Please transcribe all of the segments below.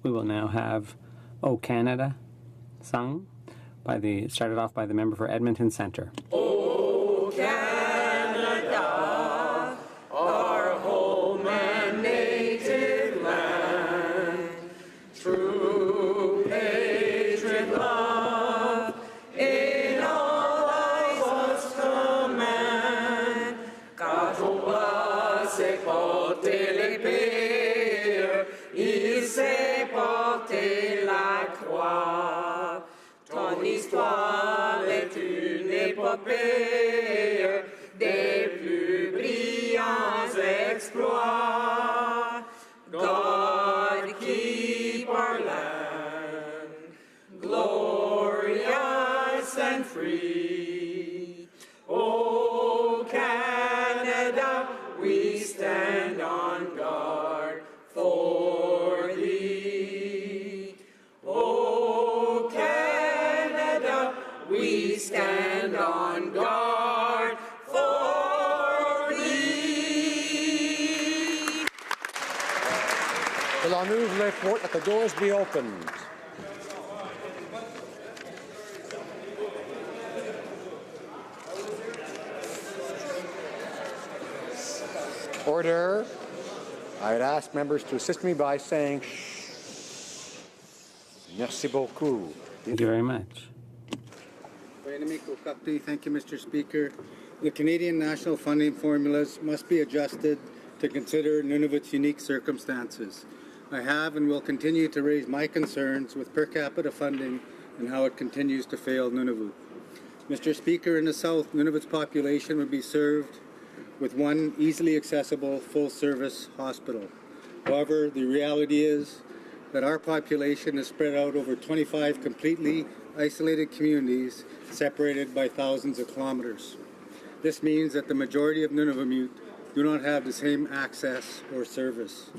We will now have O Canada sung started off by the member for Edmonton Centre. O Canada, our home and native land, true patriot love in all thy was command. Car ton bras s'est porté l'épée, il s'est porté la croix. Ton histoire est une épopée des plus brillants exploits. God keep our land glorious and free. O Canada, we stand on guard for thee. O Canada, we stand on guard for thee. Will nous les portes let the doors be opened. Order. I'd ask members to assist me by saying shh. Merci beaucoup. Thank you very much. Thank you, Mr. Speaker. The Canadian national funding formulas must be adjusted to consider Nunavut's unique circumstances. I have and will continue to raise my concerns with per capita funding and how it continues to fail Nunavut. Mr. Speaker, in the South, Nunavut's population would be served with one easily accessible full-service hospital. However, the reality is that our population is spread out over 25 completely isolated communities separated by thousands of kilometers. This means that the majority of Nunavummiut do not have the same access or service.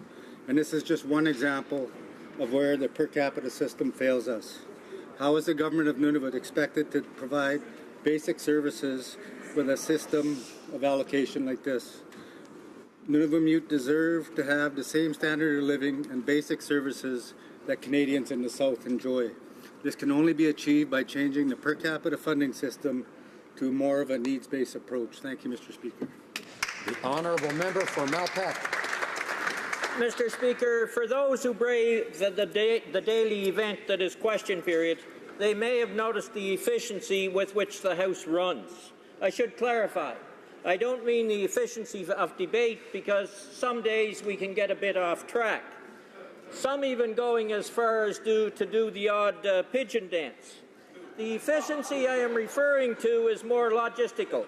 And this is just one example of where the per capita system fails us. How is the government of Nunavut expected to provide basic services with a system of allocation like this? Nunavummiut deserve to have the same standard of living and basic services that Canadians in the South enjoy. This can only be achieved by changing the per capita funding system to more of a needs-based approach. Thank you, Mr. Speaker. The honourable member for Malpeque. Mr. Speaker, for those who brave the daily event that is question period, they may have noticed the efficiency with which the House runs. I should clarify. I don't mean the efficiency of debate, because some days we can get a bit off track. Some even going as far as to do the odd pigeon dance. The efficiency I am referring to is more logistical.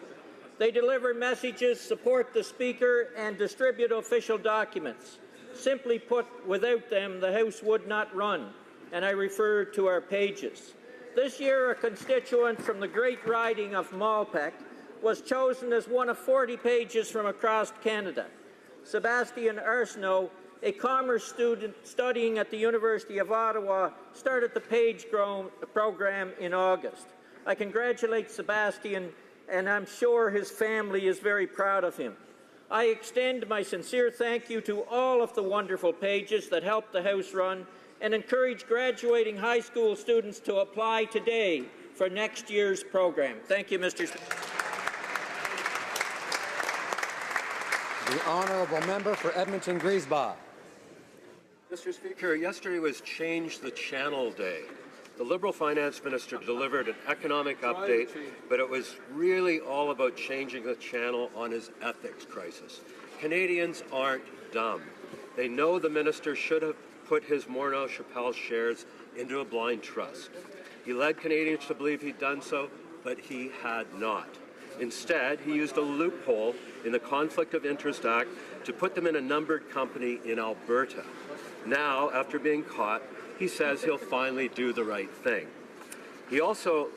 They deliver messages, support the Speaker, and distribute official documents. Simply put, without them, the House would not run, and I refer to our pages. This year, a constituent from the great riding of Malpeque was chosen as one of 40 pages from across Canada. Sebastian Arsenault, a commerce student studying at the University of Ottawa, started the page program in August. I congratulate Sebastian, and I'm sure his family is very proud of him. I extend my sincere thank you to all of the wonderful pages that helped the House run, and encourage graduating high school students to apply today for next year's program. Thank you, Mr. Speaker. The honourable member for Edmonton Griesbach. Mr. Speaker, yesterday was Change the Channel Day. The Liberal Finance Minister delivered an economic update, but it was really all about changing the channel on his ethics crisis. Canadians aren't dumb. They know the minister should have put his Morneau Chappelle shares into a blind trust. He led Canadians to believe he'd done so, but he had not. Instead, he used a loophole in the Conflict of Interest Act to put them in a numbered company in Alberta. Now, after being caught, he says he'll finally do the right thing. He also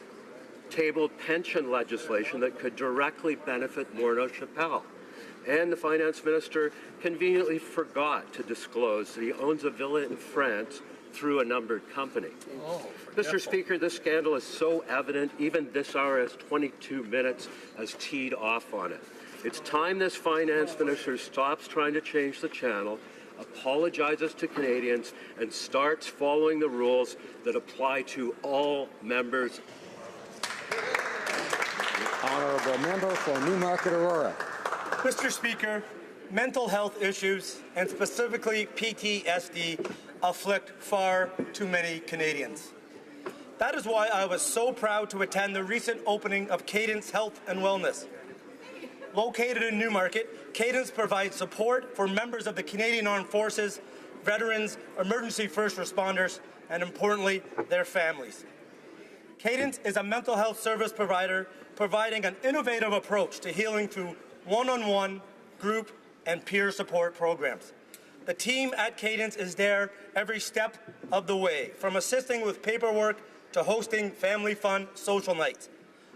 tabled pension legislation that could directly benefit Morneau Chappelle. And the finance minister conveniently forgot to disclose that he owns a villa in France through a numbered company. Mr. Speaker, this scandal is so evident, even this hour has 22 minutes has teed off on it. It's time this finance minister stops trying to change the channel, apologizes to Canadians, and starts following the rules that apply to all members. Honourable member for Newmarket Aurora. Mr. Speaker, mental health issues, and specifically PTSD, afflict far too many Canadians. That is why I was so proud to attend the recent opening of Cadence Health and Wellness. Located in Newmarket, Cadence provides support for members of the Canadian Armed Forces, veterans, emergency first responders, and importantly, their families. Cadence is a mental health service provider providing an innovative approach to healing through one-on-one, group, and peer support programs. The team at Cadence is there every step of the way, from assisting with paperwork to hosting family fun social nights.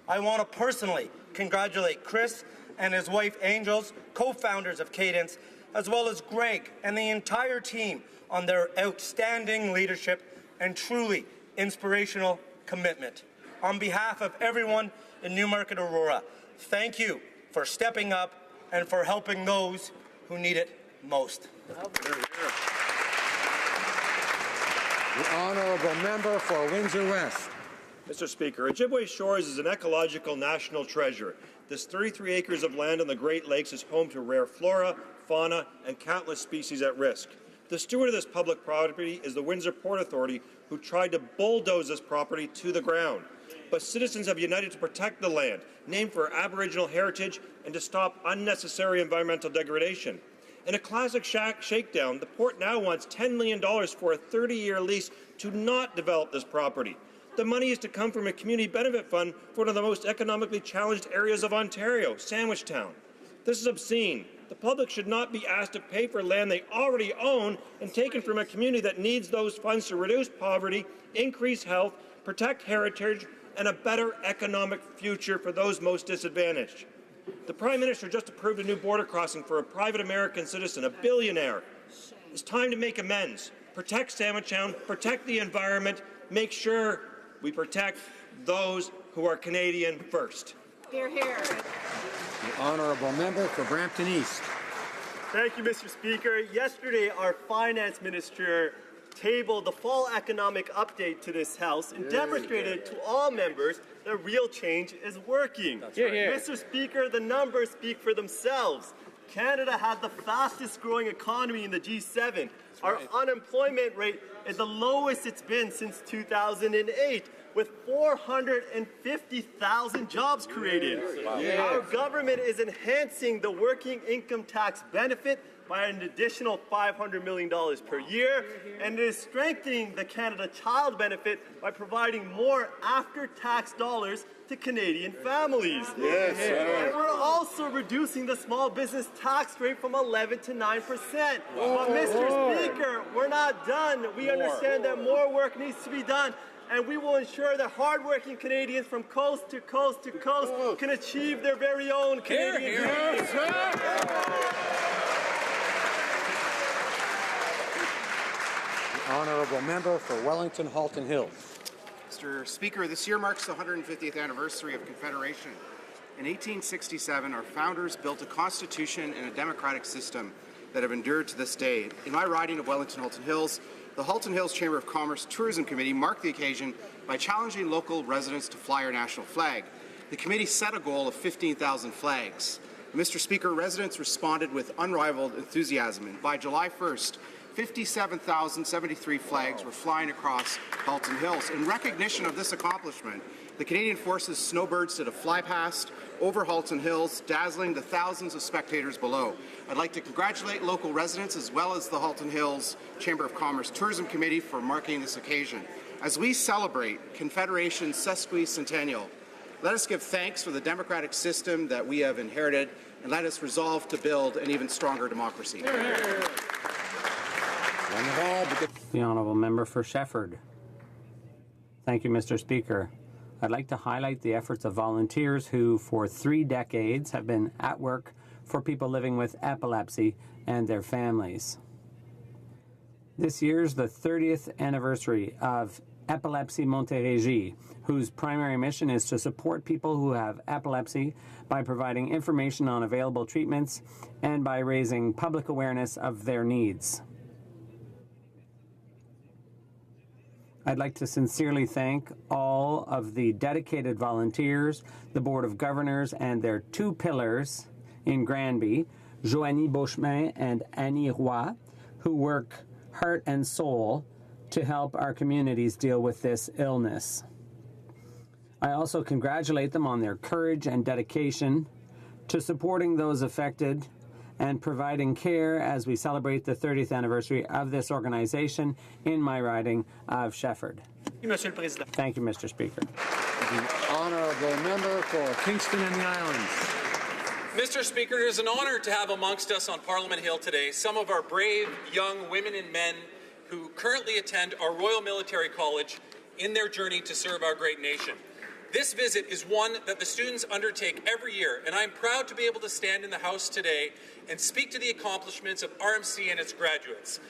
I want to personally congratulate Chris and his wife Angels, co-founders of Cadence, as well as Greg and the entire team on their outstanding leadership and truly inspirational commitment. On behalf of everyone in Newmarket Aurora, thank you for stepping up and for helping those who need it most. The honourable member for Windsor West. Mr. Speaker, Ojibwe Shores is an ecological national treasure. This 33 acres of land on the Great Lakes is home to rare flora, fauna, and countless species at risk. The steward of this public property is the Windsor Port Authority, who tried to bulldoze this property to the ground. But citizens have united to protect the land, named for Aboriginal heritage, and to stop unnecessary environmental degradation. In a classic shakedown, the port now wants $10 million for a 30-year lease to not develop this property. The money is to come from a community benefit fund for one of the most economically challenged areas of Ontario, Sandwichtown. This is obscene. The public should not be asked to pay for land they already own and taken from a community that needs those funds to reduce poverty, increase health, protect heritage, and a better economic future for those most disadvantaged. The Prime Minister just approved a new border crossing for a private American citizen, a billionaire. It's time to make amends. Protect Sandwichtown, protect the environment, make sure we protect those who are Canadian first. Hear, hear. The honourable member for Brampton East. Thank you, Mr. Speaker. Yesterday, our finance minister tabled the fall economic update to this House and demonstrated to all members that real change is working. Mr. Speaker, the numbers speak for themselves. Canada had the fastest growing economy in the G7. Our unemployment rate is the lowest it's been since 2008, with 450,000 jobs created. Our government is enhancing the working income tax benefit by an additional $500 million per year, and it is strengthening the Canada Child Benefit by providing more after-tax dollars to Canadian families. And we're also reducing the small business tax rate from 11 to 9%. But Mr. Speaker, we're not done. We understand that more work needs to be done, and we will ensure that hardworking Canadians from coast to coast to coast can achieve their very own Canadian dreams. Honourable member for Wellington Halton Hills. Mr. Speaker, this year marks the 150th anniversary of Confederation. In 1867, our founders built a constitution and a democratic system that have endured to this day. In my riding of Wellington Halton Hills, the Halton Hills Chamber of Commerce Tourism Committee marked the occasion by challenging local residents to fly our national flag. The committee set a goal of 15,000 flags. Mr. Speaker, residents responded with unrivaled enthusiasm, and by July 1st, 57,073 flags were flying across Halton Hills. In recognition of this accomplishment, the Canadian Forces Snowbirds did a flypast over Halton Hills, dazzling the thousands of spectators below. I'd like to congratulate local residents as well as the Halton Hills Chamber of Commerce Tourism Committee for marking this occasion. As we celebrate Confederation's sesquicentennial, let us give thanks for the democratic system that we have inherited, and let us resolve to build an even stronger democracy. The Honourable Member for Shefford. Thank you, Mr. Speaker. I'd like to highlight the efforts of volunteers who, for 3 decades, have been at work for people living with epilepsy and their families. This year's the 30th anniversary of Epilepsy Montérégie, whose primary mission is to support people who have epilepsy by providing information on available treatments and by raising public awareness of their needs. I'd like to sincerely thank all of the dedicated volunteers, the Board of Governors, and their 2 pillars in Granby, Joanie Beauchemin and Annie Roy, who work heart and soul to help our communities deal with this illness. I also congratulate them on their courage and dedication to supporting those affected and providing care as we celebrate the 30th anniversary of this organization in my riding of Shefford. Thank you, Mr. Speaker. The Honourable Member for Kingston and the Islands. Mr. Speaker, it is an honour to have amongst us on Parliament Hill today some of our brave young women and men who currently attend our Royal Military College in their journey to serve our great nation. This visit is one that the students undertake every year, and I'm proud to be able to stand in the House today and speak to the accomplishments of RMC and its graduates.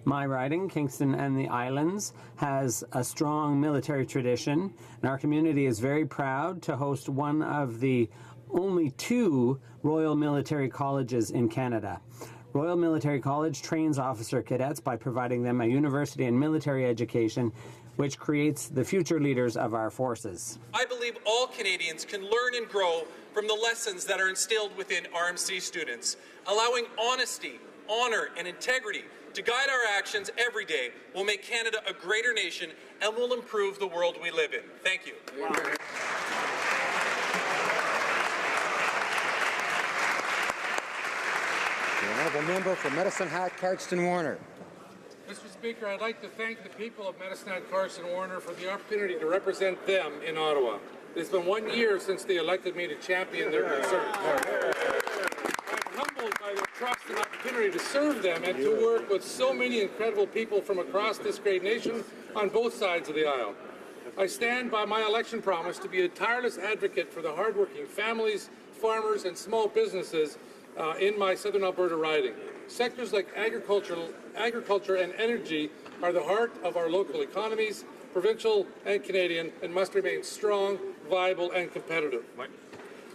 My riding, Kingston and the Islands, has a strong military tradition, and our community is very proud to host one of the only 2 Royal Military Colleges in Canada. Royal Military College trains officer cadets by providing them a university and military education, which creates the future leaders of our forces. I believe all Canadians can learn and grow from the lessons that are instilled within RMC students. Allowing honesty, honor, and integrity to guide our actions every day will make Canada a greater nation and will improve the world we live in. Thank you. Wow. The Honourable Member for Medicine Hat, Cardston Warner. Mr. Speaker, I'd like to thank the people of Medicine Hat, Cardston Warner for the opportunity to represent them in Ottawa. It's been 1 year since they elected me to champion their concerns. I'm humbled by their trust and opportunity to serve them and to work with so many incredible people from across this great nation on both sides of the aisle. I stand by my election promise to be a tireless advocate for the hardworking families, farmers, and small businesses in my Southern Alberta riding. Sectors like agriculture and energy are the heart of our local economies, provincial and Canadian, and must remain strong, viable, and competitive.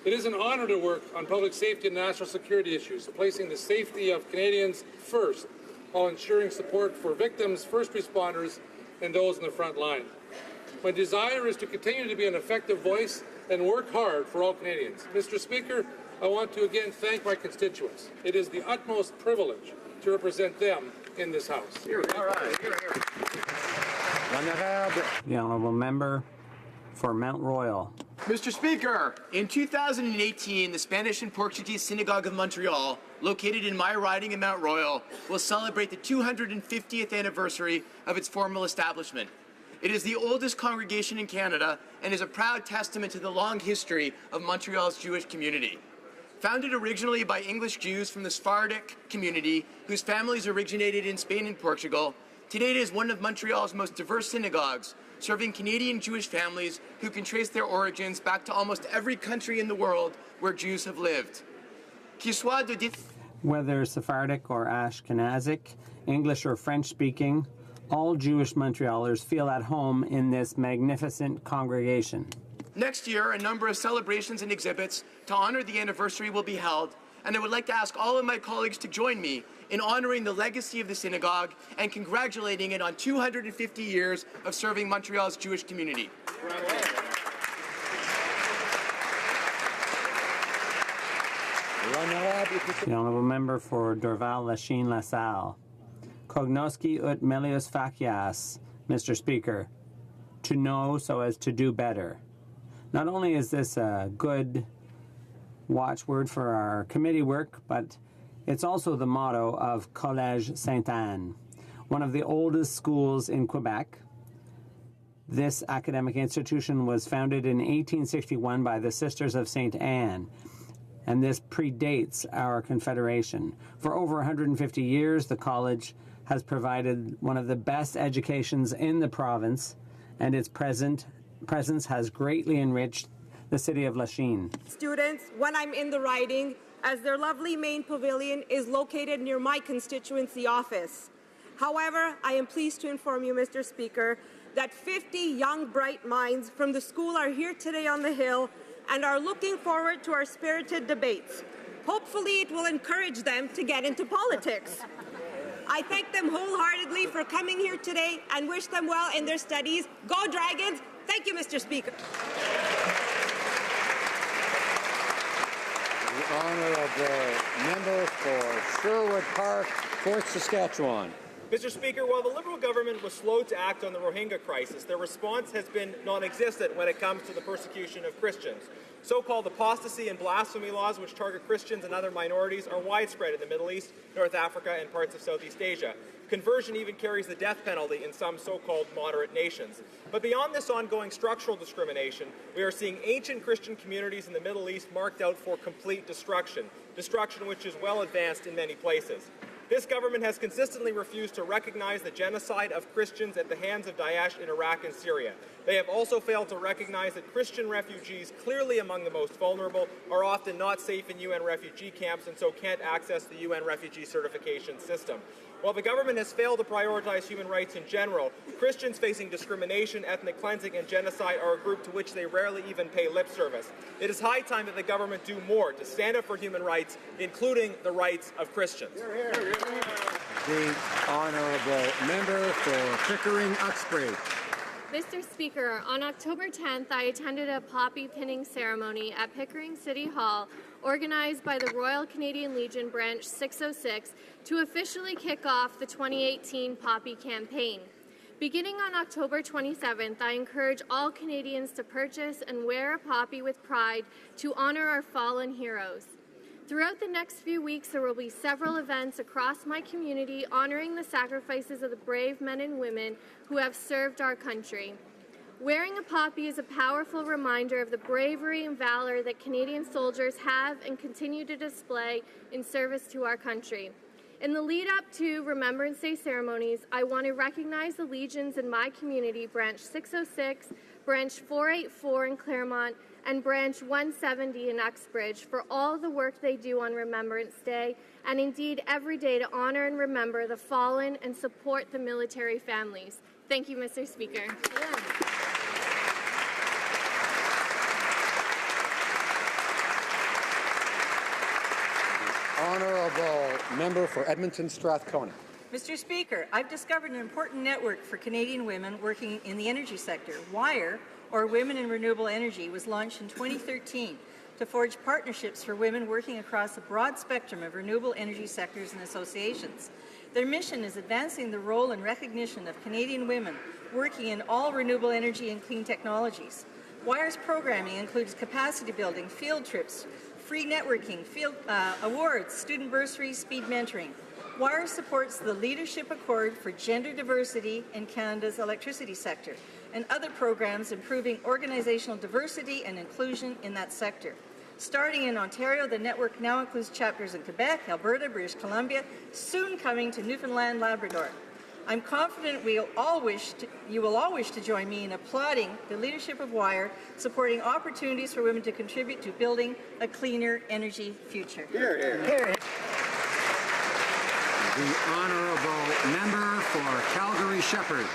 It is an honour to work on public safety and national security issues, placing the safety of Canadians first, while ensuring support for victims, first responders, and those in the front line. My desire is to continue to be an effective voice and work hard for all Canadians. Mr. Speaker, I want to again thank my constituents. It is the utmost privilege to represent them in this House. The Honourable Member for Mount Royal. Mr. Speaker, in 2018, the Spanish and Portuguese Synagogue of Montreal, located in my riding in Mount Royal, will celebrate the 250th anniversary of its formal establishment. It is the oldest congregation in Canada and is a proud testament to the long history of Montreal's Jewish community. Founded originally by English Jews from the Sephardic community, whose families originated in Spain and Portugal, today it is one of Montreal's most diverse synagogues, serving Canadian Jewish families who can trace their origins back to almost every country in the world where Jews have lived. Whether Sephardic or Ashkenazic, English or French-speaking, all Jewish Montrealers feel at home in this magnificent congregation. Next year, a number of celebrations and exhibits to honor the anniversary will be held, and I would like to ask all of my colleagues to join me in honoring the legacy of the synagogue and congratulating it on 250 years of serving Montreal's Jewish community. The Honourable Member for Dorval-Lachine-LaSalle. Cognosci ut melius facias, Mr. Speaker, to know so as to do better. Not only is this a good watchword for our committee work, but it's also the motto of Collège Sainte-Anne, one of the oldest schools in Quebec. This academic institution was founded in 1861 by the Sisters of St. Anne, and this predates our Confederation. For over 150 years, the college has provided one of the best educations in the province, and its presence has greatly enriched the city of Lachine. Students, when I'm in the riding, as their lovely main pavilion is located near my constituency office. However, I am pleased to inform you, Mr. Speaker, that 50 young, bright minds from the school are here today on the Hill and are looking forward to our spirited debates. Hopefully, it will encourage them to get into politics. I thank them wholeheartedly for coming here today and wish them well in their studies. Go Dragons! Thank you, Mr. Speaker. The honourable member for Sherwood Park, Fort Saskatchewan. Mr. Speaker, while the Liberal government was slow to act on the Rohingya crisis, their response has been non-existent when it comes to the persecution of Christians. So-called apostasy and blasphemy laws which target Christians and other minorities are widespread in the Middle East, North Africa, and parts of Southeast Asia. Conversion even carries the death penalty in some so-called moderate nations. But beyond this ongoing structural discrimination, we are seeing ancient Christian communities in the Middle East marked out for complete destruction which is well advanced in many places. This government has consistently refused to recognize the genocide of Christians at the hands of Daesh in Iraq and Syria. They have also failed to recognize that Christian refugees, clearly among the most vulnerable, are often not safe in UN refugee camps and so can't access the UN refugee certification system. While the government has failed to prioritize human rights in general, Christians facing discrimination, ethnic cleansing, and genocide are a group to which they rarely even pay lip service. It is high time that the government do more to stand up for human rights, including the rights of Christians. The honourable member for Pickering-Uxbridge. Mr. Speaker, on October 10th, I attended a poppy pinning ceremony at Pickering City Hall organized by the Royal Canadian Legion Branch 606 to officially kick off the 2018 Poppy campaign. Beginning on October 27th, I encourage all Canadians to purchase and wear a poppy with pride to honor our fallen heroes. Throughout the next few weeks, there will be several events across my community honoring the sacrifices of the brave men and women who have served our country. Wearing a poppy is a powerful reminder of the bravery and valor that Canadian soldiers have and continue to display in service to our country. In the lead up to Remembrance Day ceremonies, I want to recognize the Legions in my community, Branch 606, Branch 484 in Claremont, and Branch 170 in Uxbridge for all the work they do on Remembrance Day, and indeed every day to honor and remember the fallen and support the military families. Thank you, Mr. Speaker. Honourable member for Edmonton Strathcona. Mr. Speaker, I've discovered an important network for Canadian women working in the energy sector. WIRE, or Women in Renewable Energy, was launched in 2013 to forge partnerships for women working across a broad spectrum of renewable energy sectors and associations. Their mission is advancing the role and recognition of Canadian women working in all renewable energy and clean technologies. WIRE's programming includes capacity building, field trips, free networking, field awards, student bursaries, speed mentoring. WIRE supports the Leadership Accord for Gender Diversity in Canada's electricity sector and other programs improving organizational diversity and inclusion in that sector. Starting in Ontario, the network now includes chapters in Quebec, Alberta, British Columbia, soon coming to Newfoundland, Labrador. I'm confident you will all wish to join me in applauding the leadership of WIRE, supporting opportunities for women to contribute to building a cleaner energy future. Hear, hear. Hear. The honourable member for Calgary Shepherd.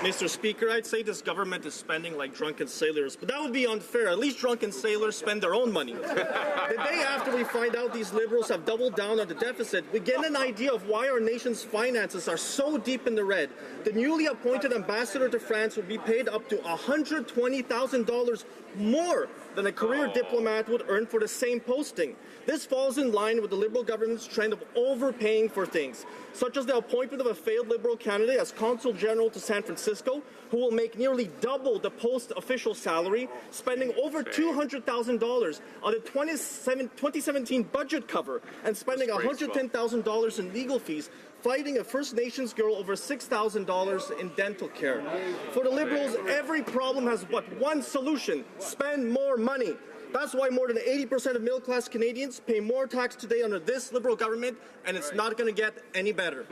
Mr. Speaker, I'd say this government is spending like drunken sailors, but that would be unfair. At least drunken sailors spend their own money. The day after we find out these Liberals have doubled down on the deficit, we get an idea of why our nation's finances are so deep in the red. The newly appointed ambassador to France would be paid up to $120,000 more than a career diplomat would earn for the same posting. This falls in line with the Liberal government's trend of overpaying for things, such as the appointment of a failed Liberal candidate as Consul General to San Francisco, who will make nearly double the post-official salary, spending over $200,000 on the 2017 budget cover and spending $110,000 in legal fees, fighting a First Nations girl over $6,000 in dental care. For the Liberals, every problem has but one solution: spend more money. That's why more than 80% of middle-class Canadians pay more tax today under this Liberal government, and it's not going to get any better.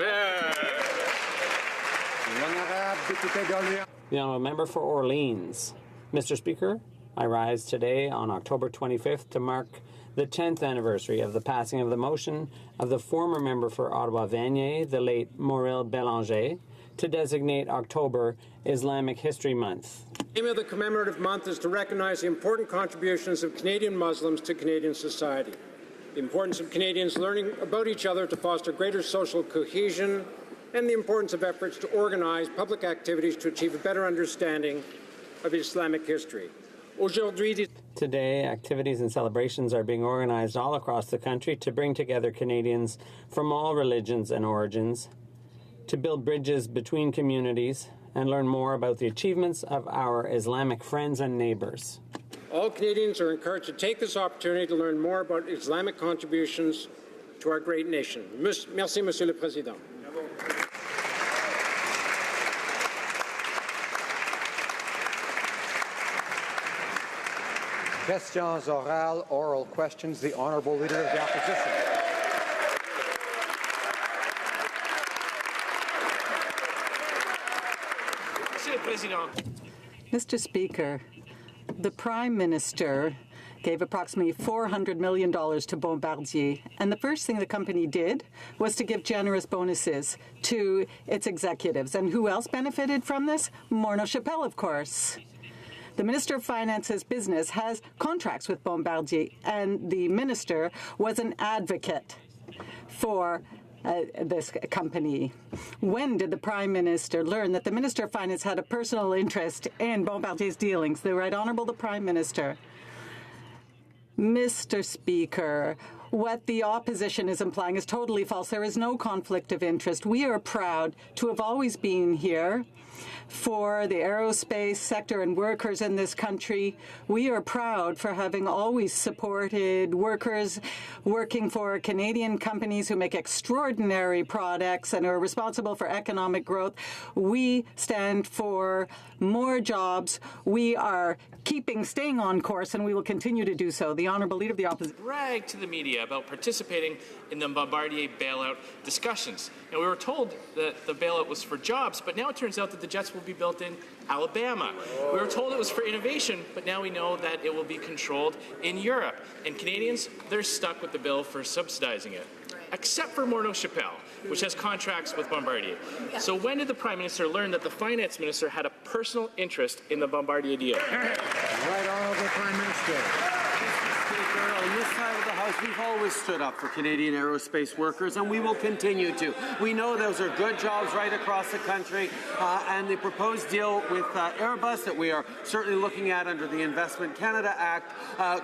The Honourable Member for Orleans. Mr. Speaker, I rise today on October 25th to mark the 10th anniversary of the passing of the motion of the former member for Ottawa-Vanier, the late Mauril Bélanger, to designate October Islamic History Month. The aim of the commemorative month is to recognize the important contributions of Canadian Muslims to Canadian society, the importance of Canadians learning about each other to foster greater social cohesion, and the importance of efforts to organize public activities to achieve a better understanding of Islamic history. Today, activities and celebrations are being organized all across the country to bring together Canadians from all religions and origins, to build bridges between communities, and learn more about the achievements of our Islamic friends and neighbours. All Canadians are encouraged to take this opportunity to learn more about Islamic contributions to our great nation. Merci, Monsieur le Président. Questions orales, oral questions. The Honourable Leader of the Opposition. Mr. Speaker, the Prime Minister gave approximately $400 million to Bombardier, and the first thing the company did was to give generous bonuses to its executives. And who else benefited from this? Morneau Shepell, of course. The Minister of Finance's business has contracts with Bombardier, and the Minister was an advocate for this company. When did the Prime Minister learn that the Minister of Finance had a personal interest in Bombardier's dealings? The Right Honourable the Prime Minister. Mr. Speaker, what the opposition is implying is totally false. There is no conflict of interest. We are proud to have always been here for the aerospace sector and workers in this country. We are proud for having always supported workers working for Canadian companies who make extraordinary products and are responsible for economic growth. We stand for more jobs. We are staying on course, and we will continue to do so. The Honourable Leader of the Opposition. Brag to the media about participating in the Bombardier bailout discussions. Now, we were told that the bailout was for jobs, but now it turns out that the jets will be built in Alabama. We were told it was for innovation, but now we know that it will be controlled in Europe. And Canadians, they're stuck with the bill for subsidizing it, except for Morneau Shepell, which has contracts with Bombardier. So when did the Prime Minister learn that the Finance Minister had a personal interest in the Bombardier deal? Right Honourable Prime Minister. Speaker, on this side of the House, we've always stood up for Canadian aerospace workers, and we will continue to. We know those are good jobs right across the country, and the proposed deal with Airbus that we are certainly looking at under the Investment Canada Act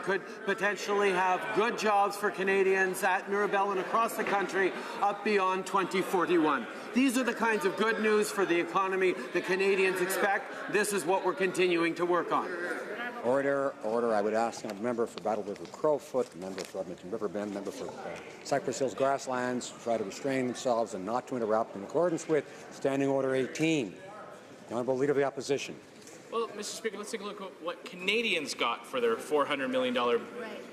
could potentially have good jobs for Canadians at Mirabel and across the country up beyond 2041. These are the kinds of good news for the economy the Canadians expect. This is what we're continuing to work on. Order, order. I would ask the member for Battle River Crowfoot, the member for Edmonton Riverbend, member for Cypress Hills Grasslands to try to restrain themselves and not to interrupt in accordance with Standing Order 18. The Honourable Leader of the Opposition. Well, Mr. Speaker, let's take a look at what Canadians got for their $400 million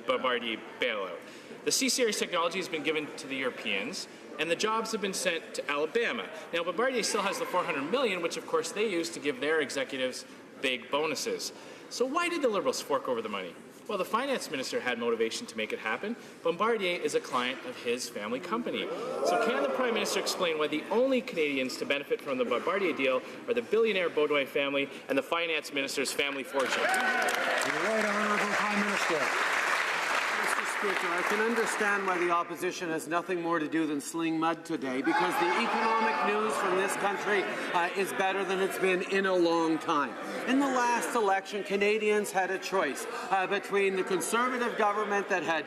Bombardier bailout. The C-Series technology has been given to the Europeans, and the jobs have been sent to Alabama. Now, Bombardier still has the $400 million, which, of course, they use to give their executives big bonuses. So why did the Liberals fork over the money? Well, the finance minister had motivation to make it happen. Bombardier is a client of his family company. So can the Prime Minister explain why the only Canadians to benefit from the Bombardier deal are the billionaire Beaudoin family and the finance minister's family fortune? Right, Honourable Prime Minister. Mr. Speaker, I can understand why the opposition has nothing more to do than sling mud today, because the economic news from this country is better than it's been in a long time. In the last election, Canadians had a choice between the Conservative government that had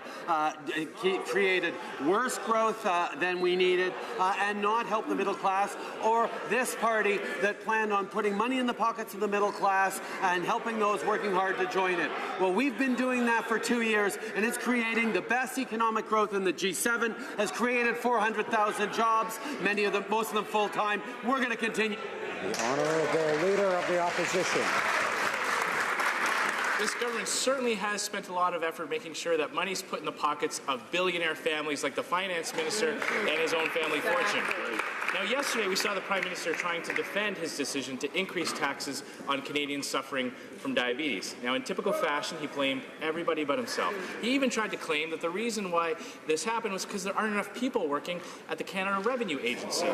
created worse growth than we needed and not help the middle class, or this party that planned on putting money in the pockets of the middle class and helping those working hard to join it. Well, we've been doing that for 2 years, and it's creating the best economic growth in the G7, has created 400,000 jobs, most of them full-time. We're going to continue. The Honourable Leader of the Opposition. This government certainly has spent a lot of effort making sure that money's put in the pockets of billionaire families like the finance minister and his own family fortune. Now, yesterday we saw the Prime Minister trying to defend his decision to increase taxes on Canadians suffering from diabetes. Now, in typical fashion, he blamed everybody but himself. He even tried to claim that the reason why this happened was because there aren't enough people working at the Canada Revenue Agency.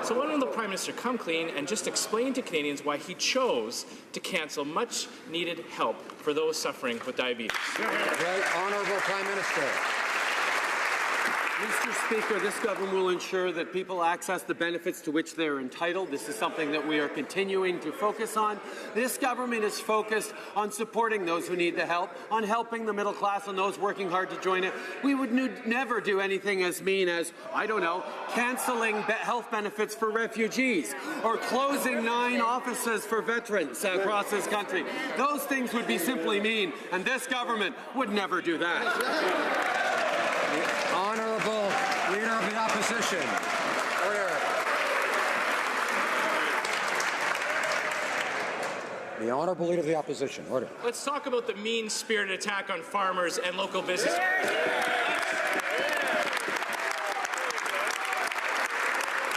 So why don't the Prime Minister come clean and just explain to Canadians why he chose to cancel much-needed help for those suffering with diabetes? Right, Honourable Prime Minister. Mr. Speaker, this government will ensure that people access the benefits to which they are entitled. This is something that we are continuing to focus on. This government is focused on supporting those who need the help, on helping the middle class and those working hard to join it. We would never do anything as mean as, I don't know, cancelling health benefits for refugees or closing 9 offices for veterans across this country. Those things would be simply mean, and this government would never do that. The Honourable Leader of the Opposition. Order. The Honourable Leader of the Opposition. Order. Let's talk about the mean-spirited attack on farmers and local business.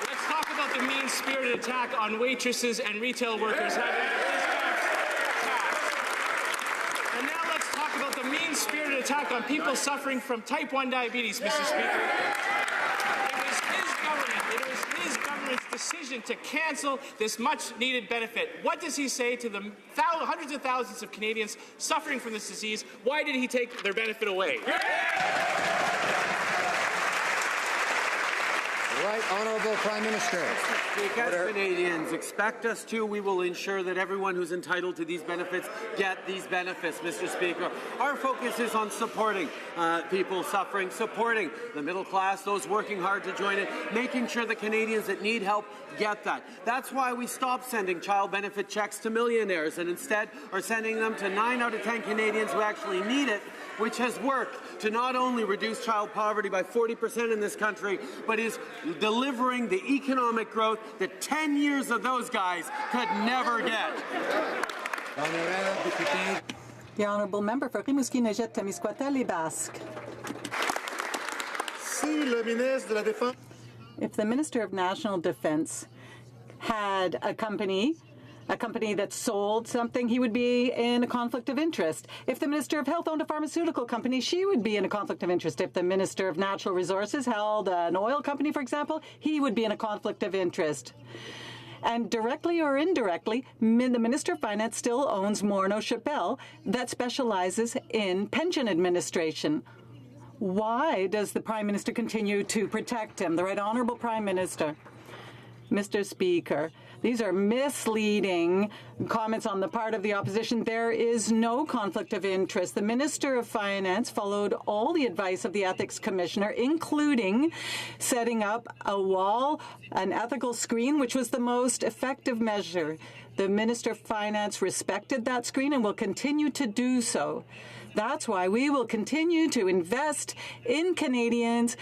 Let's talk about the mean-spirited attack on waitresses and retail workers. And now let's talk about the mean-spirited attack on people suffering from type 1 diabetes, Mr. Speaker. It was his government's decision to cancel this much-needed benefit. What does he say to the hundreds of thousands of Canadians suffering from this disease? Why did he take their benefit away? Right, Honourable Prime Minister. Because Canadians expect us to, we will ensure that everyone who's entitled to these benefits get these benefits, Mr. Speaker. Our focus is on supporting people suffering, supporting the middle class, those working hard to join it, making sure the Canadians that need help get that. That's why we stopped sending child benefit checks to millionaires and instead are sending them to 9 out of 10 Canadians who actually need it, which has worked to not only reduce child poverty by 40% in this country, but is delivering the economic growth that 10 years of those guys could never get. The Honourable Member for Rimouski, Nejet, Témiscouata, Les Basques. If the Minister of National Defence had a company that sold something, he would be in a conflict of interest. If the Minister of Health owned a pharmaceutical company, she would be in a conflict of interest. If the Minister of Natural Resources held an oil company, for example, he would be in a conflict of interest. And directly or indirectly, the Minister of Finance still owns Morneau Shepell that specializes in pension administration. Why does the Prime Minister continue to protect him? The Right Honourable Prime Minister. Mr. Speaker, these are misleading comments on the part of the opposition. There is no conflict of interest. The Minister of Finance followed all the advice of the Ethics Commissioner, including setting up a wall, an ethical screen, which was the most effective measure. The Minister of Finance respected that screen and will continue to do so. That's why we will continue to invest in Canadians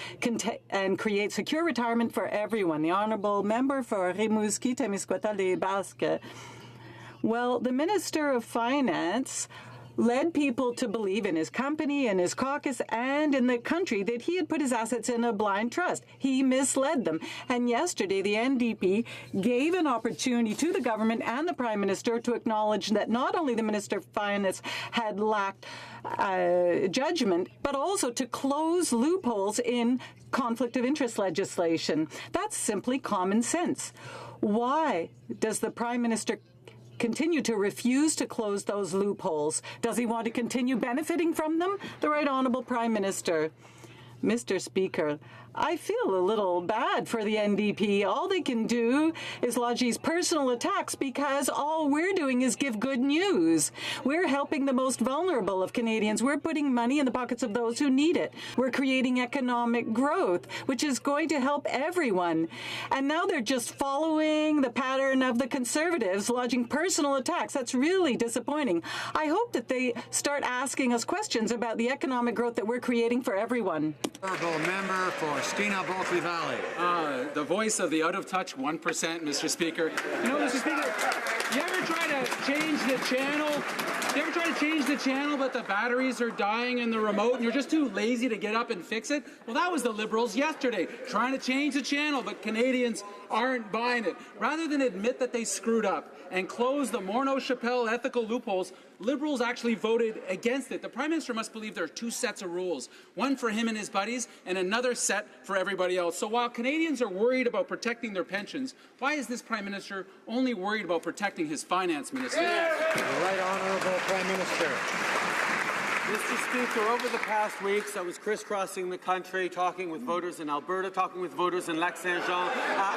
and create secure retirement for everyone. The Honourable Member for Rimouski, Témiscouata, Les Basques. Well, the Minister of Finance led people to believe in his company and his caucus and in the country that he had put his assets in a blind trust. He misled them. And yesterday, the NDP gave an opportunity to the government and the Prime Minister to acknowledge that not only the Minister of Finance had lacked judgment, but also to close loopholes in conflict of interest legislation. That's simply common sense. Why does the Prime Minister continue to refuse to close those loopholes? Does he want to continue benefiting from them? The Right Honourable Prime Minister. Mr. Speaker, I feel a little bad for the NDP. All they can do is lodge these personal attacks because all we're doing is give good news. We're helping the most vulnerable of Canadians. We're putting money in the pockets of those who need it. We're creating economic growth, which is going to help everyone. And now they're just following the pattern of the Conservatives, lodging personal attacks. That's really disappointing. I hope that they start asking us questions about the economic growth that we're creating for everyone. Honourable member for Skeena-Bulkley Valley. The voice of the out-of-touch 1%, Mr. Speaker. You know, Mr. Speaker, you ever try to change the channel? You ever try to change the channel, but the batteries are dying in the remote, and you're just too lazy to get up and fix it? Well, that was the Liberals yesterday, trying to change the channel, but Canadians aren't buying it. Rather than admit that they screwed up and close the Morneau-Chapelle ethical loopholes, Liberals actually voted against it. The Prime Minister must believe there are two sets of rules, one for him and his buddies and another set for everybody else. So while Canadians are worried about protecting their pensions, why is this Prime Minister only worried about protecting his finance minister? The Right Honourable Prime Minister. Mr. Speaker, over the past weeks, I was crisscrossing the country, talking with voters in Alberta, talking with voters in Lac-Saint-Jean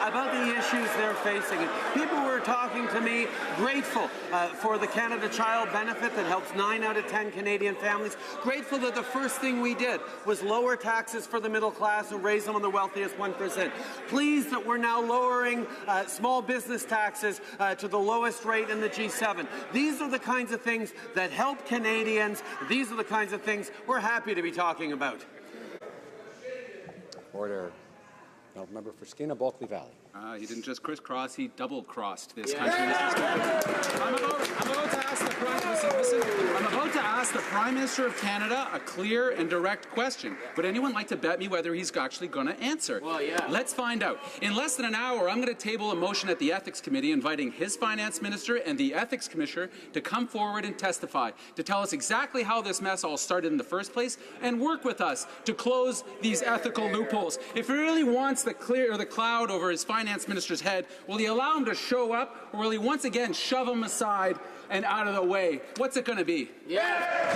about the issues they're facing. And people were talking to me, grateful for the Canada Child Benefit that helps 9 out of 10 Canadian families, grateful that the first thing we did was lower taxes for the middle class and raise them on the wealthiest 1%. Pleased that we're now lowering small business taxes to the lowest rate in the G7. These are the kinds of things that help Canadians. These are the kinds of things we're happy to be talking about. Order. Now, member for Skeena-Bulkley Valley. He didn't just crisscross, he double-crossed this country, Mr. Speaker. I'm about to ask the Prime Minister of Canada a clear and direct question. Would anyone like to bet me whether he's actually going to answer? Well, yeah. Let's find out. In less than an hour, I'm going to table a motion at the Ethics Committee inviting his Finance Minister and the Ethics Commissioner to come forward and testify, to tell us exactly how this mess all started in the first place, and work with us to close these ethical loopholes. If he really wants the cloud over his Finance Minister's head, will he allow him to show up, or will he once again shove him aside and out of the way? What's it going to be? Yeah.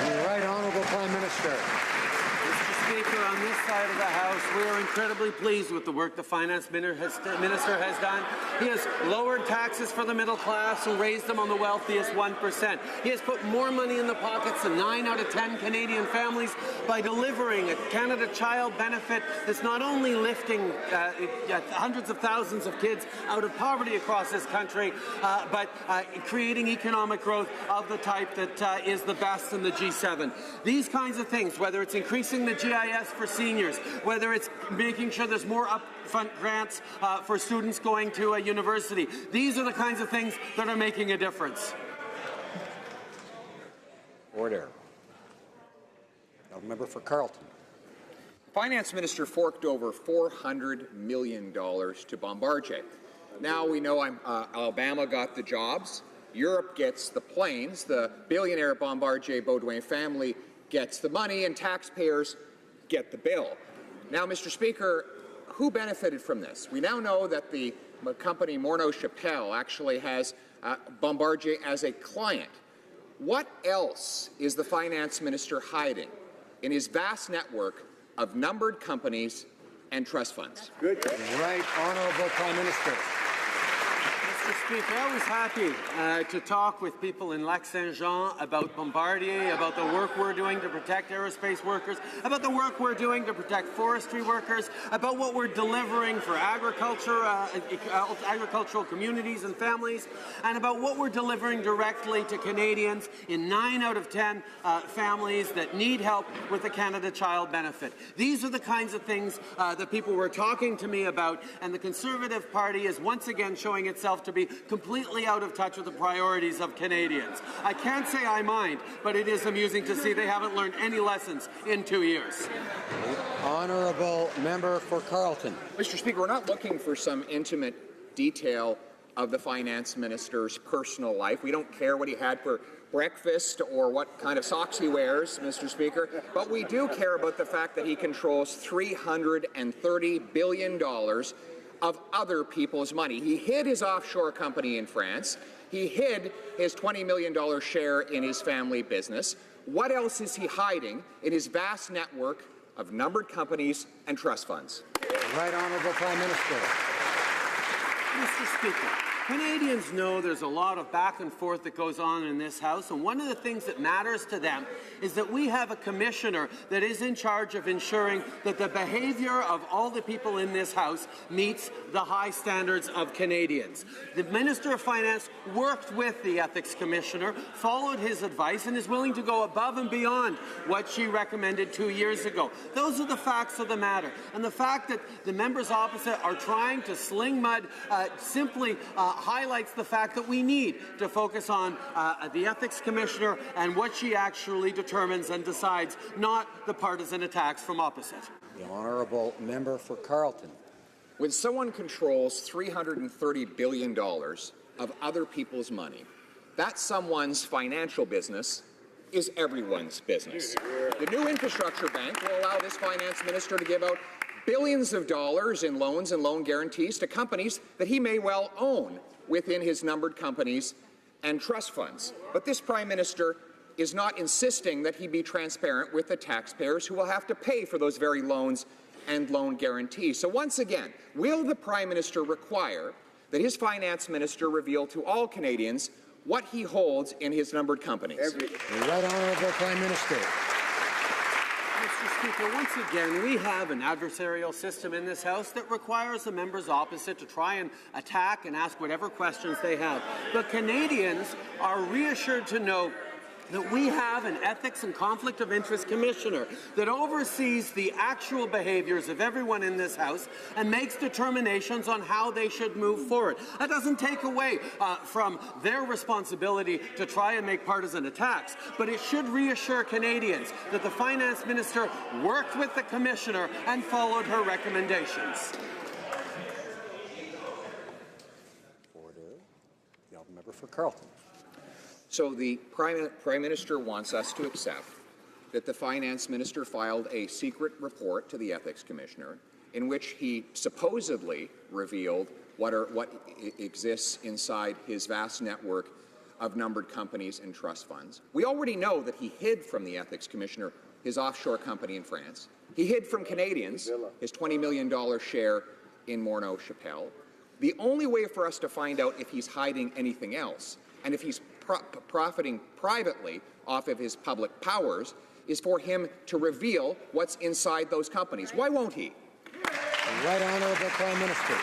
The Right Honourable Prime Minister. Mr. Speaker, on this side of the House, we are incredibly pleased with the work the Finance Minister has done. He has lowered taxes for the middle class and raised them on the wealthiest 1%. He has put more money in the pockets of 9 out of 10 Canadian families by delivering a Canada Child Benefit that's not only lifting hundreds of thousands of kids out of poverty across this country, but creating economic growth of the type that is the best in the G7. These kinds of things, whether it's increasing the GIS for seniors, whether it's making sure there's more upfront grants for students going to a university, these are the kinds of things that are making a difference. Order. Now, member for Carleton. Finance Minister forked over $400 million to Bombardier. Now we know Alabama got the jobs, Europe gets the planes, the billionaire Bombardier Baudouin family gets the money, and taxpayers get the bill. Now, Mr. Speaker, who benefited from this? We now know that the company Morneau-Chapelle actually has Bombardier as a client. What else is the Finance Minister hiding in his vast network of numbered companies and trust funds? Good. Right Honourable Prime Minister. Mr. Speaker, I was happy to talk with people in Lac-Saint-Jean about Bombardier, about the work we're doing to protect aerospace workers, about the work we're doing to protect forestry workers, about what we're delivering for agricultural communities and families, and about what we're delivering directly to Canadians in 9 out of 10 families that need help with the Canada Child Benefit. These are the kinds of things that people were talking to me about, and the Conservative Party is once again showing itself to be completely out of touch with the priorities of Canadians. I can't say I mind, but it is amusing to see they haven't learned any lessons in 2 years. Honourable member for Carleton. Mr. Speaker, we're not looking for some intimate detail of the finance minister's personal life. We don't care what he had for breakfast or what kind of socks he wears, Mr. Speaker, but we do care about the fact that he controls $330 billion of other people's money. He hid his offshore company in France. He hid his $20 million share in his family business. What else is he hiding in his vast network of numbered companies and trust funds? Right Honourable Prime Minister. Mr. Speaker, Canadians know there's a lot of back and forth that goes on in this House, and one of the things that matters to them is that we have a commissioner that is in charge of ensuring that the behaviour of all the people in this House meets the high standards of Canadians. The Minister of Finance worked with the Ethics Commissioner, followed his advice, and is willing to go above and beyond what she recommended 2 years ago. Those are the facts of the matter. And the fact that the members opposite are trying to sling mud simply highlights the fact that we need to focus on the Ethics Commissioner and what she actually determines and decides, not the partisan attacks from opposite. The honourable member for Carleton. When someone controls $330 billion of other people's money, that someone's financial business is everyone's business. The new infrastructure bank will allow this finance minister to give out billions of dollars in loans and loan guarantees to companies that he may well own within his numbered companies and trust funds. But this Prime Minister is not insisting that he be transparent with the taxpayers who will have to pay for those very loans and loan guarantees. So once again, will the Prime Minister require that his finance minister reveal to all Canadians what he holds in his numbered companies? Right Honourable Prime Minister. Mr. Speaker, once again, we have an adversarial system in this House that requires the members opposite to try and attack and ask whatever questions they have. But Canadians are reassured to know that we have an Ethics and Conflict of Interest Commissioner that oversees the actual behaviours of everyone in this House and makes determinations on how they should move forward. That doesn't take away from their responsibility to try and make partisan attacks, but it should reassure Canadians that the Finance Minister worked with the Commissioner and followed her recommendations. Order. The honourable member for Carleton. So the Prime Minister wants us to accept that the Finance Minister filed a secret report to the Ethics Commissioner in which he supposedly revealed what exists inside his vast network of numbered companies and trust funds. We already know that he hid from the Ethics Commissioner his offshore company in France. He hid from Canadians his $20 million share in Morneau Chapelle. The only way for us to find out if he's hiding anything else and if he's profiting privately off of his public powers is for him to reveal what's inside those companies. Why won't he? Right Honourable Prime Minister.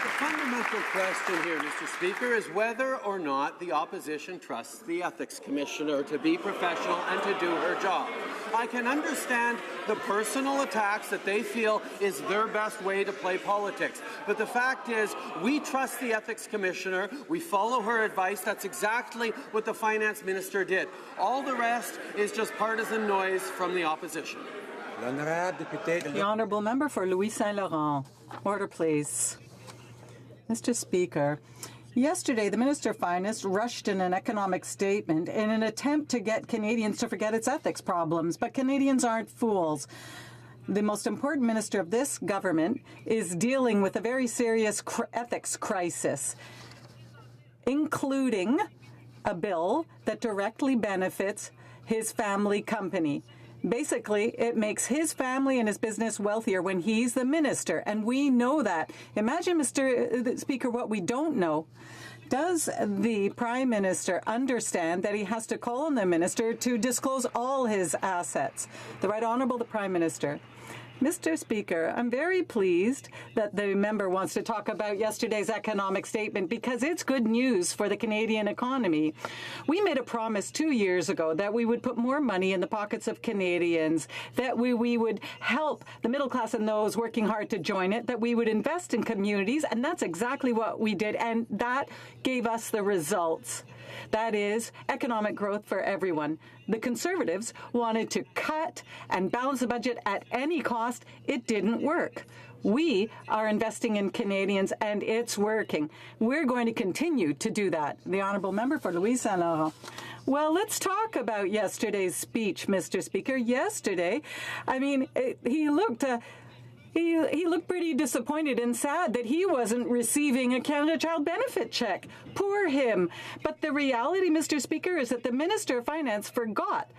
The fundamental question here, Mr. Speaker, is whether or not the opposition trusts the Ethics Commissioner to be professional and to do her job. I can understand the personal attacks that they feel is their best way to play politics. But the fact is, we trust the Ethics Commissioner. We follow her advice. That's exactly what the Finance Minister did. All the rest is just partisan noise from the opposition. The Honourable Member for Louis Saint Laurent. Order, please. Mr. Speaker, yesterday the Minister of Finance rushed in an economic statement in an attempt to get Canadians to forget its ethics problems, but Canadians aren't fools. The most important minister of this government is dealing with a very serious ethics crisis, including a bill that directly benefits his family company. Basically, it makes his family and his business wealthier when he's the minister, and we know that. Imagine, Mr. Speaker, what we don't know. Does the Prime Minister understand that he has to call on the minister to disclose all his assets? The Right Honourable the Prime Minister. Mr. Speaker, I'm very pleased that the member wants to talk about yesterday's economic statement because it's good news for the Canadian economy. We made a promise 2 years ago that we would put more money in the pockets of Canadians, that we would help the middle class and those working hard to join it, that we would invest in communities, and that's exactly what we did, and that gave us the results. That is economic growth for everyone. The Conservatives wanted to cut and balance the budget at any cost. It didn't work. We are investing in Canadians, and it's working. We're going to continue to do that. The Honourable Member for Louis Saint Laurent. Well, let's talk about yesterday's speech, Mr. Speaker. Yesterday, I mean, he looked pretty disappointed and sad that he wasn't receiving a Canada Child Benefit check. Poor him. But the reality, Mr. Speaker, is that the Minister of Finance forgot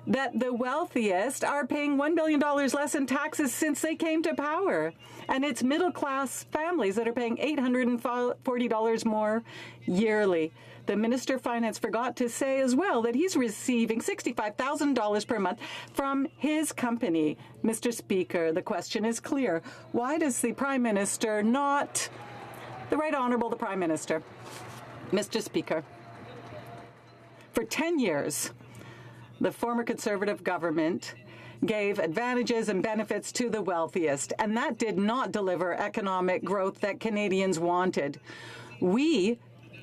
that the wealthiest are paying $1 billion less in taxes since they came to power. And it's middle-class families that are paying $840 more yearly. The Minister of Finance forgot to say as well that he's receiving $65,000 per month from his company. Mr. Speaker, the question is clear. Why does the Prime Minister not, the Right Honourable the Prime Minister, Mr. Speaker, for 10 years, the former Conservative government gave advantages and benefits to the wealthiest, and that did not deliver economic growth that Canadians wanted. We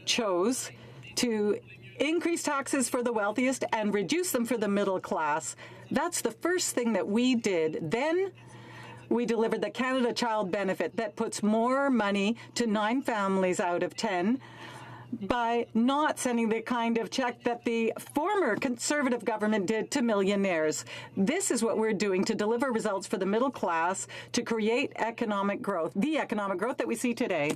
chose to increase taxes for the wealthiest and reduce them for the middle class. That's the first thing that we did. Then we delivered the Canada Child Benefit that puts more money to 9 families out of 10 by not sending the kind of check that the former Conservative government did to millionaires. This is what we're doing to deliver results for the middle class, to create economic growth, the economic growth that we see today.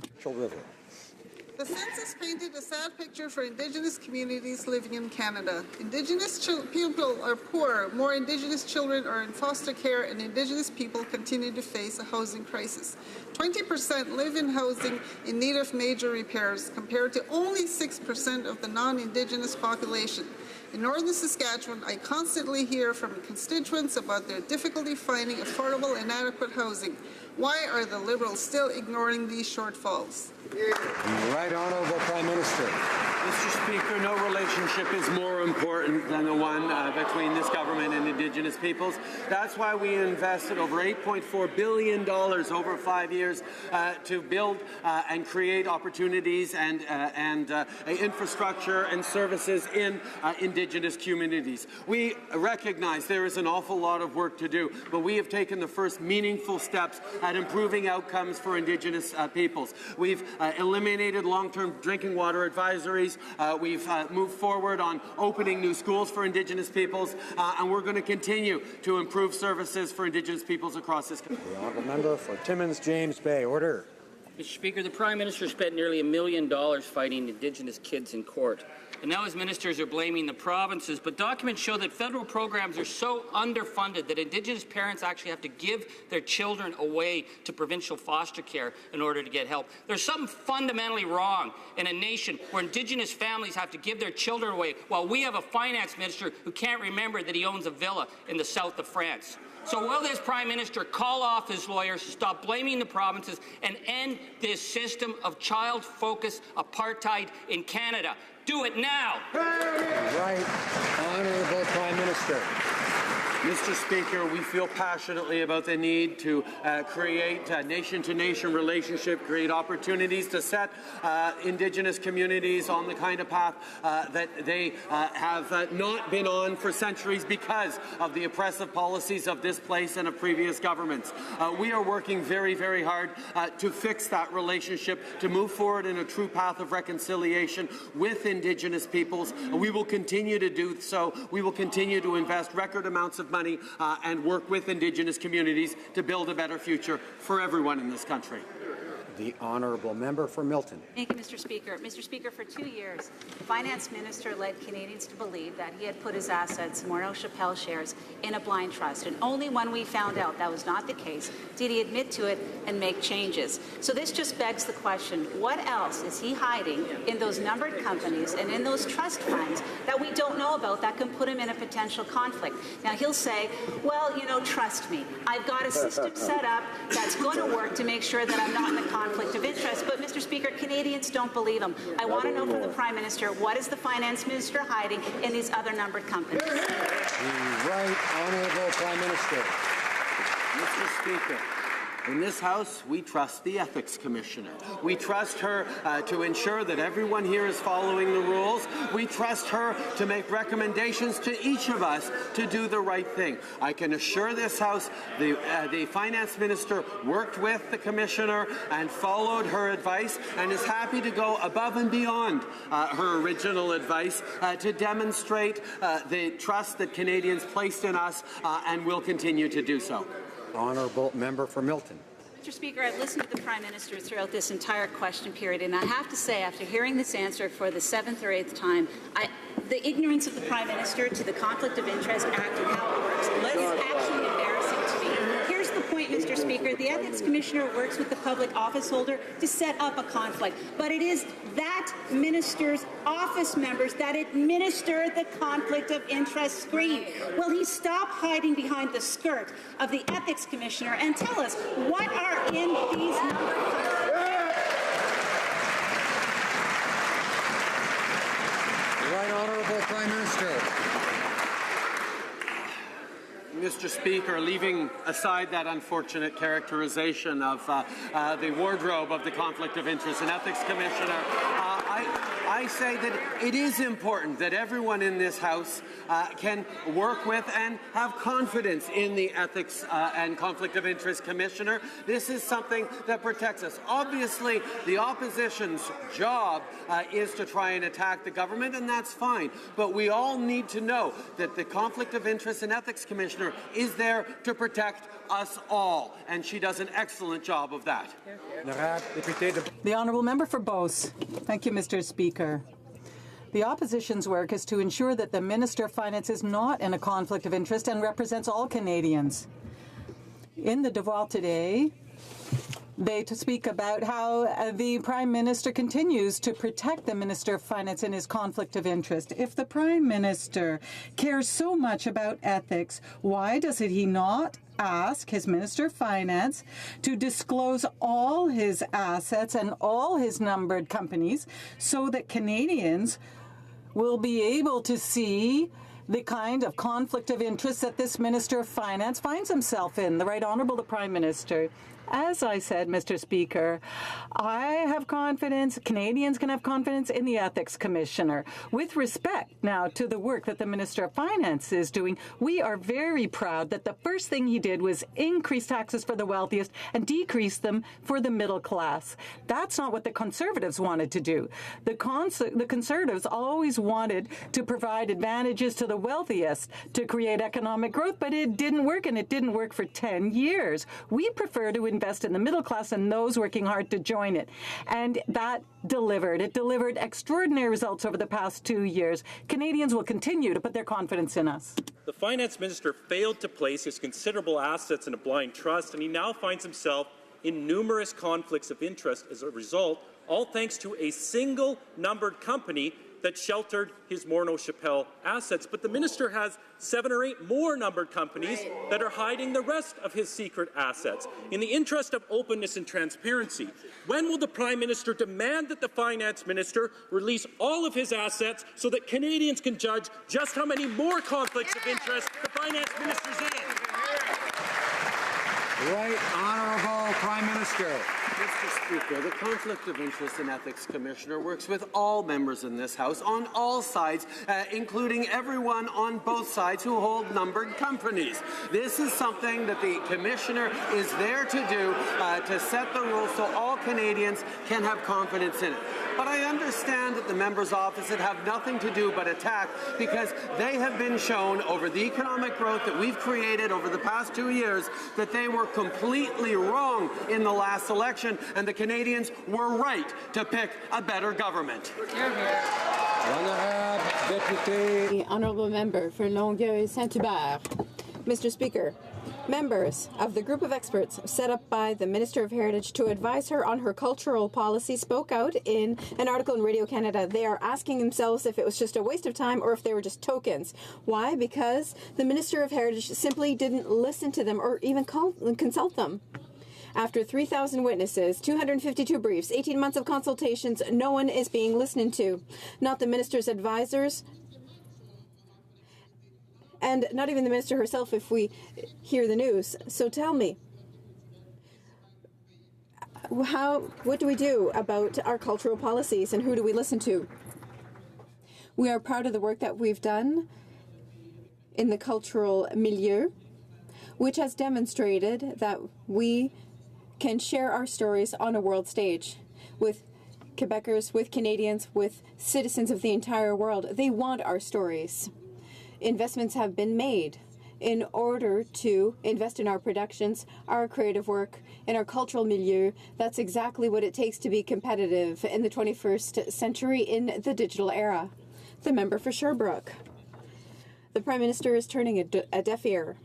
The census painted a sad picture for Indigenous communities living in Canada. Indigenous people are poor, more Indigenous children are in foster care, and Indigenous people continue to face a housing crisis. 20% live in housing in need of major repairs, compared to only 6% of the non-Indigenous population. In Northern Saskatchewan, I constantly hear from constituents about their difficulty finding affordable and adequate housing. Why are the Liberals still ignoring these shortfalls? Right Honourable Prime Minister. Mr. Speaker, no relationship is more important than the one between this government and Indigenous peoples. That's why we invested over $8.4 billion over 5 years to build and create opportunities and infrastructure and services in Indigenous communities. We recognize there is an awful lot of work to do, but we have taken the first meaningful steps at improving outcomes for Indigenous peoples. We've eliminated long-term drinking water advisories. We've moved forward on opening new schools for Indigenous peoples, and we're going to continue to improve services for Indigenous peoples across this country. The Honourable Member for Timmins, James Bay. Order. Mr. Speaker, the Prime Minister spent nearly $1 million fighting Indigenous kids in court. And now his ministers are blaming the provinces, but documents show that federal programs are so underfunded that Indigenous parents actually have to give their children away to provincial foster care in order to get help. There's something fundamentally wrong in a nation where Indigenous families have to give their children away while we have a finance minister who can't remember that he owns a villa in the south of France. So will this Prime Minister call off his lawyers, stop blaming the provinces, and end this system of child-focused apartheid in Canada? Do it now. Right Honourable Prime Minister. Mr. Speaker, we feel passionately about the need to create a nation-to-nation relationship, create opportunities to set Indigenous communities on the kind of path that they have not been on for centuries because of the oppressive policies of this place and of previous governments. We are working very, very hard to fix that relationship, to move forward in a true path of reconciliation with Indigenous peoples. We will continue to do so. We will continue to invest record amounts of money and work with Indigenous communities to build a better future for everyone in this country. The honourable member for Milton. Thank you, Mr. Speaker. Mr. Speaker, for 2 years, the Finance Minister led Canadians to believe that he had put his assets, Morneau Shepell shares, in a blind trust. And only when we found out that was not the case did he admit to it and make changes. So this just begs the question, what else is he hiding in those numbered companies and in those trust funds that we don't know about that can put him in a potential conflict? Now, he'll say, well, you know, trust me. I've got a system set up that's going to work to make sure that I'm not in a conflict of interest. But, Mr. Speaker, Canadians don't believe him. I want to know from the Prime Minister, what is the Finance Minister hiding in these other numbered companies? The Right Honourable Prime Minister. Mr. Speaker, in this House, we trust the Ethics Commissioner. We trust her to ensure that everyone here is following the rules. We trust her to make recommendations to each of us to do the right thing. I can assure this House the Finance Minister worked with the Commissioner and followed her advice and is happy to go above and beyond her original advice to demonstrate the trust that Canadians placed in us and will continue to do so. Honourable member for Milton. Mr. Speaker, I've listened to the Prime Minister throughout this entire question period, and I have to say, after hearing this answer for the 7th or 8th time, the ignorance of the Prime Minister to the Conflict of Interest Act and how it works is actually embarrassing to me. Here's the point, Mr. Speaker. The Ethics Commissioner works with the public office holder to set up a conflict, but it is that minister's office members that administer the Conflict of Interest screen. Will he stop hiding behind the skirt of the Ethics Commissioner and tell us what are in these numbered contracts? Right Honourable Prime Minister. Mr. Speaker, leaving aside that unfortunate characterization of the wardrobe of the Conflict of Interest and Ethics Commissioner, I say that it is important that everyone in this House can work with and have confidence in the Ethics and Conflict of Interest Commissioner. This is something that protects us. Obviously, the opposition's job is to try and attack the government, and that's fine. But we all need to know that the Conflict of Interest and Ethics Commissioner is there to protect us all, and she does an excellent job of that. The Honourable Member for Beauce. Thank you, Mr. Speaker. The opposition's work is to ensure that the Minister of Finance is not in a conflict of interest and represents all Canadians. In the Devoir today, they speak about how the Prime Minister continues to protect the Minister of Finance in his conflict of interest. If the Prime Minister cares so much about ethics, why does he not ask his Minister of Finance to disclose all his assets and all his numbered companies so that Canadians will be able to see the kind of conflict of interest that this Minister of Finance finds himself in? The Right Honourable the Prime Minister. As I said, Mr. Speaker, I have confidence, Canadians can have confidence in the Ethics Commissioner. With respect now to the work that the Minister of Finance is doing, we are very proud that the first thing he did was increase taxes for the wealthiest and decrease them for the middle class. That's not what the Conservatives wanted to do. The Conservatives always wanted to provide advantages to the wealthiest to create economic growth, but it didn't work, and it didn't work for 10 years. We prefer to invest in the middle class and those working hard to join it. And that delivered. It delivered extraordinary results over the past 2 years. Canadians will continue to put their confidence in us. The Finance Minister failed to place his considerable assets in a blind trust, and he now finds himself in numerous conflicts of interest as a result, all thanks to a single numbered company that sheltered his Morneau Shepell assets. But the minister has 7 or 8 more numbered companies that are hiding the rest of his secret assets. In the interest of openness and transparency, when will the Prime Minister demand that the Finance Minister release all of his assets so that Canadians can judge just how many more conflicts of interest the Finance Minister's in? Right Honourable Prime Minister. Mr. Speaker, the Conflict of Interest and Ethics Commissioner works with all members in this House on all sides, including everyone on both sides who hold numbered companies. This is something that the Commissioner is there to do, to set the rules so all Canadians can have confidence in it. But I understand that the members opposite have nothing to do but attack, because they have been shown over the economic growth that we've created over the past 2 years that they were completely wrong in the last election. election, and the Canadians were right to pick a better government. The honourable member for Longueuil-Saint-Hubert. Mr. Speaker, members of the group of experts set up by the Minister of Heritage to advise her on her cultural policy spoke out in an article in Radio Canada. They are asking themselves if it was just a waste of time or if they were just tokens. Why? Because the Minister of Heritage simply didn't listen to them or even consult them. After 3,000 witnesses, 252 briefs, 18 months of consultations, no one is being listened to. Not the minister's advisors, and not even the minister herself if we hear the news. So tell me, what do we do about our cultural policies and who do we listen to? We are proud of the work that we've done in the cultural milieu, which has demonstrated that we can share our stories on a world stage with Quebecers, with Canadians, with citizens of the entire world. They want our stories. Investments have been made in order to invest in our productions, our creative work, in our cultural milieu. That's exactly what it takes to be competitive in the 21st century in the digital era. The member for Sherbrooke. The Prime Minister is turning a deaf ear.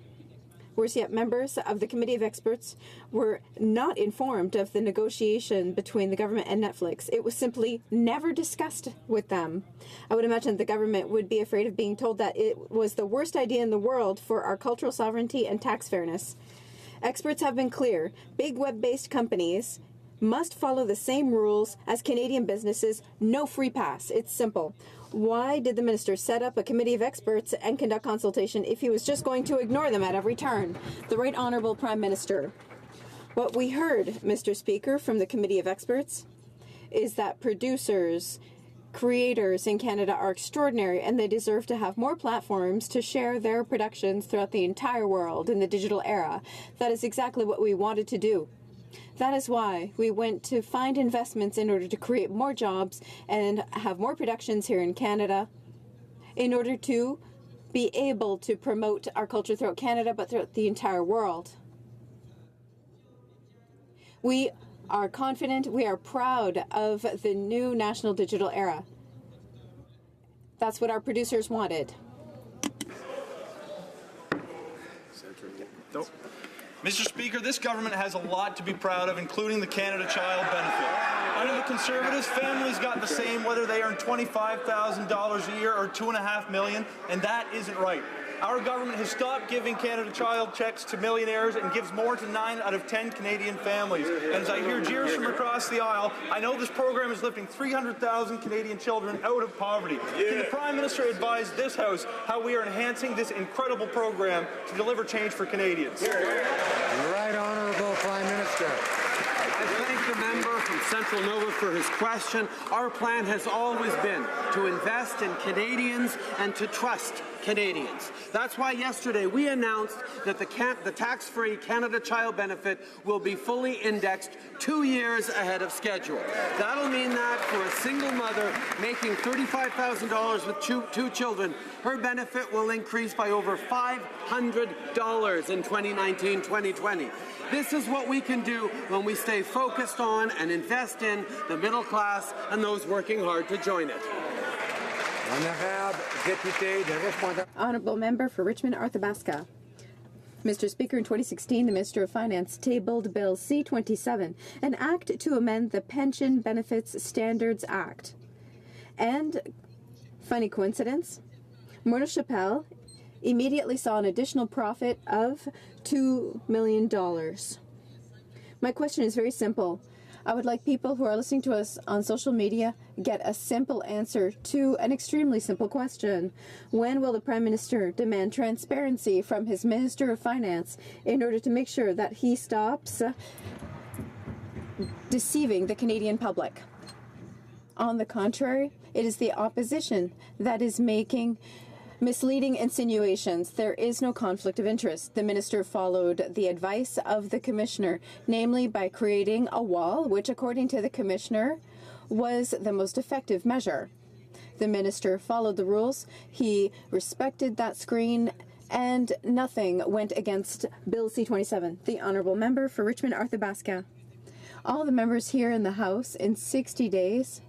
Worse yet, members of the Committee of Experts were not informed of the negotiation between the government and Netflix. It was simply never discussed with them. I would imagine the government would be afraid of being told that it was the worst idea in the world for our cultural sovereignty and tax fairness. Experts have been clear. Big web-based companies must follow the same rules as Canadian businesses. No free pass. It's simple. Why did the minister set up a committee of experts and conduct consultation if he was just going to ignore them at every turn? The Right Honourable Prime Minister. What we heard, Mr. Speaker, from the committee of experts is that producers, creators in Canada are extraordinary and they deserve to have more platforms to share their productions throughout the entire world in the digital era. That is exactly what we wanted to do. That is why we went to find investments in order to create more jobs and have more productions here in Canada in order to be able to promote our culture throughout Canada but throughout the entire world. We are confident, we are proud of the new national digital era. That's what our producers wanted. Mr. Speaker, this government has a lot to be proud of, including the Canada Child Benefit. Under the Conservatives, families got the same whether they earn $25,000 a year or $2.5 million, and that isn't right. Our government has stopped giving Canada Child checks to millionaires and gives more to 9 out of 10 Canadian families. And as I hear jeers from across the aisle, I know this program is lifting 300,000 Canadian children out of poverty. Can the Prime Minister advise this House how we are enhancing this incredible program to deliver change for Canadians? The Right Honourable Prime Minister. I thank the member from Central Nova for his question. Our plan has always been to invest in Canadians and to trust Canadians. That's why yesterday we announced that the tax-free Canada Child Benefit will be fully indexed 2 years ahead of schedule. That'll mean that for a single mother making $35,000 with two children, her benefit will increase by over $500 in 2019-2020. This is what we can do when we stay focused on and invest in the middle class and those working hard to join it. Honourable Member for Richmond Arthabaska. Mr. Speaker, in 2016, the Minister of Finance tabled Bill C-27, an act to amend the Pension Benefits Standards Act. And, funny coincidence, Mona Chappelle immediately saw an additional profit of $2 million. My question is very simple. I would like people who are listening to us on social media get a simple answer to an extremely simple question. When will the Prime Minister demand transparency from his Minister of Finance in order to make sure that he stops deceiving the Canadian public? On the contrary, it is the opposition that is making misleading insinuations. There is no conflict of interest. The minister followed the advice of the commissioner, namely by creating a wall, which according to the commissioner was the most effective measure. The minister followed the rules. He respected that screen and nothing went against Bill C-27. The honourable member for Richmond Arthabaska. All the members here in the House in 60 days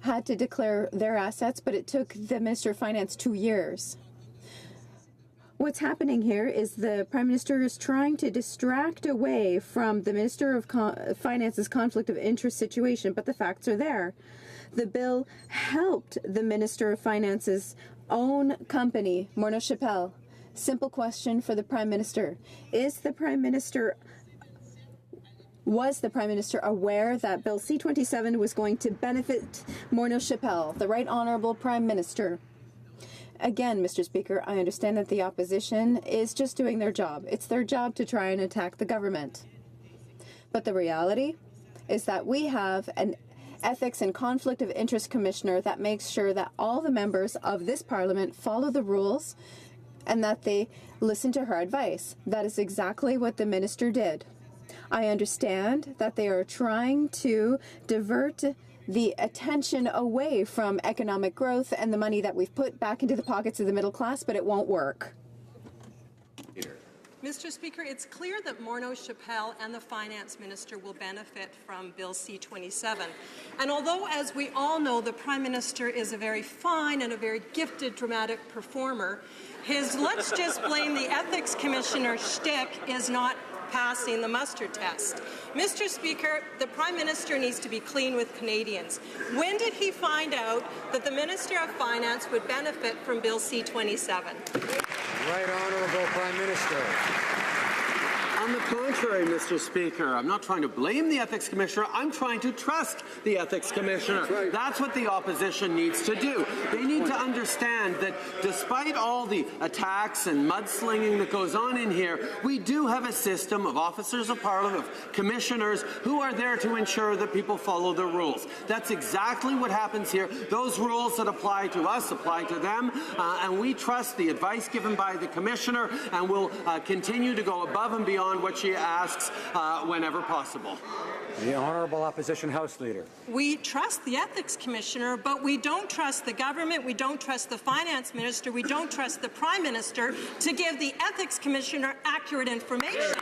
had to declare their assets, but it took the Minister of Finance 2 years. What's happening here is the Prime Minister is trying to distract away from the Minister of Finance's conflict of interest situation, but the facts are there. The bill helped the Minister of Finance's own company, Morneau Shepell. Simple question for the Prime Minister. Was the Prime Minister aware that Bill C-27 was going to benefit Morneau Shepell, the Right Honourable Prime Minister? Again, Mr. Speaker, I understand that the opposition is just doing their job. It's their job to try and attack the government. But the reality is that we have an Ethics and Conflict of Interest Commissioner that makes sure that all the members of this Parliament follow the rules and that they listen to her advice. That is exactly what the minister did. I understand that they are trying to divert the attention away from economic growth and the money that we've put back into the pockets of the middle class, but it won't work. Mr. Speaker, it's clear that Morneau Shepell and the Finance Minister will benefit from Bill C-27. And although, as we all know, the Prime Minister is a very fine and a very gifted dramatic performer, his let's just blame the Ethics Commissioner shtick is not passing the muster test. Mr. Speaker, the Prime Minister needs to be clean with Canadians. When did he find out that the Minister of Finance would benefit from Bill C-27? Right Honourable Prime Minister. On the contrary, Mr. Speaker, I'm not trying to blame the Ethics Commissioner. I'm trying to trust the Ethics Commissioner. That's what the opposition needs to do. They need to understand that despite all the attacks and mudslinging that goes on in here, we do have a system of officers of Parliament, of commissioners, who are there to ensure that people follow the rules. That's exactly what happens here. Those rules that apply to us apply to them, and we trust the advice given by the Commissioner, and will continue to go above and beyond what she asks whenever possible. The Honourable Opposition House Leader. We trust the Ethics Commissioner, but we don't trust the government, we don't trust the Finance Minister, we don't trust the Prime Minister to give the Ethics Commissioner accurate information.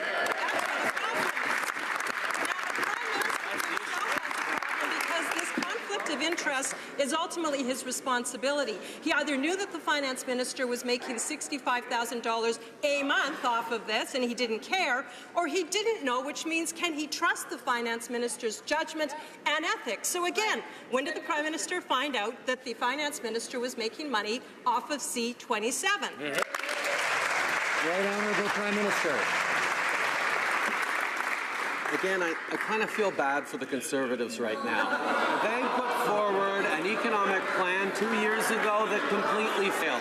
Of interest is ultimately his responsibility. He either knew that the Finance Minister was making $65,000 a month off of this and he didn't care, or he didn't know, which means can he trust the Finance Minister's judgment and ethics? So again, when did the Prime Minister find out that the Finance Minister was making money off of C-27? Right Honourable Prime Minister. Again, I kind of feel bad for the Conservatives right now. They put forward an economic plan 2 years ago that completely failed.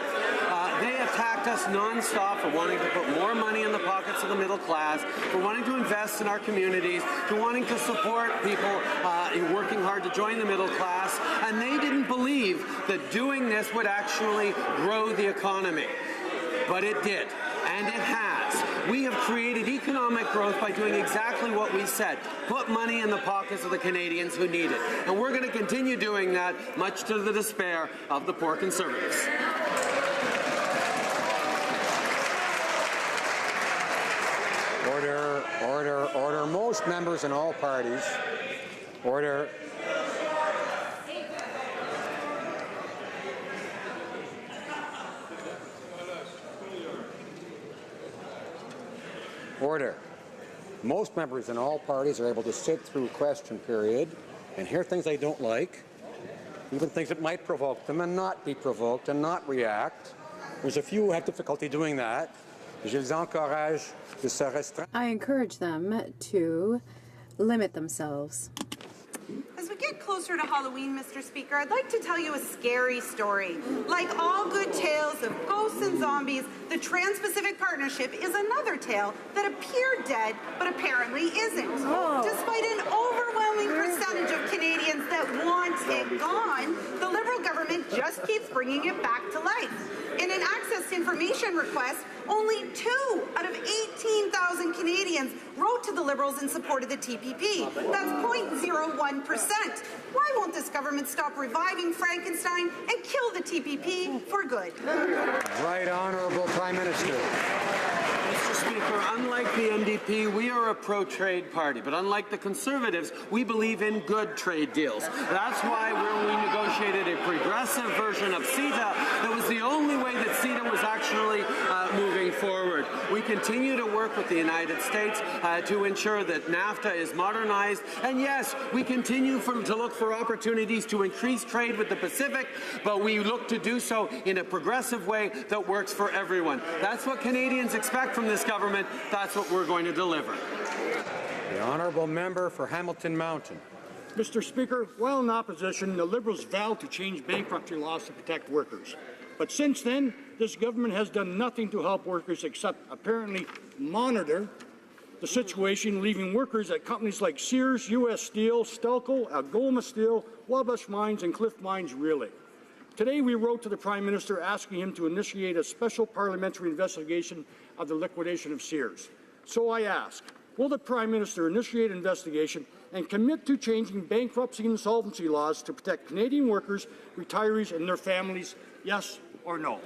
They attacked us nonstop for wanting to put more money in the pockets of the middle class, for wanting to invest in our communities, for wanting to support people in working hard to join the middle class, and they didn't believe that doing this would actually grow the economy. But it did, and it has. We have created economic growth by doing exactly what we said. Put money in the pockets of the Canadians who need it. And we're going to continue doing that, much to the despair of the poor Conservatives. Order, order, order. Most members in all parties. Order. Order. Most members in all parties are able to sit through question period and hear things they don't like, even things that might provoke them, and not be provoked and not react. There's a few who have difficulty doing that. Je les encourage de se restreindre. I encourage them to limit themselves. As we get closer to Halloween, Mr. Speaker, I'd like to tell you a scary story. Like all good tales of ghosts and zombies, the Trans-Pacific Partnership is another tale that appeared dead, but apparently isn't. Oh. Despite an overwhelming percentage of Canadians that want it gone, the Liberal government just keeps bringing it back to life. In an access to information request, only 2 out of 18,000 Canadians wrote to the Liberals in support of the TPP. That's 0.01%. Why won't this government stop reviving Frankenstein and kill the TPP for good? Right Honourable Prime Minister. Mr. Speaker, Speaker, unlike the NDP, we are a pro-trade party. But unlike the Conservatives, we believe in good trade deals. That's why we negotiated a progressive version of CETA that was the only way that CETA was actually moving forward. We continue to work with the United States to ensure that NAFTA is modernized. And yes, we continue to look for opportunities to increase trade with the Pacific, but we look to do so in a progressive way that works for everyone. That's what Canadians expect from this government. That's what we're going to deliver. The honourable member for Hamilton Mountain. Mr. Speaker, while in opposition, the Liberals vowed to change bankruptcy laws to protect workers. But since then, this government has done nothing to help workers except apparently monitor the situation, leaving workers at companies like Sears, U.S. Steel, Stelco, Algoma Steel, Wabash Mines, and Cliff Mines reeling. Today, we wrote to the Prime Minister asking him to initiate a special parliamentary investigation of the liquidation of Sears. So I ask, will the Prime Minister initiate an investigation and commit to changing bankruptcy and insolvency laws to protect Canadian workers, retirees, and their families? Yes or no?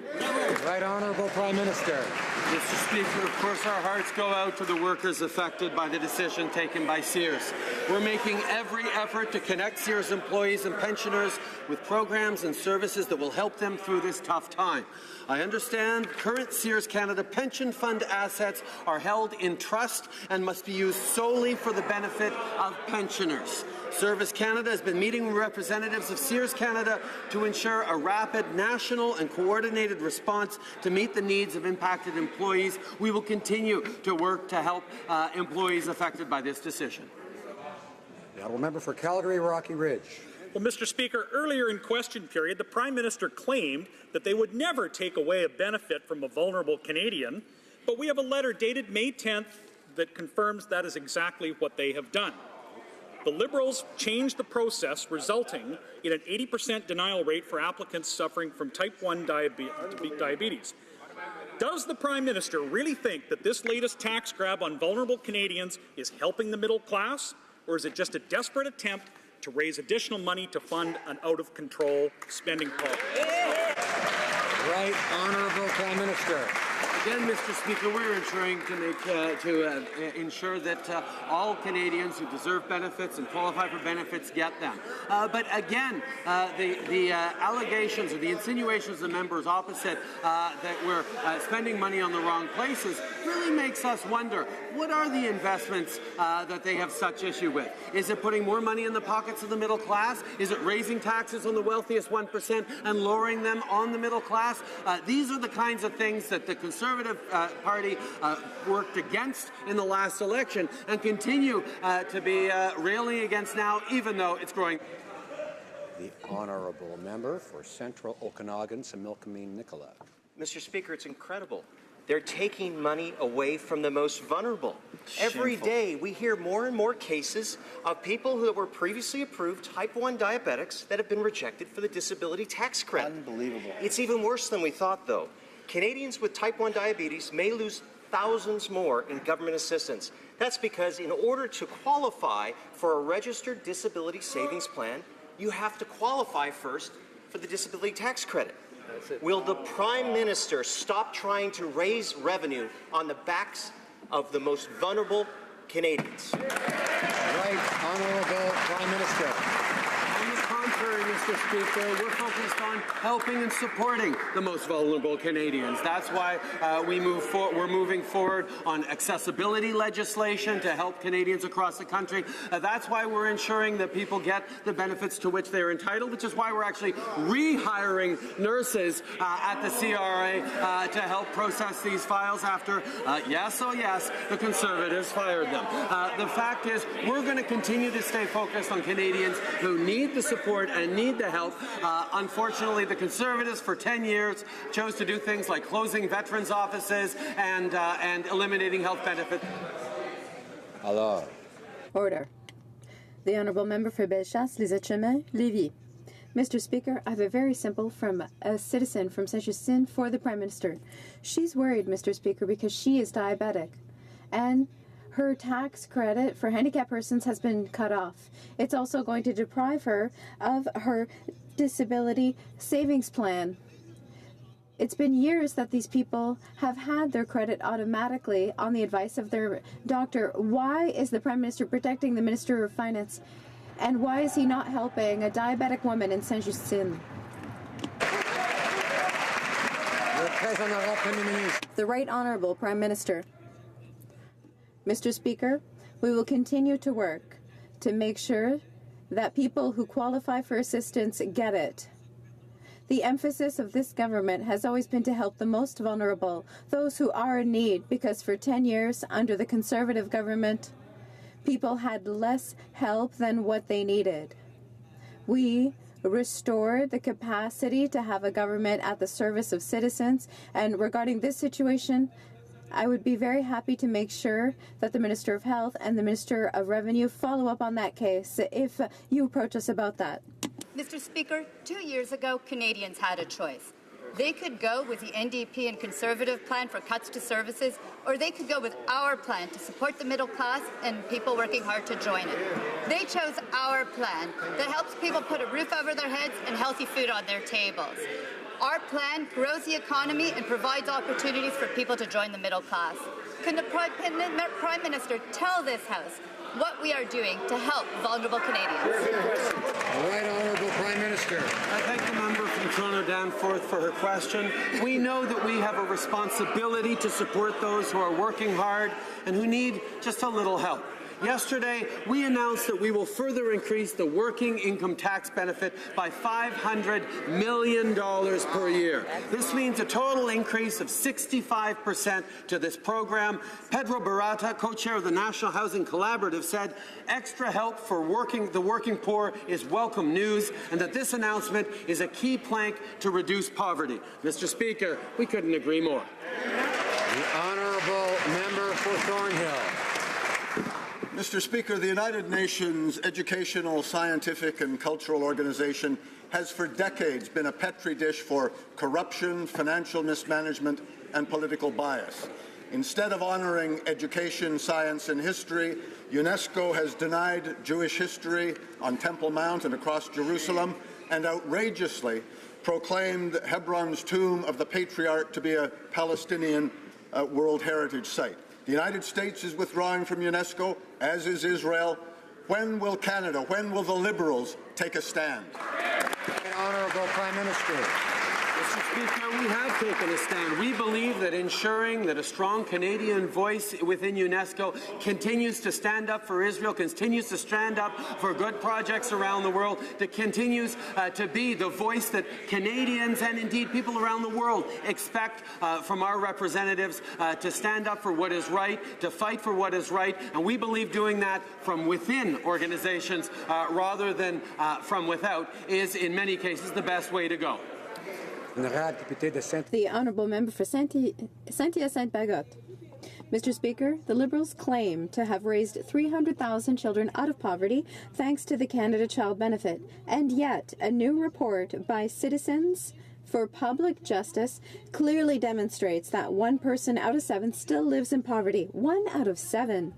Right Honourable Prime Minister. Mr. Speaker, of course our hearts go out to the workers affected by the decision taken by Sears. We're making every effort to connect Sears employees and pensioners with programs and services that will help them through this tough time. I understand current Sears Canada pension fund assets are held in trust and must be used solely for the benefit of pensioners. Service Canada has been meeting with representatives of Sears Canada to ensure a rapid national and coordinated response to meet the needs of impacted employees. We will continue to work to help employees affected by this decision. The honourable member for Calgary Rocky Ridge. Well, Mr. Speaker, earlier in question period, the Prime Minister claimed that they would never take away a benefit from a vulnerable Canadian, but we have a letter dated May 10th that confirms that is exactly what they have done. The Liberals changed the process, resulting in an 80% denial rate for applicants suffering from type 1 diabetes. Does the Prime Minister really think that this latest tax grab on vulnerable Canadians is helping the middle class, or is it just a desperate attempt to raise additional money to fund an out-of-control spending policy? Right Honourable Prime Minister. Again, Mr. Speaker, we're ensuring to ensure that all Canadians who deserve benefits and qualify for benefits get them. But again, the allegations or the insinuations of members opposite that we're spending money on the wrong places really makes us wonder, what are the investments that they have such issue with? Is it putting more money in the pockets of the middle class? Is it raising taxes on the wealthiest 1% and lowering them on the middle class? These are the kinds of things that the Conservative Party worked against in the last election and continue to be railing against now, even though it's growing. The honourable member for Central Okanagan, Similkameen Nicola. Mr. Speaker, it's incredible. They're taking money away from the most vulnerable. Every day we hear more and more cases of people who were previously approved type 1 diabetics that have been rejected for the disability tax credit. Unbelievable. It's even worse than we thought, though. Canadians with type 1 diabetes may lose thousands more in government assistance. That's because in order to qualify for a registered disability savings plan, you have to qualify first for the disability tax credit. Will the Prime Minister stop trying to raise revenue on the backs of the most vulnerable Canadians? Right Honourable Prime Minister. On the contrary, Mr. Speaker, we're focused on helping and supporting the most vulnerable Canadians. That's why we're moving forward on accessibility legislation to help Canadians across the country. That's why we're ensuring that people get the benefits to which they're entitled, which is why we're actually rehiring nurses at the CRA to help process these files after, yes, the Conservatives fired them. The fact is, we're going to continue to stay focused on Canadians who need the support and need the help. Unfortunately, the Conservatives for 10 years chose to do things like closing veterans' offices and eliminating health benefits. Alors. Order. The Honourable Member for Bellechasse, Les Chemins, Lévis. Mr. Speaker, I have a very simple from a citizen from Saint-Justine for the Prime Minister. She's worried, Mr. Speaker, because she is diabetic. And her tax credit for handicapped persons has been cut off. It's also going to deprive her of her disability savings plan. It's been years that these people have had their credit automatically on the advice of their doctor. Why is the Prime Minister protecting the Minister of Finance? And why is he not helping a diabetic woman in Saint-Justine? The Right Honourable Prime Minister. Mr. Speaker, we will continue to work to make sure that people who qualify for assistance get it. The emphasis of this government has always been to help the most vulnerable, those who are in need, because for 10 years under the Conservative government, people had less help than what they needed. We restored the capacity to have a government at the service of citizens, and regarding this situation, I would be very happy to make sure that the Minister of Health and the Minister of Revenue follow up on that case if you approach us about that. Mr. Speaker, 2 years ago, Canadians had a choice. They could go with the NDP and Conservative plan for cuts to services, or they could go with our plan to support the middle class and people working hard to join it. They chose our plan that helps people put a roof over their heads and healthy food on their tables. Our plan grows the economy and provides opportunities for people to join the middle class. Can the Prime Minister tell this House what we are doing to help vulnerable Canadians? The Right Honourable Prime Minister. I thank the member from Toronto Danforth for her question. We know that we have a responsibility to support those who are working hard and who need just a little help. Yesterday, we announced that we will further increase the working income tax benefit by $500 million per year. This means a total increase of 65% to this program. Pedro Barata, co-chair of the National Housing Collaborative, said extra help for the working poor is welcome news, and that this announcement is a key plank to reduce poverty. Mr. Speaker, we couldn't agree more. The Honourable Member for Thornhill. Mr. Speaker, the United Nations Educational, Scientific and Cultural Organization has for decades been a petri dish for corruption, financial mismanagement and political bias. Instead of honouring education, science and history, UNESCO has denied Jewish history on Temple Mount and across Jerusalem, and outrageously proclaimed Hebron's tomb of the patriarch to be a Palestinian World Heritage Site. The United States is withdrawing from UNESCO, as is Israel. When will Canada, when will the Liberals take a stand? Honourable Prime Minister. Mr. Speaker, we have taken a stand. We believe that ensuring that a strong Canadian voice within UNESCO continues to stand up for Israel, continues to stand up for good projects around the world, that continues to be the voice that Canadians and indeed people around the world expect from our representatives to stand up for what is right, to fight for what is right, and we believe doing that from within organizations rather than from without is in many cases the best way to go. The Honourable Member for Saint-Hyacinthe-Bagotte. Mr. Speaker, the Liberals claim to have raised 300,000 children out of poverty thanks to the Canada Child Benefit, and yet a new report by Citizens for Public Justice clearly demonstrates that 1 person out of 7 still lives in poverty. 1 out of 7.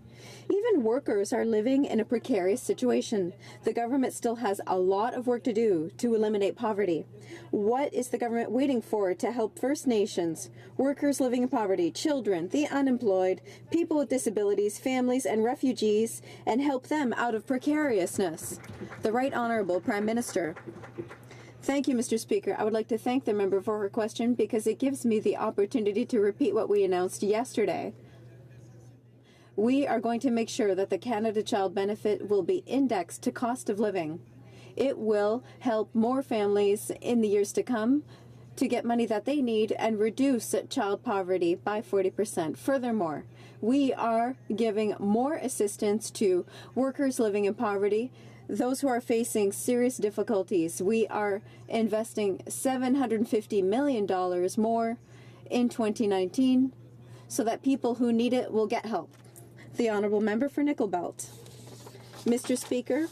Even workers are living in a precarious situation. The government still has a lot of work to do to eliminate poverty. What is the government waiting for to help First Nations, workers living in poverty, children, the unemployed, people with disabilities, families and refugees, and help them out of precariousness? The Right Honourable Prime Minister. Thank you, Mr. Speaker. I would like to thank the member for her question because it gives me the opportunity to repeat what we announced yesterday. We are going to make sure that the Canada Child Benefit will be indexed to cost of living. It will help more families in the years to come to get money that they need and reduce child poverty by 40%. Furthermore, we are giving more assistance to workers living in poverty, those who are facing serious difficulties. We are investing $750 million more in 2019 so that people who need it will get help. The Honourable Member for Nickel Belt. Mr. Speaker,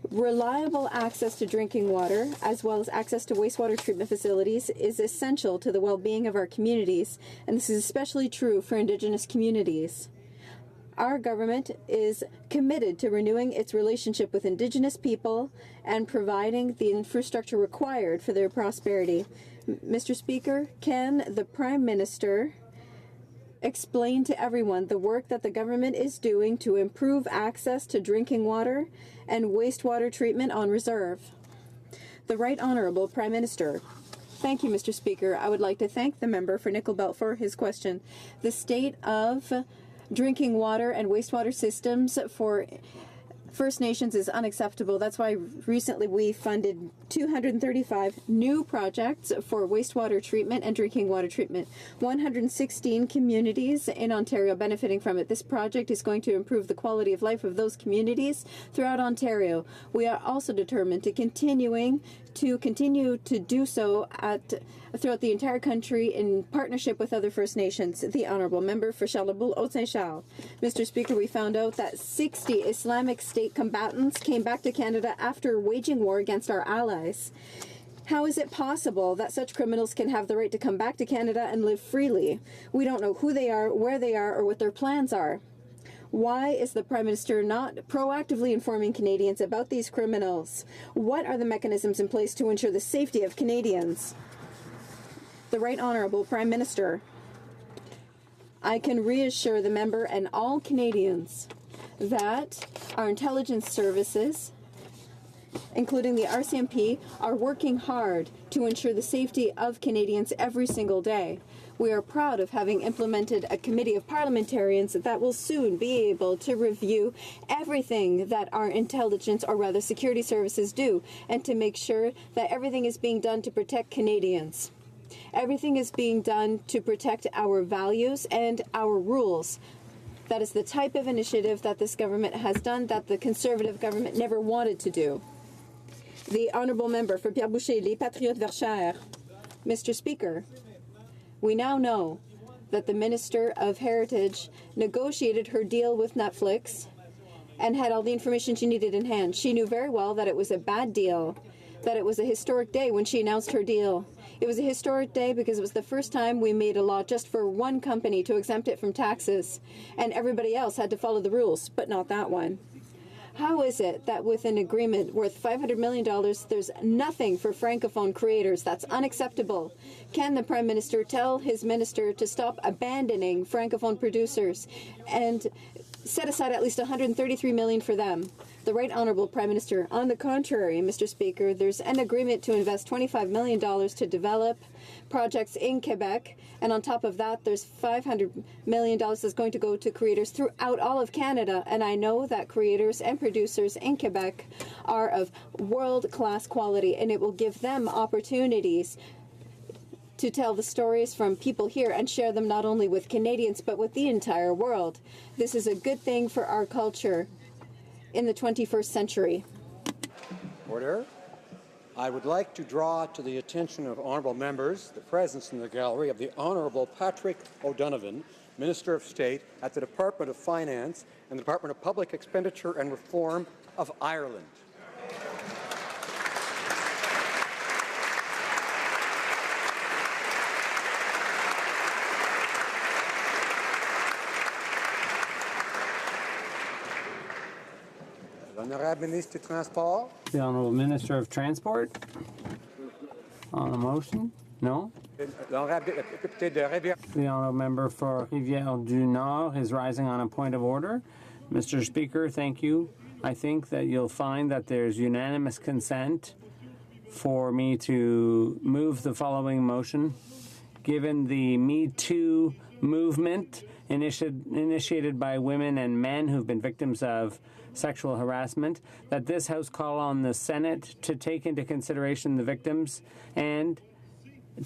reliable access to drinking water, as well as access to wastewater treatment facilities, is essential to the well-being of our communities, and this is especially true for Indigenous communities. Our government is committed to renewing its relationship with Indigenous people and providing the infrastructure required for their prosperity. Mr. Speaker, can the Prime Minister explain to everyone the work that the government is doing to improve access to drinking water and wastewater treatment on reserve? The Right Honourable Prime Minister. Thank you, Mr. Speaker. I would like to thank the member for Nickel Belt for his question. The state of drinking water and wastewater systems for First Nations is unacceptable. That's why recently we funded 235 new projects for wastewater treatment and drinking water treatment. 116 communities in Ontario benefiting from it. This project is going to improve the quality of life of those communities throughout Ontario. We are also determined to continue to do so throughout the entire country in partnership with other First Nations. The Honourable Member for Charlebourg, Haute-Saint-Charles. Mr. Speaker, we found out that 60 Islamic State combatants came back to Canada after waging war against our allies. How is it possible that such criminals can have the right to come back to Canada and live freely? We don't know who they are, where they are, or what their plans are. Why is the Prime Minister not proactively informing Canadians about these criminals? What are the mechanisms in place to ensure the safety of Canadians? The Right Honourable Prime Minister. I can reassure the member and all Canadians that our intelligence services, including the RCMP, are working hard to ensure the safety of Canadians every single day. We are proud of having implemented a committee of parliamentarians that will soon be able to review everything that our intelligence, or rather security services, do, and to make sure that everything is being done to protect Canadians. Everything is being done to protect our values and our rules. That is the type of initiative that this government has done that the Conservative government never wanted to do. The Honourable Member for Pierre Boucher, Les Patriotes Verchères. Mr. Speaker, we now know that the Minister of Heritage negotiated her deal with Netflix and had all the information she needed in hand. She knew very well that it was a bad deal, that it was a historic day when she announced her deal. It was a historic day because it was the first time we made a law just for one company to exempt it from taxes, and everybody else had to follow the rules, but not that one. How is it that with an agreement worth $500 million, there's nothing for Francophone creators? That's unacceptable. Can the Prime Minister tell his minister to stop abandoning Francophone producers and set aside at least $133 million for them? The Right Honourable Prime Minister. On the contrary, Mr. Speaker, there's an agreement to invest $25 million to develop projects in Quebec, and on top of that, there's $500 million that's going to go to creators throughout all of Canada, and I know that creators and producers in Quebec are of world-class quality, and it will give them opportunities to tell the stories from people here and share them not only with Canadians, but with the entire world. This is a good thing for our culture in the 21st century. Order. I would like to draw to the attention of honourable members the presence in the gallery of the Honourable Patrick O'Donovan, Minister of State at the Department of Finance and the Department of Public Expenditure and Reform of Ireland. Honourable Ministre du Transport. The Honourable Minister of Transport. On a motion? No? The Honourable Member for Rivière-du-Nord is rising on a point of order. Mr. Speaker, thank you. I think that you'll find that there's unanimous consent for me to move the following motion. Given the Me Too movement initiated by women and men who've been victims of sexual harassment, that this House call on the Senate to take into consideration the victims and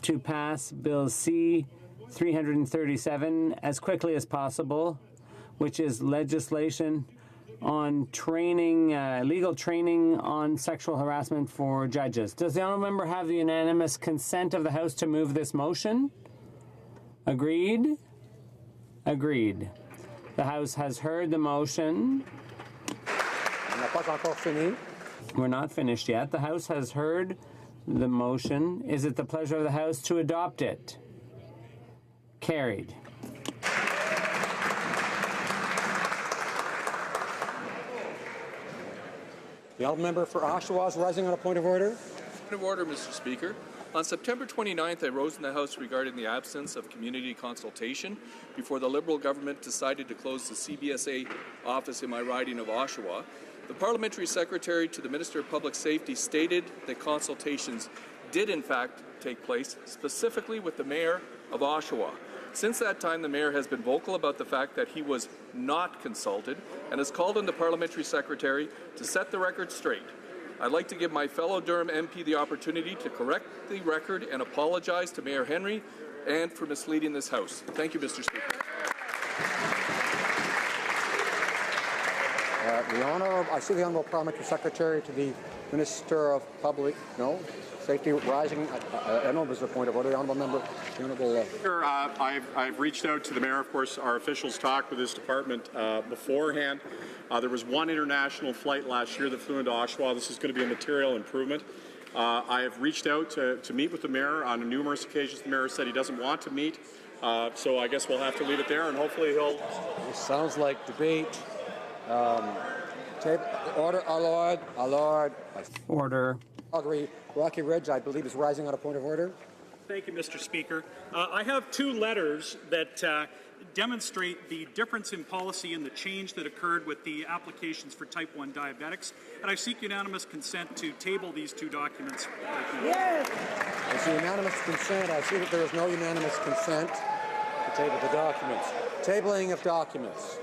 to pass Bill C-337 as quickly as possible, which is legislation on training, legal training on sexual harassment for judges. Does the honourable member have the unanimous consent of the House to move this motion? Agreed? Agreed. The House has heard the motion. We're not finished yet. The House has heard the motion. Is it the pleasure of the House to adopt it? Carried. The honourable member for Oshawa is rising on a point of order. Point of order, Mr. Speaker. On September 29th, I rose in the House regarding the absence of community consultation before the Liberal government decided to close the CBSA office in my riding of Oshawa. The Parliamentary Secretary to the Minister of Public Safety stated that consultations did in fact take place, specifically with the Mayor of Oshawa. Since that time, the Mayor has been vocal about the fact that he was not consulted and has called on the Parliamentary Secretary to set the record straight. I'd like to give my fellow Durham MP the opportunity to correct the record and apologize to Mayor Henry and for misleading this House. Thank you, Mr. Speaker. I see the Honourable Parliamentary Secretary to the Minister of Public Safety rising. I don't know if there's a point of order. The Honourable Member. The Honourable. Sure, I've reached out to the Mayor. Of course, our officials talked with his department beforehand. There was one international flight last year that flew into Oshawa. This is going to be a material improvement. I have reached out to meet with the Mayor on numerous occasions. The Mayor said he doesn't want to meet, so I guess we'll have to leave it there, and hopefully he'll... This sounds like debate. Order, our Lord. Order. Calgary, Rocky Ridge, I believe, is rising on a point of order. Thank you, Mr. Speaker. I have two letters that demonstrate the difference in policy and the change that occurred with the applications for type 1 diabetics, and I seek unanimous consent to table these two documents. Yes. I see unanimous consent. I see that there is no unanimous consent to table the documents. Tabling of documents.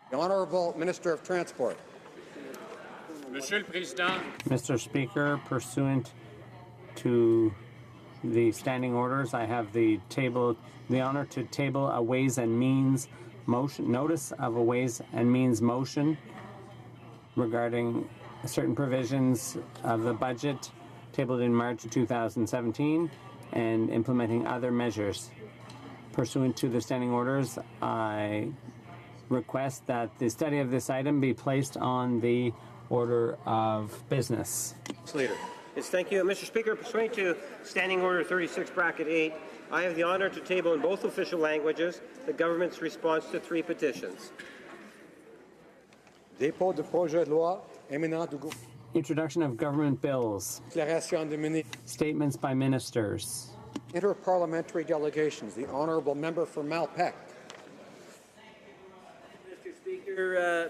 The Honourable Minister of Transport. Monsieur le Président. Mr. Speaker, pursuant to the standing orders, I have the honor to table a Ways and Means motion, notice of a Ways and Means motion regarding certain provisions of the budget tabled in March 2017 and implementing other measures. Pursuant to the standing orders, I request that the study of this item be placed on the order of business. Leader. Yes, thank you. Mr. Speaker, pursuant to Standing Order 36, bracket 8, I have the honor to table in both official languages the government's response to 3 petitions. Dépôt de projet de loi éminent du gouvernement. Introduction of government bills. Déclaration de ministres. Statements by ministers. Interparliamentary delegations. The Member for Malpeque.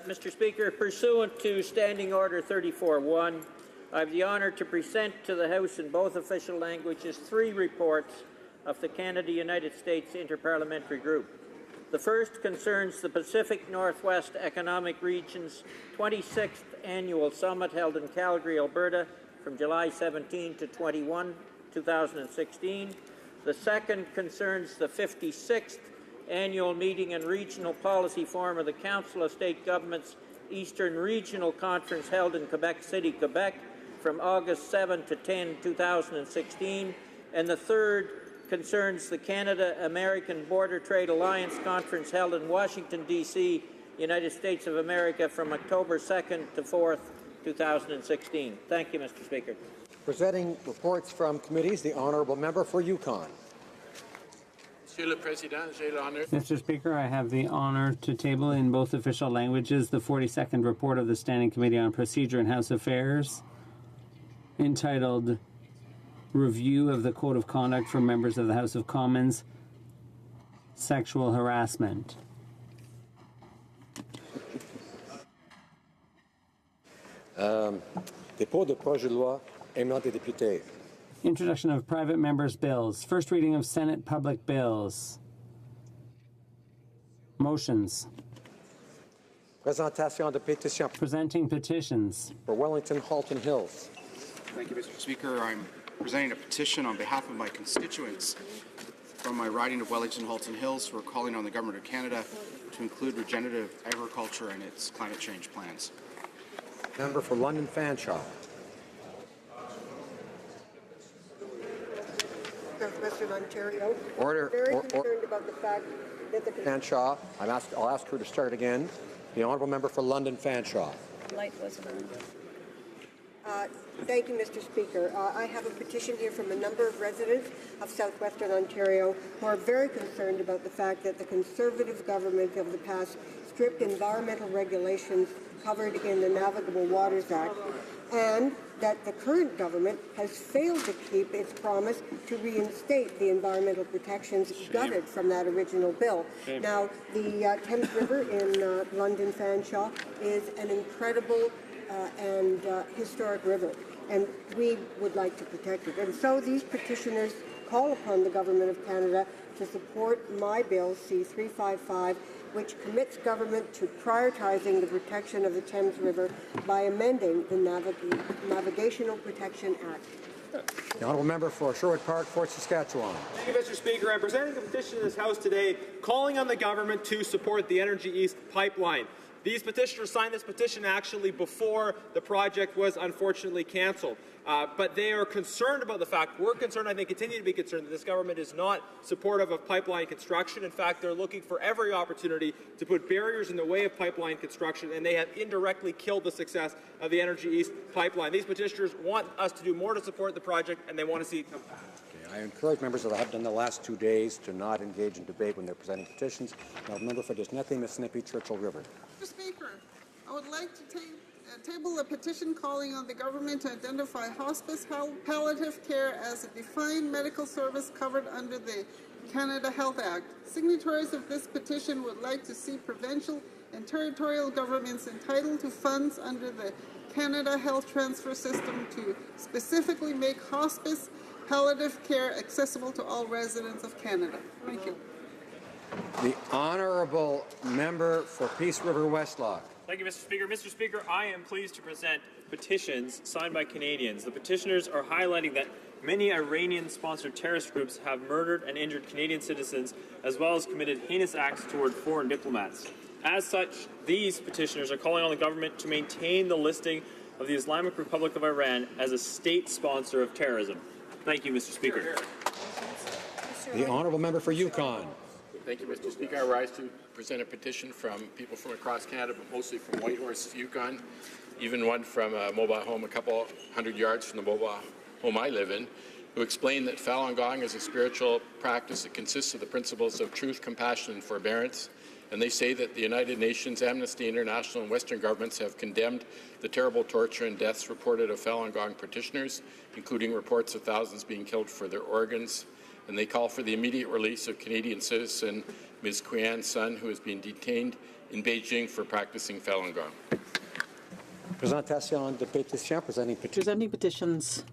Mr. Speaker, pursuant to Standing Order 34.1, I have the honour to present to the House in both official languages 3 reports of the Canada-United States Interparliamentary Group. The first concerns the Pacific Northwest Economic Region's 26th Annual Summit held in Calgary, Alberta from July 17 to 21, 2016. The second concerns the 56th Annual Meeting and Regional Policy Forum of the Council of State Governments Eastern Regional Conference held in Quebec City, Quebec from August 7 to 10, 2016. And the third concerns the Canada-American Border Trade Alliance Conference held in Washington, D.C., United States of America from October 2nd to 4th, 2016. Thank you, Mr. Speaker. Presenting reports from committees, the Honourable Member for Yukon. Mr. Speaker, I have the honor to table in both official languages the 42nd report of the Standing Committee on Procedure and House Affairs, entitled Review of the Code of Conduct for Members of the House of Commons, Sexual Harassment. Dépôt de projet de loi émanant des députés. Introduction of private members' bills. First reading of Senate public bills. Motions. Présentation de pétitions. Presenting petitions. For Wellington Halton Hills. Thank you, Mr. Speaker. I'm presenting a petition on behalf of my constituents from my riding of Wellington Halton Hills who are calling on the Government of Canada to include regenerative agriculture in its climate change plans. Member for London Fanshawe. Western Ontario. Order. Very concerned about the fact that the Fanshawe. I'll ask her to start again. The Honourable Member for London Fanshawe. Light wasn't on. Thank you, Mr. Speaker. I have a petition here from a number of residents of southwestern Ontario who are very concerned about the fact that the Conservative government of the past strict environmental regulations covered in the Navigable Waters Act, and that the current government has failed to keep its promise to reinstate the environmental protections gutted from that original bill. Now, the Thames River in London Fanshawe is an incredible and historic river, and we would like to protect it. And so these petitioners call upon the Government of Canada to support my bill, C-355, which commits government to prioritizing the protection of the Thames River by amending the Navigational Protection Act. The honourable member for Sherwood Park, Fort Saskatchewan. Thank you, Mr. Speaker. I'm presenting a petition in this House today calling on the government to support the Energy East pipeline. These petitioners signed this petition actually before the project was unfortunately cancelled. But they are concerned about the fact, we're concerned, I think continue to be concerned, that this government is not supportive of pipeline construction. In fact, they're looking for every opportunity to put barriers in the way of pipeline construction, and they have indirectly killed the success of the Energy East pipeline. These petitioners want us to do more to support the project, and they want to see it come back. I encourage members, as I have done the last 2 days, to not engage in debate when they're presenting petitions. Now, member for Disnethi, Mississippi, Churchill River. Mr. Speaker, I would like to table a petition calling on the government to identify hospice palliative care as a defined medical service covered under the Canada Health Act. Signatories of this petition would like to see provincial and territorial governments entitled to funds under the Canada Health Transfer System to specifically make hospice palliative care accessible to all residents of Canada. Thank you. The honourable member for Peace River Westlock. Thank you, Mr. Speaker. Mr. Speaker, I am pleased to present petitions signed by Canadians. The petitioners are highlighting that many Iranian-sponsored terrorist groups have murdered and injured Canadian citizens, as well as committed heinous acts toward foreign diplomats. As such, these petitioners are calling on the government to maintain the listing of the Islamic Republic of Iran as a state sponsor of terrorism. Thank you, Mr. Speaker. The honourable member for Yukon. Thank you, Mr. Speaker. I rise to present a petition from people from across Canada, but mostly from Whitehorse, Yukon, even one from a mobile home a couple hundred yards from the mobile home I live in, who explain that Falun Gong is a spiritual practice that consists of the principles of truth, compassion, and forbearance. And they say that the United Nations, Amnesty International, and Western governments have condemned the terrible torture and deaths reported of Falun Gong practitioners, including reports of thousands being killed for their organs. And they call for the immediate release of Canadian citizen Ms. Qian Sun, who has been detained in Beijing for practicing Falun Gong. Presentation de pétition, presenting petitions.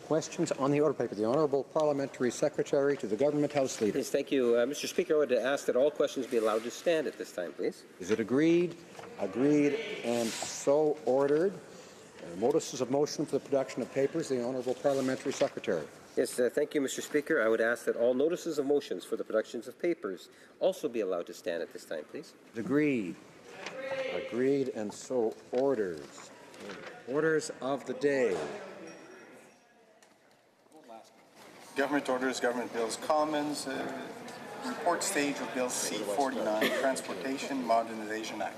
Questions on the order paper. The Honourable Parliamentary Secretary to the Government House Leader. Yes, thank you. Mr. Speaker, I would ask that all questions be allowed to stand at this time, please. Is it agreed? Agreed and so ordered. Notices of motion for the production of papers. The Honourable Parliamentary Secretary. Yes, thank you, Mr. Speaker. I would ask that all notices of motions for the productions of papers also be allowed to stand at this time, please. Agreed. Agreed and so orders. Orders of the day. Government orders, government bills, commons, report stage of Bill C-49, Transportation Modernization Act.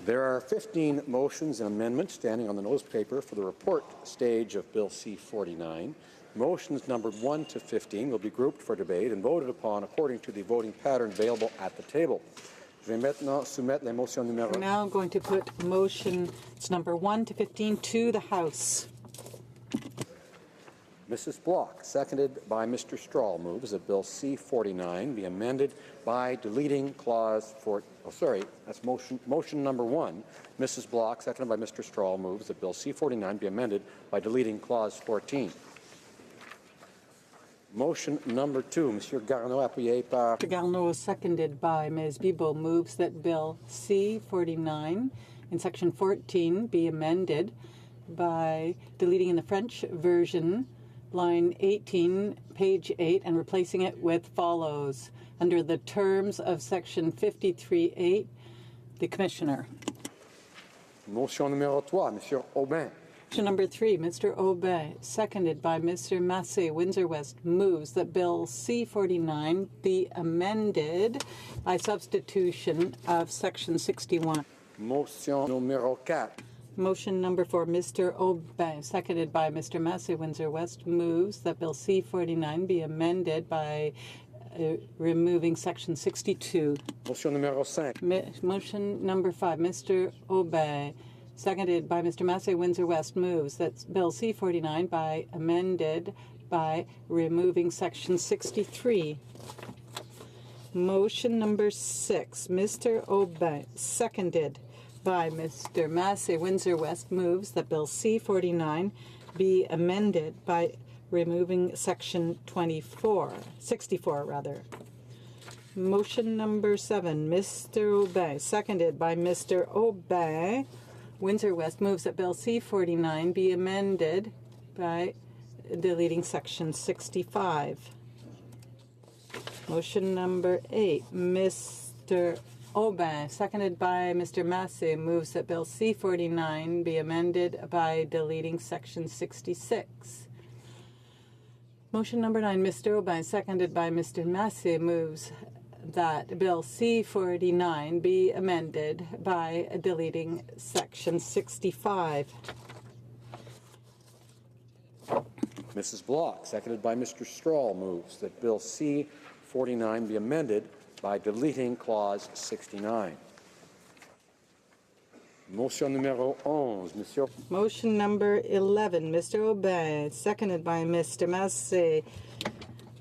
There are 15 motions and amendments standing on the notice paper for the report stage of Bill C-49. Motions numbered 1 to 15 will be grouped for debate and voted upon according to the voting pattern available at the table. Je vais maintenant soumettre les motions numéro. We're now going to put motions number 1 to 15 to the House. Mrs. Block, seconded by Mr. Strahl, moves that Bill C-49 be amended by deleting clause 4. Oh, sorry, that's motion number 1. Mrs. Block, seconded by Mr. Strahl, moves that Bill C-49 be amended by deleting clause 14. Motion number 2, Monsieur Garneau, appuyé par. Mr. Garneau, seconded by Ms. Bibeau, moves that Bill C-49 in Section 14 be amended by deleting in the French version line 18, page 8, and replacing it with follows. Under the terms of Section 53.8, the Commissioner. Motion numéro 3, Monsieur Aubin. Motion number 3, Mr. Aubin, seconded by Mr. Massé, Windsor West, moves that Bill C-49 be amended by substitution of Section 61. Motion numéro 4. Motion number 4, Mr. Aubin, seconded by Mr. Massé, Windsor West, moves that Bill C-49 be amended by removing Section 62. Motion numéro 5. Motion number 5, Mr. Aubin, seconded by Mr. Massey, Windsor West, moves that Bill C-49 by amended by removing Section 63. Motion number 6, Mr. Aubin, seconded by Mr. Massey, Windsor West, moves that Bill C-49 be amended by removing Section 64 rather. Motion number 7, Mr. Aubin, seconded by Mr. Aubin, Windsor West, moves that Bill C-49 be amended by deleting Section 65. Motion number 8, Mr. Aubin, seconded by Mr. Massey, moves that Bill C-49 be amended by deleting Section 66. Motion number 9, Mr. Aubin, seconded by Mr. Massey, moves that Bill C-49 be amended by deleting Section 65. Mrs. Bloch, seconded by Mr. Strahl, moves that Bill C-49 be amended by deleting Clause 69. Motion numéro 11, Monsieur. Motion number 11, Mr. Aubin, seconded by Mr. Massey,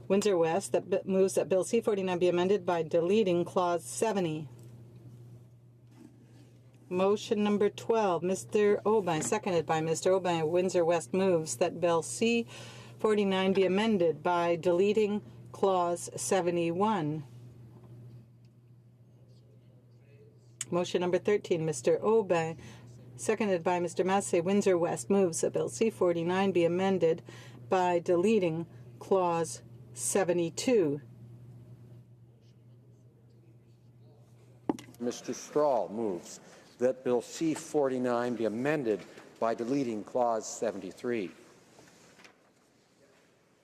Windsor West, that moves that Bill C-49 be amended by deleting Clause 70. Motion number 12, Mr. Aubin, seconded by Mr. Aubin, Windsor West, moves that Bill C-49 be amended by deleting Clause 71. Motion number 13, Mr. Aubin, seconded by Mr. Massey, Windsor West, moves that Bill C-49 be amended by deleting Clause 72. Mr. Strahl moves that Bill C-49 be amended by deleting Clause 73.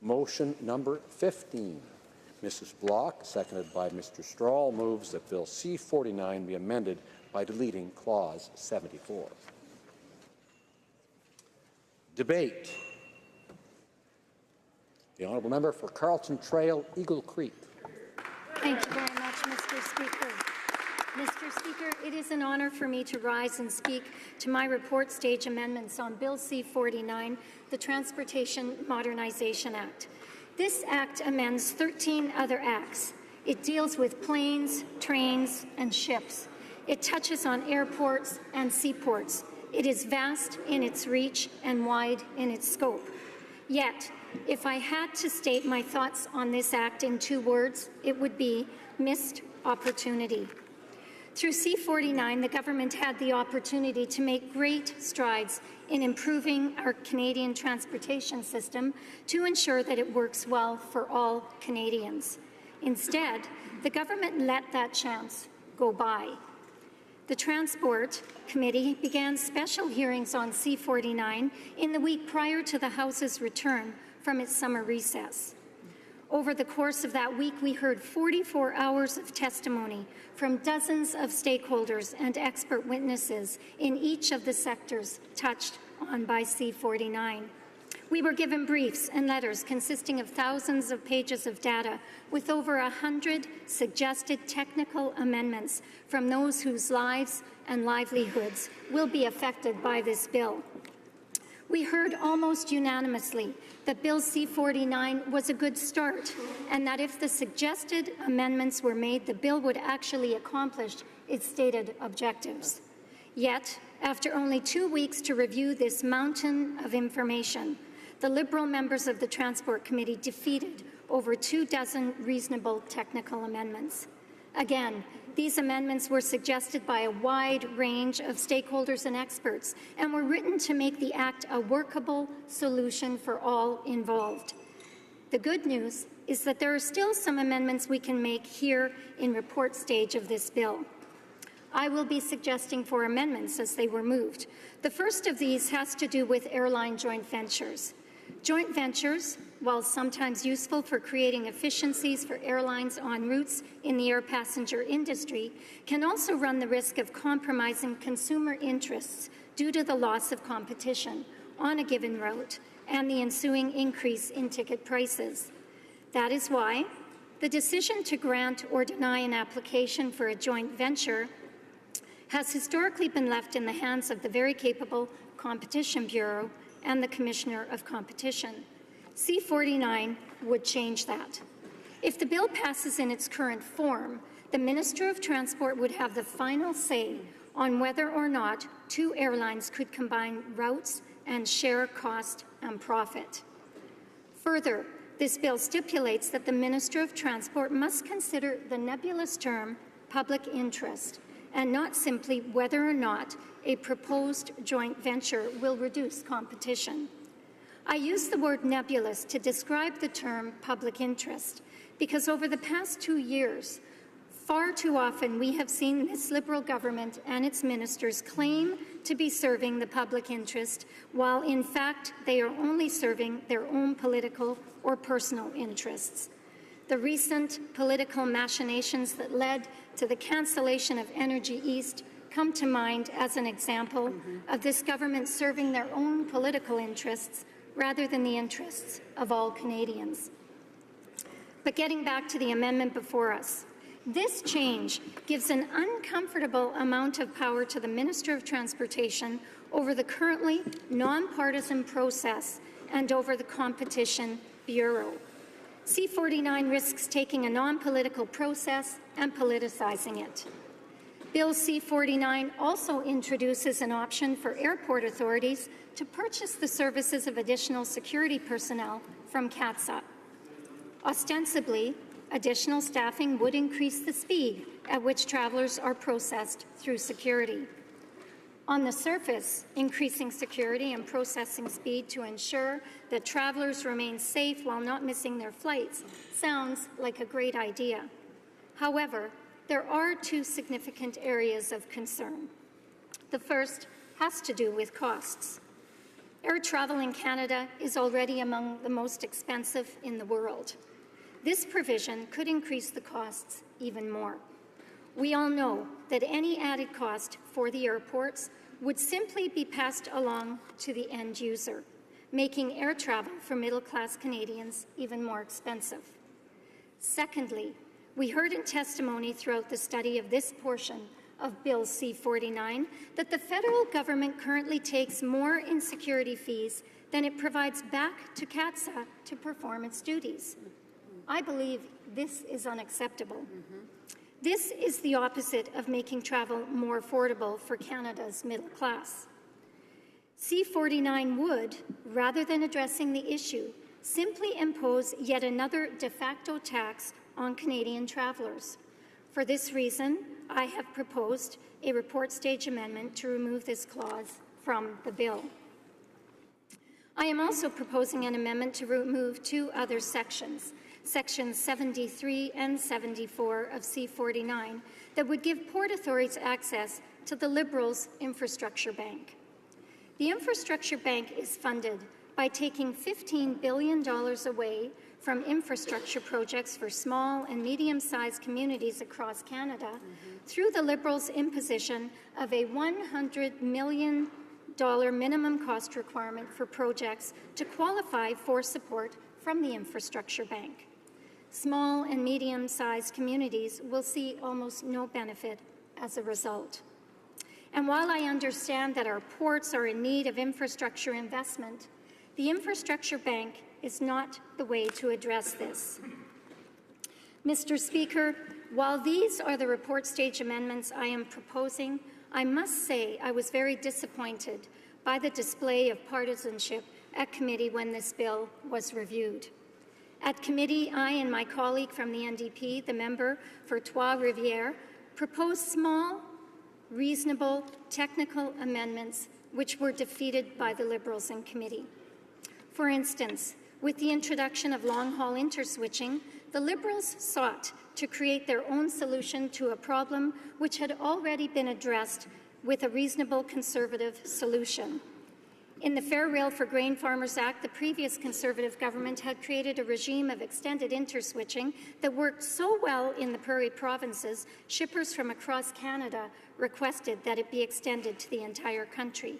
Motion number 15. Mrs. Bloch, seconded by Mr. Strahl, moves that Bill C-49 be amended by deleting Clause 74. Debate. The honourable member for Carlton Trail, Eagle Creek. Thank you very much, Mr. Speaker. Mr. Speaker, it is an honour for me to rise and speak to my report stage amendments on Bill C-49, the Transportation Modernization Act. This Act amends 13 other acts. It deals with planes, trains, and ships. It touches on airports and seaports. It is vast in its reach and wide in its scope. Yet, if I had to state my thoughts on this Act in 2 words, it would be missed opportunity. Through C-49, the government had the opportunity to make great strides in improving our Canadian transportation system to ensure that it works well for all Canadians. Instead, the government let that chance go by. The Transport Committee began special hearings on C-49 in the week prior to the House's return from its summer recess. Over the course of that week, we heard 44 hours of testimony from dozens of stakeholders and expert witnesses in each of the sectors touched on by C-49. We were given briefs and letters consisting of thousands of pages of data with over 100 suggested technical amendments from those whose lives and livelihoods will be affected by this bill. We heard almost unanimously that Bill C-49 was a good start and that if the suggested amendments were made, the bill would actually accomplish its stated objectives. Yet, after only 2 weeks to review this mountain of information, the Liberal members of the Transport Committee defeated over 24 reasonable technical amendments. Again, these amendments were suggested by a wide range of stakeholders and experts and were written to make the Act a workable solution for all involved. The good news is that there are still some amendments we can make here in report stage of this bill. I will be suggesting 4 amendments as they were moved. The first of these has to do with airline joint ventures. Joint ventures, while sometimes useful for creating efficiencies for airlines en routes in the air passenger industry, can also run the risk of compromising consumer interests due to the loss of competition on a given route and the ensuing increase in ticket prices. That is why The decision to grant or deny an application for a joint venture has historically been left in the hands of the very capable Competition Bureau and the Commissioner of Competition. C-49 would change that. If the bill passes in its current form, the Minister of Transport would have the final say on whether or not two airlines could combine routes and share cost and profit. Further, this bill stipulates that the Minister of Transport must consider the nebulous term public interest and not simply whether or not a proposed joint venture will reduce competition. I use the word nebulous to describe the term public interest because over the past 2 years, far too often we have seen this Liberal government and its ministers claim to be serving the public interest, while in fact they are only serving their own political or personal interests. The recent political machinations that led to the cancellation of Energy East come to mind as an example of this government serving their own political interests rather than the interests of all Canadians. But getting back to the amendment before us, this change gives an uncomfortable amount of power to the Minister of Transportation over the currently nonpartisan process and over the Competition Bureau. C-49 risks taking a non-political process and politicizing it. Bill C-49 also introduces an option for airport authorities to purchase the services of additional security personnel from CATSA. Ostensibly, additional staffing would increase the speed at which travelers are processed through security. On the surface, increasing security and processing speed to ensure that travelers remain safe while not missing their flights sounds like a great idea. However, there are two significant areas of concern. The first has to do with costs. Air travel in Canada is already among the most expensive in the world. This provision could increase the costs even more. We all know that any added cost for the airports would simply be passed along to the end user, making air travel for middle-class Canadians even more expensive. Secondly, we heard in testimony throughout the study of this portion of Bill C-49 that the federal government currently takes more in security fees than it provides back to CATSA to perform its duties. I believe this is unacceptable. This is the opposite of making travel more affordable for Canada's middle class. C-49 would, rather than addressing the issue, simply impose yet another de facto tax on Canadian travellers. For this reason, I have proposed a report stage amendment to remove this clause from the bill. I am also proposing an amendment to remove two other sections, Sections 73 and 74 of C-49, that would give port authorities access to the Liberals' Infrastructure Bank. The Infrastructure Bank is funded by taking $15 billion away from infrastructure projects for small and medium-sized communities across Canada through the Liberals' imposition of a $100 million minimum cost requirement for projects to qualify for support from the Infrastructure Bank. Small and medium-sized communities will see almost no benefit as a result. And while I understand that our ports are in need of infrastructure investment, the Infrastructure Bank is not the way to address this. Mr. Speaker, while these are the report stage amendments I am proposing, I must say I was very disappointed by the display of partisanship at committee when this bill was reviewed. At committee, I and my colleague from the NDP, the member for Trois-Rivières, proposed small, reasonable, technical amendments which were defeated by the Liberals in committee. For instance, with the introduction of long-haul interswitching, the Liberals sought to create their own solution to a problem which had already been addressed with a reasonable Conservative solution. In the Fair Rail for Grain Farmers Act, the previous Conservative government had created a regime of extended interswitching that worked so well in the prairie provinces, shippers from across Canada requested that it be extended to the entire country.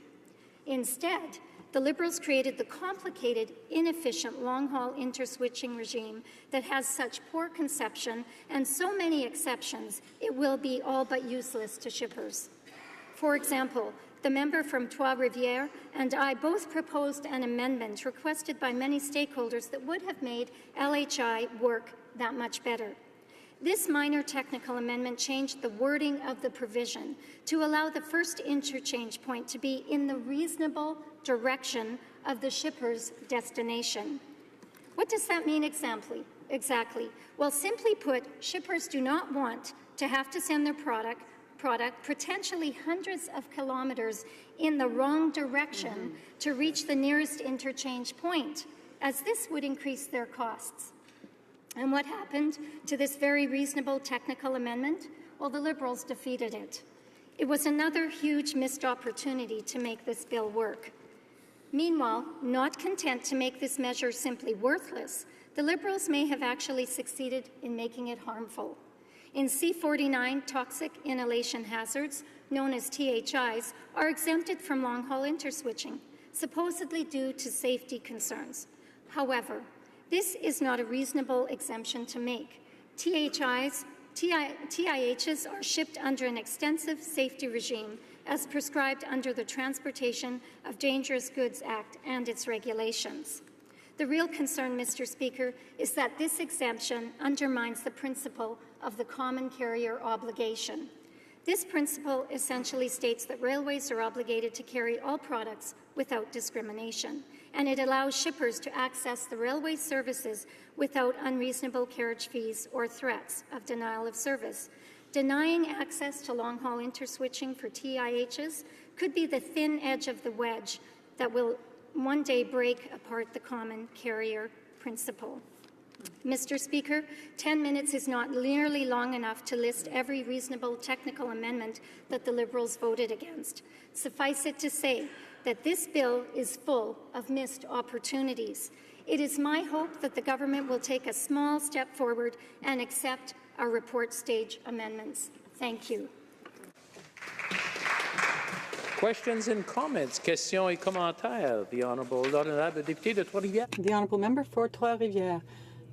Instead, the Liberals created the complicated, inefficient long-haul interswitching regime that has such poor conception and so many exceptions, it will be all but useless to shippers. For example, the member from Trois-Rivières and I both proposed an amendment requested by many stakeholders that would have made LHI work that much better. This minor technical amendment changed the wording of the provision to allow the first interchange point to be in the reasonable direction of the shipper's destination. What does that mean exactly? Well, simply put, shippers do not want to have to send their product potentially hundreds of kilometers in the wrong direction to reach the nearest interchange point, as this would increase their costs. And what happened to this very reasonable technical amendment? Well, the Liberals defeated it. It was another huge missed opportunity to make this bill work. Meanwhile, not content to make this measure simply worthless, the Liberals may have actually succeeded in making it harmful. In C-49, toxic inhalation hazards, known as THIs, are exempted from long-haul interswitching, supposedly due to safety concerns. However, this is not a reasonable exemption to make. TIHs are shipped under an extensive safety regime as prescribed under the Transportation of Dangerous Goods Act and its regulations. The real concern, Mr. Speaker, is that this exemption undermines the principle of the common carrier obligation. This principle essentially states that railways are obligated to carry all products without discrimination, and it allows shippers to access the railway services without unreasonable carriage fees or threats of denial of service. Denying access to long-haul interswitching for TIHs could be the thin edge of the wedge that will one day break apart the common carrier principle. Mr. Speaker, 10 minutes is not nearly long enough to list every reasonable technical amendment that the Liberals voted against. Suffice it to say that this bill is full of missed opportunities. It is my hope that the government will take a small step forward and accept our report stage amendments. Thank you. Questions and comments, questions et commentaires. The Honourable Député de Trois-Rivières. The Honourable Member for Trois-Rivières.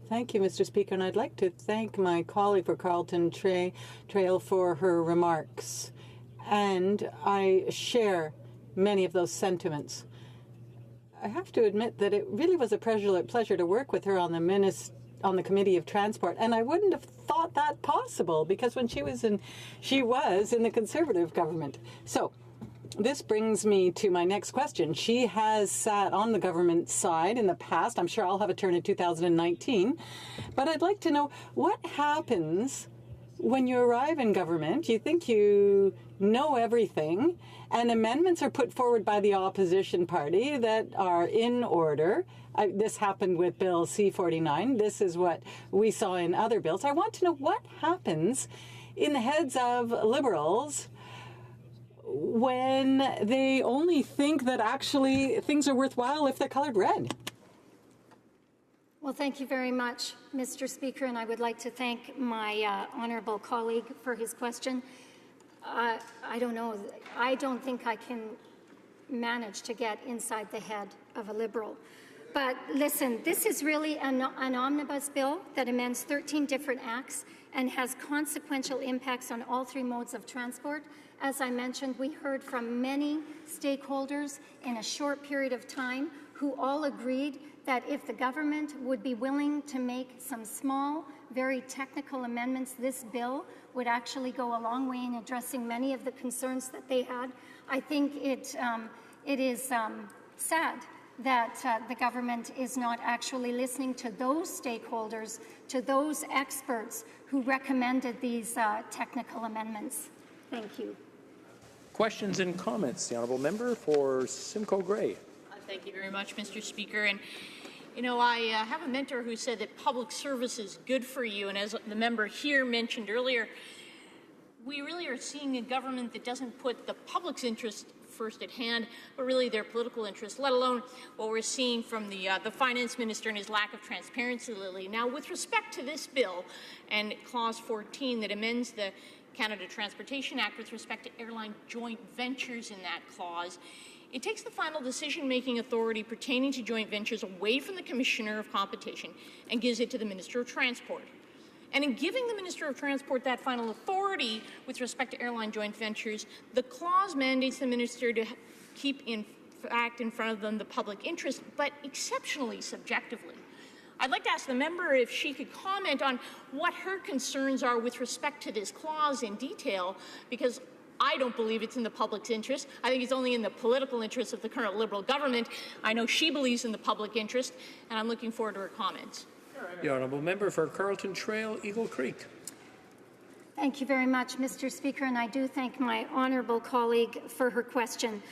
Thank you, Mr. Speaker, and I'd like to thank my colleague for Carleton Trail for her remarks. And I share many of those sentiments. I have to admit that it really was a pleasure to work with her on the Committee of Transport, and I wouldn't have thought that possible because when she was in the Conservative government. So this brings me to my next question. She has sat on the government side in the past. I'm sure I'll have a turn in 2019. But I'd like to know what happens when you arrive in government. You think you know everything, and amendments are put forward by the opposition party that are in order. This happened with Bill C-49. This is what we saw in other bills. I want to know what happens in the heads of Liberals when they only think that actually things are worthwhile if they're colored red. Well, thank you very much, Mr. Speaker, and I would like to thank my honourable colleague for his question. I don't know. I don't think I can manage to get inside the head of a Liberal. But listen, this is really an omnibus bill that amends 13 different acts and has consequential impacts on all three modes of transport. As I mentioned, we heard from many stakeholders in a short period of time who all agreed that if the government would be willing to make some small, very technical amendments, this bill would actually go a long way in addressing many of the concerns that they had. I think it is sad that the government is not actually listening to those stakeholders, to those experts who recommended these technical amendments. Thank you. Questions and comments. The Honourable Member for Simcoe Grey. Thank you very much, Mr. Speaker. And, you know, I have a mentor who said that public service is good for you. And as the member here mentioned earlier, we really are seeing a government that doesn't put the public's interest first at hand, but really their political interest, let alone what we're seeing from the finance minister and his lack of transparency lately. Now, with respect to this bill and Clause 14 that amends the Canada Transportation Act with respect to airline joint ventures in that clause, It takes the final decision-making authority pertaining to joint ventures away from the Commissioner of Competition and gives it to the Minister of Transport. And in giving the Minister of Transport that final authority with respect to airline joint ventures, the clause mandates the Minister to keep in front of them the public interest, but exceptionally subjectively. I'd like to ask the member if she could comment on what her concerns are with respect to this clause in detail, because I don't believe it's in the public's interest. I think it's only in the political interest of the current Liberal government. I know she believes in the public interest, and I'm looking forward to her comments. The honourable member for Carlton Trail, Eagle Creek. Thank you very much, Mr. Speaker, and I do thank my honourable colleague for her question.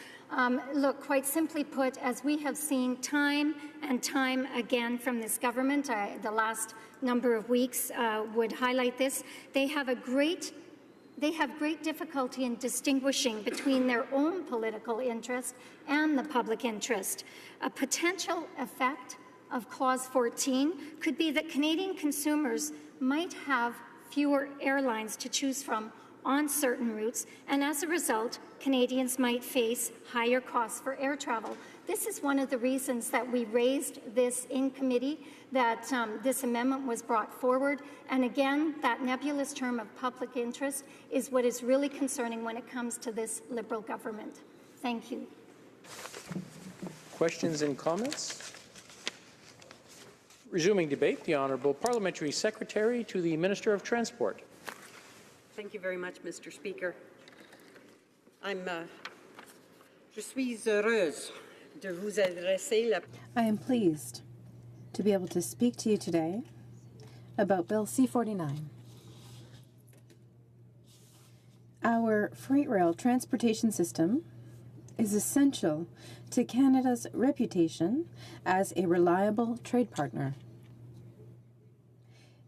Look, quite simply put, as we have seen time and time again from this government, the last number of weeks would highlight this, they have great difficulty in distinguishing between their own political interest and the public interest. A potential effect of Clause 14 could be that Canadian consumers might have fewer airlines to choose from on certain routes, and as a result, Canadians might face higher costs for air travel. This is one of the reasons that we raised this in committee, that this amendment was brought forward. And again, that nebulous term of public interest is what is really concerning when it comes to this Liberal government. Thank you. Questions and comments? Resuming debate, the Honourable Parliamentary Secretary to the Minister of Transport. Thank you very much, Mr. Speaker. Je suis heureuse de vous adresser la... I am pleased to be able to speak to you today about Bill C-49. Our freight rail transportation system is essential to Canada's reputation as a reliable trade partner.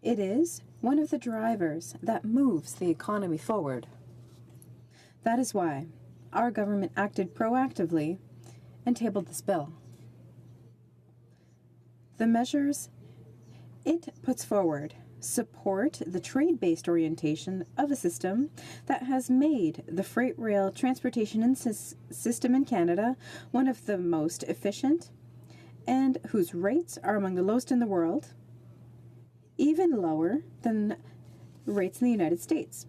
It is one of the drivers that moves the economy forward. That is why our government acted proactively and tabled this bill. The measures it puts forward support the trade-based orientation of a system that has made the freight rail transportation system in Canada one of the most efficient and whose rates are among the lowest in the world, even lower than rates in the United States.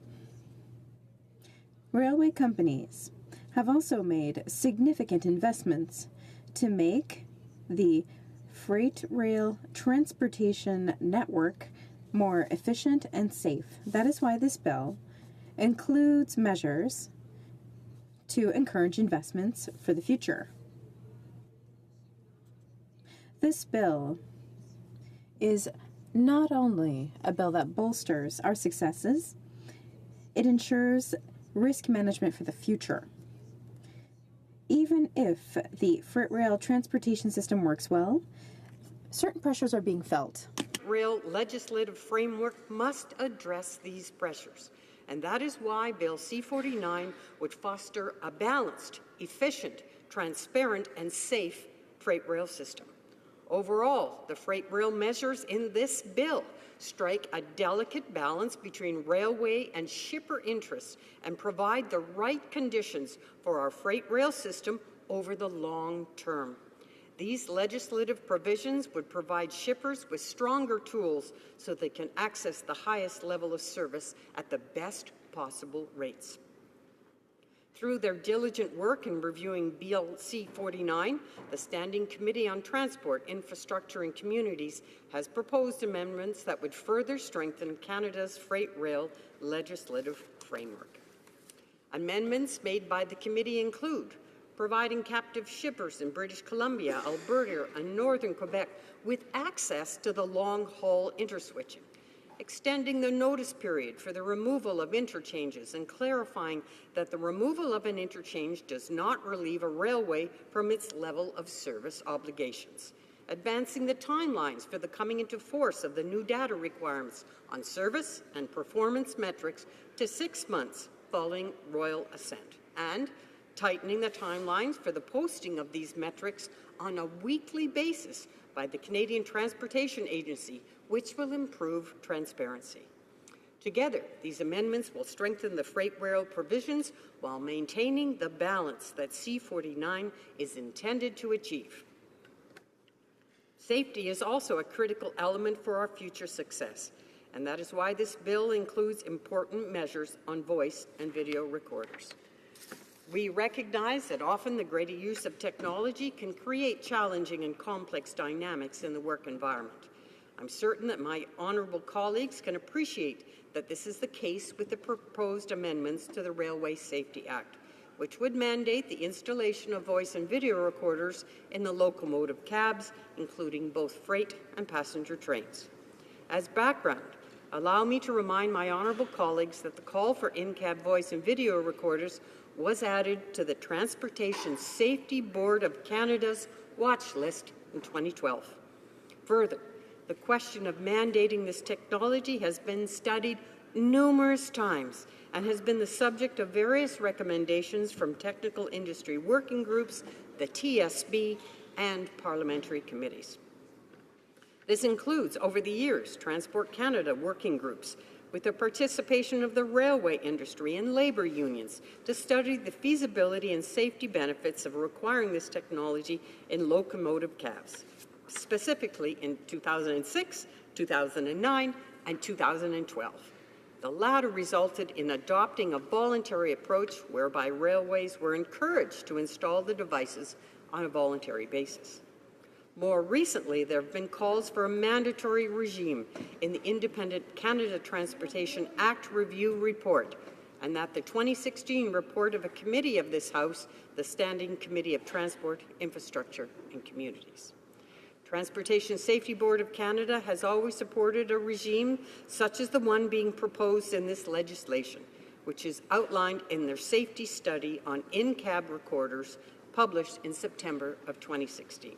Railway companies have also made significant investments to make the freight rail transportation network more efficient and safe. That is why this bill includes measures to encourage investments for the future. This bill is not only a bill that bolsters our successes, it ensures risk management for the future. Even if the freight rail transportation system works well, certain pressures are being felt. Rail legislative framework must address these pressures, and that is why Bill C-49 would foster a balanced, efficient, transparent, and safe freight rail system. Overall, the freight rail measures in this bill strike a delicate balance between railway and shipper interests and provide the right conditions for our freight rail system over the long term. These legislative provisions would provide shippers with stronger tools so they can access the highest level of service at the best possible rates. Through their diligent work in reviewing Bill C-49, the Standing Committee on Transport, Infrastructure and Communities has proposed amendments that would further strengthen Canada's freight rail legislative framework. Amendments made by the committee include providing captive shippers in British Columbia, Alberta, and Northern Quebec with access to the long-haul interswitching, extending the notice period for the removal of interchanges and clarifying that the removal of an interchange does not relieve a railway from its level of service obligations, advancing the timelines for the coming into force of the new data requirements on service and performance metrics to 6 months following royal assent, and tightening the timelines for the posting of these metrics on a weekly basis by the Canadian Transportation Agency, which will improve transparency. Together, these amendments will strengthen the freight rail provisions while maintaining the balance that C-49 is intended to achieve. Safety is also a critical element for our future success, and that is why this bill includes important measures on voice and video recorders. We recognize that often the greater use of technology can create challenging and complex dynamics in the work environment. I'm certain that my honourable colleagues can appreciate that this is the case with the proposed amendments to the Railway Safety Act, which would mandate the installation of voice and video recorders in the locomotive cabs, including both freight and passenger trains. As background, allow me to remind my honourable colleagues that the call for in-cab voice and video recorders was added to the Transportation Safety Board of Canada's watch list in 2012. Further, the question of mandating this technology has been studied numerous times and has been the subject of various recommendations from technical industry working groups, the TSB, and parliamentary committees. This includes, over the years, Transport Canada working groups with the participation of the railway industry and labour unions to study the feasibility and safety benefits of requiring this technology in locomotive cabs, specifically in 2006, 2009, and 2012. The latter resulted in adopting a voluntary approach whereby railways were encouraged to install the devices on a voluntary basis. More recently, there have been calls for a mandatory regime in the Independent Canada Transportation Act Review Report, and that the 2016 report of a committee of this House, the Standing Committee of Transport, Infrastructure and Communities. Transportation Safety Board of Canada has always supported a regime such as the one being proposed in this legislation, which is outlined in their safety study on in-cab recorders published in September of 2016.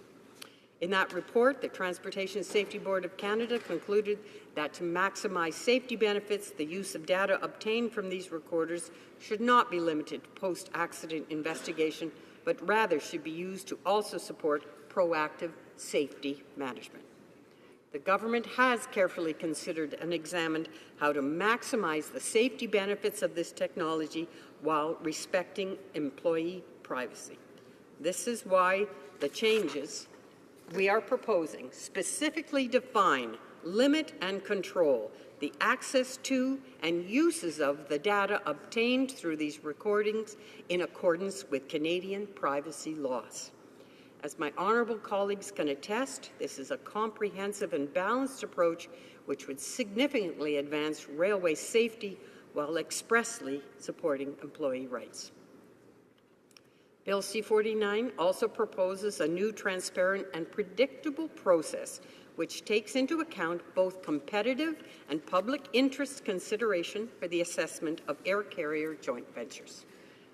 In that report, the Transportation Safety Board of Canada concluded that to maximize safety benefits, the use of data obtained from these recorders should not be limited to post-accident investigation, but rather should be used to also support proactive safety management. The government has carefully considered and examined how to maximize the safety benefits of this technology while respecting employee privacy. This is why the changes we are proposing specifically define, limit, and control the access to and uses of the data obtained through these recordings in accordance with Canadian privacy laws. As my honourable colleagues can attest, this is a comprehensive and balanced approach which would significantly advance railway safety while expressly supporting employee rights. Bill C-49 also proposes a new transparent and predictable process which takes into account both competitive and public interest consideration for the assessment of air carrier joint ventures.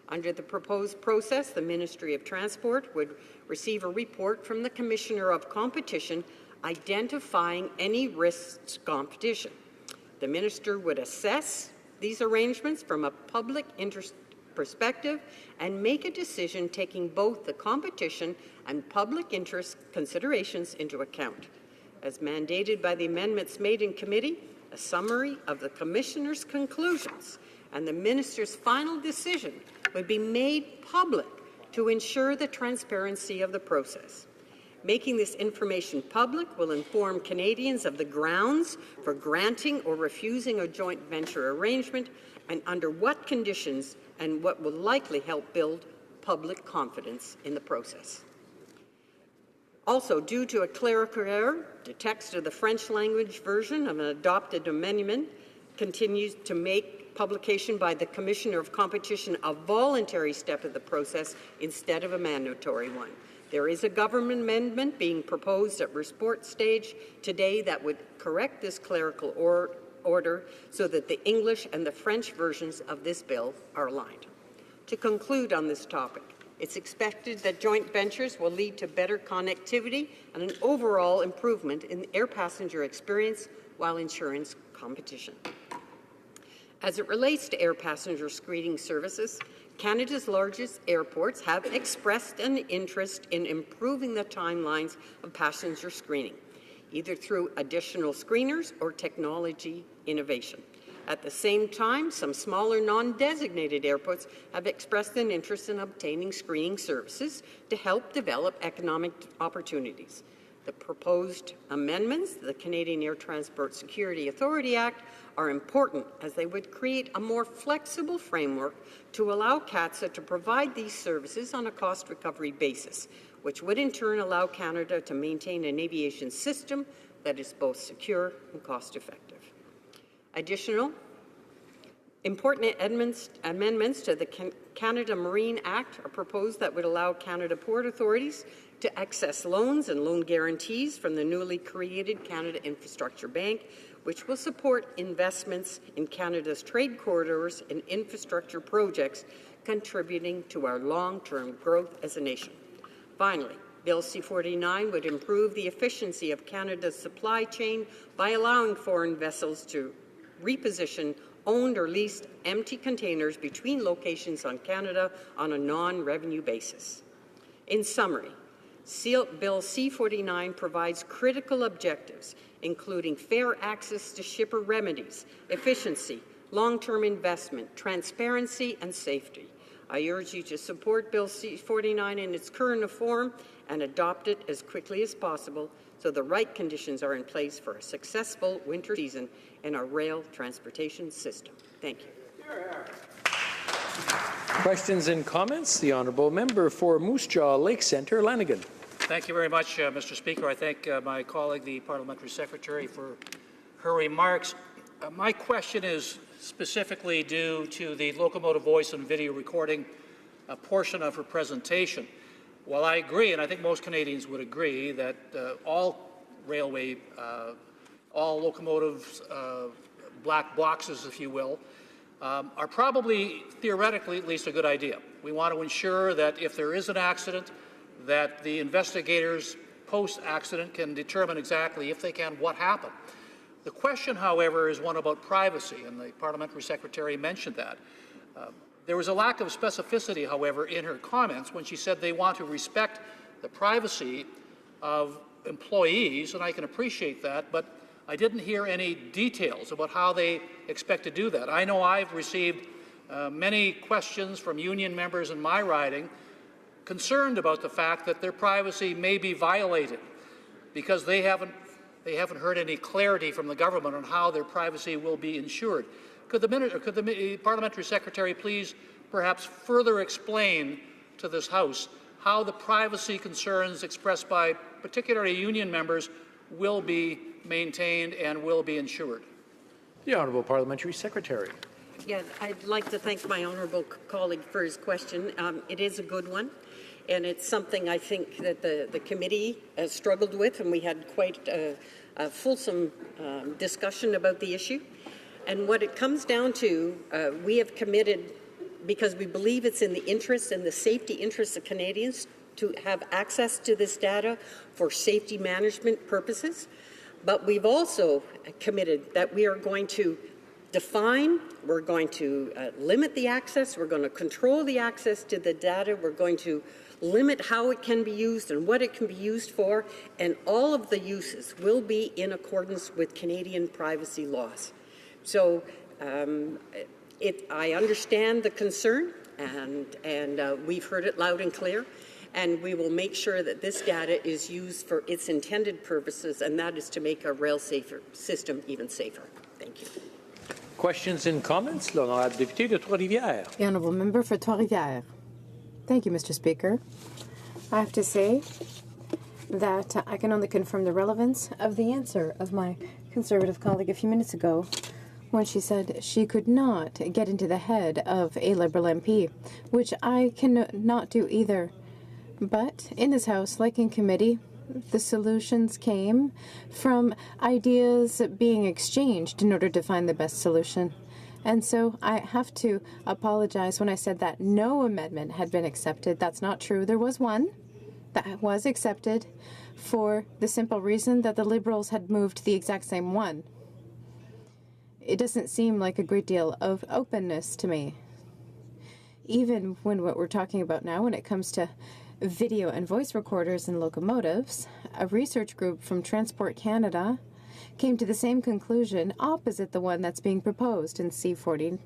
Under the proposed process, the Ministry of Transport would receive a report from the Commissioner of Competition identifying any risks to competition. The Minister would assess these arrangements from a public interest perspective and make a decision taking both the competition and public interest considerations into account. As mandated by the amendments made in committee, a summary of the Commissioner's conclusions and the Minister's final decision would be made public to ensure the transparency of the process. Making this information public will inform Canadians of the grounds for granting or refusing a joint venture arrangement and under what conditions, and what will likely help build public confidence in the process. Also, due to a clerical error, the text of the French language version of an adopted amendment continues to make publication by the Commissioner of Competition a voluntary step of the process instead of a mandatory one. There is a government amendment being proposed at report stage today that would correct this clerical order so that the English and the French versions of this bill are aligned. To conclude on this topic, it's expected that joint ventures will lead to better connectivity and an overall improvement in the air passenger experience while ensuring competition. As it relates to air passenger screening services, Canada's largest airports have expressed an interest in improving the timelines of passenger screening, either through additional screeners or technology innovation. At the same time, some smaller non-designated airports have expressed an interest in obtaining screening services to help develop economic opportunities. The proposed amendments to the Canadian Air Transport Security Authority Act are important as they would create a more flexible framework to allow CATSA to provide these services on a cost recovery basis, which would in turn allow Canada to maintain an aviation system that is both secure and cost effective. Additional important amendments to the Canada Marine Act are proposed that would allow Canada Port Authorities to access loans and loan guarantees from the newly created Canada Infrastructure Bank, which will support investments in Canada's trade corridors and infrastructure projects, contributing to our long-term growth as a nation. Finally, Bill C-49 would improve the efficiency of Canada's supply chain by allowing foreign vessels to reposition owned or leased empty containers between locations on Canada on a non-revenue basis. In summary, Bill C-49 provides critical objectives, including fair access to shipper remedies, efficiency, long-term investment, transparency, and safety. I urge you to support Bill C-49 in its current form and adopt it as quickly as possible so the right conditions are in place for a successful winter season in our rail transportation system. Thank you. Questions and comments? The Honourable Member for Moose Jaw Lake Centre, Lanigan. Thank you very much, Mr. Speaker. I thank my colleague, the Parliamentary Secretary, for her remarks. My question is specifically due to the locomotive voice and video recording portion of her presentation. While I agree, and I think most Canadians would agree, that all railway, all locomotives, black boxes, if you will, are probably theoretically at least a good idea. We want to ensure that if there is an accident, that the investigators post-accident can determine exactly, if they can, what happened. The question, however, is one about privacy, and the Parliamentary Secretary mentioned that. There was a lack of specificity, however, in her comments when she said they want to respect the privacy of employees, and I can appreciate that, but I didn't hear any details about how they expect to do that. I know I've received many questions from union members in my riding concerned about the fact that their privacy may be violated because they haven't heard any clarity from the government on how their privacy will be ensured. Could the Parliamentary Secretary please perhaps further explain to this House how the privacy concerns expressed by particularly union members will be maintained and will be ensured? The Honourable Parliamentary Secretary. Yeah, I'd like to thank my honourable colleague for his question. It is a good one, and it's something I think that the committee has struggled with, and we had quite a fulsome discussion about the issue. And what it comes down to, we have committed, because we believe it's in the interest and the safety interests of Canadians to have access to this data for safety management purposes. But we've also committed that we are going to define, we're going to limit the access, we're going to control the access to the data, we're going to limit how it can be used and what it can be used for, and all of the uses will be in accordance with Canadian privacy laws. So I understand the concern, and we've heard it loud and clear, and we will make sure that this data is used for its intended purposes, and that is to make our rail system even safer. Thank you. Questions and comments? L'honorable député de Trois-Rivières. The Honourable Member for Trois-Rivières. Thank you, Mr. Speaker. I have to say that I can only confirm the relevance of the answer of my Conservative colleague a few minutes ago when she said she could not get into the head of a Liberal MP, which I cannot do either. But in this House, like in committee, the solutions came from ideas being exchanged in order to find the best solution. And so I have to apologize when I said that no amendment had been accepted. That's not true. There was one that was accepted for the simple reason that the Liberals had moved the exact same one. It doesn't seem like a great deal of openness to me. Even when what we're talking about now, when it comes to video and voice recorders in locomotives, a research group from Transport Canada came to the same conclusion opposite the one that's being proposed in C49.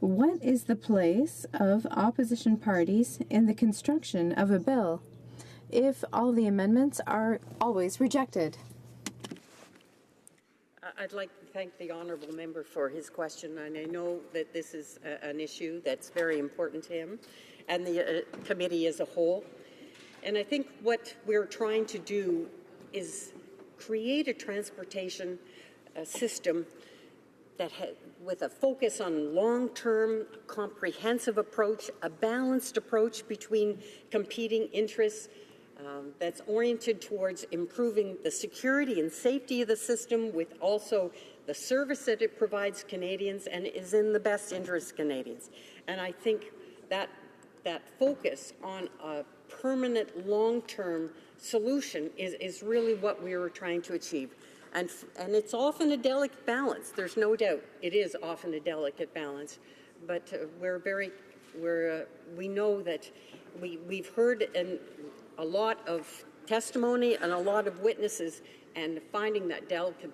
What is the place of opposition parties in the construction of a bill if all the amendments are always rejected? I'd like to thank the honourable member for his question, and I know that this is an issue that's very important to him and the committee as a whole. And I think what we're trying to do is create a transportation system that with a focus on long-term, comprehensive approach, a balanced approach between competing interests, that's oriented towards improving the security and safety of the system with also the service that it provides Canadians and is in the best interest of Canadians. And I think that focus on a permanent long-term solution is really what we were trying to achieve. And it's often a delicate balance. There's no doubt it is often a delicate balance. But we know that we've heard a lot of testimony and a lot of witnesses, and finding that delicate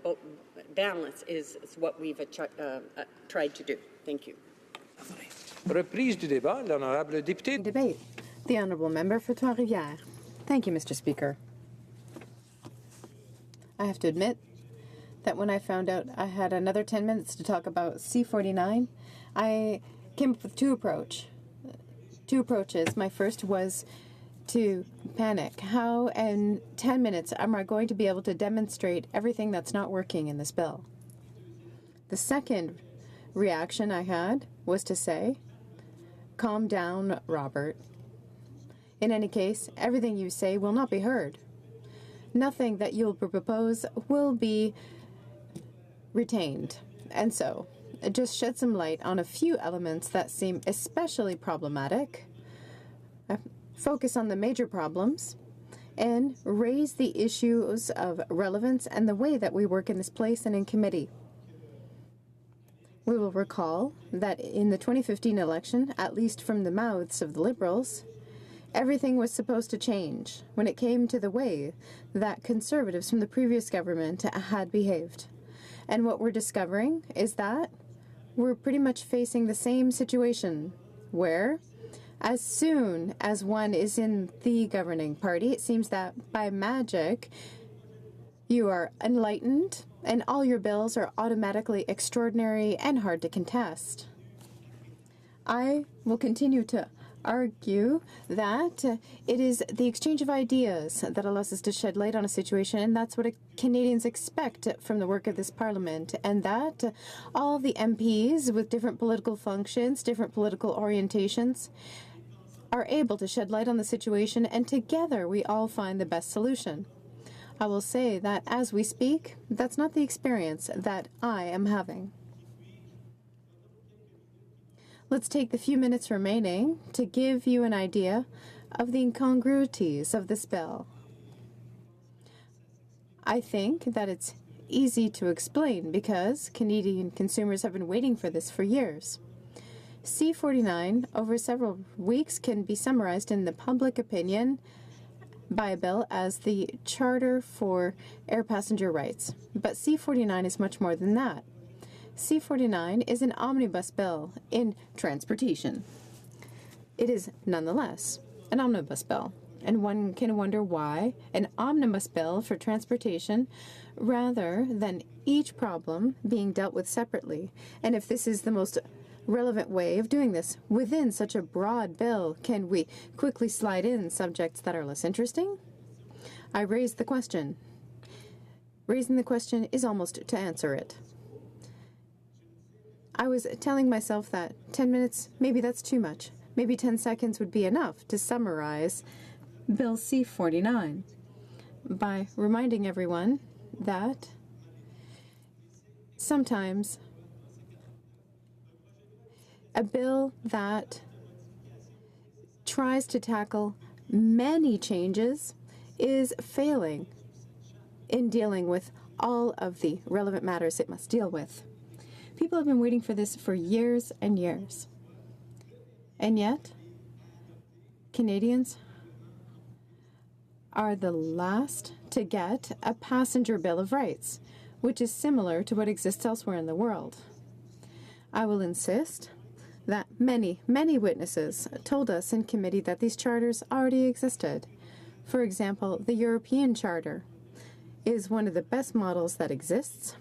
balance is what we've tried to do. Thank you. Reprise du débat, l'honorable député. Debate. The honourable member for Trois-Rivières. Thank you, Mr. Speaker. I have to admit that when I found out I had another 10 minutes to talk about C49, I came up with two approaches. My first was to panic. How in 10 minutes am I going to be able to demonstrate everything that's not working in this bill? The second reaction I had was to say, calm down, Robert. In any case, everything you say will not be heard. Nothing that you'll propose will be retained. And so, just shed some light on a few elements that seem especially problematic, focus on the major problems, and raise the issues of relevance and the way that we work in this place and in committee. We will recall that in the 2015 election, at least from the mouths of the Liberals, everything was supposed to change when it came to the way that Conservatives from the previous government had behaved. And what we're discovering is that we're pretty much facing the same situation where, as soon as one is in the governing party, it seems that by magic you are enlightened and all your bills are automatically extraordinary and hard to contest. I will continue to argue that it is the exchange of ideas that allows us to shed light on a situation, and that's what Canadians expect from the work of this Parliament, and that all the MPs with different political functions, different political orientations, are able to shed light on the situation, and together we all find the best solution. I will say that as we speak, that's not the experience that I am having. Let's take the few minutes remaining to give you an idea of the incongruities of this bill. I think that it's easy to explain because Canadian consumers have been waiting for this for years. C49 over several weeks can be summarized in the public opinion by a bill as the Charter for Air Passenger Rights. But C49 is much more than that. C49 is an omnibus bill in transportation. It is nonetheless an omnibus bill, and one can wonder why an omnibus bill for transportation rather than each problem being dealt with separately, and if this is the most relevant way of doing this. Within such a broad bill, can we quickly slide in subjects that are less interesting? I raised the question. Raising the question is almost to answer it. I was telling myself that 10 minutes, maybe that's too much. Maybe 10 seconds would be enough to summarize Bill C49 by reminding everyone that sometimes a bill that tries to tackle many changes is failing in dealing with all of the relevant matters it must deal with. People have been waiting for this for years and years. And yet, Canadians are the last to get a passenger Bill of Rights, which is similar to what exists elsewhere in the world. I will insist that many witnesses told us in committee that these charters already existed. For example, the European Charter is one of the best models that exists.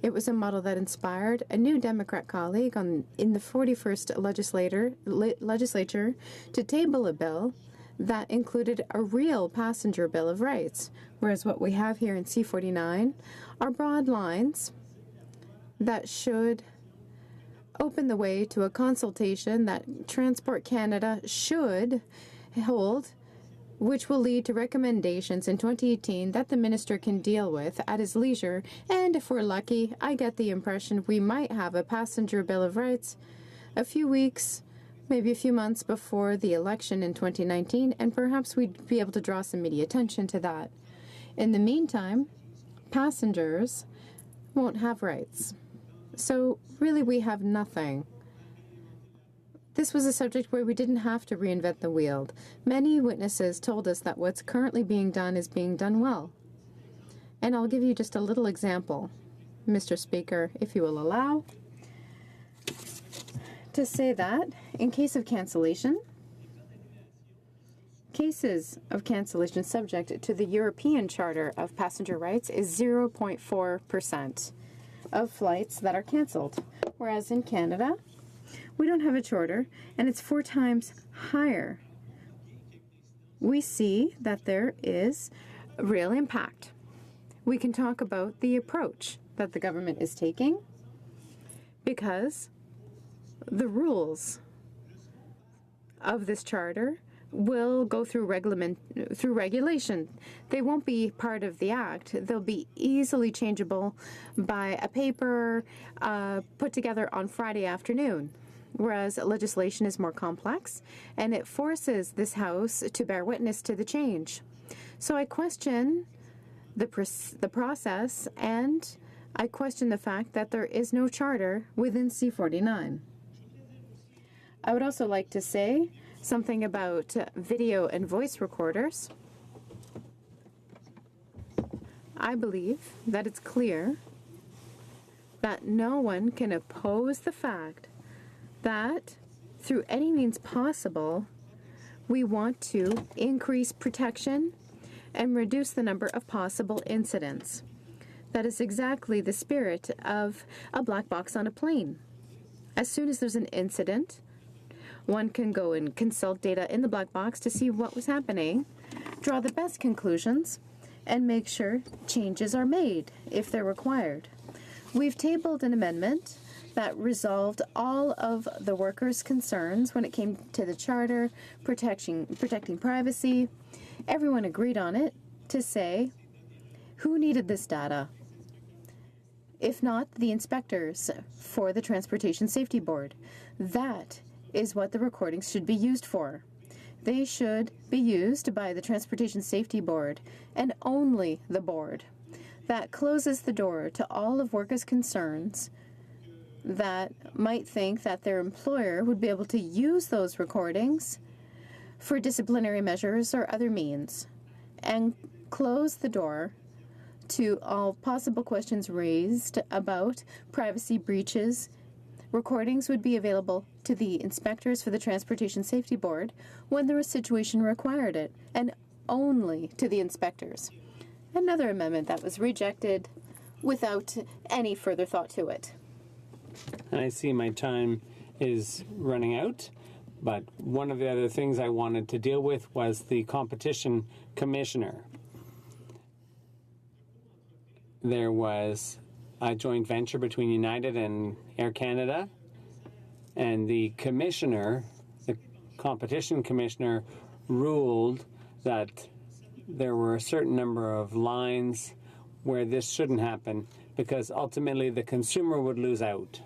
It was a model that inspired a new Democrat colleague in the 41st legislature to table a bill that included a real passenger Bill of Rights, whereas what we have here in C-49 are broad lines that should open the way to a consultation that Transport Canada should hold, which will lead to recommendations in 2018 that the minister can deal with at his leisure. And if we're lucky, I get the impression we might have a passenger Bill of Rights a few weeks, maybe a few months before the election in 2019, and perhaps we'd be able to draw some media attention to that. In the meantime, passengers won't have rights. So really we have nothing. This was a subject where we didn't have to reinvent the wheel. Many witnesses told us that what's currently being done is being done well. And I'll give you just a little example, Mr. Speaker, if you will allow, to say that in case of cancellation, cases of cancellation subject to the European Charter of Passenger Rights is 0.4% of flights that are cancelled, whereas in Canada, we don't have a charter, and it's 4 times higher. We see that there is real impact. We can talk about the approach that the government is taking, because the rules of this charter will go through regulation. They won't be part of the act. They'll be easily changeable by a paper put together on Friday afternoon, whereas legislation is more complex, and it forces this House to bear witness to the change. So I question the process, and I question the fact that there is no charter within C-49. I would also like to say something about video and voice recorders. I believe that it's clear that no one can oppose the fact that through any means possible, we want to increase protection and reduce the number of possible incidents. That is exactly the spirit of a black box on a plane. As soon as there's an incident, one can go and consult data in the black box to see what was happening, draw the best conclusions, and make sure changes are made if they're required. We've tabled an amendment that resolved all of the workers' concerns when it came to the charter, protecting privacy. Everyone agreed on it to say who needed this data, if not the inspectors for the Transportation Safety Board. That is what the recordings should be used for. They should be used by the Transportation Safety Board, and only the board. That closes the door to all of workers' concerns that might think that their employer would be able to use those recordings for disciplinary measures or other means, and close the door to all possible questions raised about privacy breaches. Recordings would be available to the inspectors for the Transportation Safety Board when the situation required it, and only to the inspectors. Another amendment that was rejected without any further thought to it. And I see my time is running out, but one of the other things I wanted to deal with was the competition commissioner. There was a joint venture between United and Air Canada, and the competition commissioner, ruled that there were a certain number of lines where this shouldn't happen because ultimately the consumer would lose out.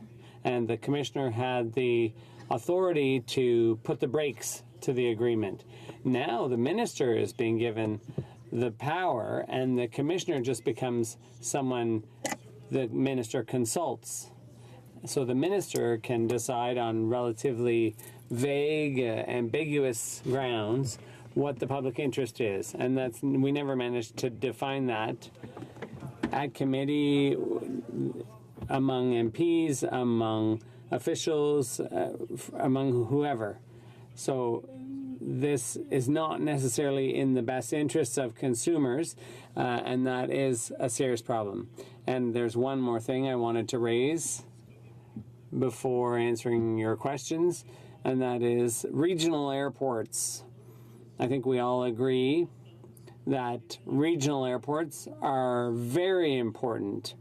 And the commissioner had the authority to put the brakes to the agreement. Now the minister is being given the power, and the commissioner just becomes someone the minister consults. So the minister can decide on relatively vague, ambiguous grounds what the public interest is, and we never managed to define that at committee, among MPs, among officials, among whoever. So this is not necessarily in the best interests of consumers, and that is a serious problem. And there's one more thing I wanted to raise before answering your questions, and that is regional airports. I think we all agree that regional airports are very important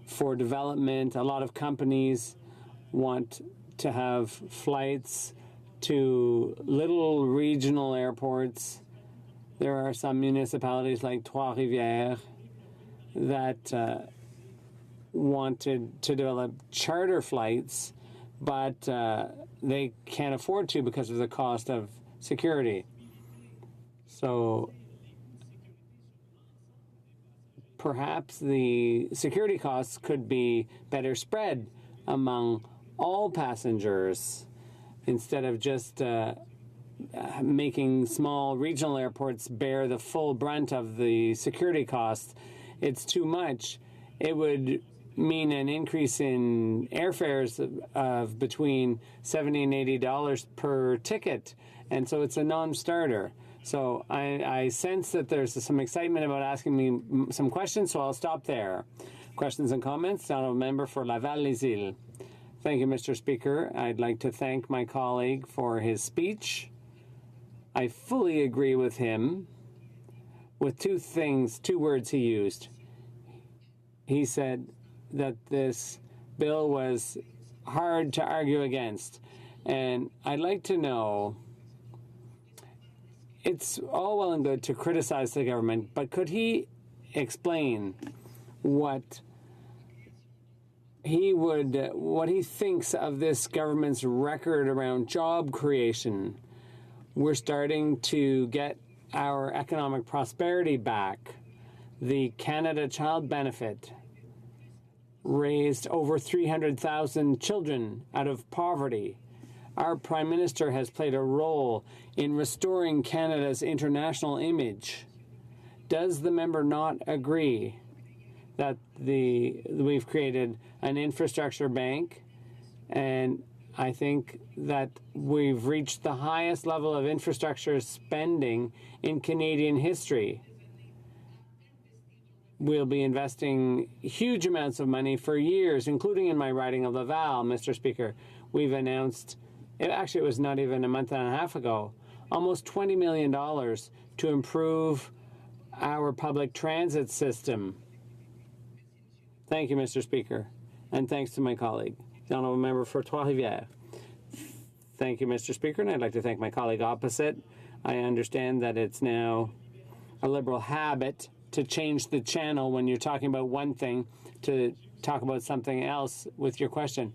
for development. A lot of companies want to have flights to little regional airports. There are some municipalities like Trois-Rivières that wanted to develop charter flights, but they can't afford to because of the cost of security. So perhaps the security costs could be better spread among all passengers instead of just making small regional airports bear the full brunt of the security costs. It's too much. It would mean an increase in airfares of between $70 and $80 per ticket, and so it's a non-starter. So I sense that there's some excitement about asking me some questions, so I'll stop there. Questions and comments? The Honourable Member for Laval-Les-Îles. Thank you, Mr. Speaker. I'd like to thank my colleague for his speech. I fully agree with him with two words he used. He said that this bill was hard to argue against. And I'd like to know, it's all well and good to criticize the government, but could he explain what he thinks of this government's record around job creation? We're starting to get our economic prosperity back. The Canada Child Benefit raised over 300,000 children out of poverty. Our Prime Minister has played a role in restoring Canada's international image. Does the member not agree that we've created an infrastructure bank, and I think that we've reached the highest level of infrastructure spending in Canadian history? We'll be investing huge amounts of money for years, including in my riding of Laval, Mr. Speaker. We've announced, it was not even a month and a half ago, almost $20 million to improve our public transit system. Thank you, Mr. Speaker, and thanks to my colleague, the Honourable Member for Trois-Rivières. Thank you, Mr. Speaker, and I'd like to thank my colleague opposite. I understand that it's now a Liberal habit to change the channel when you're talking about one thing to talk about something else with your question.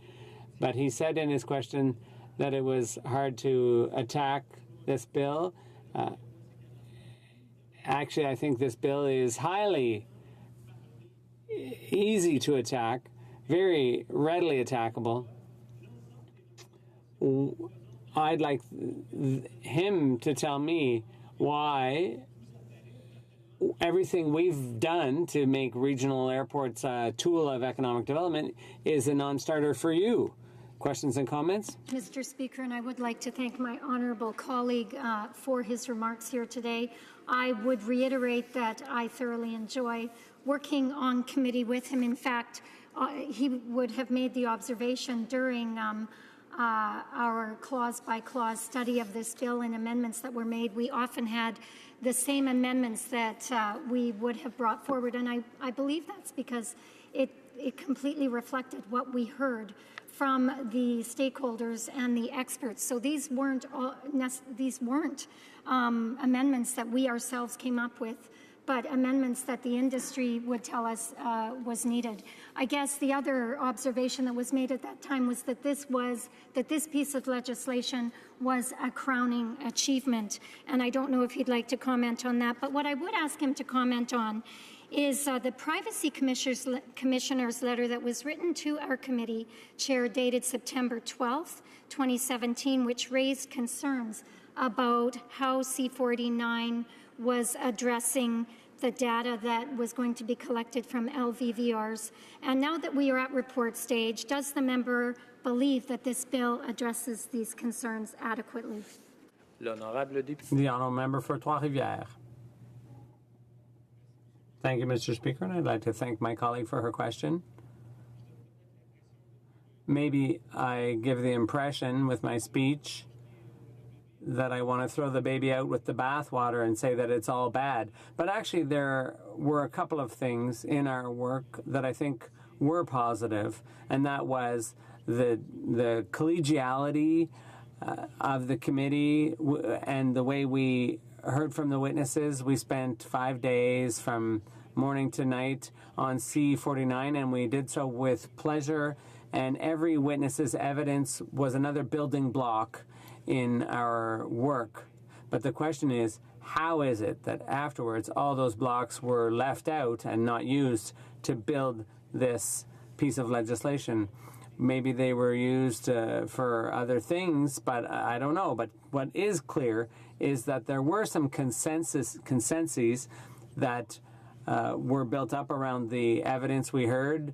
But he said in his question that it was hard to attack this bill. Actually, I think this bill is highly easy to attack, very readily attackable. I'd like him to tell me why everything we've done to make regional airports a tool of economic development is a non-starter for you. Questions and comments? Mr. Speaker, and I would like to thank my honourable colleague for his remarks here today. I would reiterate that I thoroughly enjoy working on committee with him. In fact, he would have made the observation during our clause-by-clause study of this bill and amendments that were made. We often had the same amendments that we would have brought forward, and I believe that's because it completely reflected what we heard from the stakeholders and the experts. So these weren't amendments that we ourselves came up with, but amendments that the industry would tell us was needed. I guess the other observation that was made at that time was that this piece of legislation was a crowning achievement, and I don't know if he'd like to comment on that. But what I would ask him to comment on is the Privacy Commissioner's letter that was written to our committee chair dated September 12th, 2017, which raised concerns about how C49 was addressing the data that was going to be collected from LVVRs. And now that we are at report stage, does the member believe that this bill addresses these concerns adequately? L'honorable député. The honourable member for Trois-Rivières. Thank you, Mr. Speaker, and I'd like to thank my colleague for her question. Maybe I give the impression with my speech that I want to throw the baby out with the bathwater and say that it's all bad. But actually, there were a couple of things in our work that I think were positive, and that was the collegiality of the committee and the way we heard from the witnesses. We spent 5 days from morning to night on C49, and we did so with pleasure, and every witness's evidence was another building block in our work. But the question is, how is it that afterwards all those blocks were left out and not used to build this piece of legislation? Maybe they were used for other things, but I don't know. But what is clear is that there were some consensus that were built up around the evidence we heard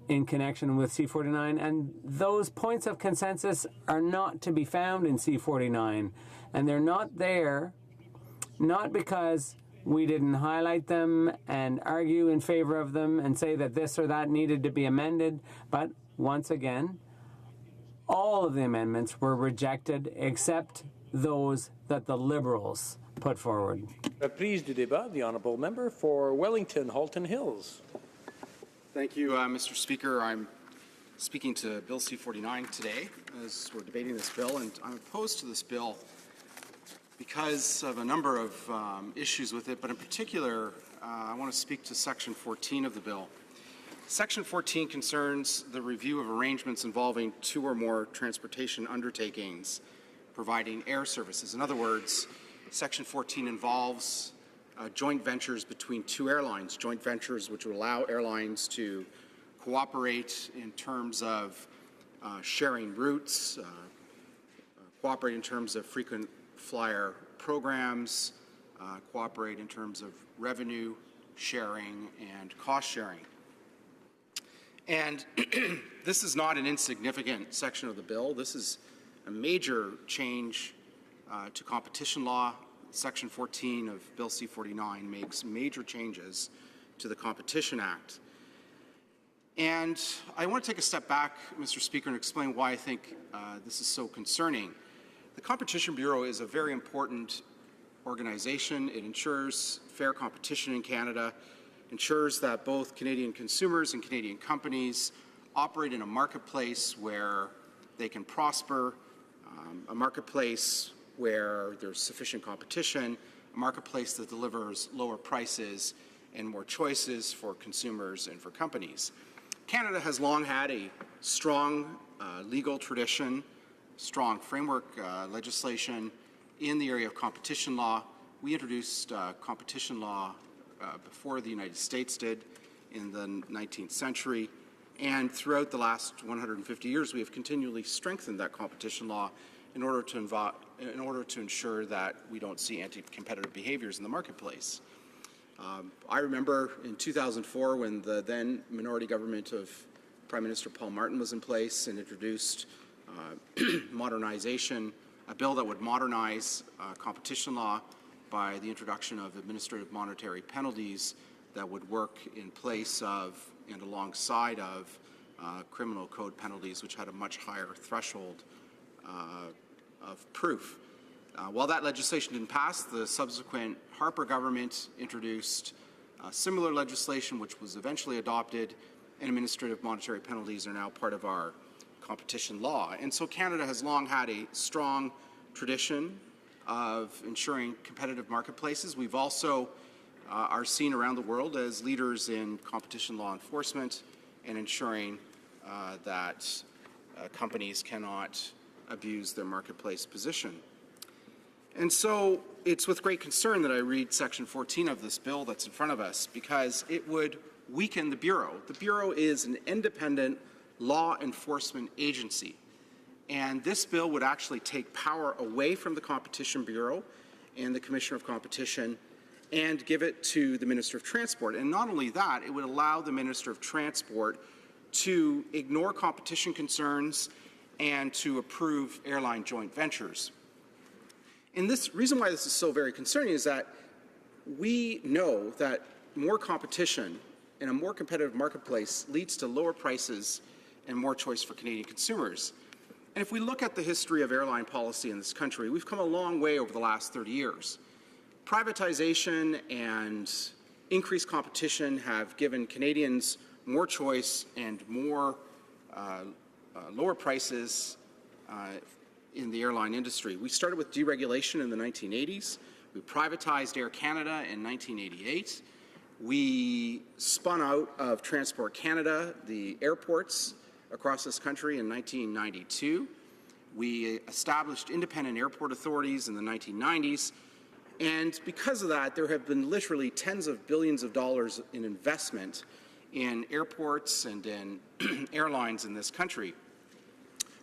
in connection with C49, and those points of consensus are not to be found in C49, and they're not there, not because we didn't highlight them and argue in favor of them and say that this or that needed to be amended, but once again, all of the amendments were rejected except those that the Liberals put forward. Reprise du débat, the honourable member for Wellington, Halton Hills. Thank you, Mr. Speaker. I'm speaking to Bill C-49 today as we're debating this bill, and I'm opposed to this bill because of a number of issues with it, but in particular, I want to speak to Section 14 of the bill. Section 14 concerns the review of arrangements involving 2 or more transportation undertakings providing air services. In other words, Section 14 involves joint ventures between 2 airlines, joint ventures which would allow airlines to cooperate in terms of sharing routes, cooperate in terms of frequent flyer programs, cooperate in terms of revenue sharing and cost sharing. And this is not an insignificant section of the bill. This is a major change to competition law. Section 14 of Bill C-49 makes major changes to the Competition Act. And I want to take a step back, Mr. Speaker, and explain why I think this is so concerning. The Competition Bureau is a very important organization. It ensures fair competition in Canada, ensures that both Canadian consumers and Canadian companies operate in a marketplace where they can prosper, a marketplace where there's sufficient competition, a marketplace that delivers lower prices and more choices for consumers and for companies. Canada has long had a strong legal tradition, strong framework legislation in the area of competition law. We introduced competition law before the United States did in the 19th century, and throughout the last 150 years we have continually strengthened that competition law in order to ensure that we don't see anti-competitive behaviors in the marketplace. I remember in 2004 when the then minority government of Prime Minister Paul Martin was in place and introduced modernization, a bill that would modernize competition law by the introduction of administrative monetary penalties that would work in place of and alongside of criminal code penalties, which had a much higher threshold of proof. While that legislation didn't pass, the subsequent Harper government introduced similar legislation, which was eventually adopted, and administrative monetary penalties are now part of our competition law. And so Canada has long had a strong tradition of ensuring competitive marketplaces. We've also are seen around the world as leaders in competition law enforcement and ensuring that companies cannot abuse their marketplace position. And so it's with great concern that I read Section 14 of this bill that's in front of us, because it would weaken the Bureau. The Bureau is an independent law enforcement agency, And this bill would actually take power away from the Competition Bureau and the Commissioner of Competition and give it to the Minister of Transport. And not only that, it would allow the Minister of Transport to ignore competition concerns and to approve airline joint ventures. And this reason why this is so very concerning is that we know that more competition in a more competitive marketplace leads to lower prices and more choice for Canadian consumers. And if we look at the history of airline policy in this country, we've come a long way over the last 30 years. Privatization and increased competition have given Canadians more choice and more lower prices in the airline industry. We started with deregulation in the 1980s. We privatized Air Canada in 1988. We spun out of Transport Canada the airports across this country in 1992. We established independent airport authorities in the 1990s. And because of that, there have been literally tens of billions of dollars in investment in airports and in airlines in this country.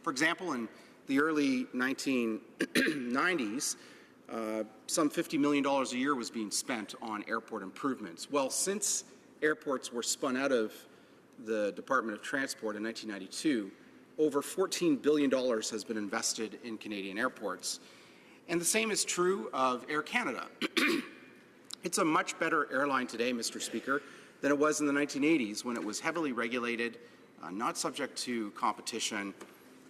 For example, in the early 1990s, some $50 million a year was being spent on airport improvements. Well, since airports were spun out of the Department of Transport in 1992, over $14 billion has been invested in Canadian airports. And the same is true of Air Canada. It's a much better airline today, Mr. Speaker, than it was in the 1980s when it was heavily regulated, not subject to competition,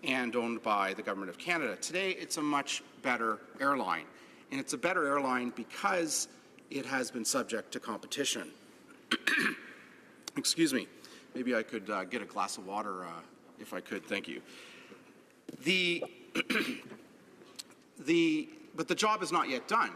and owned by the Government of Canada. Today, it's a much better airline. And it's a better airline because it has been subject to competition. Excuse me. Maybe I could get a glass of water if I could. Thank you. But the job is not yet done.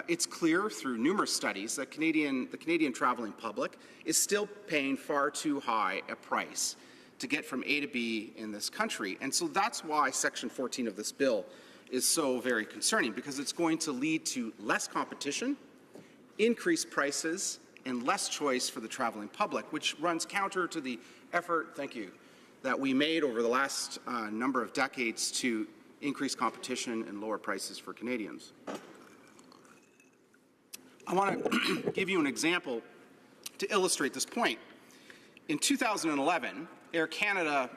It's clear through numerous studies that the Canadian traveling public is still paying far too high a price to get from A to B in this country. And so that's why Section 14 of this bill is so very concerning, because it's going to lead to less competition, increased prices, and less choice for the traveling public, which runs counter to the effort, thank you, that we made over the last number of decades to increase competition and lower prices for Canadians. I want to give you an example to illustrate this point. In 2011, Air Canada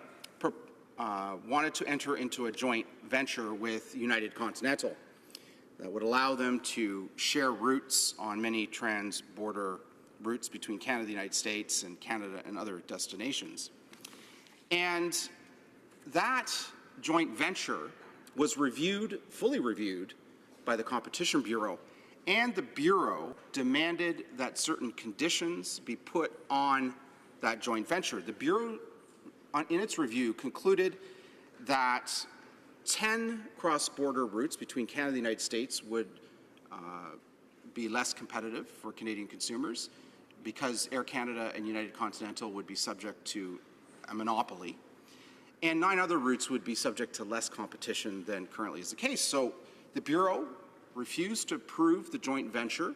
wanted to enter into a joint venture with United Continental that would allow them to share routes on many trans-border routes between Canada and the United States and Canada and other destinations. And that joint venture was fully reviewed by the Competition Bureau, and the Bureau demanded that certain conditions be put on that joint venture. The Bureau, in its review, concluded that 10 cross-border routes between Canada and the United States would be less competitive for Canadian consumers because Air Canada and United Continental would be subject to a monopoly, and 9 other routes would be subject to less competition than currently is the case. So the Bureau refused to approve the joint venture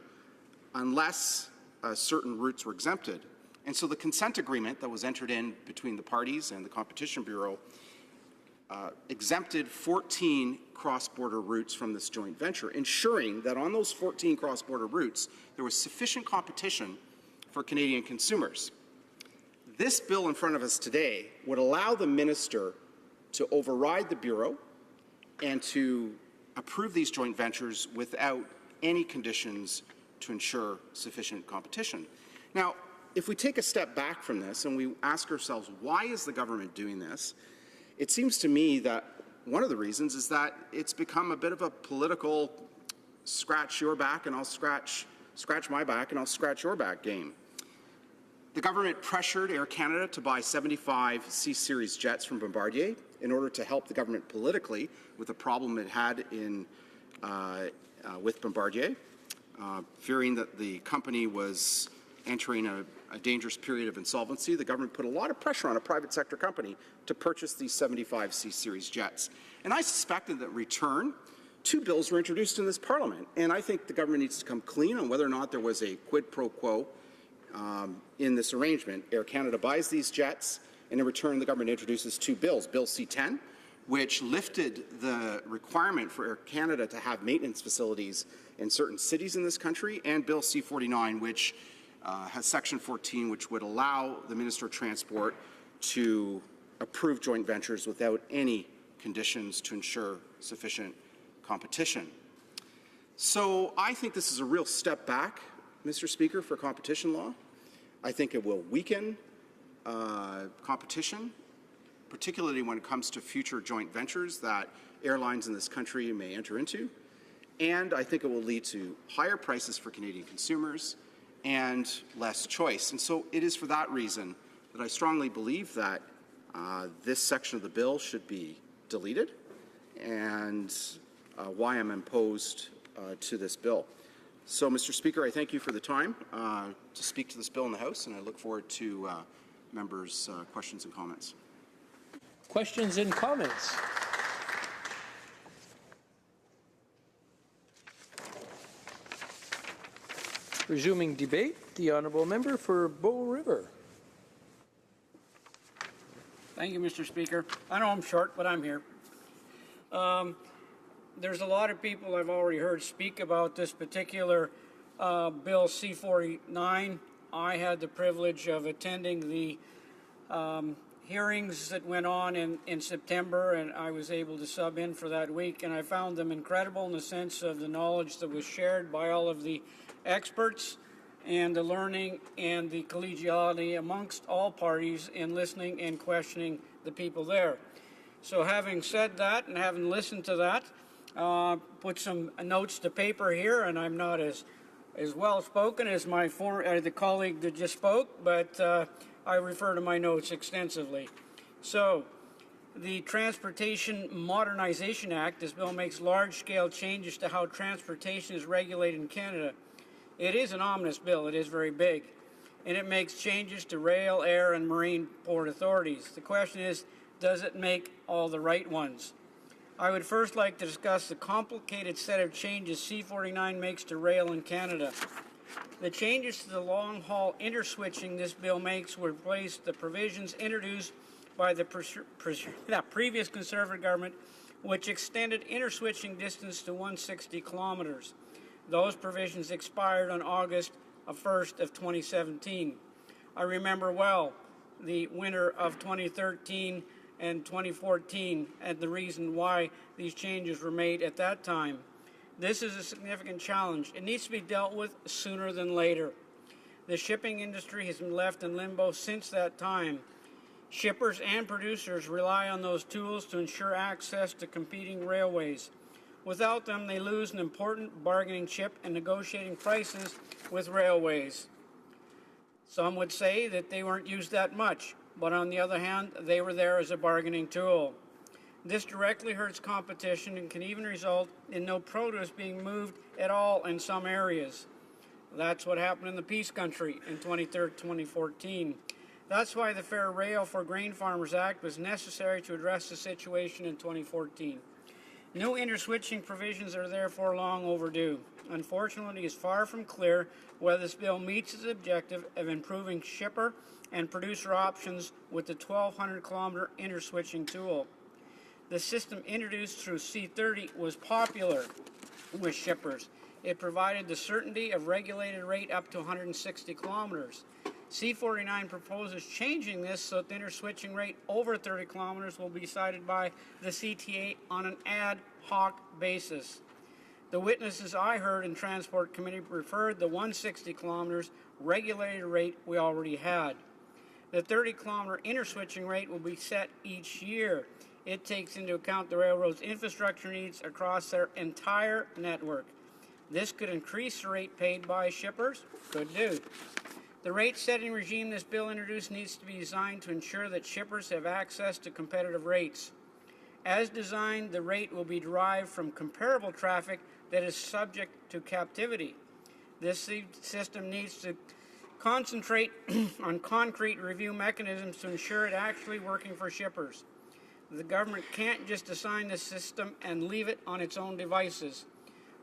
unless certain routes were exempted. And so the consent agreement that was entered in between the parties and the Competition Bureau exempted 14 cross-border routes from this joint venture, ensuring that on those 14 cross-border routes, there was sufficient competition for Canadian consumers. This bill in front of us today would allow the minister to override the Bureau and to approve these joint ventures without any conditions to ensure sufficient competition. Now, if we take a step back from this and we ask ourselves, why is the government doing this? It seems to me that one of the reasons is that it's become a bit of a political scratch your back and I'll scratch my back and I'll scratch your back game. The government pressured Air Canada to buy 75 C-Series jets from Bombardier in order to help the government politically with a problem it had with Bombardier, fearing that the company was entering a dangerous period of insolvency. The government put a lot of pressure on a private sector company to purchase these 75 C-Series jets. And I suspected that in return, 2 bills were introduced in this Parliament. And I think the government needs to come clean on whether or not there was a quid pro quo in this arrangement. Air Canada buys these jets, and in return, the government introduces 2 bills. Bill C-10 which lifted the requirement for Air Canada to have maintenance facilities in certain cities in this country, and Bill C-49, which has Section 14, which would allow the Minister of Transport to approve joint ventures without any conditions to ensure sufficient competition. So I think this is a real step back, Mr. Speaker, for competition law. I think it will weaken competition, particularly when it comes to future joint ventures that airlines in this country may enter into. And I think it will lead to higher prices for Canadian consumers and less choice. And so it is for that reason that I strongly believe that this section of the bill should be deleted, and why I'm opposed to this bill. So, Mr. Speaker, I thank you for the time to speak to this bill in the House, and I look forward to members' questions and comments. Questions and comments? Resuming debate, the honourable member for Bow River. Thank you, Mr. Speaker. I know I'm short, but I'm here. There's a lot of people I've already heard speak about this particular Bill C-49. I had the privilege of attending the hearings that went on in September, and I was able to sub in for that week, and I found them incredible in the sense of the knowledge that was shared by all of the experts and the learning and the collegiality amongst all parties in listening and questioning the people there. So having said that and having listened to that, put some notes to paper here, and I'm not as well spoken as my the colleague that just spoke, but I refer to my notes extensively. So, the Transportation Modernization Act, this bill makes large-scale changes to how transportation is regulated in Canada. It is an ominous bill. It is very big, and it makes changes to rail, air, and marine port authorities. The question is, does it make all the right ones? I would first like to discuss the complicated set of changes C-49 makes to rail in Canada. The changes to the long-haul interswitching this bill makes will replace the provisions introduced by the previous Conservative government, which extended interswitching distance to 160 kilometers. Those provisions expired on August 1st of 2017. I remember well the winter of 2013 and 2014 and the reason why these changes were made at that time. This is a significant challenge. It needs to be dealt with sooner than later. The shipping industry has been left in limbo since that time. Shippers and producers rely on those tools to ensure access to competing railways. Without them, they lose an important bargaining chip in negotiating prices with railways. Some would say that they weren't used that much, but on the other hand, they were there as a bargaining tool. This directly hurts competition and can even result in no produce being moved at all in some areas. That's what happened in the Peace Country in 2014. That's why the Fair Rail for Grain Farmers Act was necessary to address the situation in 2014. New interswitching provisions are therefore long overdue. Unfortunately, it is far from clear whether this bill meets its objective of improving shipper and producer options with the 1,200-kilometer interswitching tool. The system introduced through C-30 was popular with shippers. It provided the certainty of regulated rate up to 160 kilometers. C-49 proposes changing this so that the interswitching rate over 30 kilometers will be decided by the CTA on an ad hoc basis. The witnesses I heard in Transport Committee preferred the 160 kilometers regulated rate we already had. The 30-kilometer interswitching rate will be set each year. It takes into account the railroad's infrastructure needs across their entire network. This could increase the rate paid by shippers. Could do. The rate-setting regime this bill introduced needs to be designed to ensure that shippers have access to competitive rates. As designed, the rate will be derived from comparable traffic that is subject to captivity. This system needs to concentrate on concrete review mechanisms to ensure it actually working for shippers. The government can't just assign the system and leave it on its own devices.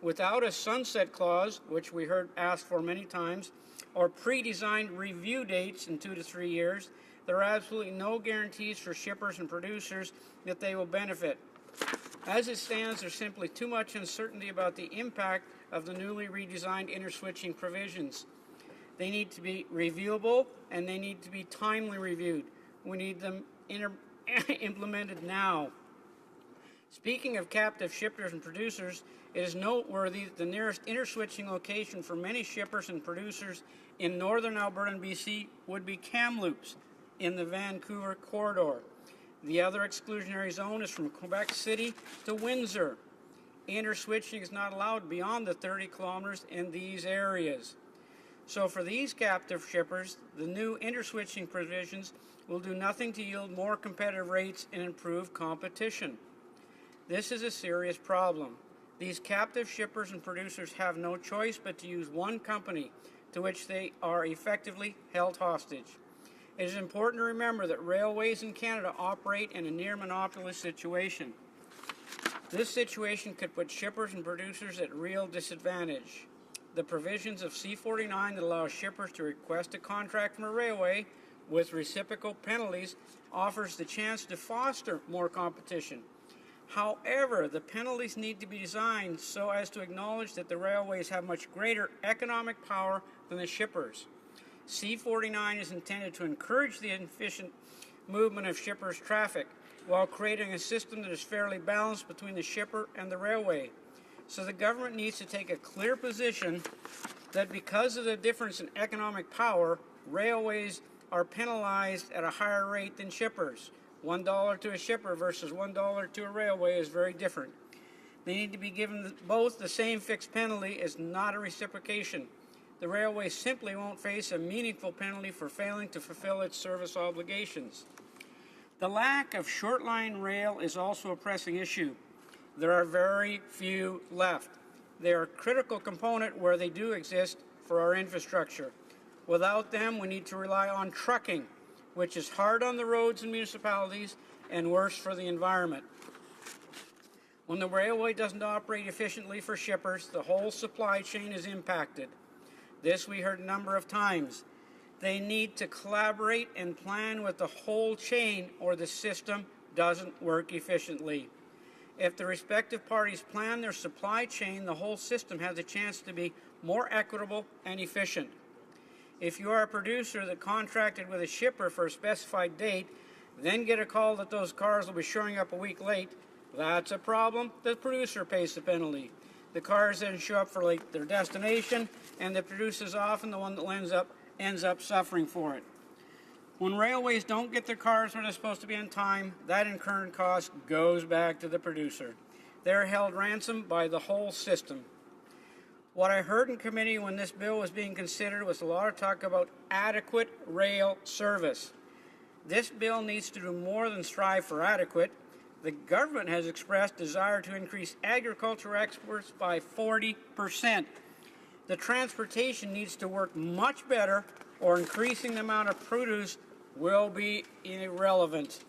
Without a sunset clause, which we heard asked for many times, or pre-designed review dates in 2 to 3 years, there are absolutely no guarantees for shippers and producers that they will benefit. As it stands, there's simply too much uncertainty about the impact of the newly redesigned interswitching provisions. They need to be reviewable, and they need to be timely reviewed. We need them implemented now. Speaking of captive shippers and producers, it is noteworthy that the nearest interswitching location for many shippers and producers in northern Alberta and BC would be Kamloops in the Vancouver corridor. The other exclusionary zone is from Quebec City to Windsor. Interswitching is not allowed beyond the 30 kilometers in these areas. So for these captive shippers, the new interswitching provisions will do nothing to yield more competitive rates and improve competition. This is a serious problem. These captive shippers and producers have no choice but to use one company to which they are effectively held hostage. It is important to remember that railways in Canada operate in a near monopolist situation. This situation could put shippers and producers at real disadvantage. The provisions of C-49 that allow shippers to request a contract from a railway with reciprocal penalties offers the chance to foster more competition. However, the penalties need to be designed so as to acknowledge that the railways have much greater economic power than the shippers. C-49 is intended to encourage the efficient movement of shippers' traffic while creating a system that is fairly balanced between the shipper and the railway. So the government needs to take a clear position that because of the difference in economic power, railways are penalized at a higher rate than shippers. $1 to a shipper versus $1 to a railway is very different. They need to be given both the same fixed penalty is not a reciprocation. The railway simply won't face a meaningful penalty for failing to fulfill its service obligations. The lack of short-line rail is also a pressing issue. There are very few left. They are a critical component where they do exist for our infrastructure. Without them, we need to rely on trucking, which is hard on the roads and municipalities and worse for the environment. When the railway doesn't operate efficiently for shippers, the whole supply chain is impacted. This we heard a number of times. They need to collaborate and plan with the whole chain or the system doesn't work efficiently. If the respective parties plan their supply chain, the whole system has a chance to be more equitable and efficient. If you are a producer that contracted with a shipper for a specified date, then get a call that those cars will be showing up a week late, that's a problem. The producer pays the penalty. The cars then show up for their destination, and the producer is often the one that ends up suffering for it. When railways don't get their cars when they're supposed to be on time, that incurred cost goes back to the producer. They're held ransom by the whole system. What I heard in committee when this bill was being considered was a lot of talk about adequate rail service. This bill needs to do more than strive for adequate. The government has expressed desire to increase agriculture exports by 40%. The transportation needs to work much better, or increasing the amount of produce will be irrelevant.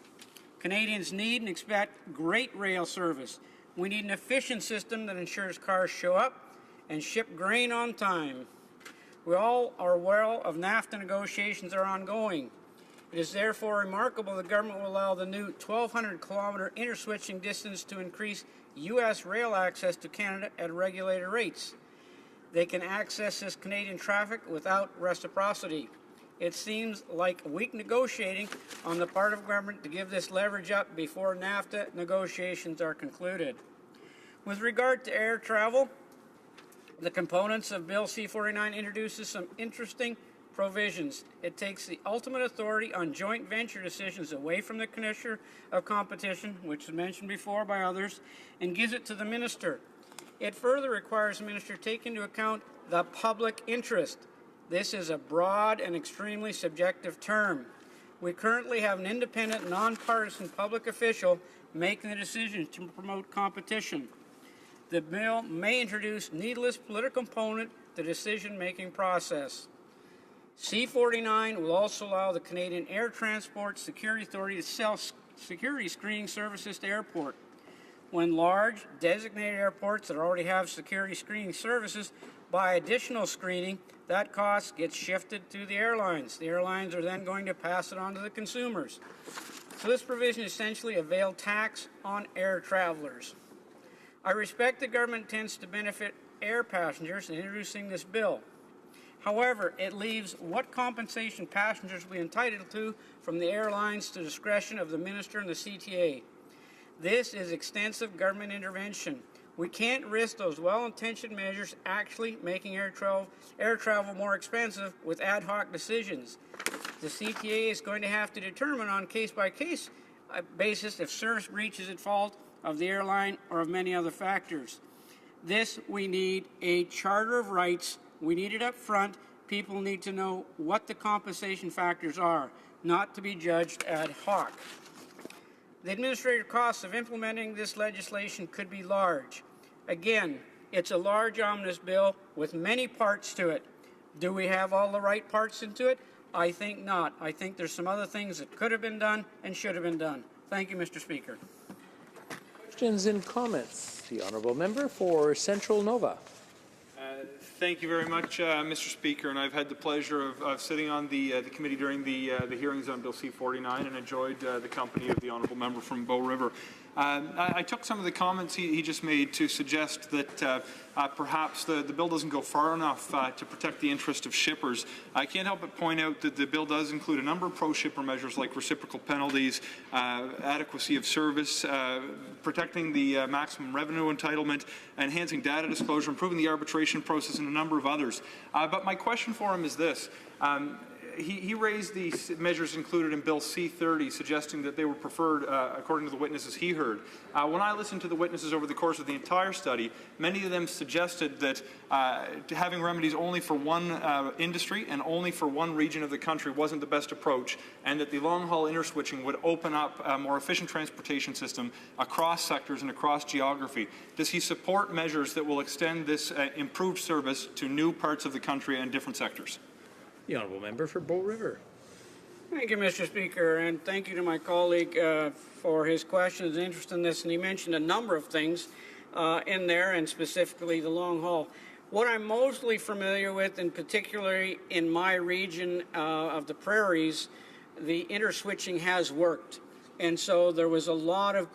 Canadians need and expect great rail service. We need an efficient system that ensures cars show up and ship grain on time. We all are aware of NAFTA negotiations are ongoing. It is therefore remarkable the government will allow the new 1,200-kilometer interswitching distance to increase U.S. rail access to Canada at regulated rates. They can access this Canadian traffic without reciprocity. It seems like weak negotiating on the part of government to give this leverage up before NAFTA negotiations are concluded. With regard to air travel, the components of Bill C-49 introduces some interesting provisions. It takes the ultimate authority on joint venture decisions away from the Commissioner of Competition, which was mentioned before by others, and gives it to the Minister. It further requires the Minister to take into account the public interest. This is a broad and extremely subjective term. We currently have an independent, nonpartisan public official making the decisions to promote competition. The bill may introduce needless political component to the decision-making process. C-49 will also allow the Canadian Air Transport Security Authority to sell security screening services to airport. when large designated airports that already have security screening services buy additional screening, that cost gets shifted to the airlines. The airlines are then going to pass it on to the consumers. So this provision is essentially a veiled tax on air travelers. I respect the government tends to benefit air passengers in introducing this bill. However, it leaves what compensation passengers will be entitled to from the airlines to the discretion of the minister and the CTA. This is extensive government intervention. We can't risk those well-intentioned measures actually making air travel more expensive with ad hoc decisions. The CTA is going to have to determine on case-by-case basis if service breach is at fault of the airline or of many other factors. This, we need a charter of rights. We need it up front. People need to know what the compensation factors are, not to be judged ad hoc. The administrative costs of implementing this legislation could be large. Again, it's a large omnibus bill with many parts to it. Do we have all the right parts into it? I think not. I think there's some other things that could have been done and should have been done. Thank you, Mr. Speaker. Questions and comments? The honourable member for Central Nova. Thank you very much, Mr. Speaker, and I've had the pleasure of sitting on the committee during the hearings on Bill C-49 and enjoyed the company of the honourable member from Bow River. I took some of the comments he just made to suggest that perhaps the bill doesn't go far enough to protect the interest of shippers. I can't help but point out that the bill does include a number of pro-shipper measures like reciprocal penalties, adequacy of service, protecting the maximum revenue entitlement, enhancing data disclosure, improving the arbitration process, and a number of others. But my question for him is this. He raised these measures included in Bill C-30, suggesting that they were preferred according to the witnesses he heard. When I listened to the witnesses over the course of the entire study, many of them suggested that having remedies only for one industry and only for one region of the country wasn't the best approach, and that the long-haul interswitching would open up a more efficient transportation system across sectors and across geography. Does he support measures that will extend this improved service to new parts of the country and different sectors? The honourable member for Bow River. Thank you, Mr. Speaker, and thank you to my colleague for his questions and interest in this. And he mentioned a number of things in there, and specifically the long haul. What I'm mostly familiar with, and particularly in my region of the prairies, the interswitching has worked. And so there was a lot of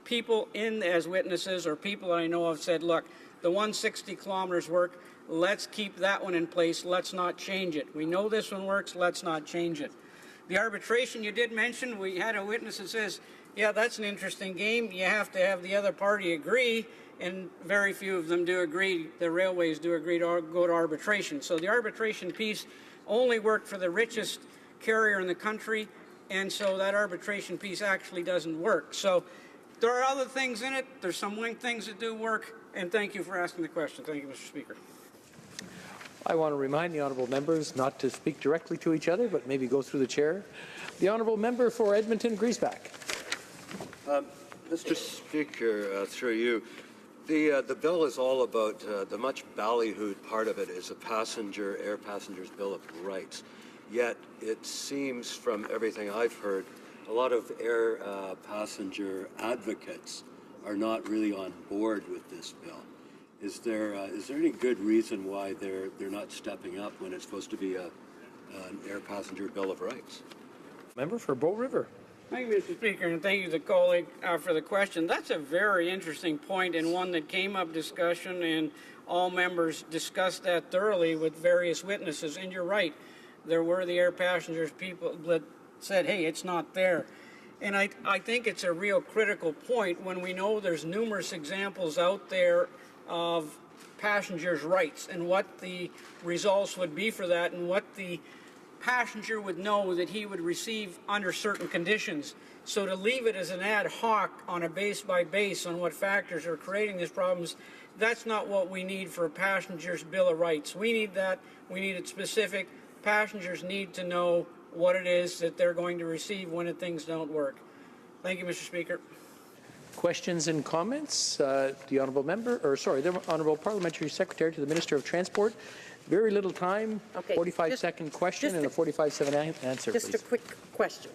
people in as witnesses, or people I know have said, look, the 160 kilometers work. Let's keep that one in place. Let's not change it. We know this one works. Let's not change it. The arbitration you did mention, we had a witness that says, yeah, that's an interesting game. You have to have the other party agree, and very few of them do agree. The railways do agree to go to arbitration. So the arbitration piece only worked for the richest carrier in the country, and so that arbitration piece actually doesn't work. So there are other things in it. There's some things that do work, and thank you for asking the question. Thank you, Mr. Speaker. I want to remind the honourable members not to speak directly to each other, but maybe go through the chair. The honourable member for Edmonton Griesbach. Mr. Speaker, through you, the bill is all about the much ballyhooed part of it is a air passenger's Bill of Rights. Yet it seems from everything I've heard, a lot of air passenger advocates are not really on board with this bill. Is there any good reason why they're not stepping up when it's supposed to be an air passenger Bill of Rights? Member for Bow River. Thank you, Mr. Speaker, and thank you to the colleague for the question. That's a very interesting point, and one that came up discussion, and all members discussed that thoroughly with various witnesses. And you're right, there were the air passengers people that said, hey, it's not there. And I think it's a real critical point when we know there's numerous examples out there of passengers' rights and what the results would be for that, and what the passenger would know that he would receive under certain conditions. So to leave it as an ad hoc on a base by base on what factors are creating these problems, that's not what we need for a passenger's Bill of Rights. We need that. We need it specific. Passengers need to know what it is that they're going to receive when things don't work. Thank you, Mr. Speaker. Questions and comments? The honourable parliamentary secretary to the Minister of Transport. Very little time. Okay. 45-second question and a 45-second answer. Just please. A quick question.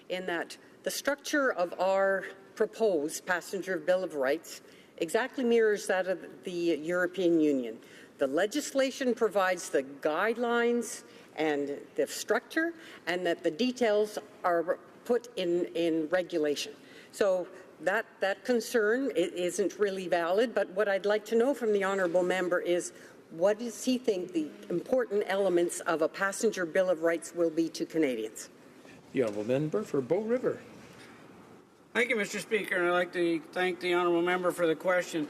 In that the structure of our proposed passenger Bill of Rights exactly mirrors that of the European Union. The legislation provides the guidelines and the structure, and that the details are put in regulation. So that concern isn't really valid, but what I'd like to know from the honourable member is what does he think the important elements of a passenger Bill of Rights will be to Canadians? The honourable member for Bow River. Thank you, Mr. Speaker, and I'd like to thank the honourable member for the question.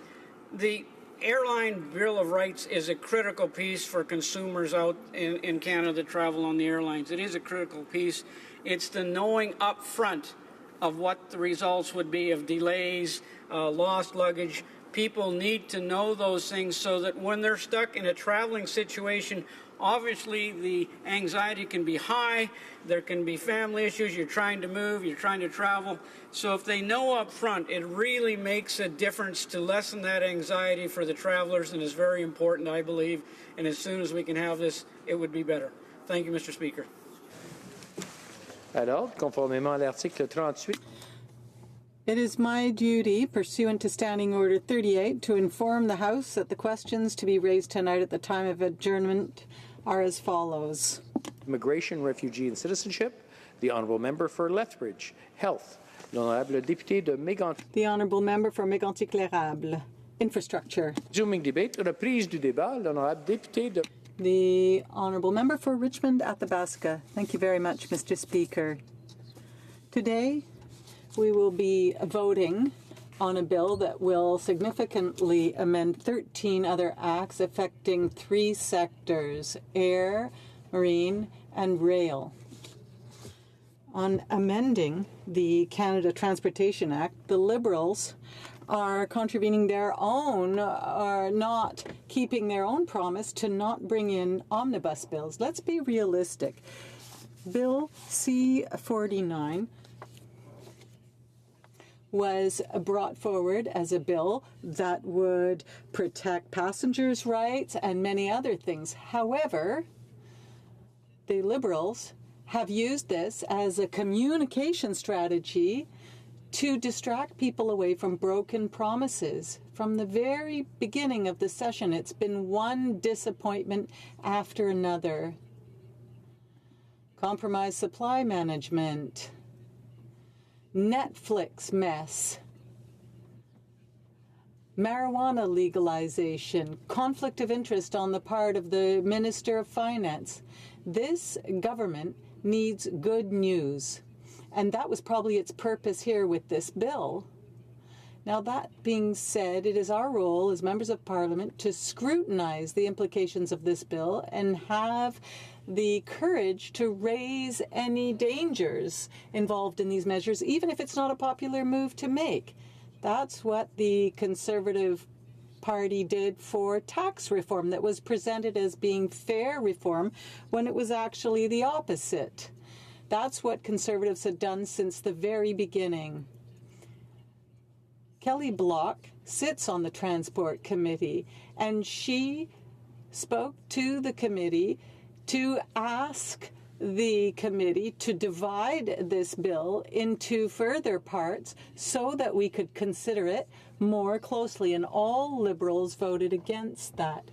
The Airline Bill of Rights is a critical piece for consumers out in Canada that travel on the airlines. It is a critical piece. It's the knowing up front of what the results would be of delays, lost luggage. People need to know those things so that when they're stuck in a traveling situation, obviously the anxiety can be high, there can be family issues, you're trying to move, you're trying to travel. So if they know up front, it really makes a difference to lessen that anxiety for the travelers, and is very important, I believe. And as soon as we can have this, it would be better. Thank you, Mr. Speaker. Alors, conformément à l'article 38. It is my duty, pursuant to Standing Order 38, to inform the House that the questions to be raised tonight at the time of adjournment are as follows. Immigration, Refugee and Citizenship, the Honourable Member for Lethbridge. Health, l'Honourable Député de Mégantic. The Honourable Member for Mégantic-L'Érable. Infrastructure. Resuming debate, reprise du débat, l'Honourable Député de... The Honourable Member for Richmond-Athabasca. Thank you very much, Mr. Speaker. Today, we will be voting on a bill that will significantly amend 13 other acts affecting 3 sectors: air, marine, and rail. On amending the Canada Transportation Act, the Liberals are contravening their own, are not keeping their own promise to not bring in omnibus bills. Let's be realistic. Bill C-49 was brought forward as a bill that would protect passengers' rights and many other things. However, the Liberals have used this as a communication strategy to distract people away from broken promises. From the very beginning of the session, it's been one disappointment after another. Compromised supply management, Netflix mess, marijuana legalization, conflict of interest on the part of the Minister of Finance. This government needs good news, and that was probably its purpose here with this bill. Now, that being said, it is our role as members of Parliament to scrutinize the implications of this bill and have the courage to raise any dangers involved in these measures, even if it's not a popular move to make. That's what the Conservative Party did for tax reform that was presented as being fair reform when it was actually the opposite. That's what Conservatives have done since the very beginning. Kelly Block sits on the Transport Committee, and she spoke to the committee to ask the committee to divide this bill into further parts so that we could consider it more closely, and all Liberals voted against that.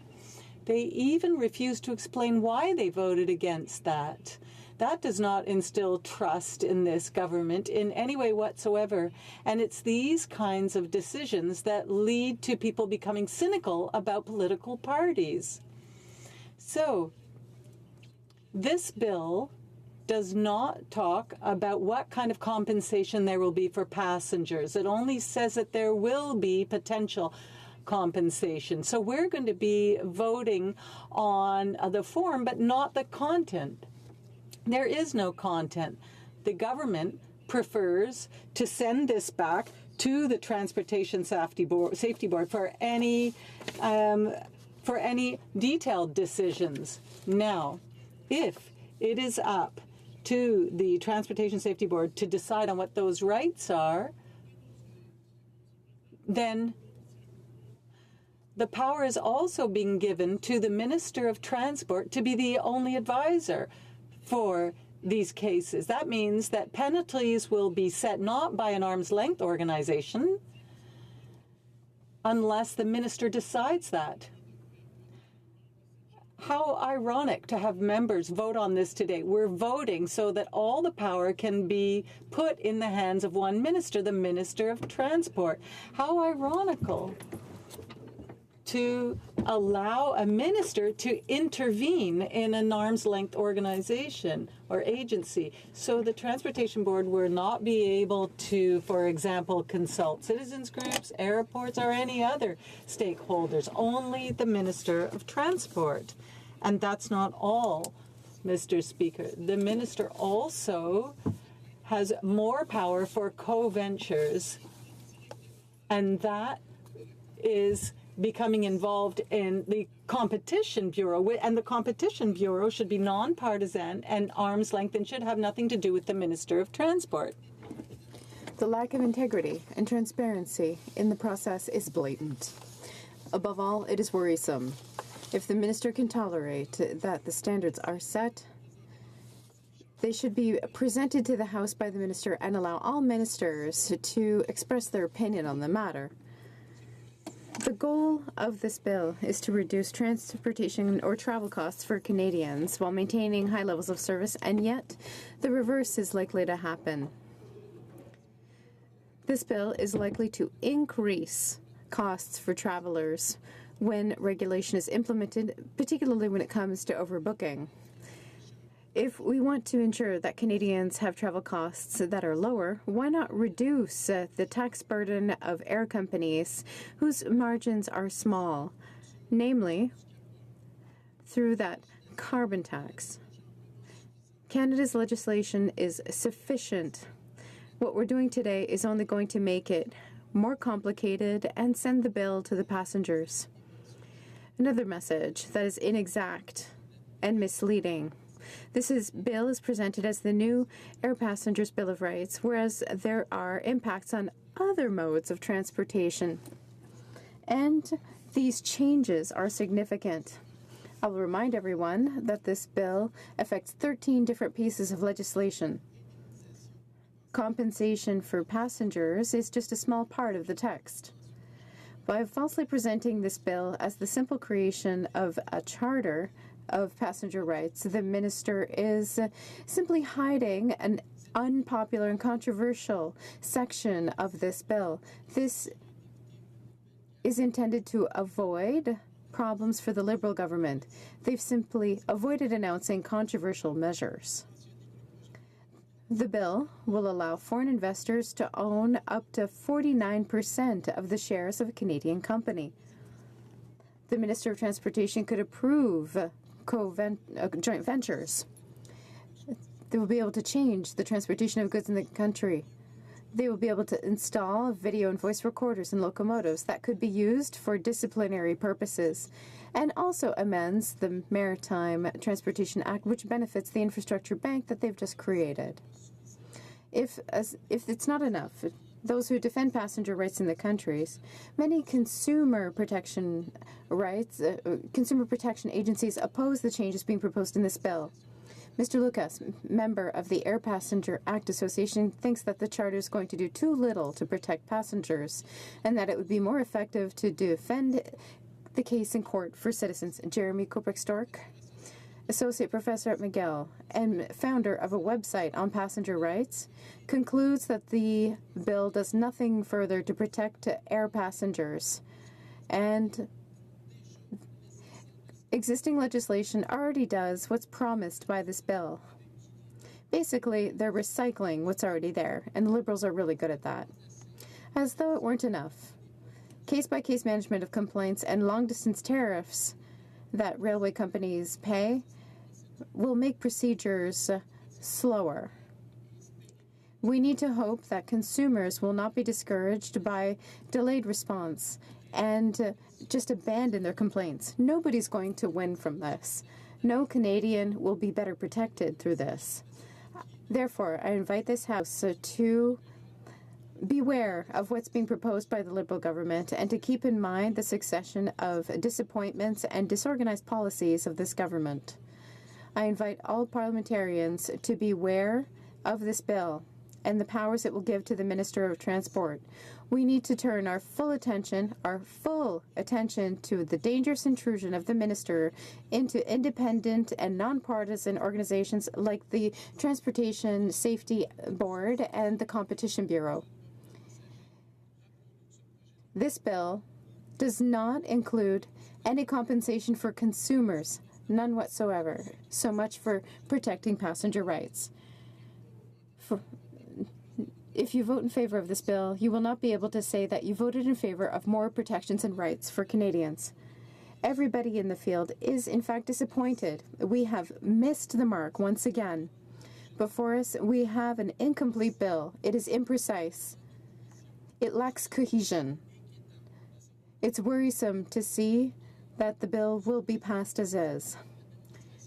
They even refused to explain why they voted against that. That does not instill trust in this government in any way whatsoever, and it's these kinds of decisions that lead to people becoming cynical about political parties. So, this bill does not talk about what kind of compensation there will be for passengers. It only says that there will be potential compensation. So we're going to be voting on the form, but not the content. There is no content. The government prefers to send this back to the Transportation Safety Board for any detailed decisions. Now, if it is up to the Transportation Safety Board to decide on what those rights are, then the power is also being given to the Minister of Transport to be the only advisor for these cases. That means that penalties will be set not by an arm's length organization unless the minister decides that. How ironic to have members vote on this today. We're voting so that all the power can be put in the hands of one minister, the Minister of Transport. How ironical to allow a minister to intervene in an arm's length organization or agency. So the Transportation Board will not be able to, for example, consult citizens groups, airports, or any other stakeholders, only the Minister of Transport. And that's not all, Mr. Speaker. The minister also has more power for co-ventures, and that is becoming involved in the Competition Bureau, and the Competition Bureau should be nonpartisan and arm's length and should have nothing to do with the Minister of Transport. The lack of integrity and transparency in the process is blatant. Above all, it is worrisome. If the minister can tolerate that the standards are set, they should be presented to the House by the minister and allow all ministers to express their opinion on the matter. The goal of this bill is to reduce transportation or travel costs for Canadians while maintaining high levels of service, and yet the reverse is likely to happen. This bill is likely to increase costs for travelers when regulation is implemented, particularly when it comes to overbooking. If we want to ensure that Canadians have travel costs that are lower, why not reduce the tax burden of air companies whose margins are small, namely through that carbon tax? Canada's legislation is sufficient. What we're doing today is only going to make it more complicated and send the bill to the passengers. Another message that is inexact and misleading. This bill is presented as the new Air Passengers Bill of Rights, whereas there are impacts on other modes of transportation. And these changes are significant. I will remind everyone that this bill affects 13 different pieces of legislation. Compensation for passengers is just a small part of the text. By falsely presenting this bill as the simple creation of a charter of passenger rights, the minister is simply hiding an unpopular and controversial section of this bill. This is intended to avoid problems for the Liberal government. They've simply avoided announcing controversial measures. The bill will allow foreign investors to own up to 49% of the shares of a Canadian company. The Minister of Transportation could approve joint ventures. They will be able to change the transportation of goods in the country. They will be able to install video and voice recorders in locomotives that could be used for disciplinary purposes, and also amends the Maritime Transportation Act, which benefits the infrastructure bank that they've just created. If it's not enough, those who defend passenger rights in the countries, many consumer protection agencies oppose the changes being proposed in this bill. Mr. Lucas, member of the Air Passenger Act Association, thinks that the charter is going to do too little to protect passengers and that it would be more effective to defend the case in court for citizens. Jeremy Koprick-Stork, associate professor at McGill and founder of a website on passenger rights, concludes that the bill does nothing further to protect air passengers, and existing legislation already does what's promised by this bill. Basically, they're recycling what's already there, and the Liberals are really good at that. As though it weren't enough, case-by-case management of complaints and long-distance tariffs that railway companies pay will make procedures slower. We need to hope that consumers will not be discouraged by delayed response and just abandon their complaints. Nobody's going to win from this. No Canadian will be better protected through this. Therefore, I invite this House to beware of what's being proposed by the Liberal government and to keep in mind the succession of disappointments and disorganized policies of this government. I invite all parliamentarians to be aware of this bill and the powers it will give to the Minister of Transport. We need to turn our full attention to the dangerous intrusion of the Minister into independent and nonpartisan organizations like the Transportation Safety Board and the Competition Bureau. This bill does not include any compensation for consumers, none whatsoever. So much for protecting passenger rights. If you vote in favor of this bill, you will not be able to say that you voted in favor of more protections and rights for Canadians. Everybody in the field is, in fact, disappointed. We have missed the mark once again. Before us, we have an incomplete bill. It is imprecise. It lacks cohesion. It's worrisome to see that the bill will be passed as is.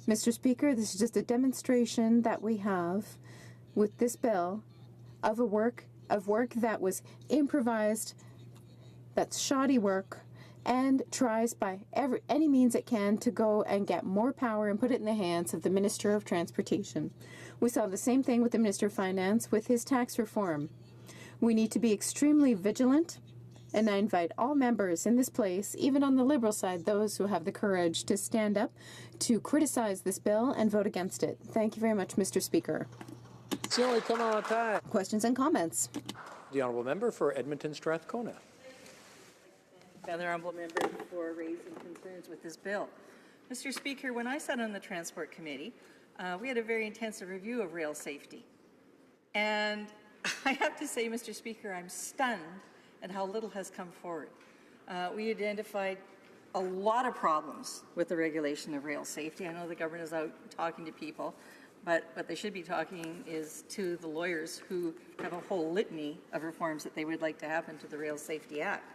Mr. Speaker, this is just a demonstration that we have with this bill of work that was improvised, that's shoddy work, and tries by any means it can to go and get more power and put it in the hands of the Minister of Transportation. We saw the same thing with the Minister of Finance with his tax reform. We need to be extremely vigilant, and I invite all members in this place, even on the Liberal side, those who have the courage to stand up to criticize this bill and vote against it. Thank you very much, Mr. Speaker. Questions and comments? The honourable member for Edmonton Strathcona. The honourable member for raising concerns with this bill. Mr. Speaker, when I sat on the Transport Committee, we had a very intensive review of rail safety. And I have to say, Mr. Speaker, I'm stunned at how little has come forward. We identified a lot of problems with the regulation of rail safety. I know the government is out talking to people, but what they should be talking is to the lawyers who have a whole litany of reforms that they would like to happen to the Rail Safety Act.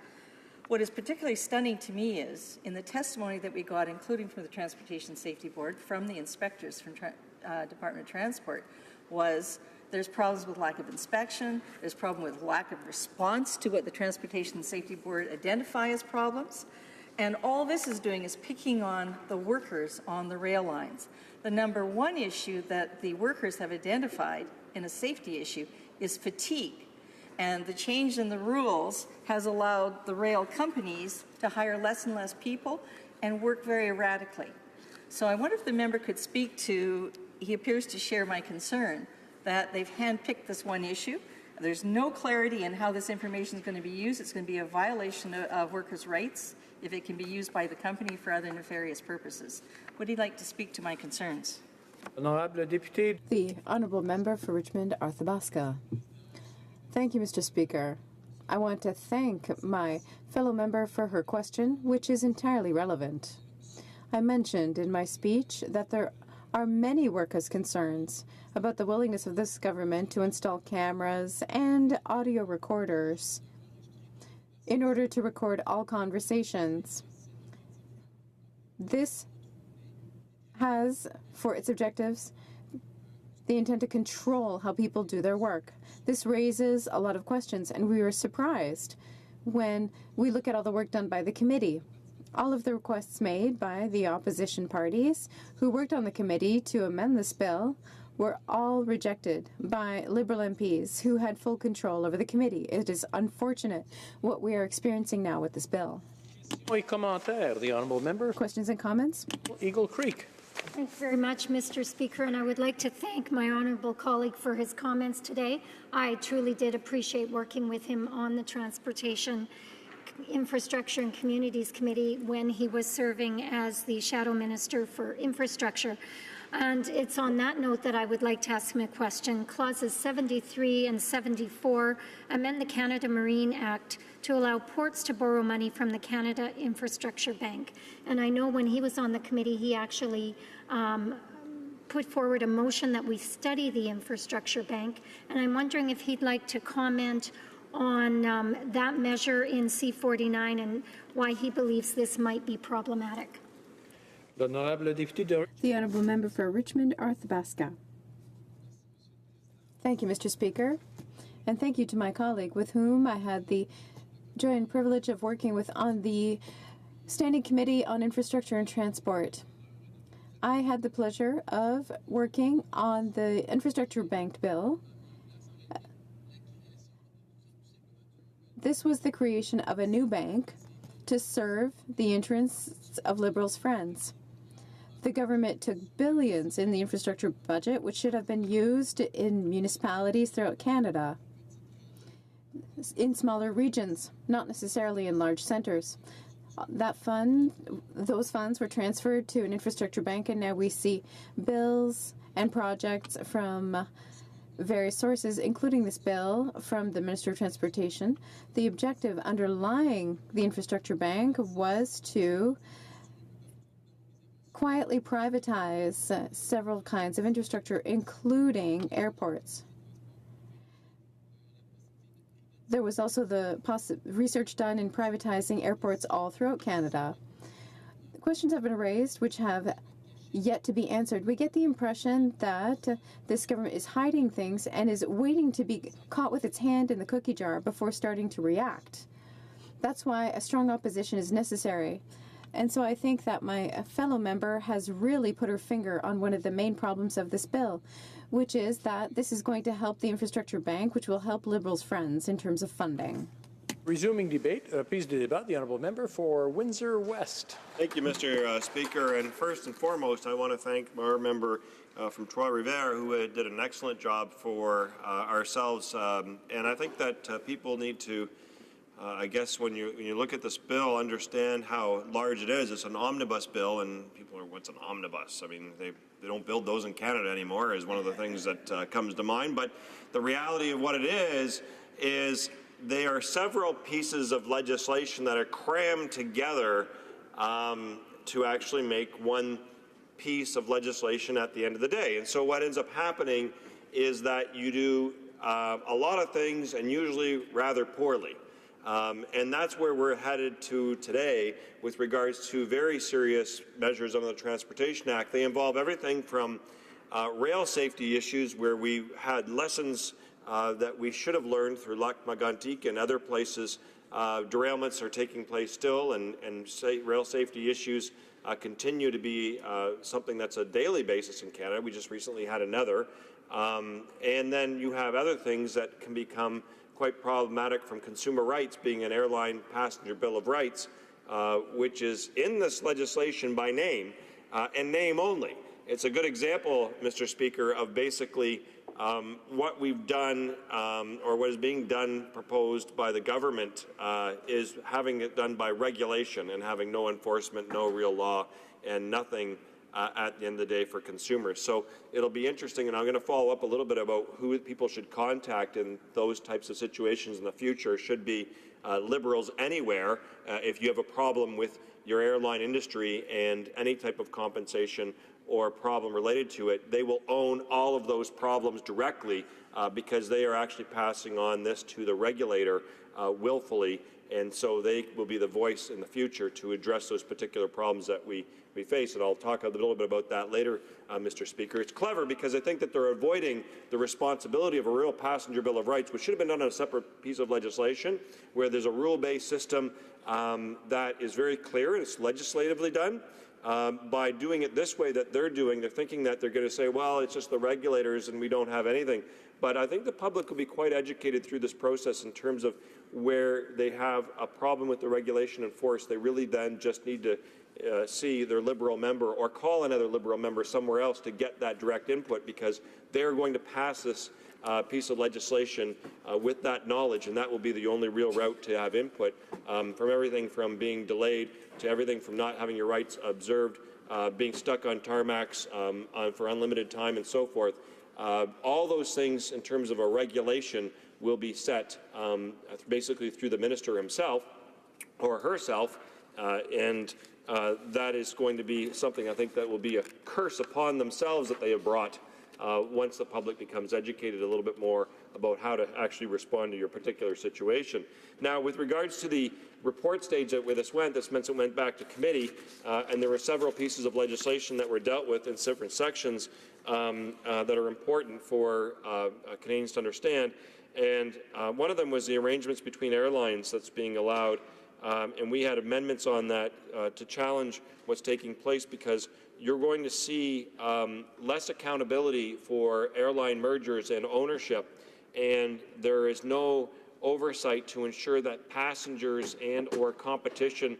What is particularly stunning to me is, in the testimony that we got, including from the Transportation Safety Board, from the inspectors from Department of Transport, was there's problems with lack of inspection, there's problem with lack of response to what the Transportation Safety Board identify as problems, and all this is doing is picking on the workers on the rail lines. The number one issue that the workers have identified in a safety issue is fatigue. And the change in the rules has allowed the rail companies to hire less and less people and work very erratically. So I wonder if the member could speak to, he appears to share my concern, that they've handpicked this one issue. There's no clarity in how this information is going to be used. It's going to be a violation of workers' rights if it can be used by the company for other nefarious purposes. Would he like to speak to my concerns? The honourable member for Richmond, Arthabaska. Thank you, Mr. Speaker. I want to thank my fellow member for her question, which is entirely relevant. I mentioned in my speech that there are many workers' concerns about the willingness of this government to install cameras and audio recorders in order to record all conversations. This has, for its objectives, the intent to control how people do their work. This raises a lot of questions, and we were surprised when we look at all the work done by the committee. All of the requests made by the opposition parties who worked on the committee to amend this bill were all rejected by Liberal MPs who had full control over the committee. It is unfortunate what we are experiencing now with this bill. The honourable member. Questions and comments? Eagle Creek. Thank you very much, Mr. Speaker, and I would like to thank my honourable colleague for his comments today. I truly did appreciate working with him on the Transportation, Infrastructure and Communities Committee when he was serving as the Shadow Minister for Infrastructure. And it's on that note that I would like to ask him a question. Clauses 73 and 74 amend the Canada Marine Act to allow ports to borrow money from the Canada Infrastructure Bank. And I know when he was on the committee, he actually put forward a motion that we study the Infrastructure Bank. And I'm wondering if he'd like to comment on that measure in C49 and why he believes this might be problematic. The honourable member for Richmond, Arthabaska. Thank you, Mr. Speaker, and thank you to my colleague with whom I had the joy and privilege of working with on the Standing Committee on Infrastructure and Transport. I had the pleasure of working on the infrastructure bank bill. This was the creation of a new bank to serve the interests of Liberals' friends. The government took billions in the infrastructure budget, which should have been used in municipalities throughout Canada, in smaller regions, not necessarily in large centres. Those funds were transferred to an infrastructure bank, and now we see bills and projects from various sources, including this bill from the Minister of Transportation. The objective underlying the infrastructure bank was to quietly privatize several kinds of infrastructure, including airports. There was also the research done in privatizing airports all throughout Canada. Questions have been raised which have yet to be answered. We get the impression that this government is hiding things and is waiting to be caught with its hand in the cookie jar before starting to react. That's why a strong opposition is necessary. And so I think that my fellow member has really put her finger on one of the main problems of this bill, which is that this is going to help the infrastructure bank, which will help Liberals' friends in terms of funding. Resuming debate, prise de débat, the honourable member for Windsor West. Thank you, Mr. Speaker. And first and foremost, I want to thank our member from Trois-Rivières, who did an excellent job for ourselves. And I think that people need to, I guess, when you look at this bill, understand how large it is. It's an omnibus bill, and people are, what's an omnibus? I mean, they don't build those in Canada anymore, is one of the things that comes to mind. But the reality of what it is they are several pieces of legislation that are crammed together to actually make one piece of legislation at the end of the day. And so what ends up happening is that you do a lot of things, and usually rather poorly. And that's where we're headed to today with regards to very serious measures under the Transportation Act. They involve everything from rail safety issues, where we had lessons that we should have learned through Lac-Mégantic and other places. Derailments are taking place still, and rail safety issues continue to be something that's a daily basis in Canada. We just recently had another. And then you have other things that can become quite problematic, from consumer rights, being an airline passenger bill of rights, which is in this legislation by name and name only. It's a good example, Mr. Speaker, of basically what we've done, or what is being done, proposed by the government, is having it done by regulation and having no enforcement, no real law, and nothing at the end of the day for consumers. So it'll be interesting, and I'm going to follow up a little bit about who people should contact in those types of situations in the future. Should be Liberals anywhere. If you have a problem with your airline industry and any type of compensation or problem related to it, they will own all of those problems directly because they are actually passing on this to the regulator willfully, and so they will be the voice in the future to address those particular problems that we face. And I'll talk a little bit about that later, Mr. Speaker. It's clever because I think that they're avoiding the responsibility of a real passenger bill of rights, which should have been done on a separate piece of legislation, where there's a rule-based system that is very clear and it's legislatively done. By doing it this way that they're doing, they're thinking that they're going to say, well, it's just the regulators and we don't have anything. But I think the public will be quite educated through this process in terms of where they have a problem with the regulation enforced. They really then just need to see their Liberal member or call another Liberal member somewhere else to get that direct input, because they're going to pass this piece of legislation with that knowledge, and that will be the only real route to have input, from everything from being delayed to everything from not having your rights observed, being stuck on tarmacs for unlimited time and so forth. All those things in terms of a regulation will be set basically through the minister himself or herself, and that is going to be something I think that will be a curse upon themselves that they have brought once the public becomes educated a little bit more about how to actually respond to your particular situation. Now, with regards to the report stage where this went back to committee, and there were several pieces of legislation that were dealt with in different sections that are important for Canadians to understand. And one of them was the arrangements between airlines that's being allowed. And we had amendments on that to challenge what's taking place, because you're going to see less accountability for airline mergers and ownership, and there is no oversight to ensure that passengers and or competition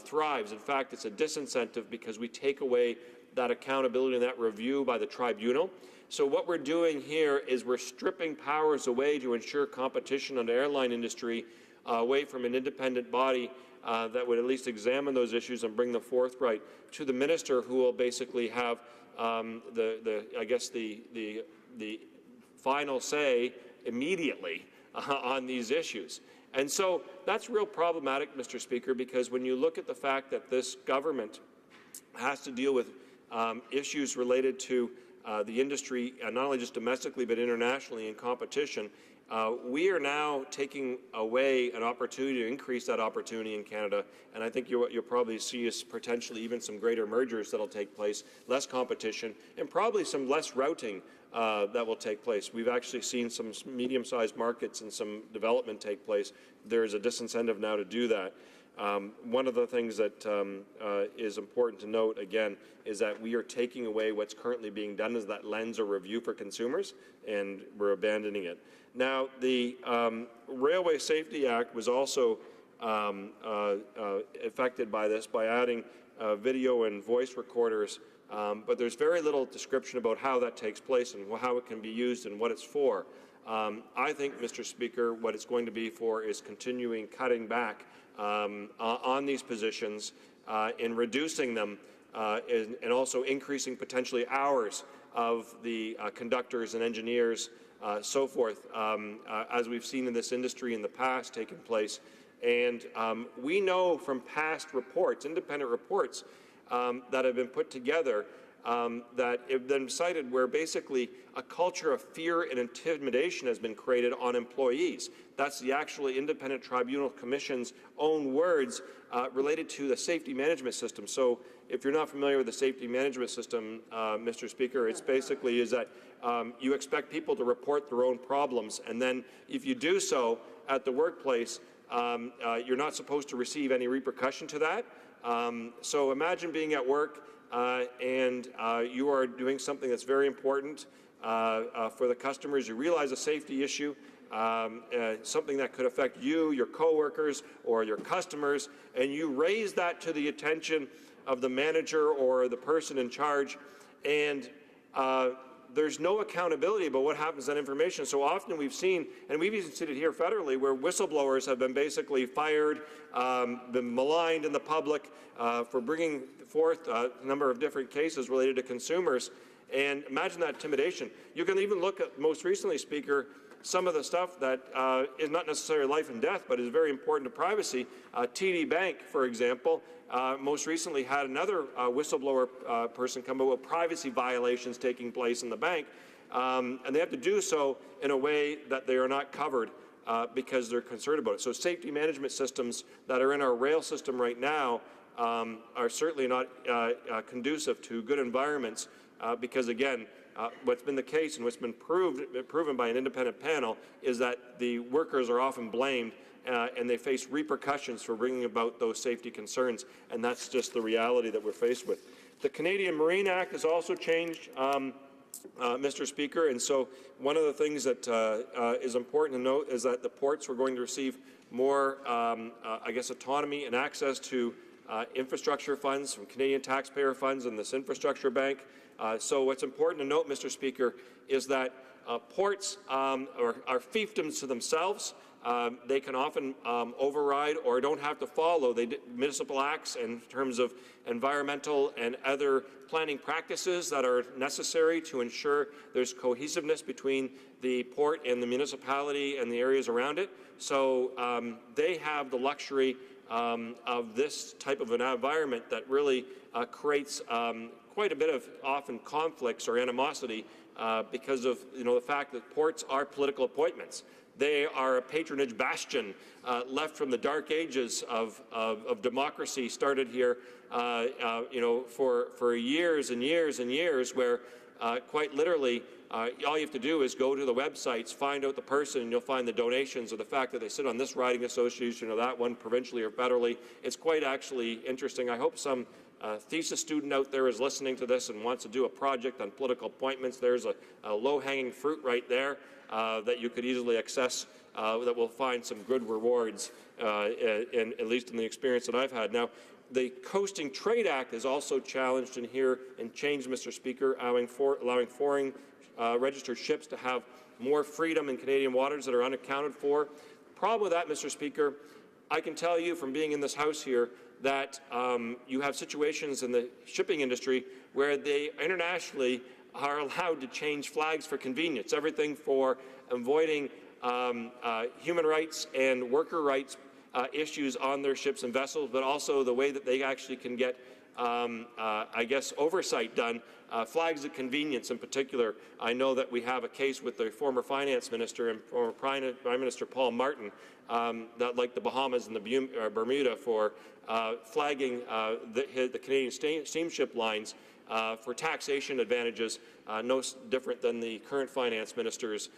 thrives. In fact, it's a disincentive because we take away that accountability and that review by the tribunal. So what we're doing here is we're stripping powers away to ensure competition on the airline industry away from an independent body that would at least examine those issues and bring them forthright to the minister, who will basically have the final say immediately on these issues. And so that's real problematic, Mr. Speaker, because when you look at the fact that this government has to deal with issues related to the industry, not only just domestically but internationally in competition, we are now taking away an opportunity to increase that opportunity in Canada, and I think you'll probably see is potentially even some greater mergers that will take place, less competition, and probably some less routing that will take place. We've actually seen some medium-sized markets and some development take place. There's a disincentive now to do that. One of the things that is important to note, again, is that we are taking away what's currently being done as that lens or review for consumers, and we're abandoning it. Now, the Railway Safety Act was also affected by this by adding video and voice recorders, but there's very little description about how that takes place and how it can be used and what it's for. I think, Mr. Speaker, what it's going to be for is continuing cutting back on these positions and reducing them and also increasing potentially hours of the conductors and engineers, so forth, as we've seen in this industry in the past taking place. And we know from past reports, independent reports, that have been put together that have been cited where basically a culture of fear and intimidation has been created on employees. That's the actually Independent Tribunal Commission's own words related to the safety management system. So if you're not familiar with the safety management system, Mr. Speaker, it's basically is that you expect people to report their own problems, and then if you do so at the workplace, you're not supposed to receive any repercussion to that. So imagine being at work and you are doing something that's very important for the customers. You realize a safety issue, something that could affect you, your coworkers, or your customers, and you raise that to the attention of the manager or the person in charge, and there's no accountability about what happens to that information. So often we've seen, and we've even seen it here federally, where whistleblowers have been basically fired, been maligned in the public for bringing forth a number of different cases related to consumers. And imagine that intimidation. You can even look at, most recently, Speaker, some of the stuff that is not necessarily life and death, but is very important to privacy. TD Bank, for example, most recently had another whistleblower person come up with privacy violations taking place in the bank, and they have to do so in a way that they are not covered because they're concerned about it. So safety management systems that are in our rail system right now are certainly not conducive to good environments because, again, what's been the case and what's been proven by an independent panel is that the workers are often blamed and they face repercussions for bringing about those safety concerns, and that's just the reality that we're faced with. The Canadian Marine Act has also changed, Mr. Speaker, and so one of the things that is important to note is that the ports were going to receive more, autonomy and access to infrastructure funds from Canadian taxpayer funds and this infrastructure bank. So what's important to note, Mr. Speaker, is that ports are fiefdoms to themselves. They can often override or don't have to follow the municipal acts in terms of environmental and other planning practices that are necessary to ensure there's cohesiveness between the port and the municipality and the areas around it. So they have the luxury of this type of an environment that really creates quite a bit of often conflicts or animosity because of the fact that ports are political appointments. They are a patronage bastion left from the dark ages of democracy, started here, for years and years and years, where quite literally all you have to do is go to the websites, find out the person, and you'll find the donations or the fact that they sit on this riding association or that one provincially or federally. It's quite actually interesting. I hope some thesis student out there is listening to this and wants to do a project on political appointments, there's a low-hanging fruit right there that you could easily access that will find some good rewards, at least in the experience that I've had. Now, the Coasting Trade Act is also challenged in here and changed, Mr. Speaker, allowing foreign registered ships to have more freedom in Canadian waters that are unaccounted for. The problem with that, Mr. Speaker, I can tell you from being in this House here that you have situations in the shipping industry where they internationally are allowed to change flags for convenience, everything for avoiding human rights and worker rights issues on their ships and vessels, but also the way that they actually can get, I guess, oversight done. Flags of convenience in particular. I know that we have a case with the former finance minister and former Prime Minister Paul Martin, that like the Bahamas and the Bermuda for flagging the Canadian steamship lines for taxation advantages, no different than the current finance minister's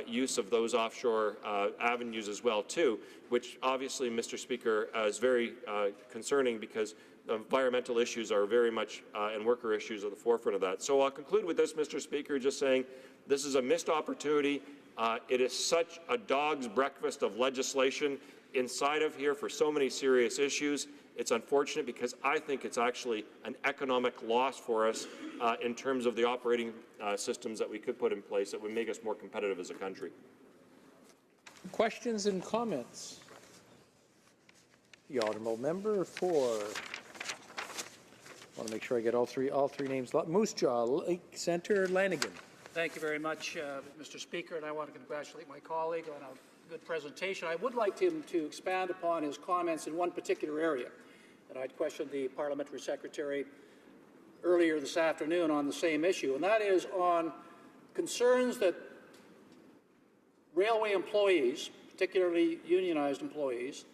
use of those offshore avenues as well, too, which obviously, Mr. Speaker, is very concerning because environmental issues are very much and worker issues at the forefront of that. So I'll conclude with this, Mr. Speaker, just saying this is a missed opportunity. It is such a dog's breakfast of legislation inside of here for so many serious issues. It's unfortunate because I think it's actually an economic loss for us in terms of the operating systems that we could put in place that would make us more competitive as a country. Questions and comments? The honourable member for. I want to make sure I get all three names. Moose Jaw, Lake Centre, Lanigan. Thank you very much, Mr. Speaker, and I want to congratulate my colleague on a good presentation. I would like him to expand upon his comments in one particular area. And I'd questioned the Parliamentary Secretary earlier this afternoon on the same issue, and that is on concerns that railway employees, particularly unionized employees,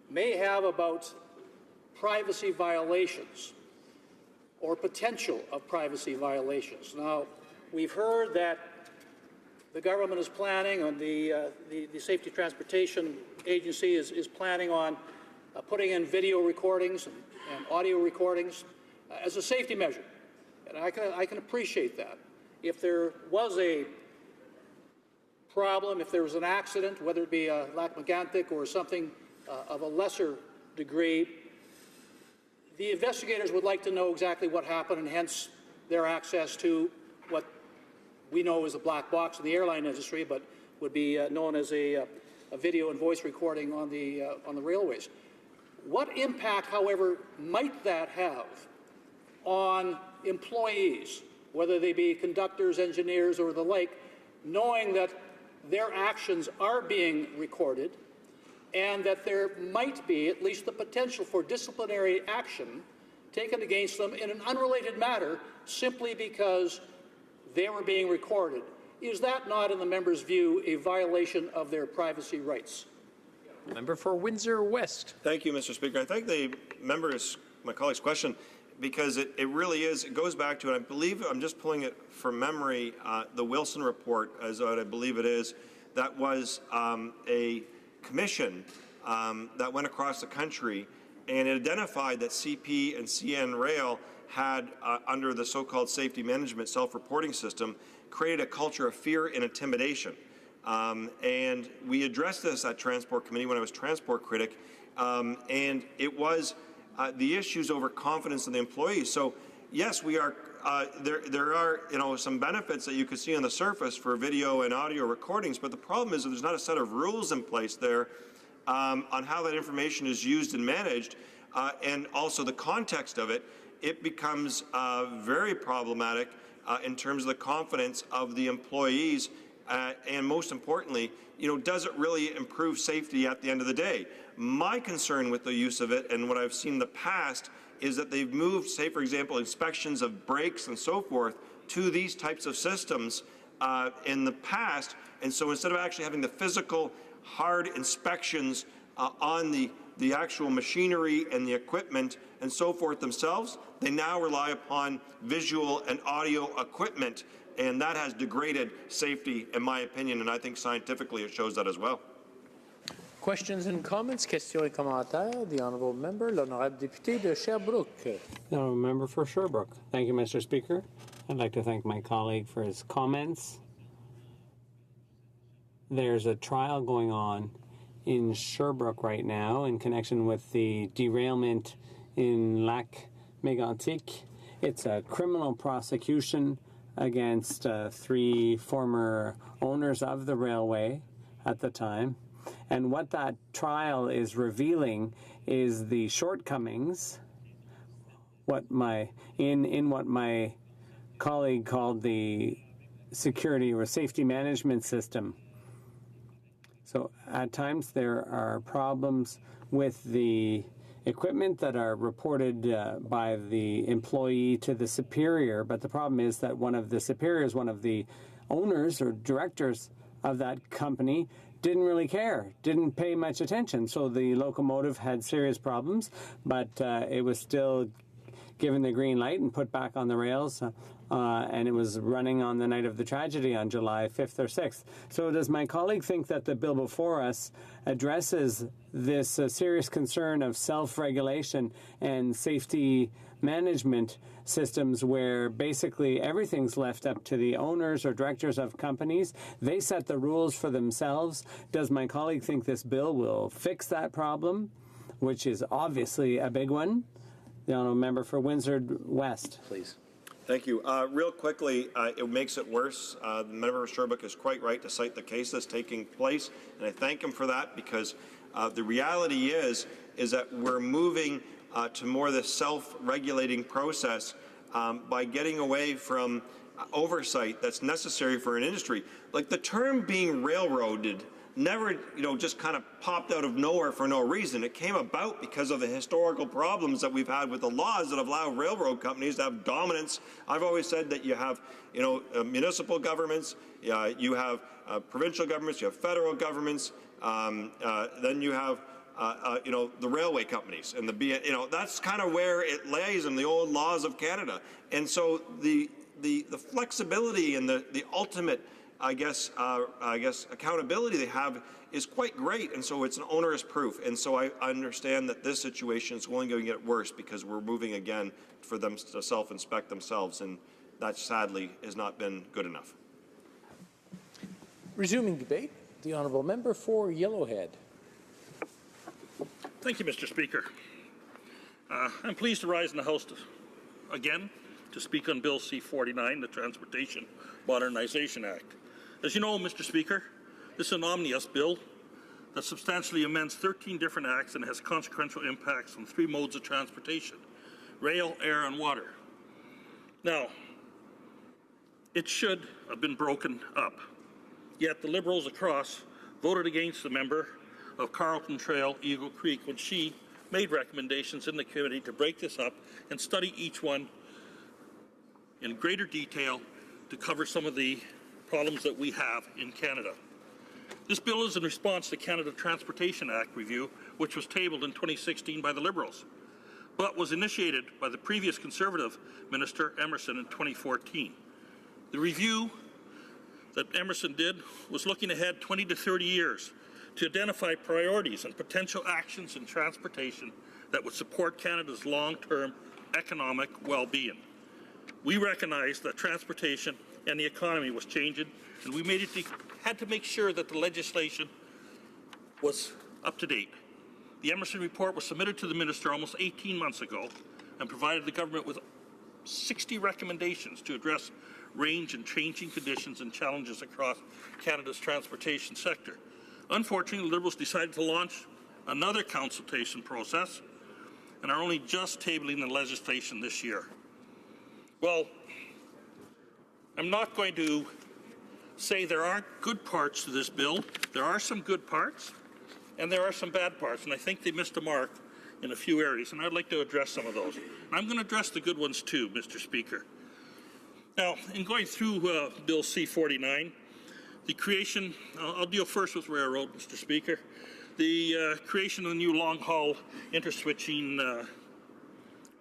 may have about privacy violations or potential of privacy violations. Now, we've heard that the government is planning on the Safety Transportation Agency is planning on putting in video recordings and audio recordings as a safety measure. And I can appreciate that. If there was a problem, if there was an accident, whether it be a Lac-Mégantic or something of a lesser degree, the investigators would like to know exactly what happened, and hence their access to what we know as a black box in the airline industry, but would be known as a video and voice recording on the railways. What impact, however, might that have on employees, whether they be conductors, engineers, or the like, knowing that their actions are being recorded and that there might be at least the potential for disciplinary action taken against them in an unrelated matter simply because they were being recorded? Is that not, in the member's view, a violation of their privacy rights? Member for Windsor West. Thank you, Mr. Speaker. I thank the my colleague's question, because it really is, it goes back to, and I believe, I'm just pulling it from memory, the Wilson report, as I believe it is, that was a commission that went across the country, and it identified that CP and CN Rail had, under the so-called safety management self-reporting system, created a culture of fear and intimidation. And we addressed this at Transport Committee when I was Transport Critic, and it was the issues over confidence in the employees. So, yes, we are. There are, some benefits that you could see on the surface for video and audio recordings, but the problem is that there's not a set of rules in place there on how that information is used and managed, and also the context of it. It becomes very problematic in terms of the confidence of the employees, and most importantly, does it really improve safety at the end of the day? My concern with the use of it, and what I've seen in the past, is that they've moved, say, for example, inspections of brakes and so forth to these types of systems in the past. And so instead of actually having the physical, hard inspections on the actual machinery and the equipment and so forth themselves, they now rely upon visual and audio equipment. And that has degraded safety, in my opinion, and I think scientifically it shows that as well. Questions and comments? Questions et commentaires. The honourable member, l'honorable député de Sherbrooke. The honourable member for Sherbrooke. Thank you, Mr. Speaker. I'd like to thank my colleague for his comments. There's a trial going on in Sherbrooke right now in connection with the derailment in Lac Mégantic. It's a criminal prosecution against 3 former owners of the railway at the time. And what that trial is revealing is the shortcomings, what my colleague called the security or safety management system. So at times there are problems with the equipment that are reported by the employee to the superior, but the problem is that one of the superiors, one of the owners or directors of that company, didn't really care, didn't pay much attention. So the locomotive had serious problems, but it was still given the green light and put back on the rails, and it was running on the night of the tragedy on July 5th or 6th. So does my colleague think that the bill before us addresses this serious concern of self-regulation and safety management systems where basically everything's left up to the owners or directors of companies? They set the rules for themselves. Does my colleague think this bill will fix that problem, which is obviously a big one? The honourable member for Windsor West, please. Thank you. Real quickly, it makes it worse. The member of Sherbrooke is quite right to cite the case that's taking place, and I thank him for that because the reality is that we're moving to more of this self-regulating process by getting away from oversight that's necessary for an industry. Like the term being railroaded never, just kind of popped out of nowhere for no reason. It came about because of the historical problems that we've had with the laws that allow railroad companies to have dominance. I've always said that you have, municipal governments, you have provincial governments, you have federal governments, then you have the railway companies and that's kind of where it lays in the old laws of Canada. And so the flexibility and the ultimate, I guess accountability they have is quite great, and so it's an onerous proof. And so I understand that this situation is only going to get worse because we're moving again for them to self-inspect themselves, and that sadly has not been good enough. Resuming debate, the honourable member for Yellowhead. Thank you, Mr. Speaker. I'm pleased to rise in the House again to speak on Bill C-49, the Transportation Modernization Act. As you know, Mr. Speaker, this is an omnibus bill that substantially amends 13 different acts and has consequential impacts on 3 modes of transportation: rail, air, and water. Now, it should have been broken up, yet the Liberals across voted against the member of Carlton Trail, Eagle Creek, when she made recommendations in the committee to break this up and study each one in greater detail to cover some of the problems that we have in Canada. This bill is in response to Canada Transportation Act review, which was tabled in 2016 by the Liberals, but was initiated by the previous Conservative Minister Emerson in 2014. The review that Emerson did was looking ahead 20 to 30 years to identify priorities and potential actions in transportation that would support Canada's long-term economic well-being. We recognized that transportation and the economy was changing, and we had to make sure that the legislation was up to date. The Emerson report was submitted to the minister almost 18 months ago and provided the government with 60 recommendations to address range and changing conditions and challenges across Canada's transportation sector. Unfortunately, the Liberals decided to launch another consultation process and are only just tabling the legislation this year. Well, I'm not going to say there aren't good parts to this bill. There are some good parts, and there are some bad parts, and I think they missed a mark in a few areas, and I'd like to address some of those. And I'm going to address the good ones too, Mr. Speaker. Now, in going through Bill C-49, the creation, I'll deal first with railroad, Mr. Speaker. The creation of the new long-haul interswitching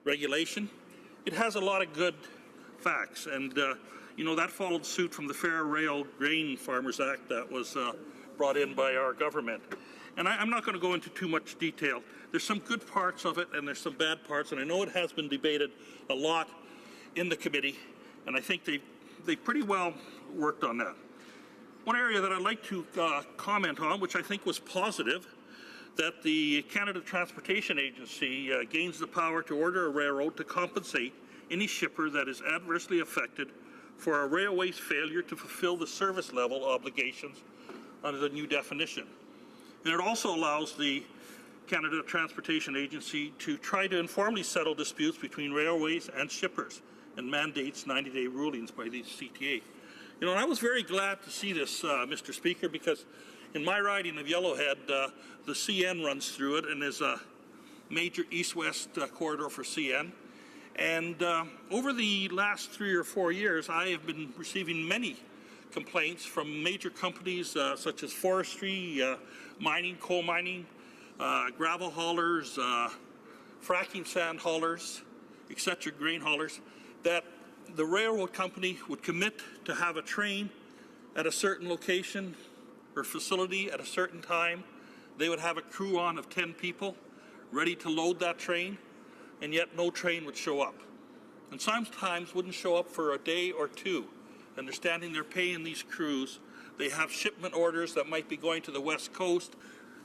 regulation, it has a lot of good facts, and that followed suit from the Fair Rail Grain Farmers Act that was brought in by our government. And I'm not going to go into too much detail. There's some good parts of it and there's some bad parts, and I know it has been debated a lot in the committee, and I think they pretty well worked on that. One area that I'd like to comment on, which I think was positive, that the Canada Transportation Agency gains the power to order a railroad to compensate any shipper that is adversely affected for a railway's failure to fulfill the service level obligations under the new definition. And it also allows the Canada Transportation Agency to try to informally settle disputes between railways and shippers and mandates 90-day rulings by the CTA. You know, and I was very glad to see this, Mr. Speaker, because in my riding of Yellowhead, the CN runs through it and is a major east-west corridor for CN. And over the last 3 or 4 years, I have been receiving many complaints from major companies such as forestry, mining, coal mining, gravel haulers, fracking sand haulers, etc., grain haulers, that the railroad company would commit to have a train at a certain location or facility at a certain time. They would have a crew on of 10 people ready to load that train, and yet no train would show up. And sometimes wouldn't show up for a day or two. Understanding they're paying these crews, they have shipment orders that might be going to the West Coast,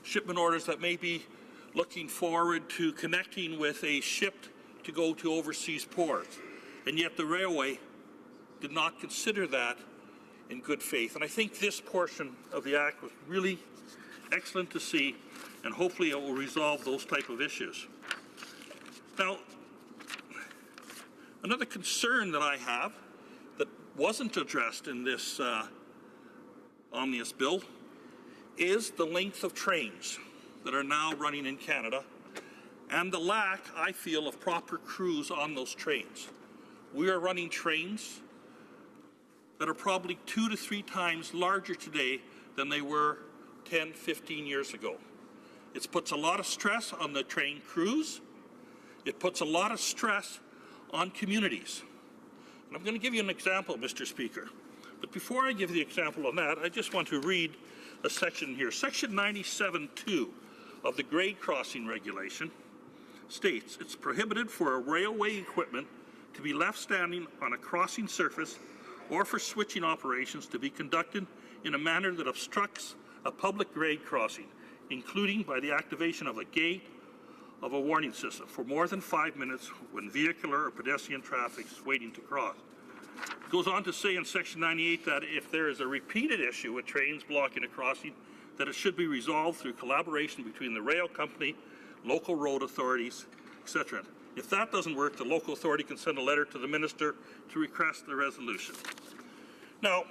shipment orders that may be looking forward to connecting with a ship to go to overseas ports. And yet the railway did not consider that in good faith. And I think this portion of the Act was really excellent to see, and hopefully it will resolve those type of issues. Now, another concern that I have that wasn't addressed in this omnibus bill is the length of trains that are now running in Canada and the lack, I feel, of proper crews on those trains. We are running trains that are probably 2 to 3 times larger today than they were 10, 15 years ago. It puts a lot of stress on the train crews. It puts a lot of stress on communities. And I'm going to give you an example, Mr. Speaker. But before I give the example on that, I just want to read a section here. Section 97.2 of the grade crossing regulation states it's prohibited for a railway equipment to be left standing on a crossing surface or for switching operations to be conducted in a manner that obstructs a public grade crossing, including by the activation of a gate of a warning system for more than 5 minutes when vehicular or pedestrian traffic is waiting to cross. It goes on to say in Section 98 that if there is a repeated issue with trains blocking a crossing, that it should be resolved through collaboration between the rail company, local road authorities, etc. If that doesn't work, the local authority can send a letter to the minister to request the resolution. Now,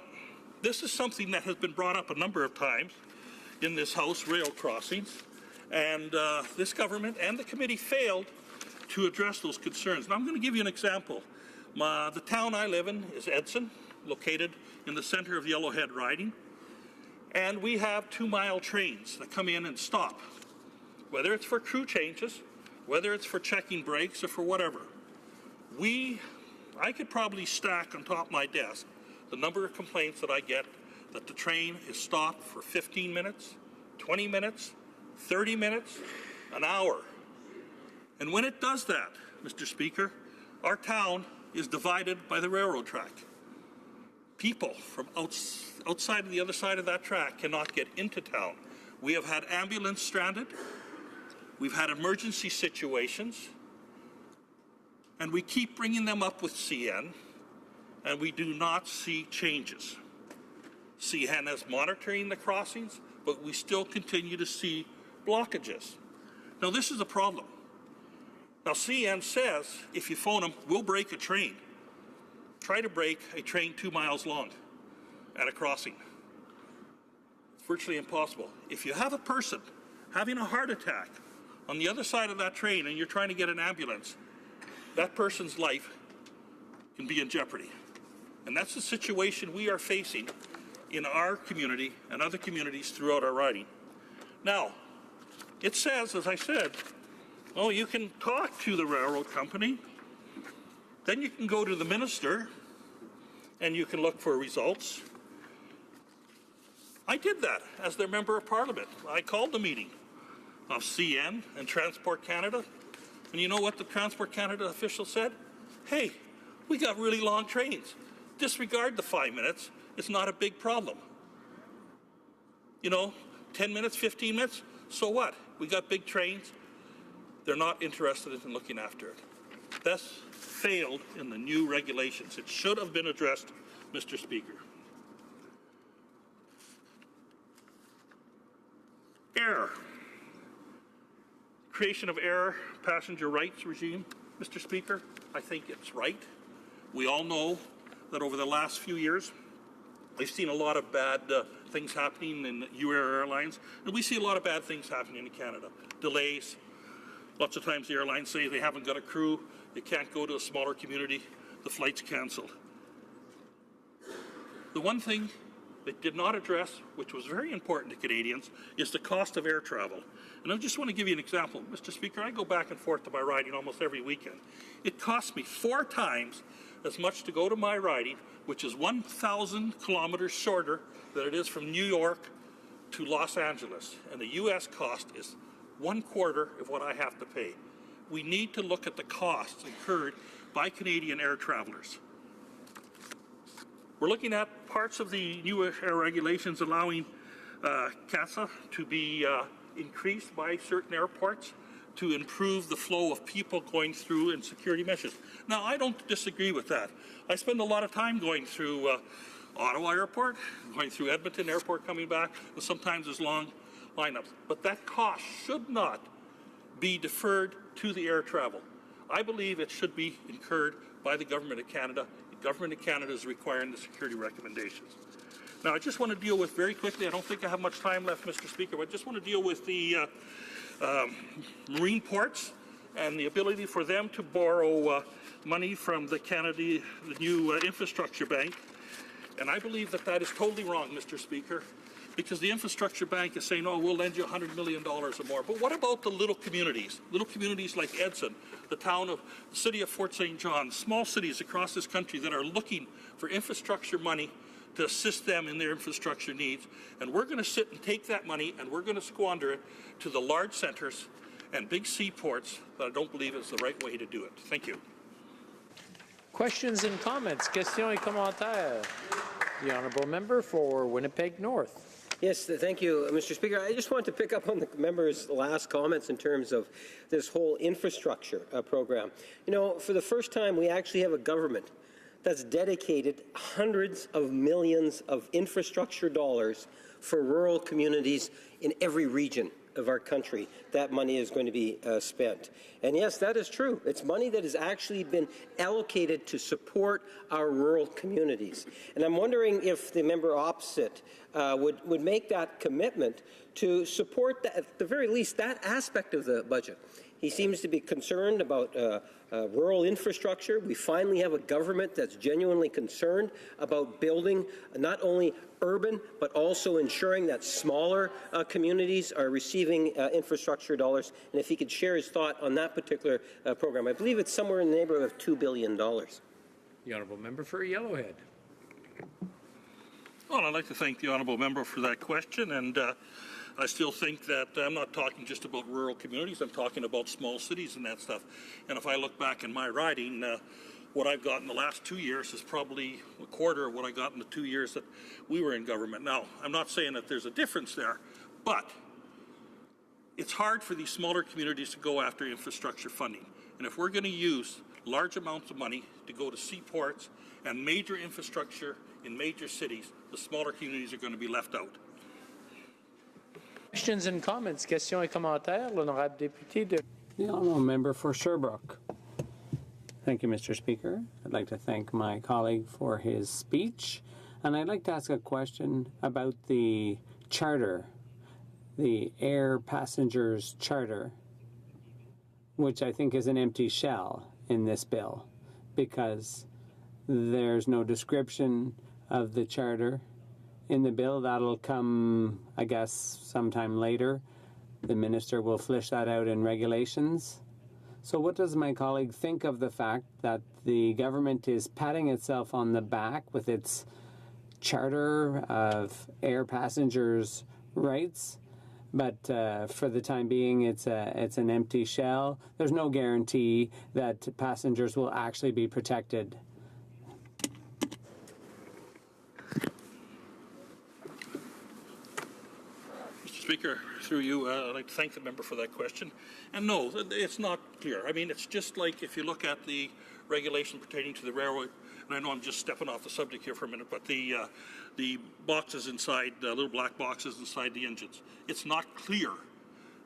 this is something that has been brought up a number of times in this House, rail crossings, and this government and the committee failed to address those concerns. Now, I'm going to give you an example. The town I live in is Edson, located in the center of Yellowhead riding, and we have 2-mile trains that come in and stop, whether it's for crew changes, whether it's for checking brakes or for whatever. I could probably stack on top of my desk the number of complaints that I get that the train is stopped for 15 minutes, 20 minutes, 30 minutes, an hour. And when it does that, Mr. Speaker, our town is divided by the railroad track. People from outside of the other side of that track cannot get into town. We have had ambulance stranded. We've had emergency situations, and we keep bringing them up with CN, and we do not see changes. CN is monitoring the crossings, but we still continue to see blockages. Now, this is a problem. Now, CN says, if you phone them, we'll break a train. Try to break a train 2 miles long at a crossing. It's virtually impossible. If you have a person having a heart attack on the other side of that train and you're trying to get an ambulance, that person's life can be in jeopardy. And that's the situation we are facing in our community and other communities throughout our riding. Now, it says, as I said, oh, you can talk to the railroad company, then you can go to the minister and you can look for results. I did that as their member of parliament. I called the meeting of CN and Transport Canada. And you know what the Transport Canada official said? Hey, we got really long trains. Disregard the 5 minutes. It's not a big problem. You know, 10 minutes, 15 minutes, so what? We got big trains. They're not interested in looking after it. That's failed in the new regulations. It should have been addressed, Mr. Speaker. Air. Creation of air passenger rights regime, Mr. Speaker, I think it's right. We all know that over the last few years, we've seen a lot of bad things happening in UAir Airlines, and we see a lot of bad things happening in Canada. Delays. Lots of times the airlines say they haven't got a crew, they can't go to a smaller community, the flight's canceled. The one thing they did not address, which was very important to Canadians, is the cost of air travel. And I just want to give you an example. Mr. Speaker, I go back and forth to my riding almost every weekend. It costs me 4 times as much to go to my riding, which is 1,000 kilometers shorter than it is from New York to Los Angeles. And the U.S. cost is 1/4 of what I have to pay. We need to look at the costs incurred by Canadian air travelers. We're looking at parts of the new air regulations allowing CASA to be increased by certain airports to improve the flow of people going through and security measures. Now, I don't disagree with that. I spend a lot of time going through Ottawa Airport, going through Edmonton Airport, coming back, and sometimes there's long lineups. But that cost should not be deferred to the air travel. I believe it should be incurred by the Government of Canada. The Government of Canada is requiring the security recommendations. Now, I just want to deal with very quickly, I don't think I have much time left, Mr. Speaker, but I just want to deal with the marine ports and the ability for them to borrow money from the new infrastructure bank. And I believe that that is totally wrong, Mr. Speaker, because the infrastructure bank is saying, oh, we'll lend you $100 million or more. But what about the little communities like Edson, the city of Fort St. John, small cities across this country that are looking for infrastructure money to assist them in their infrastructure needs? And we're going to sit and take that money and we're going to squander it to the large centers and big seaports that I don't believe is the right way to do it. Thank you. Questions and comments? Questions et commentaires? The Honourable Member for Winnipeg North. Yes, thank you, Mr. Speaker. I just want to pick up on the member's last comments in terms of this whole infrastructure program. You know, for the first time, we actually have a government that's dedicated hundreds of millions of infrastructure dollars for rural communities in every region of our country. That money is going to be spent. And yes, that is true. It's money that has actually been allocated to support our rural communities. And I'm wondering if the member opposite would make that commitment to support, at the very least, that aspect of the budget. He seems to be concerned about rural infrastructure. We finally have a government that's genuinely concerned about building not only urban, but also ensuring that smaller communities are receiving infrastructure dollars. And if he could share his thought on that particular program, I believe it's somewhere in the neighborhood of $2 billion. The Honourable Member for Yellowhead. Well, I'd like to thank the Honourable Member for that question. And I still think that I'm not talking just about rural communities, I'm talking about small cities and that stuff. And if I look back in my riding, what I've got in the last 2 years is probably a quarter of what I got in the 2 years that we were in government. Now, I'm not saying that there's a difference there, but it's hard for these smaller communities to go after infrastructure funding. And if we're going to use large amounts of money to go to seaports and major infrastructure in major cities, the smaller communities are going to be left out. Questions and comments? Questions et commentaires? L'honorable député de... The Honourable Member for Sherbrooke. Thank you, Mr. Speaker. I'd like to thank my colleague for his speech. And I'd like to ask a question about the charter, the Air Passengers Charter, which I think is an empty shell in this bill, because there's no description of the charter in the bill. That'll come, I guess, sometime later. The minister will flesh that out in regulations. So what does my colleague think of the fact that the government is patting itself on the back with its Charter of Air Passengers' Rights. But for the time being, it's an empty shell. There's no guarantee that passengers will actually be protected. Mr. Speaker, through you, I'd like to thank the member for that question. And no, it's not clear. I mean, it's just like if you look at the regulation pertaining to the railroad, and I know I'm just stepping off the subject here for a minute, but the boxes inside, little black boxes inside the engines, it's not clear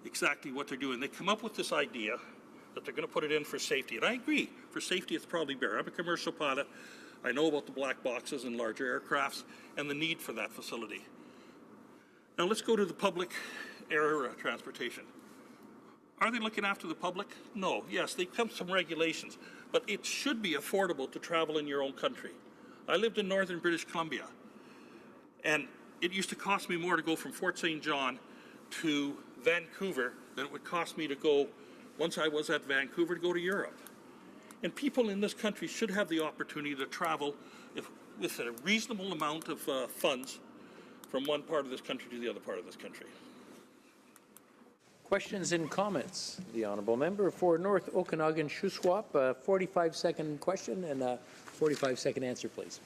exactly what they're doing. They come up with this idea that they're going to put it in for safety, and I agree. For safety, it's probably better. I'm a commercial pilot. I know about the black boxes in larger aircrafts and the need for that facility. Now let's go to the public air transportation. Are they looking after the public? No. Yes, they come some regulations, but it should be affordable to travel in your own country. I lived in northern British Columbia, and it used to cost me more to go from Fort St. John to Vancouver than it would cost me to go, once I was at Vancouver, to go to Europe. And people in this country should have the opportunity to travel with a reasonable amount of funds from one part of this country to the other part of this country. Questions and comments? The honourable member for North Okanagan-Shuswap, a 45-second question and a 45-second answer, please.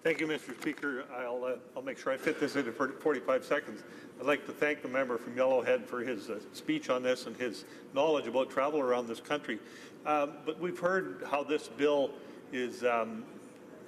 Thank you, Mr. Speaker. I'll make sure I fit this into 45 seconds. I'd like to thank the member from Yellowhead for his speech on this and his knowledge about travel around this country. But we've heard how this bill is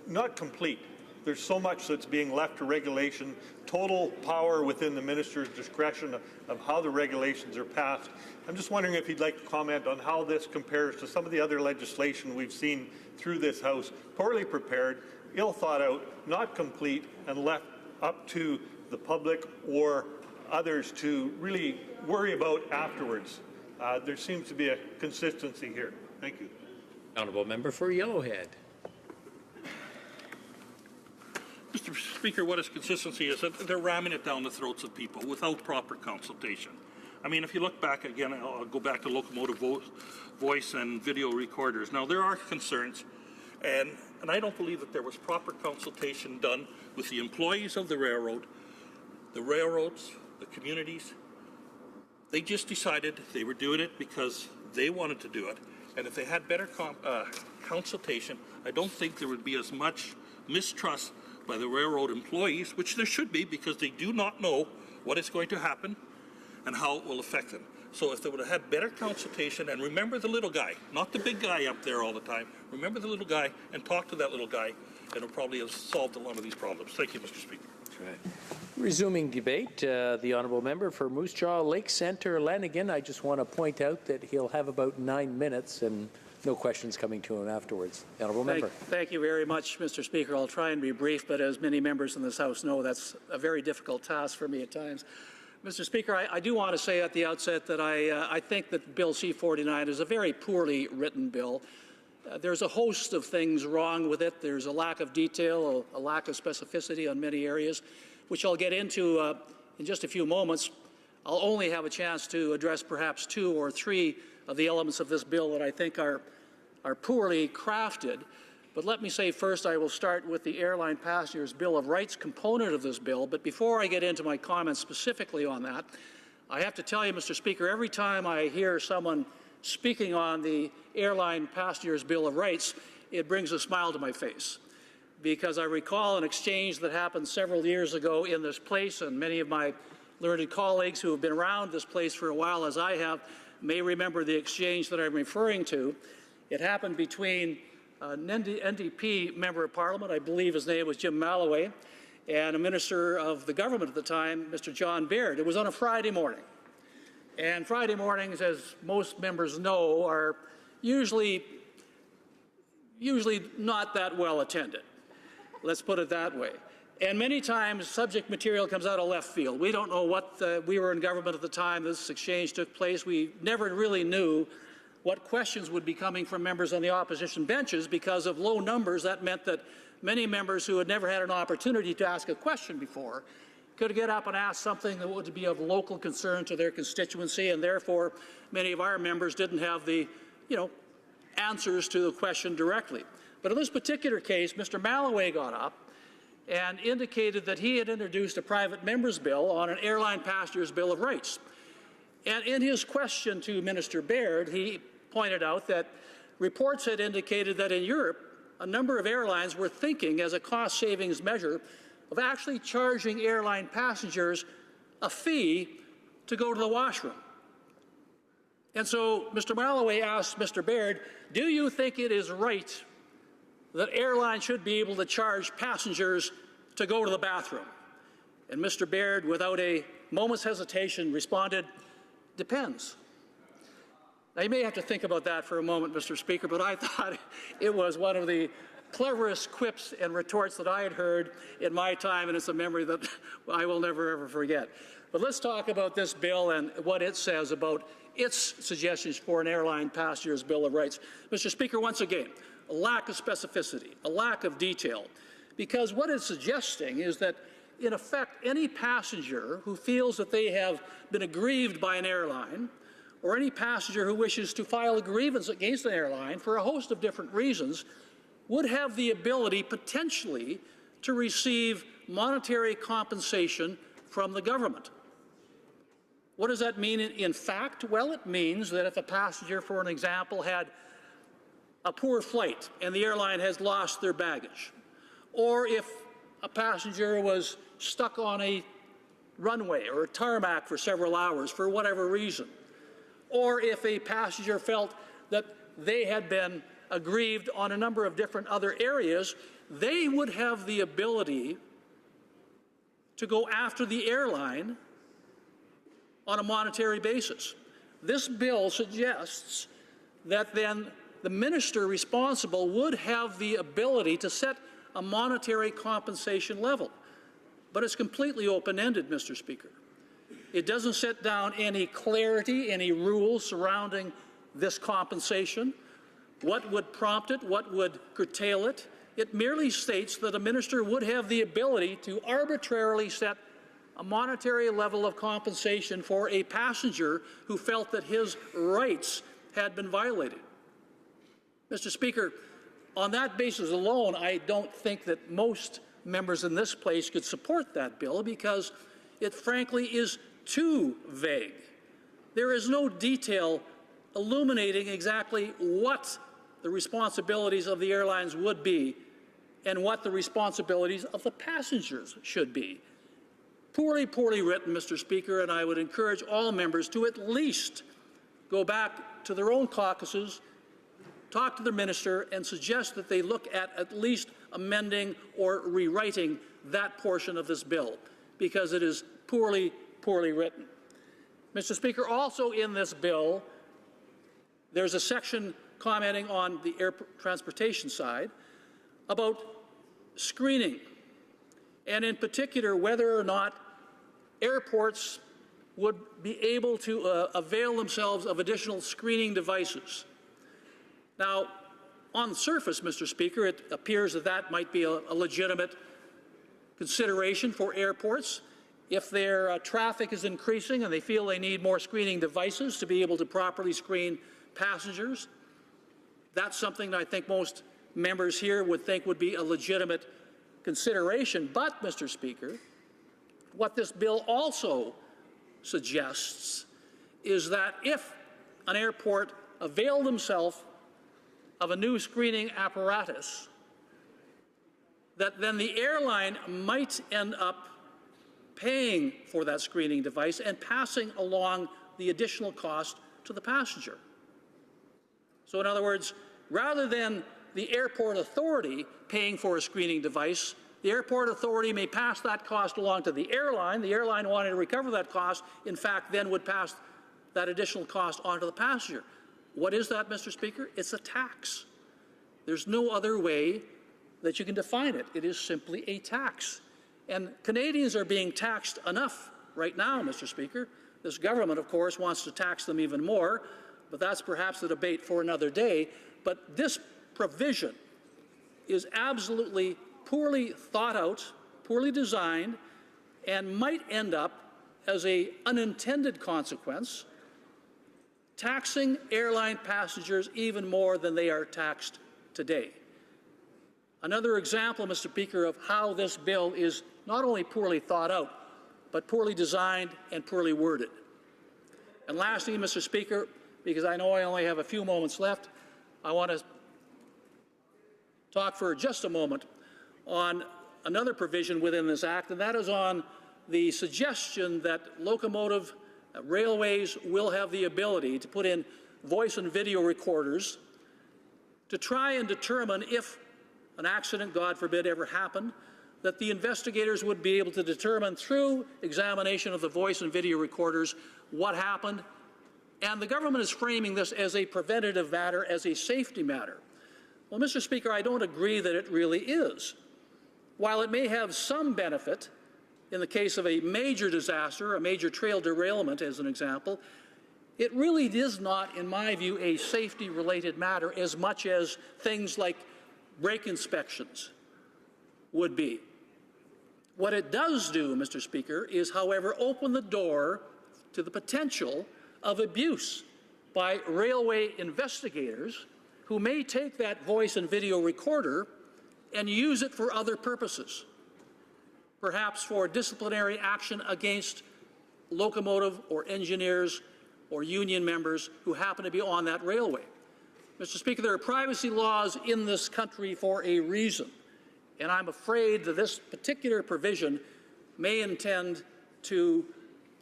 not complete. There's so much that's being left to regulation, total power within the minister's discretion of how the regulations are passed. I'm just wondering if he'd like to comment on how this compares to some of the other legislation we've seen through this House, poorly prepared, ill thought out, not complete, and left up to the public or others to really worry about afterwards. There seems to be a consistency here. Thank you. Honourable member for Yellowhead. Mr. Speaker, what is consistency is that they're ramming it down the throats of people without proper consultation. I mean, if you look back again, I'll go back to locomotive voice and video recorders. Now, there are concerns, and I don't believe that there was proper consultation done with the employees of the railroad, the railroads, the communities. They just decided they were doing it because they wanted to do it. And if they had better consultation, I don't think there would be as much mistrust by the railroad employees, which there should be because they do not know what is going to happen and how it will affect them. So if they would have had better consultation, and remember the little guy, not the big guy up there all the time, remember the little guy and talk to that little guy, and it'll probably have solved a lot of these problems. Thank you, Mr. Speaker. That's right. Resuming debate, the honourable member for Moose Jaw Lake Centre Lanigan. I just want to point out that he'll have about 9 minutes and no questions coming to him afterwards. The honourable member. Thank you very much, Mr. Speaker. I'll try and be brief, but as many members in this House know, that's a very difficult task for me at times. Mr. Speaker, I do want to say at the outset that I think that Bill C-49 is a very poorly written bill. There's a host of things wrong with it. There's a lack of detail, a lack of specificity on many areas, which I'll get into in just a few moments. I'll only have a chance to address perhaps 2 or 3 of the elements of this bill that I think are poorly crafted. But let me say first, I will start with the Airline Passengers Bill of Rights component of this bill. But before I get into my comments specifically on that, I have to tell you, Mr. Speaker, every time I hear someone speaking on the Airline Passengers Bill of Rights, it brings a smile to my face. Because I recall an exchange that happened several years ago in this place, and many of my learned colleagues who have been around this place for a while, as I have, may remember the exchange that I'm referring to. It happened between an NDP member of Parliament, I believe his name was Jim Malloway, and a minister of the government at the time, Mr. John Baird. It was on a Friday morning. And Friday mornings, as most members know, are usually not that well attended. Let's put it that way. And many times, subject material comes out of left field. We don't know what we were in government at the time this exchange took place. We never really knew what questions would be coming from members on the opposition benches. Because of low numbers, that meant that many members who had never had an opportunity to ask a question before could get up and ask something that would be of local concern to their constituency, and therefore many of our members didn't have the, answers to the question directly. But in this particular case, Mr. Malloway got up and indicated that he had introduced a private member's bill on an airline passenger's Bill of Rights. And in his question to Minister Baird, he pointed out that reports had indicated that in Europe, a number of airlines were thinking, as a cost savings measure, of actually charging airline passengers a fee to go to the washroom. And so Mr. Malloway asked Mr. Baird, do you think it is right that airlines should be able to charge passengers to go to the bathroom? And Mr. Baird, without a moment's hesitation, responded, depends. Now, you may have to think about that for a moment, Mr. Speaker, but I thought it was one of the cleverest quips and retorts that I had heard in my time, and it's a memory that I will never, ever forget. But let's talk about this bill and what it says about its suggestions for an airline passenger's Bill of Rights. Mr. Speaker, once again, a lack of specificity, a lack of detail, because what it's suggesting is that, in effect, any passenger who feels that they have been aggrieved by an airline, or any passenger who wishes to file a grievance against an airline for a host of different reasons, would have the ability potentially to receive monetary compensation from the government. What does that mean in fact? Well, it means that if a passenger, for an example, had a poor flight and the airline has lost their baggage, or if a passenger was stuck on a runway or a tarmac for several hours for whatever reason, or if a passenger felt that they had been aggrieved on a number of different other areas, they would have the ability to go after the airline on a monetary basis. This bill suggests that then the minister responsible would have the ability to set a monetary compensation level. But it's completely open-ended, Mr. Speaker. It doesn't set down any clarity, any rules surrounding this compensation, what would prompt it, what would curtail it. It merely states that a minister would have the ability to arbitrarily set a monetary level of compensation for a passenger who felt that his rights had been violated. Mr. Speaker, on that basis alone, I don't think that most members in this place could support that bill because it frankly is too vague. There is no detail illuminating exactly what the responsibilities of the airlines would be and what the responsibilities of the passengers should be. Poorly written, Mr. Speaker, and I would encourage all members to at least go back to their own caucuses, talk to the minister, and suggest that they look at least amending or rewriting that portion of this bill, because it is poorly written. Mr. Speaker, also in this bill, there's a section commenting on the air transportation side about screening, and in particular whether or not airports would be able to avail themselves of additional screening devices. Now, on the surface, Mr. Speaker, it appears that that might be a legitimate consideration for airports. If their traffic is increasing and they feel they need more screening devices to be able to properly screen passengers, that's something that I think most members here would think would be a legitimate consideration. But, Mr. Speaker, what this bill also suggests is that if an airport availed themselves of a new screening apparatus, that then the airline might end up paying for that screening device and passing along the additional cost to the passenger. So in other words, rather than the airport authority paying for a screening device, the airport authority may pass that cost along to the airline. The airline wanting to recover that cost, in fact, then would pass that additional cost on to the passenger. What is that, Mr. Speaker? It's a tax. There's no other way that you can define it. It is simply a tax. And Canadians are being taxed enough right now, Mr. Speaker. This government, of course, wants to tax them even more, but that's perhaps a debate for another day. But this provision is absolutely poorly thought out, poorly designed, and might end up as an unintended consequence taxing airline passengers even more than they are taxed today. Another example, Mr. Speaker, of how this bill is not only poorly thought out, but poorly designed and poorly worded. And lastly, Mr. Speaker, because I know I only have a few moments left, I want to talk for just a moment on another provision within this act, and that is on the suggestion that locomotive railways will have the ability to put in voice and video recorders to try and determine if an accident, God forbid, ever happened, that the investigators would be able to determine through examination of the voice and video recorders what happened. And the government is framing this as a preventative matter, as a safety matter. Well, Mr. Speaker, I don't agree that it really is. While it may have some benefit in the case of a major disaster, a major trail derailment as an example, it really is not, in my view, a safety-related matter as much as things like brake inspections would be. What it does do, Mr. Speaker, is, however, open the door to the potential of abuse by railway investigators who may take that voice and video recorder and use it for other purposes, perhaps for disciplinary action against locomotive or engineers or union members who happen to be on that railway. Mr. Speaker, there are privacy laws in this country for a reason, and I'm afraid that this particular provision may intend to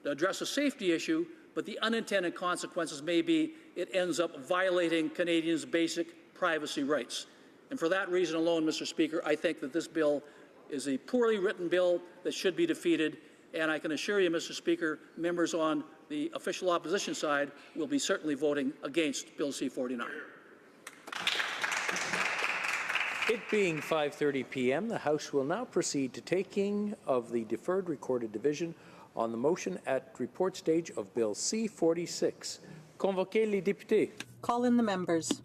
address a safety issue, but the unintended consequences may be it ends up violating Canadians' basic privacy rights. And for that reason alone, Mr. Speaker, I think that this bill is a poorly written bill that should be defeated, and I can assure you, Mr. Speaker, members on the official opposition side will be certainly voting against Bill C-49. It being 5:30 p.m., the House will now proceed to taking of the deferred recorded division on the motion at report stage of Bill C-46. Convoquez les députés. Call in the members.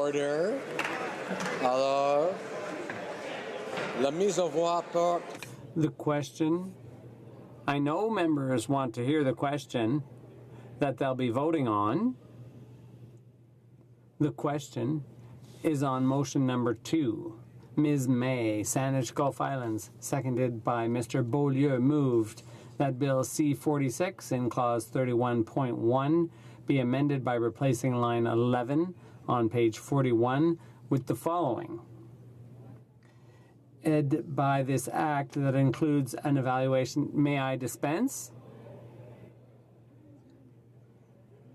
Order. Alors, la mise en voix porte. The question. I know members want to hear the question that they'll be voting on. The question is on motion number 2. Ms. May, Saanich Gulf Islands, seconded by Mr. Beaulieu, moved that Bill C-46 in Clause 31.1 be amended by replacing line 11 on page 41 with the following. By this act that includes an evaluation, may I dispense?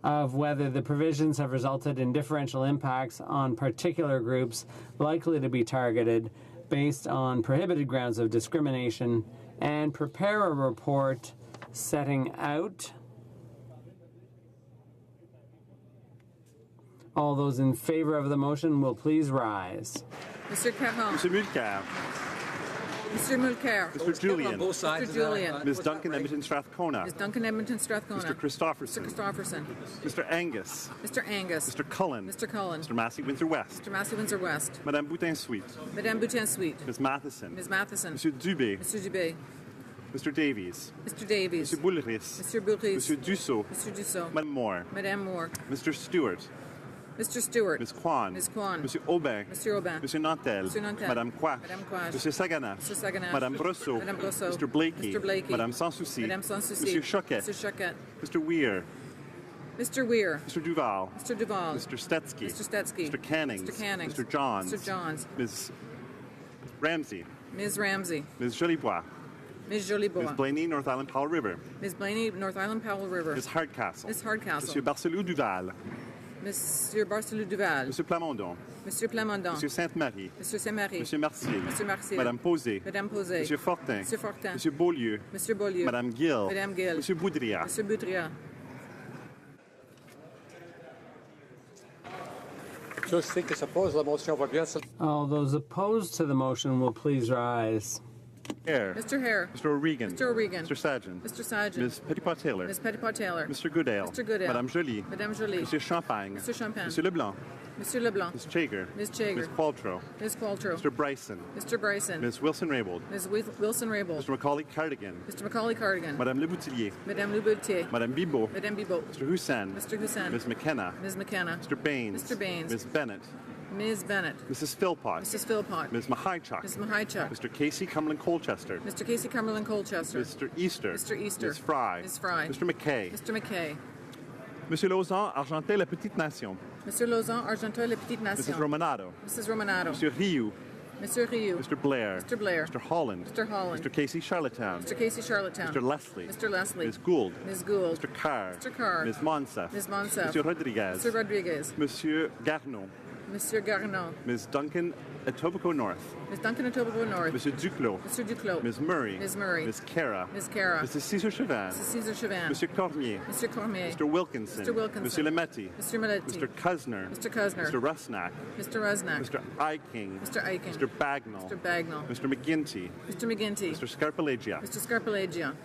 Of whether the provisions have resulted in differential impacts on particular groups likely to be targeted based on prohibited grounds of discrimination, and prepare a report setting out. All those in favor of the motion will please rise. Mr. Caron. Mr. Mulcair. Mr. Mulcair. Mr. Julian. Mr. Julian. Ms. Duncan Edmonton Strathcona. Ms. Duncan Edmonton Strathcona. Mr. Christopherson. Mr. Christopherson. Mr. Angus. Mr. Angus. Mr. Cullen. Mr. Cullen. Mr. Massey Windsor West. Mr. Massey Windsor West. Madame Boutin-Sweet. Madame Boutin-Sweet. Ms. Matheson. Ms. Matheson. Monsieur Dubé. Mr. Dubé. Mr. Davies. Mr. Davies. Monsieur Boulris. Mr. Boulris. Monsieur Dussault. Mr. Dussault. Madame Moore. Madame Moore. Mr. Stewart. Mr. Stewart. Ms. Kwan. Ms. Kwan. Monsieur Aubin. Monsieur Aubin. Monsieur Nantel. Monsieur Nantel. Madame Quach. Madame Quach. Monsieur Saganash. Monsieur Saganash. Madame Brosseau. Madame Brosseau. Mr. Blakey. Mr. Blakey. Madame Sanssouci. Madame Sanssouci. Monsieur Choquet. Monsieur Choquet. Mr. Weir. Mr. Weir. Mr. Duval. Mr. Duval. Mr. Stetsky. Mr. Stetsky. Mr. Cannings. Mr. Cannings. Mr. Johns. Mr. Johns. Ms. Ramsey. Ms. Ramsey. Ms. Jolibois. Ms. Jolibois. Ms. Blaney, North Island Powell River. Ms. Blaney, North Island Powell River. Ms. Hardcastle. Ms. Hardcastle. Monsieur Barcelou Duval. Monsieur Barcelou Duval. Monsieur Plamondon. Monsieur Plamondon. Monsieur Sainte-Marie. Monsieur Saint-Marie. Monsieur Mercier. Monsieur Mercier. Madame Posé. Madame Posé. Monsieur Fortin. Monsieur Fortin. Monsieur Beaulieu. Monsieur Beaulieu. Madame Gill. Madame Gill. Monsieur Boudria. Monsieur Boudria. All those opposed to the motion will please rise. Hare. Mr. Hare. Mr. O'Regan. Mr. O'Regan. Mr. Sajan. Mr. Sajan. Ms. Petitpas-Taylor. Ms. Petitpas-Taylor. Mr. Goodale. Mr. Goodale. Madame Joly. Madame Joly. Monsieur Champagne. Mr. Champagne. Monsieur Leblanc. Monsieur Leblanc. Ms. Chager. Ms. Chager. Ms. Qualtrough. Ms. Qualtrough. Mr. Bryson. Mr. Bryson. Ms. Wilson-Raybould. Ms. Wilson Raybould. Mr. Macaulay Cardigan. Mr. Macaulay Cardigan. Madame Leboutillier. Madame Leboutier. Madame Bibot. Madame Bibot. Mr. Hussain. Mr. Hussain. Ms. McKenna. Ms. McKenna. Mr. Baines. Mr. Baines. Ms. Bennett. Ms. Bennett. Mrs. Philpott. Mrs. Philpott. Ms. Mahichuk. Ms. Mahichuk. Mr. Casey Cumberland Colchester. Mr. Casey Cumberland Colchester. Mr. Easter. Mr. Easter. Ms. Fry. Ms. Fry. Mr. McKay. Mr. McKay. Monsieur Lauzon, Argentin, La Petite Nation. Monsieur Lauzon, Argenteuil, La Petite Nation. Mrs. Romanado. Mrs. Romanado. Monsieur Rioux. Mr. Rioux. Mr. Blair. Mr. Blair. Mr. Holland. Mr. Holland. Mr. Casey Charlottetown. Mr. Casey Charlottetown. Mr. Leslie. Mr. Leslie. Ms. Gould. Ms. Gould. Mr. Carr. Mr. Carr. Ms. Monsef. Ms. Monsef. Monsieur Rodriguez. Mr. Rodriguez. Monsieur Garneau. Monsieur Garneau. Ms. Duncan, Etobicoke North. Ms. Duncan, Etobicoke North. Monsieur Duclos. Monsieur Duclos. Ms. Murray. Ms. Murray. Ms. Cara. Ms. Cara. Mrs. Cesar Chauvin. Mrs. Cesar Chauvin. Monsieur Cormier. Monsieur Cormier. Mr. Wilkinson. Mr. Wilkinson. Monsieur Lemetti. Mr. Meletti. Mr. Kuzner. Mr. Kuzner. Mr. Rusnak. Mr. Rusnak. Mr. Eiking. Mr. Eichen. Mr. Bagnall. Mr. Bagnall. Mr. McGinty. Mr. McGinty. Mr. Scarpelagia. Mr. Scarpelagia.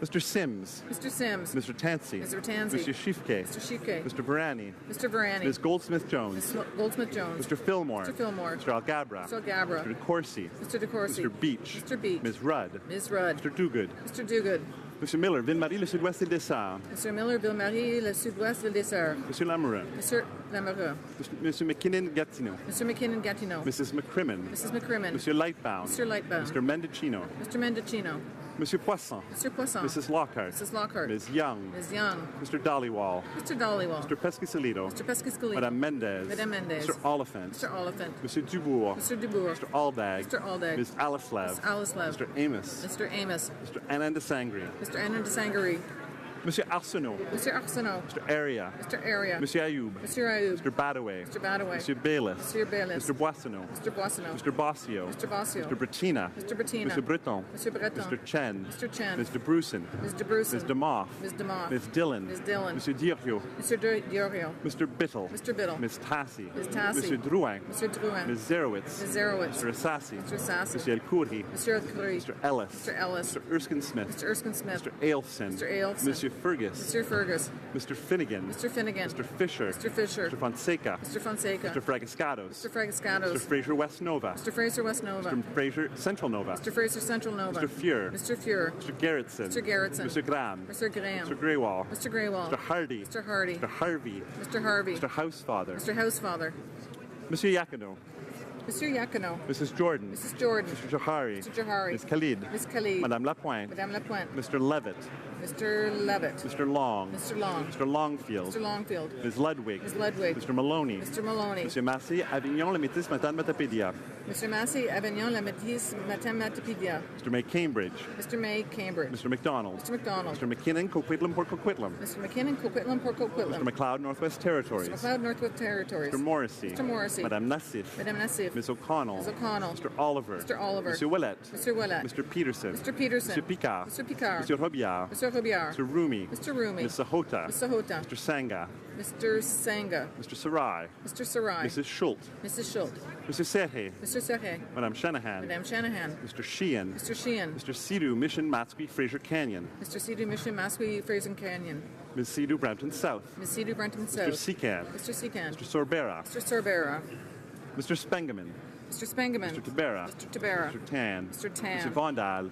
Mr. Sims. Mr. Sims. Mr. Tansey. Mr. Tansey. Mr. Shifke. Mr. Shifke. Mr. Varani. Mr. Varani. Ms. Goldsmith-Jones. Ms. Goldsmith-Jones. Mr. Fillmore. Mr. Fillmore. Mr. Algabra. Mr. Algabra. Mr. DeCourcy. Mr. DeCourcy. Mr. Beach. Mr. Beach. Ms. Rudd. Ms. Rudd. Mr. Dogood. Mr. Dogood. Monsieur Miller, Ville-Marie, le Sud-Ouest et Dessert. Monsieur Miller, Ville-Marie, le Sud-Ouest, le Dessert. Monsieur Lamoureux. Monsieur Lamoureux. Monsieur McKinnon, Gatineau. Monsieur McKinnon, Gatineau. Mrs. McCrimmon. Mrs. McCrimmon. Monsieur Lightbound. Mr. Lightbound. Mr. Mendocino. Mr. Mendocino. Monsieur Poisson. Mr. Poisson. Mrs. Lockhart. Mrs. Lockhart. Ms. Young. Ms. Young. Mr. Dollywall. Mr. Dollywall. Mr. Pescasolido. Mr. Pescasolido. Madame Mendez. Madame Mendez. Mr. Oliphant. Mr. Oliphant. Monsieur Dubourg. Mr. Dubourg. Mr. Aldag. Mr. Aldag. Ms. Alislev. Ms. Alislev. Mr. Amos. Mr. Amos. Mr. Anand Sangri. Mr. Anand Sangari. Monsieur Arsenault. Mr. Arsenault. Mr. Area. Mr. Area. Monsieur Ayoub. Mr. Ayoub. Mr. Badaway. Mr. Badaway. Monsieur Bayless. Monsieur Bayless. Mr. Boissonneau. Mr. Boissonneau. Mr. Bossio. Mr. Bossio. Mr. Bettina. Mr. Bettina. Mr. Breton. Mr. Breton. Mr. Chen. Mr. Chen. Mr. Bruson. Ms. DeBruson. Ms. DeMoff. Ms. DeMoff. Ms. Dillon. Ms. Dillon. Monsieur Diorio. Mr. Diorio. Mr. Bittle. Mr. Bittle. Ms. Tassi. Ms. Tassi. Monsieur Drouin. Mr. Drouin. Ms. Zerowitz. Ms. Zerowitz. Mr. Assassi. Mr. Assassi. Monsieur El Khoury. Mr. El Khoury. Mr. Ellis. Mr. Ellis. Mr. Erskine Smith. Mr. Erskine Smith. Mr. Ailson. Mr. Ailson. Monsieur Fergus. Mr. Fergus. Mr. Finnegan. Mr. Finnegan. Mr. Fisher. Mr. Fisher. Mr. Fonseca. Mr. Fonseca. Mr. Fragascados. Mr. Fragascados. Mr. Fraser West Nova. Mr. Fraser West Nova. Mr. Fraser Central Nova. Mr. Fraser Central Nova. Mr. Fuhr. Mr. Fuhr. Mr. Garrettson. Mr. Garrettson. Mr. Graham. Mr. Graham. Mr. Greywall. Mr. Greywall. Mr. Hardy. Mr. Hardy. Mr. Harvey. Mr. Harvey. Mr. Housefather. Mr. Housefather. Monsieur Yakino. Mr. Yakino. Mrs. Jordan. Mrs. Jordan. Mr. Johari. Mr. Johari. Ms. Khalid. Ms. Khalid. Madame Lapointe. Madame Lapointe. Mr. Levitt. Mr. Levitt. Mr. Long. Mr. Long. Mr. Longfield. Mr. Longfield. Ms. Ludwig. Ms. Ludwig. Mr. Maloney. Mr. Maloney. Monsieur Massey, Avignon, Le Métis, Matane, Matapédia. Mr. Massey, Avignon, La Métis, Matapédia. Mr. May, Cambridge. Mr. May, Cambridge. Mr. McDonald. Mr. McDonald. Mr. McKinnon, Coquitlam, Port Coquitlam. Mr. McKinnon, Coquitlam, Port Coquitlam. Mr. McLeod, Northwest Territories. Mr. McLeod, Northwest Territories. Mr. Morrissey. Mr. Morrissey. Madame Nassif. Madame Nassif. Ms. O'Connell. Ms. O'Connell. Mr. Oliver. Mr. Oliver. Monsieur Willett. Mr. Willett. Mr. Peterson. Mr. Peterson. Mr. Picard. Mr. Picard. Mr. Robillard. Mr. Robillard. Mr. Rumi. Mr. Rumi. Ms. Sahota. Ms. Sahota. Mr. Sangha. Mr. Sangha. Mr. Sarai. Mr. Sarai. Mrs. Schultz. Mrs. Schultz. Mr. Serhe. Mr. Serhe. Madame Shanahan. Madame Shanahan. Mr. Sheehan. Mr. Sheehan. Mr. Sidhu, Mission, Matsqui, Fraser Canyon. Mr. Sidhu Mission, Masqui, Fraser Canyon. Ms. Sidhu, Brampton South. Ms. Sidhu, Brenton South. Mr. Secan. Mr. Secan. Mr. Sorbera. Mr. Sorbera. Mr. Spengeman. Mr. Spengeman. Mr. Tabera. Mr. Tabera. Mr. Tan. Mr. Tan. Mr. Vondal.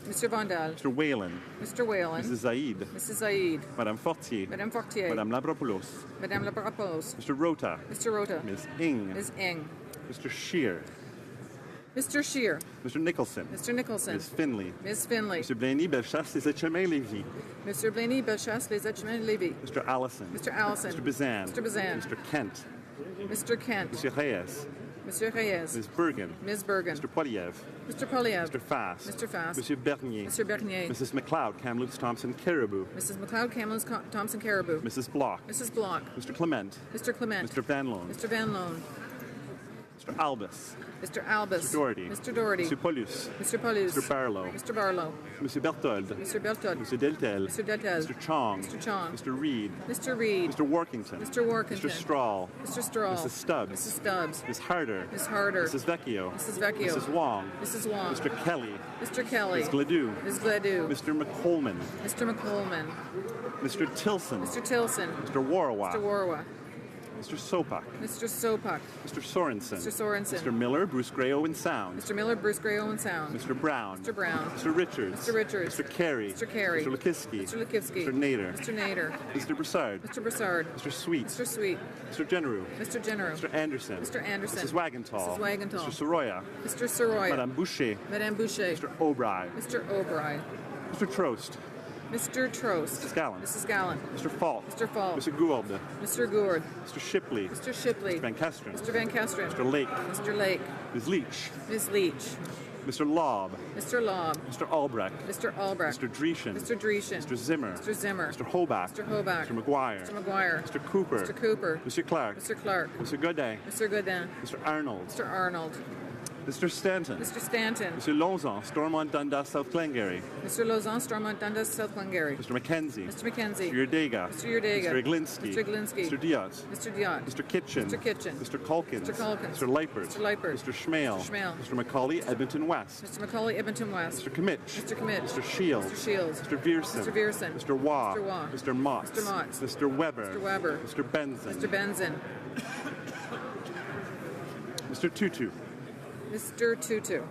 Mr. Vondal. Mr. Whalen. Mr. Whalen. Mrs. Zaid. Mrs. Zaid. Madame Fortier. Madame Fortier. Madame Labropoulos. Madame Labrapos. Mr. Rota. Mr. Rota. Ms. Ing. Ms. Ing. Mr. Shear. Mr. Shear. Mr. Nicholson. Mr. Nicholson. Ms. Finley. Ms. Finley. Mr. Blaney, Bellechasse, Les Etchemins, Lévis. Mr. Blaney, Bellechasse, Les Etchemins, Lévis. Mr. Allison. Mr. Allison. Mr. Bazan. Mr. Bazan. Mr. Kent. Mr. Kent. Mr. Reyes. Mr. Reyes. Ms. Bergen. Ms. Bergen. Mr. Poliev. Mr. Poliev. Mr. Fast. Mr. Fast. Monsieur Bernier. Mr. Bernier. Mrs. McLeod, Kamloops, Thompson, Caribou. Mrs. McLeod, Kamloops, Thompson, Caribou. Mrs. Block. Mrs. Block. Mr. Clement. Mr. Clement. Mr. Van Loan. Mr. Van Loan. Mr. Albus. Mr. Albus. Mr. Doherty. Mr. Doherty. Mr. Paulus. Mr. Paulus. Mr. Barlow. Mr. Barlow. Mr. Berthold. Mr. Berthold. Mr. Deltel. Mr. Deltel. Mr. Chong. Mr. Chong. Mr. Reed. Mr. Reed. Mr. Workington. Mr. Workington. Mr. Strahl. Mr. Strahl. Mrs. Stubbs. Mrs. Stubbs. Ms. Harder. Ms. Harder. Mrs. Vecchio. Mrs. Vecchio. Mrs. Wong. Mrs. Wong. Mr. Kelly. Mr. Kelly. Ms. Gledoux. Ms. Gledoux. Mr. McColman. Mr. McColman. Mr. Tilson. Mr. Tilson. Mr. Warwa. Mr. Warwa. Mr. Sopak. Mr. Sopak. Mr. Sorensen. Mr. Sorensen. Mr. Miller, Bruce Gray, Owen Sound. Mr. Miller, Bruce Gray, Owen Sound. Mr. Brown. Mr. Brown. Mr. Richards. Mr. Richards. Mr. Carey. Mr. Carey. Mr. Lukiski. Mr. Lukiski. Mr. Nader. Mr. Nader. Mr. Broussard. Mr. Broussard. Mr. Sweet. Mr. Sweet. Mr. Generou. Mr. Generou. Mr. Anderson. Mr. Anderson. Mrs. Wagenthal. Mrs. Wagenthal. Mr. Soroya. Mr. Soroya. Madame Boucher. Madame Boucher. Mr. O'Brien. Mr. O'Brien. Mr. Trost. Mr. Trost. Mrs. Gallant. Mrs. Gallant. Mr. Falk. Mr. Falk. Mr. Gould. Mr. Gourd. Mr. Shipley. Mr. Shipley. Mr. Van Kesteren. Mr. Van Kesteren. Mr. Lake. Mr. Lake. Ms. Leach. Ms. Leach. Mr. Lobb. Mr. Lobb. Mr. Albrecht. Mr. Albrecht. Mr. Dreeshen. Mr. Dreeshen. Mr. Zimmer. Mr. Zimmer. Mr. Hobach. Mr. Hobach. Mr. McGuire. Mr. McGuire. Mr. Cooper. Mr. Cooper. Mr. Clark. Mr. Clark. Mr. Godin. Mr. Godin. Mr. Arnold. Mr. Arnold. Mr. Stanton. Mr. Stanton. Mr. Lonzon, Stormont, Dundas, South Glengarry. Mr. Lausanne, Stormont, Dundas, South Glengarry. Mr. McKenzie. Mr. McKenzie. Mr. Yurdega. Mr. Yurdega. Mr. Iglinski. Mr. Iglinski. Mr. Diaz. Mr. Diot. Mr. Kitchen. Mr. Kitchen. Mr. Culkins. Mr. Culkins. Mr. Leipert. Mr. Leipert. Mr. Schmale. Mr. Schmale. Mr. Macaulay, Edmonton West. Mr. Macaulay, Edmonton West. Mr. Kimmich. Mr. Kimmich. Mr. Shields. Mr. Shields. Mr. Vierson. Mr. Vierson. Mr. Waugh. Mr. Waugh. Mr. Motts. Mr. Motts. Mr. Weber. Mr. Weber. Mr. Benson. Mr. Benzin. Mr. Tutu. Mr. Tutu.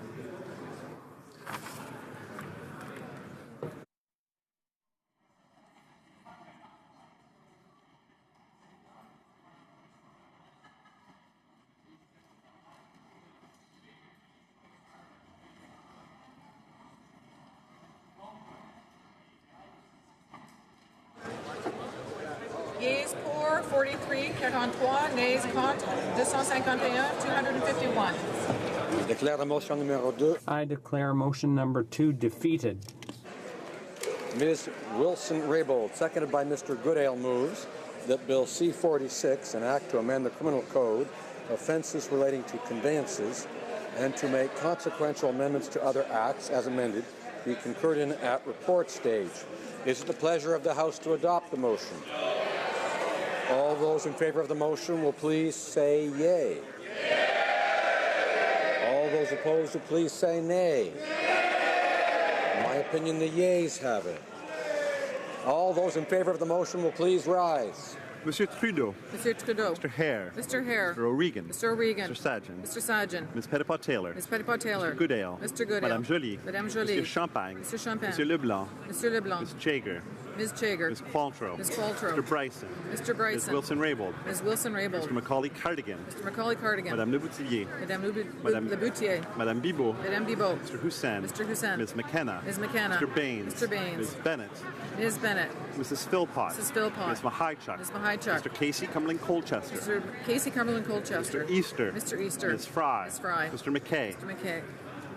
Yeas pour 43, 43, nays contre 251, 251. Je déclare la motion numéro 2. I declare motion number 2 defeated. Ms. Wilson-Raybould, seconded by Mr. Goodale, moves that Bill C-46, an act to amend the criminal code, offenses relating to conveyances, and to make consequential amendments to other acts as amended, be concurred in at report stage. Is it the pleasure of the House to adopt the motion? All those in favor of the motion will please say yea. All those opposed will please say nay. In my opinion, the yeas have it. All those in favor of the motion will please rise. Monsieur Trudeau. Monsieur Trudeau. Mr. Hare. Mr. Hare. Mr. O'Regan. Mr. O'Regan. Mr. Sajan. Mr. Sajan. Ms. Petitpas-Taylor. Ms. Petitpas-Taylor. Mr. Goodale. Mr. Goodale. Madame Joly. Madame Joly. Mr. Champagne. Mr. Champagne. Monsieur Leblanc. Monsieur Leblanc. Ms. Jager. Ms. Jager. Ms. Qualtrough. Ms. Qualtrough. Mr. Bryson. Mr. Bryson. Ms. Wilson-Raybould. Ms. Wilson-Raybould. Mr. Macaulay Cardigan. Mr. Macaulay Cardigan. Madame Leboutillier. Madame Madame Leboutier. Madame Bibeau. Madame Bibeau. Mr. Hussain. Mr. Hussain. Ms. McKenna. Ms. McKenna. Mr. Baines. Mr. Baines. Ms. Bennett. Ms. Bennett. Mrs. Philpott. Mrs. Philpott. Ms. Mahichuk. Ms. Mahichuk. Mr. Casey Cumberland Colchester. Mr. Casey Cumberland Colchester. Mr. Easter. Mr. Easter. Ms. Fry. Ms. Fry. Mr. McKay. Mr. McKay.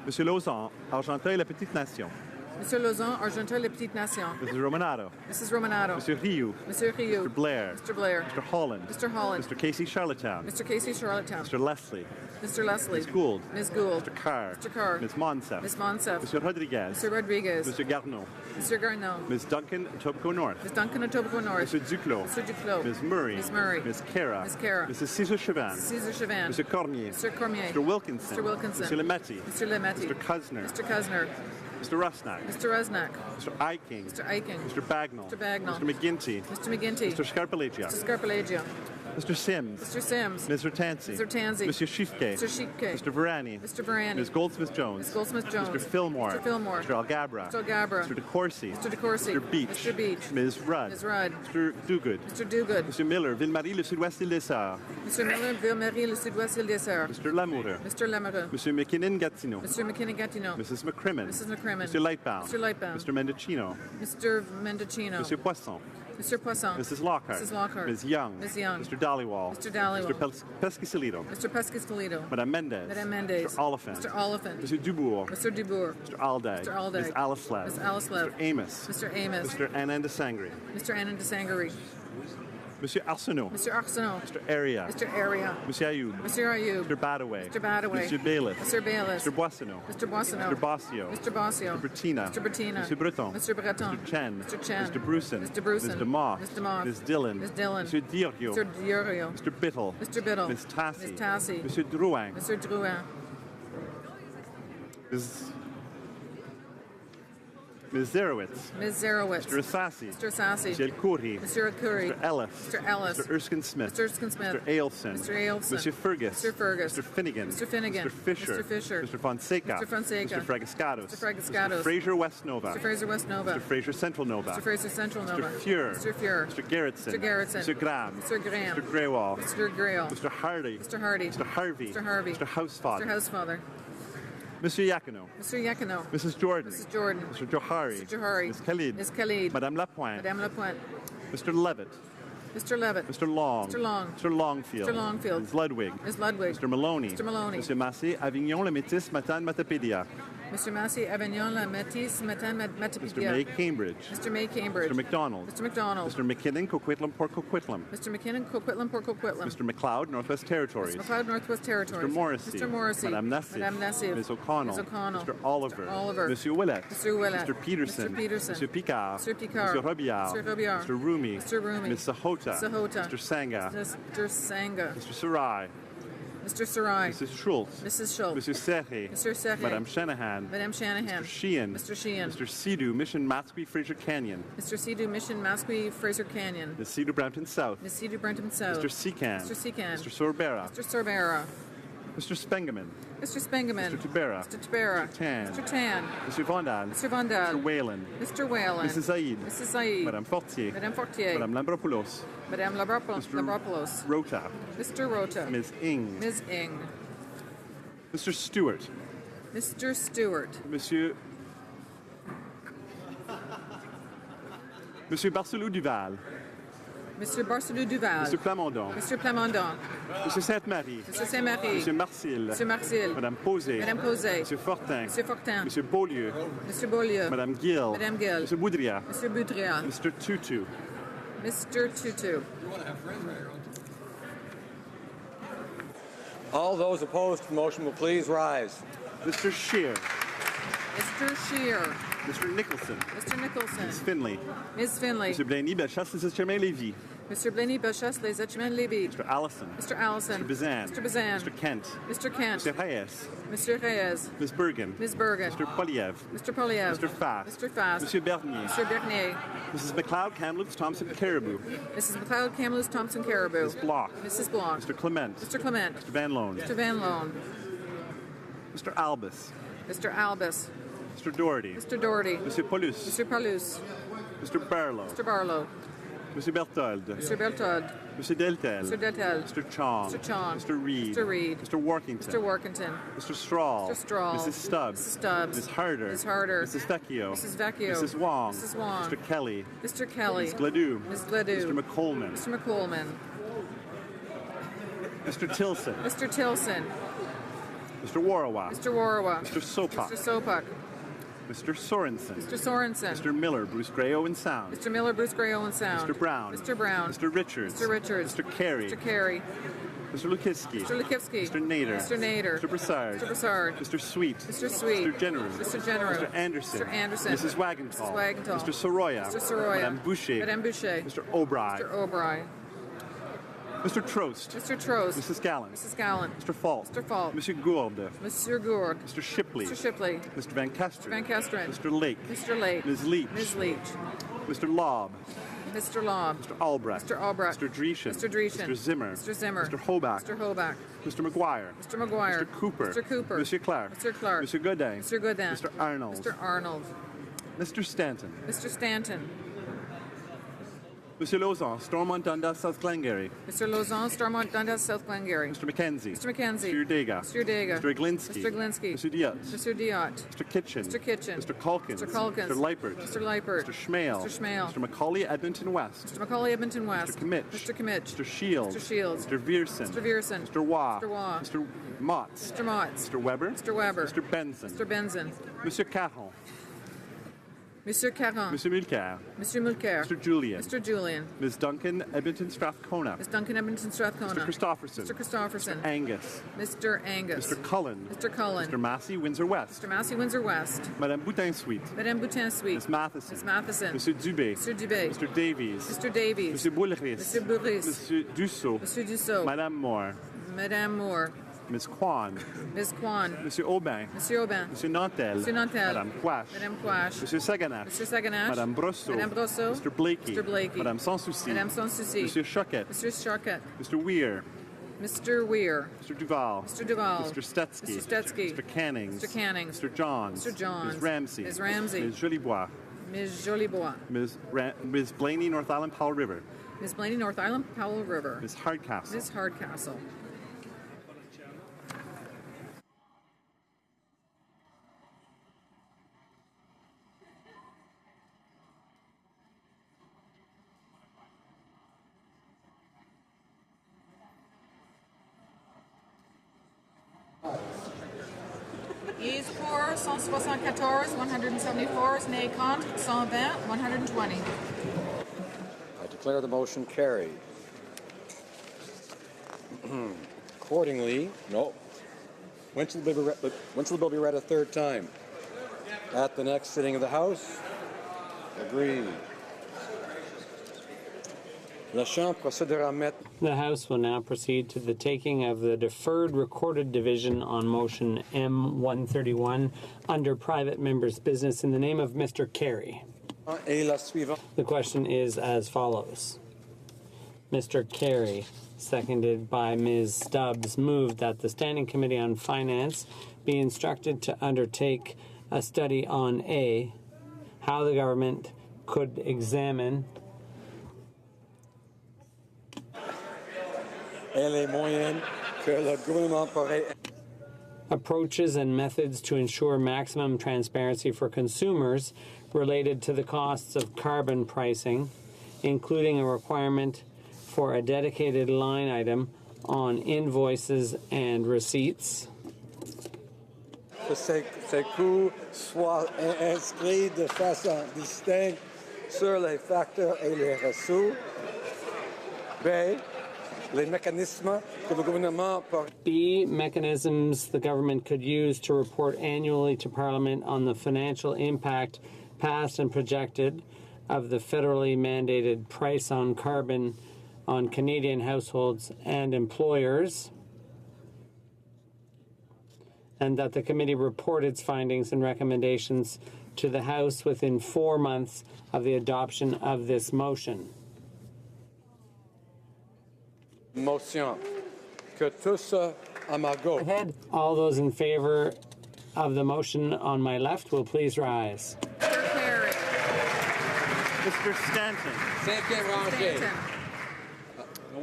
Monsieur Lauzon, Argenteuil-la-Petite-Nation. Monsieur Lauzon, Argenteuil-la-Petite-Nation. Mrs. Romanato. Mrs. Romanato. Monsieur Rioux. Monsieur Rioux. Mr. Blair. Mr. Blair. Mr. Holland. Mr. Holland. Mr. Casey Charlottetown. Mr. Casey Charlottetown. Mr. Leslie. Mr. Leslie. Ms. Gould. Ms. Gould. Mr. Carr. Mr. Carr. Ms. Monsef. Ms. Monsef. Monsieur Rodriguez. Mr. Rodriguez. Monsieur Garneau. Mr. Garneau. Ms. Duncan, Etobicoke North. Ms. Duncan, Etobicoke North. Monsieur Duclos. Mr. Duclos. Ms. Murray. Ms. Murray. Ms. Kara. Ms. Kara. Mrs. Cesar Chavan. Cesar Chavan. Monsieur Cormier. Mr. Cormier. Mr. Wilkinson. Mr. Wilkinson. Monsieur Lemaitre. Mr. Lemaitre. Mr. Kuzner. Mr. Kuzner. Mr. Rusnak. Mr. Rusnak. Mr. Eiking. Mr. Eiking. Mr. Bagnall. Mr. Bagnall. Mr. McGinty. Mr. McGinty. Mr. Scarpellegia. Mr. Scarpellegia. Mr. Sims. Mr. Sims. Mr. Tansey. Mr. Tansey. Monsieur Shifke. Mr. Shifke. Mr. Varani. Mr. Varani. Ms. Goldsmith-Jones. Ms. Goldsmith-Jones. Mr. Fillmore. Mr. Fillmore. Mr. Algabra. Mr. Algabra. Mr. DeCourcy. Mr. DeCourcy. Mr. Beach. Mr. Beach. Ms. Rudd. Ms. Rudd. Mr. Duguid. Mr. Duguid. Mr. Miller, Ville-Marie, le Sud-Ouest île des Sœurs. Mr. Miller, Ville-Marie, le Sud-Ouest île des Sœurs. Mr. Lamoureux. Mr. Lamoureux. Monsieur McKinnon-Gatineau. Mr. McKinnon-Gatineau. Mrs. McCrimmon. Mrs. McCrimmon. Mr. Lightbound. Mr. Lightbound. Mr. Mendocino. Mr. Mendocino. Monsieur Poisson. Mr. Poisson. Mrs. Lockhart. Mrs. Lockhart. Ms. Young. Ms. Young. Mr. Dollywall. Mr. Dollywall. Mr. Pescasolido. Mr. Pescasolido. Madame Mendez. Madame Mendez. Mr. Oliphant. Mr. Oliphant. Monsieur Dubourg. Mr. Dubourg. Mr. Alday. Mr. Alday. Ms. Alaslev. Ms. Alaslev. Mr. Amos. Mr. Amos. Mr. Anand de Sangre. Mr. Anand de Sangre. Monsieur Arsenault. Mr. Arsenault. Mr. Area. Mr. Area. Monsieur Ayoub. Mr. Ayoub. Mr. Badaway. Mr. Badaway. Monsieur Bayless. Mr. Bayless. Mr. Boissonneau. Mr. Boissonneau. Mr. Bossio. Mr. Bossio. Mr. Bertina. Mr. Bertina. Monsieur Breton. Mr. Breton. Mr. Chen. Mr. Chen. Mr. Bruson. Mr. Bruson. Ms. DeMoss. Ms. DeMoss. Ms. Dillon. Ms. Dillon. Monsieur Diorio. Mr. Diorio. Mr. Biddle. Mr. Biddle. Ms. Tassi. Ms. Tassi. Monsieur Drouin. Mr. Drouin. Ms. Zerowitz. Ms. Zerowitz. Mr. Assassi. Mr. Assassi. Monsieur El Khoury. Mr. Khoury. Mr. Ellis. Mr. Ellis. Mr. Erskine Smith. Mr. Erskine Smith. Mr. Ailson. Mr. Ailson. Monsieur Fergus. Mr. Fergus. Mr. Finnegan. Mr. Finnegan. Mr. Fisher. Mr. Fisher. Mr. Fonseca. Mr. Fonseca. Mr. Fragascados. Mr. Fragascados. Mr. Fraser West Nova. Mr. Fraser West Nova. Mr. Fraser Central Nova. Mr. Fraser Central Nova. Mr. Fuhr. Mr. Fuhr. Mr. Gerritsen. Mr. Gerritsen. Mr. Graham. Mr. Graham. Mr. Greywall. Mr. Grail. Mr. Hardy. Mr. Hardy. Mr. Harvey. Mr. Harvey. Mr. Housefather. Mr. Housefather. Monsieur Yakino. Mr. Yakino. Mrs. Jordan. Mrs. Jordan. Mr. Johari. Mr. Johari. Ms. Khalid. Ms. Khalid. Madame Lapointe. Madame Lapointe. Mr. Levitt. Mr. Levitt. Mr. Long. Mr. Long. Mr. Longfield. Mr. Longfield. Ms. Ludwig. Ms. Ludwig. Mr. Maloney. Mr. Maloney. Monsieur Massé, Avignon, le Métis, Matane, Matapédia. Mr. Massey, Avignon, La Métis, Matan, Mr. Matapédia. May, Cambridge. Mr. May, Cambridge. Mr. McDonald. Mr. McDonald. Mr. McKinnon, Coquitlam, Port Coquitlam. Mr. McKinnon, Coquitlam, Port Coquitlam. Mr. McLeod, Northwest Territories. Mr. McLeod, Northwest Territories. Mr. Morrissey. Mr. Morrissey. Madame Nassif. Madame Nassif. Ms. O'Connell. Ms. O'Connell. Mr. Oliver. Mr. Oliver. Monsieur Willett. Mr. Willett. Mr. Peterson. Mr. Peterson. Mr. Picard. Mr. Picard. Mr. Robillard. Mr. Robillard. Mr. Rumi. Mr. Rumi. Ms. Sahota. Sahota. Mr. Sanga. Mr. Sanga. Mr. Sarai. Mr. Sarai. Mrs. Schultz. Mrs. Schultz. Monsieur Serre. Mr. Serre. Madame Shanahan. Madame Shanahan. Mr. Sheehan. Mr. Sheehan. Mr. Sidhu, Mission Matsqui, Fraser Canyon. Mr. Sidhu, Mission Masqui, Fraser Canyon. Ms. Sidhu, Brampton South. Ms. Sidhu, Brenton South. Mr. Secan. Mr. Secan. Mr. Sorbera. Mr. Sorbera. Mr. Spengeman. Mr. Spengeman. Mr. Tibera. Mr. Tibera. Mr. Tan. Mr. Tan. Mr. Vondal. Mr. Vondal. Mr. Whalen. Mr. Whalen. Mrs. Said. Mrs. Said. Madame Fortier. Madame Fortier. Madame Lambropoulos. Madame Labropoulos. Rota. Mr. Rota. Ms. Ing. Ms. Ing. Mr. Stewart. Mr. Stewart. Monsieur Barcelou Duval. Mr. Barcelou Duval. Mr. Plamondon. Mr. Plamondon. Monsieur Sainte-Marie. Mr. Saint-Marie. Monsieur Marcil. Mr. Marcil. Madame Posé. Madame Posé. Monsieur Fortin. Mr. Fortin. Monsieur Beaulieu. Mr. Beaulieu. Madame Gill. Madame Gill. Monsieur Boudria. Mr. Boudria. Mr. Tutu. Mr. Tutu. All those opposed to the motion will please rise. Mr. Scheer. Mr. Scheer. Mr. Nicholson. Mr. Nicholson. Ms. Finley. Ms. Finley. Monsieur Blaney, Bellechasse, Mrs. Germain-Lévy. Mr. Blaney Bellechasse, Les Etchemins, Lévis. Mr. Allison. Mr. Allison. Mr. Bazan. Mr. Bazan. Mr. Kent. Mr. Kent. Mr. Reyes. Mr. Reyes. Ms. Bergen. Ms. Bergen. Mr. Poliev. Mr. Poliev. Mr. Fast. Mr. Fast. Monsieur Bernier. Mr. Bernier. Mrs. McLeod, Kamloops, Thompson, Caribou. Mrs. McLeod, Kamloops, Thompson, Caribou. Ms. Block. Mrs. Block. Mr. Clement. Mr. Clement. Mr. Van Loan. Mr. Van Loan. Mr. Albus. Mr. Albus. Mr. Doherty. Mr. Doherty. Monsieur Paulus. Mr. Paulus. Mr. Barlow. Mr. Barlow. Monsieur Berthold. Mr. Berthold. Monsieur Deltel. Mr. Deltel. Mr. Chong. Mr. Chong. Mr. Reed. Mr. Reed. Mr. Workington. Mr. Workington. Mr. Strahl. Mr. Strahl. Mrs. Stubbs. Mrs. Stubbs. Ms. Harder. Ms. Harder. Mrs. Vecchio. Mrs. Vecchio. Mrs. Wong. Mrs. Wong. Mr. Kelly. Mr. Kelly. Ms. Gladue. Ms. Gladue. Mr. McColeman. Mr. McColeman. Mr. Tilson. Mr. Tilson. Mr. Warawa. Mr. Warawa. Mr. Sopak. Mr. Sopak. Mr. Sorensen. Mr. Sorensen. Mr. Miller, Bruce Gray, Owen Sound. Mr. Miller, Bruce Gray, Owen Sound. Mr. Brown. Mr. Brown. Mr. Richards. Mr. Richards. Mr. Carey. Mr. Carey. Mr. Lukowski. Mr. Lukowski. Mr. Nader. Mr. Nader. Mr. Broussard. Mr. Broussard. Mr. Sweet. Mr. Sweet. Mr. General. Mr. General. Mr. Anderson. Mr. Anderson. Mrs. Wagenthal. Mrs. Wagenthal. Mr. Soroya. Mr. Soroya. Madame Boucher. Madame Boucher. Mr. O'Brien. Mr. O'Brien. Mr. Trost. Mr. Trost. Mrs. Gallant. Mrs. Gallant. Mr. Fault. Mr. Fault. Monsieur Gourde. Mr. Gourd. Mr. Shipley. Mr. Shipley. Mr. Van Kesteren. Mr. Van Kesteren. Mr. Lake. Mr. Lake. Ms. Leach. Ms. Leach. Mr. Lobb. Mr. Lobb. Mr. Albrecht. Mr. Albrecht. Mr. Dreeshen. Mr. Dreeshen. Mr. Zimmer. Mr. Zimmer. Mr. Hoback. Mr. Hoback. Mr. McGuire. Mr. McGuire. Mr. Cooper. Mr. Cooper. Monsieur Clark. Mr. Clark. Monsieur Godin. Mr. Godin. Mr. Arnold. Mr. Arnold. Mr. Stanton. Mr. Stanton. Monsieur Lauzon, Stormont, Dundas, South Glengarry. Mr. Lauzon, Stormont, Dundas, South Glengarry. Mr. McKenzie. Mr. McKenzie. Mr. Urdega. Mr. Urdega. Mr. Iglinsky. Mr. Iglinsky. Mr. Diot. Mr. Diot. Mr. Kitchen. Mr. Kitchen. Mr. Calkins. Mr. Calkins. Mr. Leipert. Mr. Leipert. Mr. Schmale. Mr. Schmale. Mr. Macaulay, Edmonton West. Mr. Macaulay, Edmonton West. Mr. Kimmich. Mr. Kimmich. Mr. Shields. Mr. Shields. Mr. Viersen. Mr. Viersen. Mr. Waugh. Mr. Waugh. Mr. Motz. Mr. Motz. Mr. Weber. Mr. Weber. Mr. Benson. Mr. Benson. Monsieur Caron. Monsieur Caron. Monsieur Mulcair. Monsieur Mulcair. Mr. Julian. Mr. Julian. Ms. Duncan, Edmonton Strathcona. Ms. Duncan, Edmonton, Strathcona. Mr. Christopherson. Mr. Christopherson. Mr. Angus. Mr. Angus. Mr. Cullen. Mr. Cullen. Mr. Massey, Windsor West. Mr. Massey, Windsor West. Madame Boutin-Sweet. Madame Boutin-Sweet. Ms. Matheson. Ms. Matheson. Monsieur Dubé. Mr. Dubé. Mr. Davies. Mr. Davies. Monsieur Boulris. Monsieur Bourris. Monsieur Dussault. Monsieur Dussault. Madame Moore. Madame Moore. Ms. Kwan. Ms. Kwan. Monsieur Aubin. Monsieur Aubin. Monsieur Nantel. Monsieur Nantel. Madame Quash. Madame Quash. Monsieur Saganache. Monsieur Saganache. Madame Brosseau. Madame Brosseau. Mr. Blakey. Mr. Blakey. Madame Sanssouci. Madame Sanssouci. Monsieur Choquette. Monsieur Choquette. Mr. Weir. Mr. Weir. Mr. Duval. Mr. Duval. Mr. Stetsky. Mr. Stetsky. Mr. Cannings. Mr. Cannings. Mr. Johns. Mr. Johns. Ms. Ramsey. Ms. Ramsey. Ms. Jolibois. Ms. Jolibois. Ms. Blaney, North Island, Powell River. Ms. Blaney, North Island, Powell River. Ms. Hardcastle. Ms. Hardcastle. Yeas for 174, 174, nay contre, 120, 120. I declare the motion carried. Accordingly, no. When shall the bill be read a third time? At the next sitting of the House? Agreed. La Chambre procédera mettre. The House will now proceed to the taking of the deferred recorded division on motion M131 under private member's business in the name of Mr. Carey. The question is as follows. Mr. Carey, seconded by Ms. Stubbs, moved that the Standing Committee on Finance be instructed to undertake a study on A, how the government could examine approaches and methods to ensure maximum transparency for consumers related to the costs of carbon pricing, including a requirement for a dedicated line item on invoices and receipts. Que ces coûts soient inscrits de façon distincte sur les facteurs et les ressources. B. Les mécanismes que le gouvernement B. Mechanisms the government could use to report annually to Parliament on the financial impact, past and projected, of the federally mandated price on carbon on Canadian households and employers, and that the committee report its findings and recommendations to the House within 4 months of the adoption of this motion. Motion. Que tous à ma gauche. All those in favor of the motion on my left will please rise. Mr. Stanton. Cinquième rangée.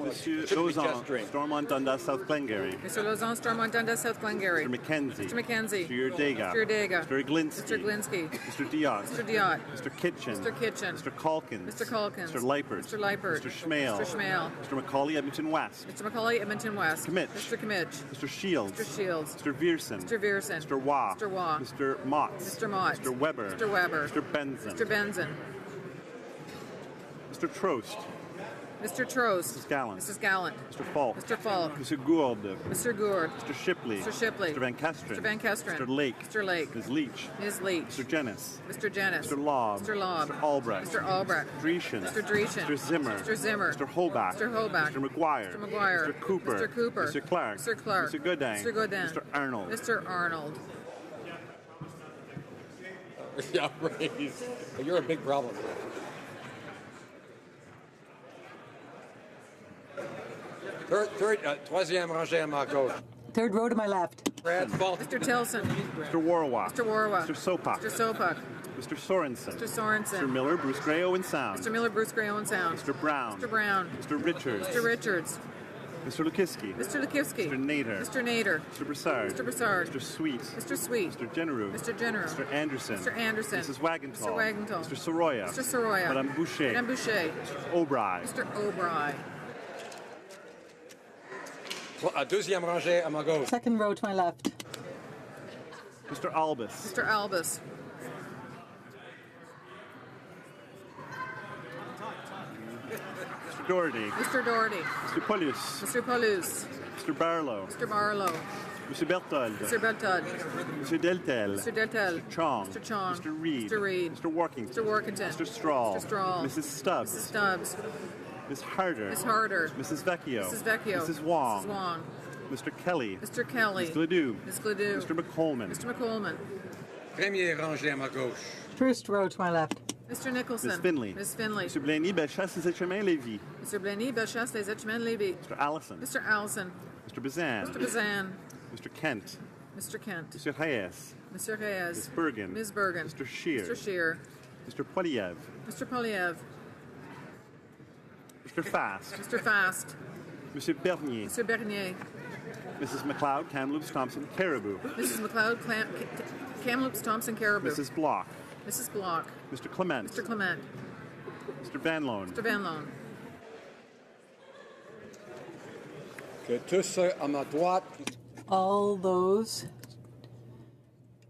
Monsieur Lauzon, Stormont Dundas, South Glengarry. Mr. Lauzon, Stormont Dundas, South Glengarry. Mr. McKenzie. Mr. McKenzie. Mr. Yurdega. Mr. Yurdega. Mr. Glinsky. Mr. Glinsky. Mr. Diot. Mr. Diot. Mr. Kitchen. Mr. Kitchen. Mr. Calkins. Mr. Calkins. Mr. Leipert. Mr. Leipert. Mr. Schmale. Mr. Schmale. Mr. Macaulay, Edmonton West. Mr. Macaulay, Edmonton West. Kimmich. Mr. Kimmich. Mr. Shields. Mr. Shields. Mr. Vierson. Mr. Vierson. Mr. Waugh. Mr. Waugh. Mr. Motts. Mr. Mott. Mr. Weber. Mr. Weber. Mr. Benson. Mr. Benson. Mr. Trost. Mr. Trost. Mrs. Gallant. Mrs. Gallant. Mr. Falk. Mr. Falk. Mr. Gourde. Mr. Gourde. Mr. Shipley. Mr. Shipley. Mr. Van Kesteren. Mr. Van Kesteren. Mr. Lake. Mr. Lake. Ms. Leach. Ms. Leach. Mr. Jennis. Mr. Jennis. Mr. Lobb. Mr. Lobb. Mr. Albrecht. Mr. Albrecht. Dreeshen. Mr. Dreeshen. Mr. Zimmer. Mr. Zimmer. Mr. Hobach. Mr. Hobach. Mr. McGuire. Mr. McGuire. Mr. Cooper. Mr. Cooper. Mr. Clark. Mr. Clark. Mr. Godin. Mr. Godin. Mr. Arnold. Mr. Arnold. Yeah, right. You're a big problem. Troisième rangée à ma gauche. Third row to my left. Brad Falk. Mr. Tilson. Mr. Warwalk. Mr. Warwalk. Mr. Sopak. Mr. Sopak. Mr. Sorensen. Mr. Sorensen. Mr. Miller, Bruce Gray, Owen Sound. Mr. Miller, Bruce Gray, Owen Sound. Mr. Brown. Mr. Brown. Mr. Richards. Mr. Richards. Mr. Lukiski. Mr. Lukiski. Mr. Nader. Mr. Nader. Mr. Broussard. Mr. Broussard. Mr. Sweet. Mr. Sweet. Mr. Genereux. Mr. Genereux. Mr. Anderson. Mr. Anderson. Mrs. Wagenthal. Mr. Wagenthal. Mr. Soroya. Mr. Soroya. Madame Boucher. Madame Boucher. Mr. O'Brien. Mr. O'Brien. Deuxième rangée à ma gauche. Second row to my left. Mr. Albus. Mr. Albus. Mr. Doherty. Mr. Doherty. Mr. Paulus. Mr. Paulus. Mr. Barlow. Mr. Barlow. Mr. Berthold. Mr. Berthold. Mr. Deltel. Mr. Deltel. Mr. Chong. Mr. Chong. Mr. Reed. Mr. Reed. Mr. Workington. Mr. Workington. Mr. Strahl. Mr. Strahl. Mrs. Stubbs. Mrs. Stubbs. Ms. Harder. Ms. Harder. Mrs. Vecchio. Mrs. Vecchio. Mrs. Wong. Mrs. Wong. Mr. Kelly. Mr. Kelly. Ms. Gledoux. Ms. Gledoux. Mr. McColman. Mr. McColman. Premier rangée à ma gauche. First row to my left. Mr. Nicholson. Ms. Finley. Ms. Finley. Mr. Blaney, Bellechasse, Les Etchemins, Lévis. Mr. Blaney, Bellechasse, Les Etchemins, Lévis. Mr. Allison. Mr. Allison. Mr. Bazan. Mr. Bazan. Mr. Kent. Mr. Kent. Mr. Reyes. Mr. Reyes. Ms. Bergen. Ms. Bergen. Mr. Scheer. Mr. Scheer. Mr. Poliev. Mr. Poliev. Mr. Fast. Mr. Fast. Mr. Bernier. Mr. Bernier. Mrs. McLeod, Kamloops, Thompson, Caribou. Mrs. McLeod, Kamloops, Thompson, Caribou. Mrs. Block. Mrs. Block. Mr. Clement. Mr. Clement. Mr. Van Loan. Mr. Van Loan. Que tous à ma droite. All those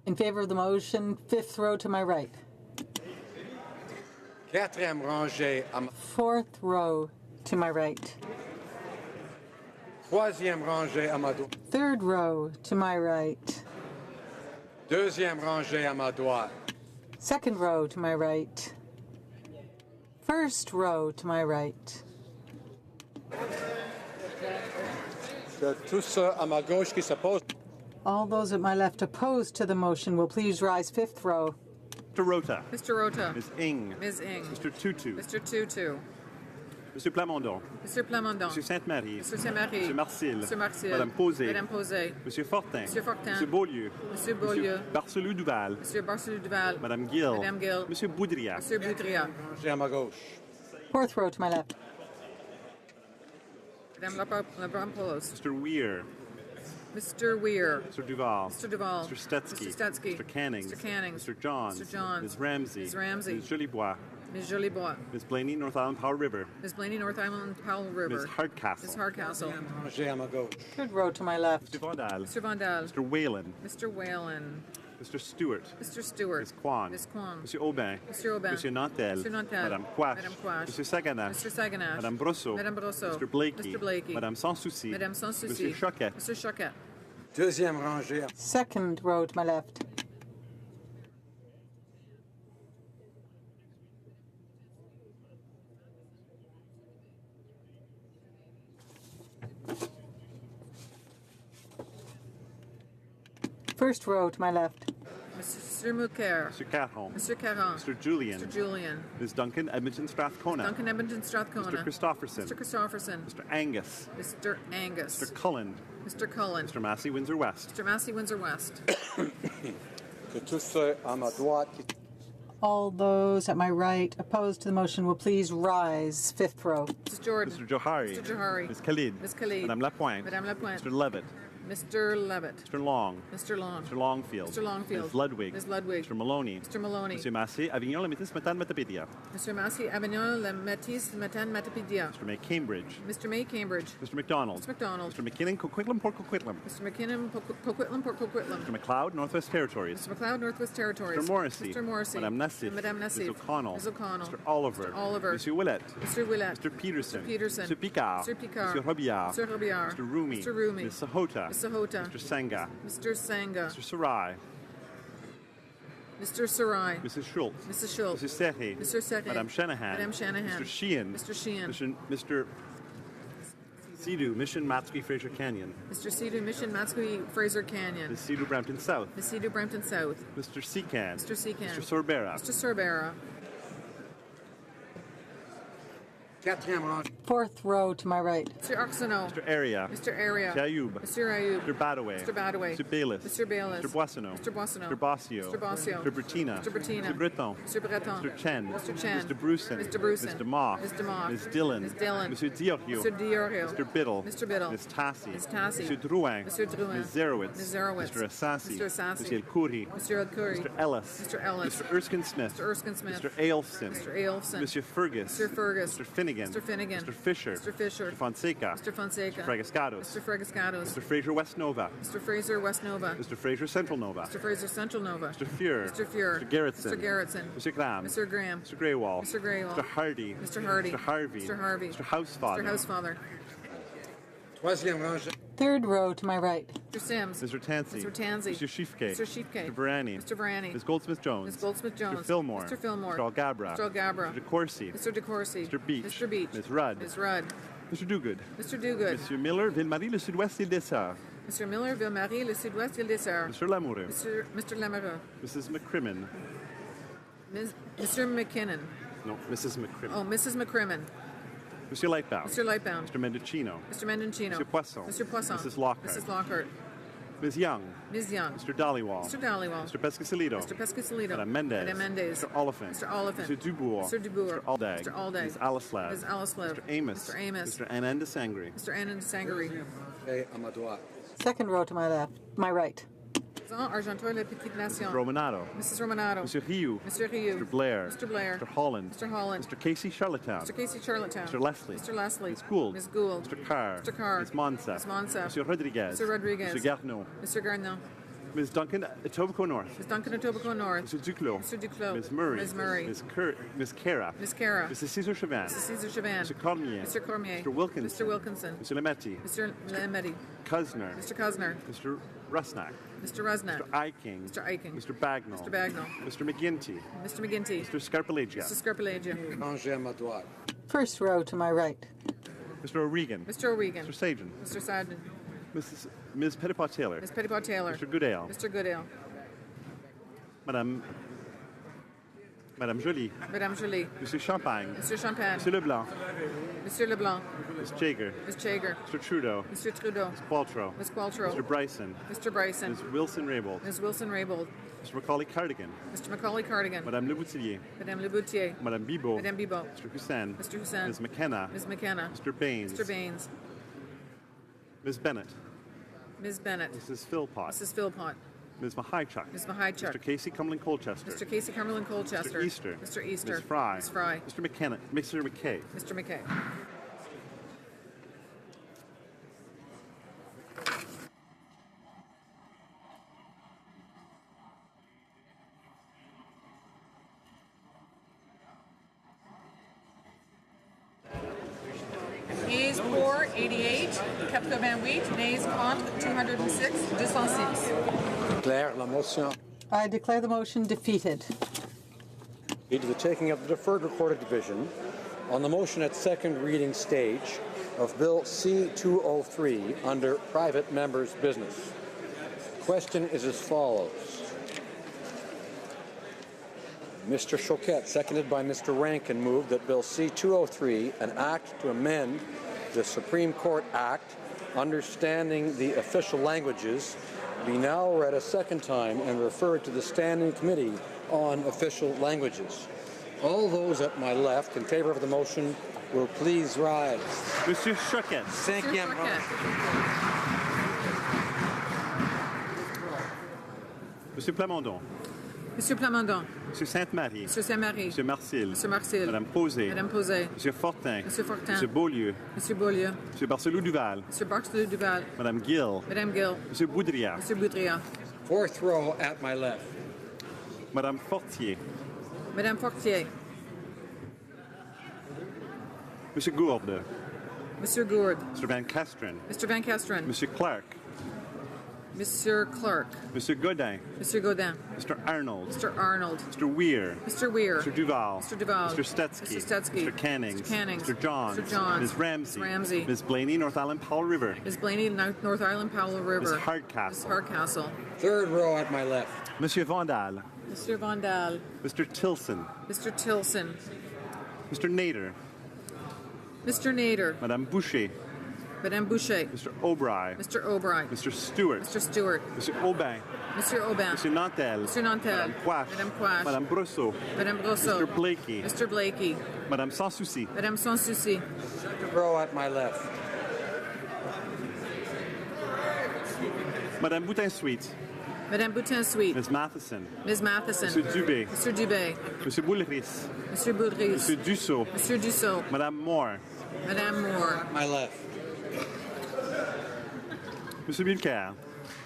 in favor of the motion, fifth row to my right. Quatrième rangée à ma... Fourth row to my right. Troisième rangée à ma droite. Third row to my right. Deuxième rangée à ma droite. Second row to my right. First row to my right. Que tous ceux à ma gauche qui s'opposent. All those at my left opposed to the motion will please rise fifth row. Mr. Rota. Mr. Rota. Ms. Ing. Ms. Ing. Mr. Tutu. Mr. Tutu. Mr. Plamondon. Mr. Plamondon. Mr. Sainte-Marie. Mr. Saint-Marie. Mr. Marcil. Mr. Marcil. Madame Posé. Madame Posé. Monsieur Fortin. Monsieur Fortin. Monsieur Beaulieu. Monsieur Beaulieu. Monsieur Barcelou Duval. Monsieur Barcelou Duval. Madame Gill. Madame Gill. Monsieur Boudria. Monsieur Boudria. Rangée à ma gauche. Fourth row to my left. Madame Labrampoulos. Mr. Weir. Mr. Weir. Mr. Duval. Mr. Duval. Mr. Stetsky. Mr. Stetsky. Mr. Cannings. Mr. Cannings. Mr. Johns. Mr. Johns. Ms. Ramsey. Ms. Ramsey. Ms. Jolibois. Ms. Jolibois. Ms. Blaney, North Island Powell River. Ms. Blaney, North Island, Powell River. Ms. Hardcastle. Ms. Hardcastle. Rangée à ma gauche. Third row to my left. Mr. Vandal. Mr. Vandal. Mr. Whalen. Mr. Whalen. Mr. Stewart. Mr. Stewart. Ms. Kwan. Ms. Kwan. Monsieur Aubin. Monsieur Aubin. Monsieur Nantel. Monsieur Nantel. Madame Quash. Madame Quash. Monsieur Saganache. Mr. Saganache. Madame Brosseau. Madame Brosseau. Mr. Blakey. Mr. Blakey. Madame Sans Souci. Madame Sans Souci. Monsieur Choquet. Monsieur Choquet. Deuxième rangée. Second row to my left. First row to my left. Mr. Mulcair. Mr. Caron. Mr. Caron. Mr. Julian. Mr. Julian. Ms. Duncan, Edmonton Strathcona. Duncan Edmonton Strathcona. Mr. Christopherson. Mr. Christopherson. Mr. Angus. Mr. Angus. Mr. Cullen. Mr. Cullen. Mr. Massey, Windsor West. Mr. Massey, Windsor West. All those at my right opposed to the motion will please rise. Fifth row. Mrs. Jordan. Mr. Johari. Mr. Johari. Ms. Khalid. Ms. Khalid. Madame Lapointe. Madame Lapointe. Mr. Levitt. Mr. Levitt. Mr. Long. Mr. Long. Mr. Longfield. Mr. Longfield. Ms. Ludwig. Ms. Ludwig. Mr. Maloney. Mr. Maloney. Monsieur Massey, Avignon, Lamitis, Matan, Matapedia. Mr. Massey, Avignon, Le Métis, Matan, Matapedia. Mr. May, Cambridge. Mr. May, Cambridge. Mr. McDonald. Mr. McDonald. Mr. McKinnon, Coquitlam, Port Coquitlam. Mr. McKinnon, Coquitlam, Port Coquitlam. Mr. McLeod, Northwest Territories. Mr. McLeod, Northwest Territories. Mr. Morrissey. Mr. Morrissey. Madame Nassif. Madame Nassif. Ms. O'Connell. Ms. O'Connell. Mr. Oliver. Mr. Oliver. Monsieur Willett. Mr. Willett. Mr. Peterson. Mr. Peterson. Mr. Picard. Mr. Picard. Mr. Robillard. Mr. Robillard. Mr. Rumi. Mr. Rumi. Ms. Sahota. Ms. Sahota. Mr. Sangha. Mr. Sangha. Mr. Sarai. Mr. Sarai. Mrs. Schultz. Mrs. Schultz. Mr. Serre. Mr. Serre. Madame Shanahan. Madame Shanahan. Mr. Sheehan. Mr. Sheehan. Mr. Sidhu, Mission Matsky Fraser Canyon. Mr. Sidhu, Mission Matsui, Fraser Canyon. Ms. Sidhu, Brampton South. Ms. Sidhu, Brampton South. Mr. Secan. Mr. Secan. Mr. Sorbera. Mr. Sorbera. Fourth row to my right. Mr. Arsenault. Mr. Area. Mr. Area. Mr. Ayoub. Mr. Ayoub. Mr. Badaway. Mr. Badaway. Mr. Bayless. Mr. Bayless. Mr. Boissonneau. Mr. Boissonneau. Mr. Bossio. Mr. Bossio. Mr. Bertina. Mr. Bertina. Mr. Breton. Mr. Breton. Mr. Chen. Mr. Chen. Mr. Bruson. Mr. Bruson. Mr. Mock. Mr. Mock. Ms. Dillon. Ms. Dillon. Mr. Diorio. Mr. Diorio. Mr. Biddle. Mr. Biddle. Ms. Tassi. Ms. Tassi. Mr. Drouin. Mr. Drouin. Ms. Zerowitz. Ms. Zerowitz. Mr. Assassi. Mr. Assassi. Mr. El Khoury. Mr. El Khoury. Mr. Ellis. Mr. Ellis. Mr. Erskine Smith. Mr. Erskine Smith. Mr. Ailfson. Mr. Ailfson. Mr. Fergus. Mr. Fergus. Mr. Finnegan. Mr. Finnegan. Mr. Fisher. Mr. Fisher. Mr. Fonseca. Mr. Fonseca. Mr. Fragascados. Mr. Fragascados. Mr. Fraser West Nova. Mr. Fraser West Nova. Mr. Fraser Central Nova. Mr. Fraser Central Nova. Mr. Fuhr. Mr. Fuhr. Mr. Gerritsen. Mr. Gerritsen. Mr. Graham. Mr. Graham. Mr. Greywall. Mr. Greywall. Mr. Hardy. Mr. Hardy. Mr. Harvey. Mr. Harvey. Mr. Housefather. Mr. Housefather. Third row to my right. Mr. Sims. Mr. Tansey. Mr. Tansey. Mr. Schiefke. Mr. Schiefke. Mr. Varani. Mr. Varani. Ms. Goldsmith-Jones. Ms. Goldsmith-Jones. Mr. Fillmore. Mr. Fillmore. Mr. Algabra. Mr. Algabra. Mr. DeCourcy. Mr. DeCourcy. Mr. Beach. Mr. Beach. Ms. Rudd. Ms. Rudd. Mr. Dogood. Mr. Dogood. Mr. Miller, Ville-Marie, le Sud-Ouest, Île des Sœurs. Mr. Miller, Ville-Marie, le Sud-Ouest, Île des Sœurs. Mr. Lamoureux. Mr. Lamoureux. Mrs. McCrimmon. Mr. McKinnon. No, Mrs. McCrimmon. Oh, Mrs. McCrimmon. Mr. Lightbound. Mr. Lightbound. Mr. Mendocino. Mr. Mendoncino. Mr. Poisson. Mr. Poisson. Mrs. Lockhart. Mrs. Lockhart. Ms. Young. Ms. Young. Mr. Dollywall. Mr. Dollywall. Mr. Pescasolido. Mr. Pescasolido. Madame Mendez. Madame Mendez. Mr. Oliphant. Mr. Oliphant. Mr. Dubourg. Mr. Dubourg. Mr. Aldag. Mr. Aldag. Ms. Alislav. Ms. Alislav. Mr. Amos. Mr. Amos. Mr. Anand Sangri. Mr. Anand Sangari. Second row to my left. My right. Argentois La Petite Nation. Mr. Romanato. Mrs. Romanato. Mr. Rioux. Mr. Rioux. Mr. Blair. Mr. Blair. Mr. Holland. Mr. Holland. Mr. Casey Charlottetown. Mr. Casey Charlottetown. Mr. Leslie. Mr. Leslie. Ms. Gould. Ms. Gould. Mr. Carr. Mr. Carr. Ms. Monsa. Ms. Monsa. Mr. Rodriguez. Mr. Rodriguez. Mr. Garneau. Mr. Garneau. Ms. Duncan, Etobicoke North. Ms. Duncan, Etobicoke North. Mr. Duclos. Mr. Duclos. Ms. Murray. Ms. Murray. Ms. Cara. Ms. Cara. Mrs. Cesar Chauvin. Mrs. Cesar Chauvin. Mr. Cormier. Mr. Cormier. Mr. Wilkinson. Mr. Wilkinson. Mr. Lemetti. Mr. Lemetti. Kusner. Mr. Kusner. Mr. Rusnak. Mr. Rusnak. Mr. Eiking. Mr. Eiking. Mr. Bagnall. Mr. Bagnall. Mr. McGinty. Mr. McGinty. Mr. Scarpellegia. Mr. Scarpellegia. First row to my right. Mr. O'Regan. Mr. O'Regan. Mr. Sagen. Mr. Sargent. Ms. Petitpot Taylor. Ms. Petitpot Taylor. Mr. Goodale. Mr. Goodale. Madame Joly. Madame Jolie. Monsieur Champagne. Mr. Champagne. Monsieur Leblanc. Mr. Leblanc. Ms. Jaeger. Ms. Jaeger. Mr. Trudeau. Mr. Trudeau. Ms. Qualtrough. Ms. Qualtrough. Mr. Bryson. Mr. Bryson. Ms. Wilson-Raybould. Ms. Wilson-Raybould. Mr. Macaulay Cardigan. Mr. Macaulay Cardigan. Madame Le Boutillier. Madame Le Boutier. Madame Bibeau. Madame Bibeau. Mr. Hussain. Mr. Hussain. Ms. McKenna. Ms. McKenna. Mr. Baines. Mr. Baines. Ms. Bennett. Ms. Bennett. Mrs. Philpott. Mrs. Philpott. Ms. Mahichuk. Ms. Mahichuk. Mr. Casey Cumberland Colchester. Mr. Casey Cumberland Colchester. Mr. Easter. Mr. Easter. Ms. Fry. Ms. Fry. Mr. McKenna. Mr. McKay. Mr. McKay. Ayes pour 88, 88, nays contre 206, 206. Claire, la motion. I declare the motion defeated. To the taking of the deferred recorded division on the motion at second reading stage of Bill C-203 under private members' business. Question is as follows. Mr. Choquette, seconded by Mr. Rankin, moved that Bill C-203, an act to amend the Supreme Court Act, understanding the official languages, be now read a second time and referred to the Standing Committee on Official Languages. All those at my left in favor of the motion will please rise. Monsieur Choquette. Cinquième. Monsieur Plamondon. Monsieur Plamondon. Monsieur Sainte-Marie. Monsieur Sainte-Marie. Monsieur Marcil. Monsieur Marcil. Madame Posé. Madame Posé. Monsieur Fortin. Monsieur Fortin. Monsieur Beaulieu. Monsieur Beaulieu. Monsieur Barcelou-Duval. Monsieur Barcelou-Duval. Madame Gill. Madame Gill. Monsieur Boudria. Monsieur Boudria. Fourth row at my left. Madame Fortier. Madame Fortier. Monsieur Gourde. Monsieur Gourde. Mr. Van Kesteren. Mr. Van Kesteren. Monsieur Clark. Monsieur Clark. Monsieur Godin. Monsieur Godin. Mr. Arnold. Mr. Arnold. Mr. Weir. Mr. Weir. Mr. Duval. Mr. Duval. Mr. Stetsky. Mr. Stetsky. Mr. Cannings. Mr. Cannings. Mr. Johns. Mr. Johns. Ms. Ramsey. Ms. Ramsey. Ms. Blaney, North Island, Powell River. Ms. Blaney, North Island, Powell River. Ms. Hardcastle. Ms. Hardcastle. Third row at my left. Monsieur Vandal. Mr. Vandal. Mr. Tilson. Mr. Tilson. Mr. Nader. Mr. Nader. Madame Boucher. Madame Boucher. Mr. O'Brien. Mr. O'Brien. Mr. Stewart. Mr. Stewart. Monsieur Aubin. Monsieur Aubin. Monsieur Nantel. Monsieur Nantel. Madame Quash. Madame Quash. Madame Brosseau. Madame Brosseau. Mr. Blakey. Mr. Blakey. Madame Sans Souci. Madame Sans Souci. Second row at my left. Madame Boutin-Sweet. Madame Boutin-Sweet. Ms. Matheson. Ms. Matheson. Monsieur Dubé. Mr. Dubé. Monsieur Boulris. Monsieur Boudris. Monsieur Dussault. Monsieur Dussault. Madame Moore. Madame Moore. My left. Monsieur Mulcair.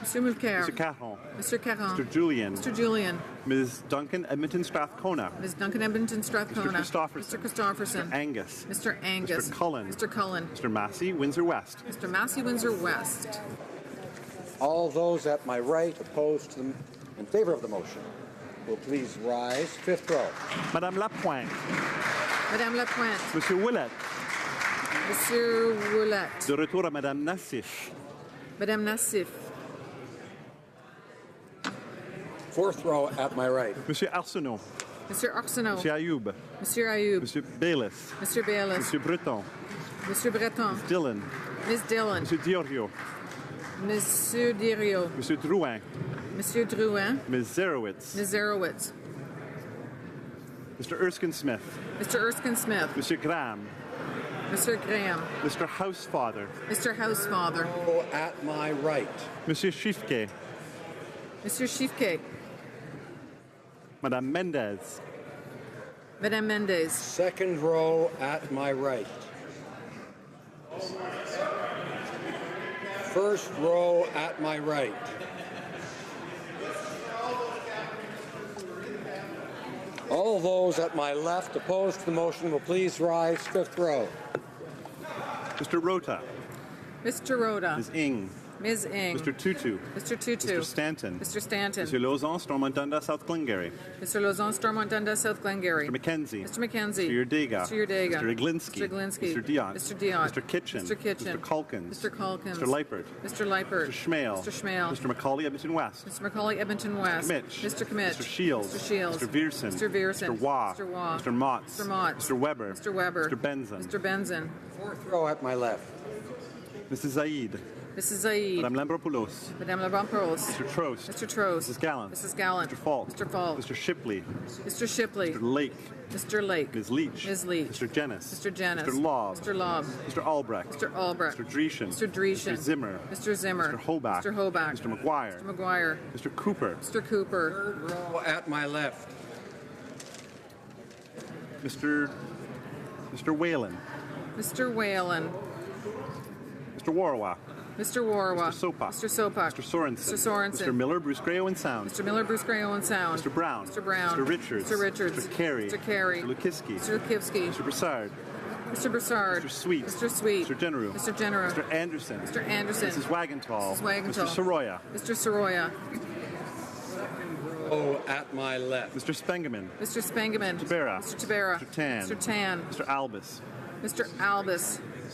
Monsieur Mulcair. Monsieur Caron. Mr. Caron. Mr. Julian. Mr. Julian. Ms. Duncan Edmonton Strathcona. Ms. Duncan Edmonton Strathcona. Mr. Christopherson. Mr. Christopherson. Mr. Angus. Mr. Angus. Mr. Cullen. Mr. Cullen. Mr. Massey, Windsor West. Mr. Massey, Windsor West. All those at my right opposed to them in favor of the motion will please rise. Fifth row. Madame Lapointe. Madame Lapointe. Monsieur Willett. Monsieur Willett. De retour à Madame Nassif. Madame Nassif. Fourth row at my right. Monsieur Arsenault. Monsieur Arsenault. Monsieur Ayoub. Monsieur Ayoub. Monsieur Bayless. Monsieur Bayless. Monsieur Breton. Monsieur Breton. Dillon. Ms. Dillon. Monsieur Diorio. Monsieur Dirio. Monsieur Drouin. Monsieur Drouin. Ms. Zerowitz. Ms. Zerowitz. Mr. Erskine Smith. Mr. Erskine Smith. Monsieur Graham. Mr. Graham. Mr. Housefather. Mr. Housefather. At my right. Monsieur Schiffke. Monsieur Schiffke. Madame Mendez. Madame Mendez. Second row at my right. First row at my right. All those at my left opposed to the motion will please rise. Fifth row. Mr. Rota. Mr. Rhoda. Ms. Ing. Ms. Ing. Mr. Tutu. Mr. Tutu. Mr. Stanton. Mr. Stanton. Monsieur Lauzon, Stormont Dundas, South Glengarry. Mr. Lauzon, Stormont Dundas, South Glengarry. Mr. McKenzie. Mr. McKenzie. Mr. Yurdega. Mr. Yurdega. Mr. Iglinski. Mr. Iglinski. Mr. Dion. Mr. Dion. Mr. Kitchen. Mr. Kitchen. Mr. Calkins. Mr. Calkins. Mr. Leipert. Mr. Leipert. Mr. Schmale. Mr. Schmale. Mr. McCauley, Edmonton West. Mr. McCauley, Edmonton West. Mitch. Mr. Kmitch. Mr. Shields. Mr. Shields. Mr. Viersen. Mr. Viersen. Mr. Waugh. Mr. Waugh. Mr. Motz. Mr. Motz. Mr. Weber. Mr. Weber. Mr. Benson. Mr. Benson. Fourth row at my left. Mrs. Zaid. Mrs. Zaid. Madame Lambropoulos. Madame Lambropoulos. Mr. Trost. Mr. Trost. Mrs. Gallant. Mrs. Gallant. Mr. Falk. Mr. Falk. Mr. Shipley. Mr. Shipley. Mr. Lake. Mr. Lake. Ms. Leach. Ms. Leach. Mr. Jennis. Mr. Jennis. Mr. Lobb. Mr. Lobb. Mr. Albrecht. Mr. Albrecht. Mr. Dreeshen. Mr. Dreeshen. Mr. Zimmer. Mr. Zimmer. Mr. Hobach. Mr. Hobach. Mr. McGuire. Mr. McGuire. Mr. Cooper. Mr. Cooper. Third row at my left. Mr. Whalen. Mr. Whalen. Mr. Warwa. Mr. Warwa. Mr. Sopak. Mr. Sopak. Mr. Sorensen. Mr. Sorensen. Mr. Miller, Bruce Gray, Owen Sound. Mr. Miller, Bruce Gray, Owen Sound. Mr. Brown. Mr. Brown. Mr. Richards. Mr. Richards. Mr. Carey. Mr. Carey. Mr. Lukiski. Mr. Lukivsky. Mr. Broussard. Mr. Broussard. Mr. Sweet. Mr. Sweet. Mr. Generou. Mr. Generou. Mr. Anderson. Mr. Anderson. Mrs. Wagenthal. Mrs. Wagenthal. Mr. Soroya. Mr. Soroya. Oh, at my left. Mr. Spengeman. Mr. Spengeman. Mr. Tabera. Mr. Tabera. Mr. Tan. Mr. Tan. Mr. Albus. Mr. Albus.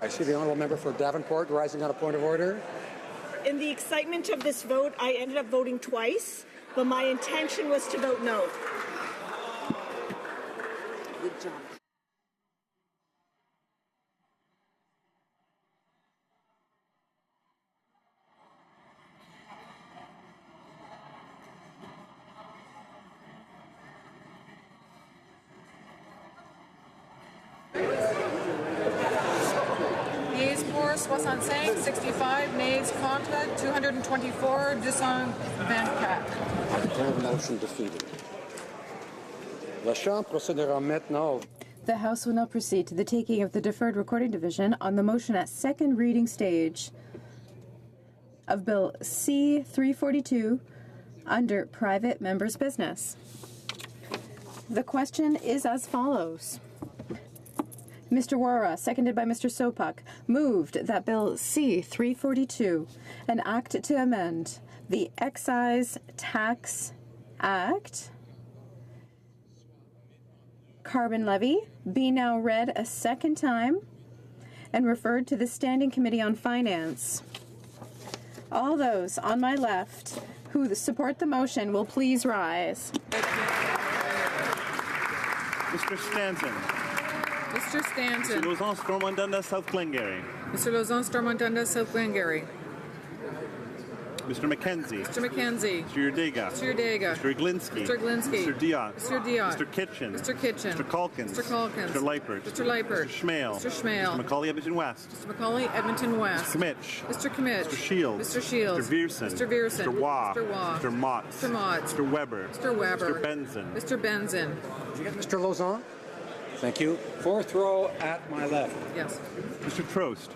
I see the honourable member for Davenport rising on a point of order. In the excitement of this vote, I ended up voting twice, but my intention was to vote no. Good job. 65, 65, nays, contre, 224, 224. Motion defeated. La Chambre procédera maintenant. The House will now proceed to the taking of the deferred recording division on the motion at second reading stage of Bill C-342 under private members' business. The question is as follows. Mr. Wara, seconded by Mr. Sopak, moved that Bill C-342, an act to amend the Excise Tax Act, Carbon Levy, be now read a second time and referred to the Standing Committee on Finance. All those on my left who support the motion will please rise. Mr. Stanton. Mr. Stanton. Mr. Lauzon, Stormont-Dundas, South Glengarry. Mr. Lauzon, Stormont-Dundas, South Glengarry. Mr. McKenzie. Mr. McKenzie. Mr. Yurdega. Mr. Yurdega. Mr. Glinsky. Mr. Glinsky. Mr. Diot. Mr. Diot. Mr. Kitchen. Mr. Kitchen. Mr. Calkins. Mr. Calkins. Mr. Leipert. Mr. Leipert. Mr. Schmale. Mr. Schmale. Mr. Macaulay, Edmonton West. Mr. Macaulay, Edmonton West. Mr. Kmitch. Mr. Kmitch. Mr. Shields. Mr. Shields. Mr. Viersen. Mr. Viersen. Mr. Waugh. Mr. Waugh. Mr. Motz. Mr. Motz. Mr. Weber. Mr. Weber. Mr. Benzin. Mr. Benzin. Mr. Lauzon? Thank you. Fourth row at my left. Yes. Mr. Trost.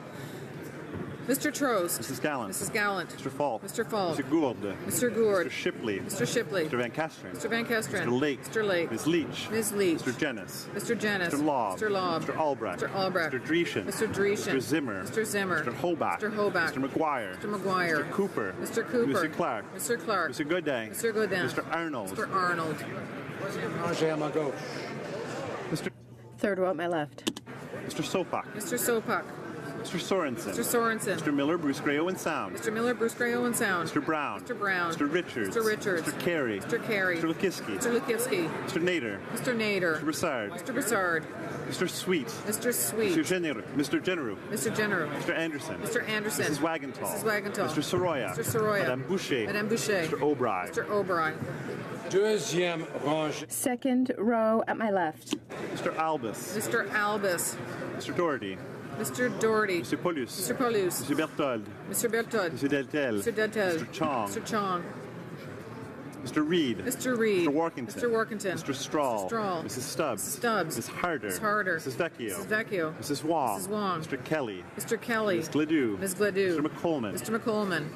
Mr. Trost. Mrs. Gallant. Mrs. Gallant. Mr. Falk. Mr. Falk. Mr. Gould. Mr. Gourd. Mr. Shipley. Mr. Shipley. Mr. Van Kasteren. Mr. Van Kasteren. Mr. Lake. Mr. Lake. Ms. Leach. Ms. Leach. Mr. Jennis. Mr. Jennis. Mr. Laub. Mr. Laub. Mr. Albrecht. Mr. Albrecht. Mr. Dreeshen. Mr. Dreeshen. Mr. Zimmer. Mr. Zimmer. Mr. Hobach. Mr. Hobach. Mr. McGuire. Mr. McGuire. Mr. Cooper. Mr. Cooper. Mr. Clark. Mr. Clark. Mr. Godin. Mr. Godin. Mr. Arnold. Mr. Arnold. Ranger à ma gauche. Mr. Third row at my left. Mr. Sopak. Mr. Sopak. Mr. Sorensen. Mr. Sorensen. Mr. Miller, Bruce Gray, Owen Sound. Mr. Miller, Bruce Gray, Owen Sound. Mr. Brown. Mr. Brown. Mr. Richards. Mr. Richards. Mr. Carey. Mr. Carey. Mr. Lukiski. Mr. Lukiski. Mr. Nader. Mr. Nader. Mr. Broussard. Mr. Broussard. Mr. Sweet. Mr. Sweet. Mr. Genereux. Mr. Genereux. Mr. Genereux. Mr. Anderson. Mr. Anderson. Mrs. Wagenthal. Mrs. Wagenthal. Mr. Soroya. Mr. Soroya. Madame Boucher. Madame Boucher. Mr. O'Brien. Mr. O'Brien. Deuxième rangée. Second row at my left. Mr. Albus. Mr. Albus. Mr. Doherty. Mr. Doherty. Mr. Paulus. Mr. Paulus. Mr. Berthold. Mr. Berthold. Mr. Deltel. Mr. Deltel. Mr. Chong. Mr. Chong. Mr. Reed. Mr. Reed. Mr. Workington. Mr. Workington. Mr. Strahl. Mr. Strahl. Mrs. Stubbs. Mrs. Stubbs. Ms. Harder. Ms. Harder. Mrs. Vecchio. Mrs. Vecchio. Mrs. Wong. Mrs. Wong. Mr. Kelly. Mr. Kelly. Ms. Gledoux. Ms. Gledoux. Mr. McColeman. Mr. McColeman.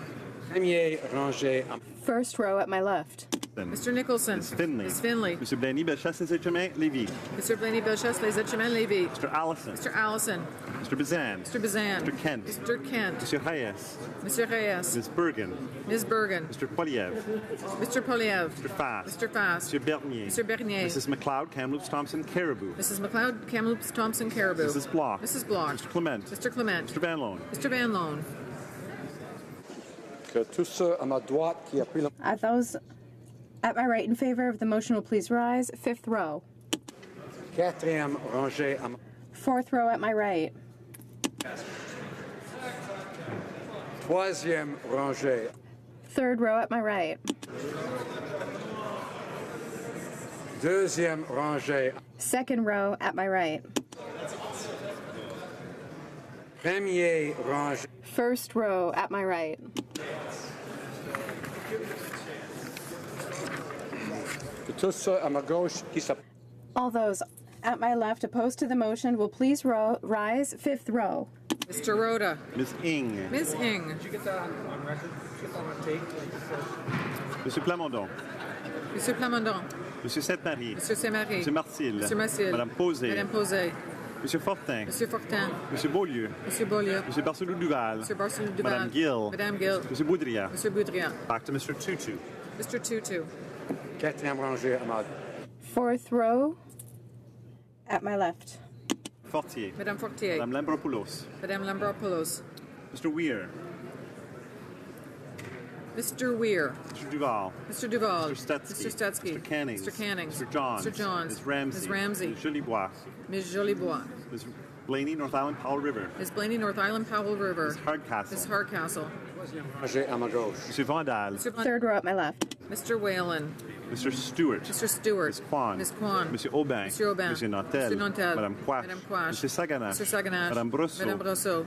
Premier rangé. First row at my left. Mr. Nicholson. Ms. Finley. Ms. Finley. Mr. Blaney, Bellechasse, Les Etchemins, Lévis. Mr. Blaney Bellechasse, Les Etchemins, Lévis. Mr. Allison. Mr. Allison. Mr. Bazan. Mr. Bazan. Mr. Kent. Mr. Kent. Mr. Reyes. Mr. Reyes. Ms. Bergen. Ms. Bergen. Mr. Poliev. Mr. Poliev. Mr. Fast. Mr. Fast. Mr. Bernier. Mr. Bernier. Mrs. McLeod, Kamloops, Thompson, Caribou. Mrs. McLeod, Kamloops, Thompson, Caribou. Mrs. Block. Mrs. Block. Mr. Clement. Mr. Clement. Mr. Van Loan. Mr. Van Loan. Que tous ceux à ma droite qui a pris la... At those at my right in favor of the motion will please rise. Fifth row. Quatrième rangée à ma... Fourth row at my right. Troisième rangée. Third row at my right. Deuxième rangée. Second row at my right. Premier rangée. First row at my right. Que tous ceux à ma gauche qui s'app... All those at my left opposed to the motion will please rise. Fifth row. Mr. Rhoda. Ms. Ing. Ms. Ing. Did you get that on record? Get that on tape? Monsieur Plamondon. Monsieur Plamondon. Monsieur Sainte-Marie. Monsieur Saint-Marie. Monsieur Marcil. Monsieur Marcil. Madame Posé. Madame Posé. Monsieur Fortin. Monsieur Fortin. Monsieur Beaulieu. Monsieur Beaulieu. Monsieur Barcelou-Duval. Monsieur Barcelou-Duval. Madame Gill. Madame Gill. Monsieur Boudria. Monsieur Boudria. Back to Mr. Tutu. Mr. Tutu. Quatrième rangée à ma... Fourth row at my left. Fortier. Madame Fortier. Madame Lambropoulos. Madame Lambropoulos. Mr. Weir. Mr. Weir. Mr. Duval. Mr. Duval. Mr. Stutsky. Mr. Stutsky. Mr. Cannings. Mr. Cannings. Mr. Johns. Mr. Johns. Ms. Ramsey. Ms. Ramsey. Ms. Jolibois. Ms. Jolibois. Ms. Blaney, North Island, Powell River. Ms. Blaney, North Island, Powell River. Ms. Hardcastle. Ms. Hardcastle. Rangée à ma gauche. Monsieur Vandal. Third row at my left. Mr. Whalen. Mr. Stewart. Mr. Stewart. Ms. Kwan. Ms. Kwan. Monsieur Aubin. Monsieur Aubin. Monsieur Nantel. Monsieur Nantel. Madame Quash. Madame Quash. Monsieur Saganash. Mr. Saganash. Madame Brosseau. Madame Brosseau.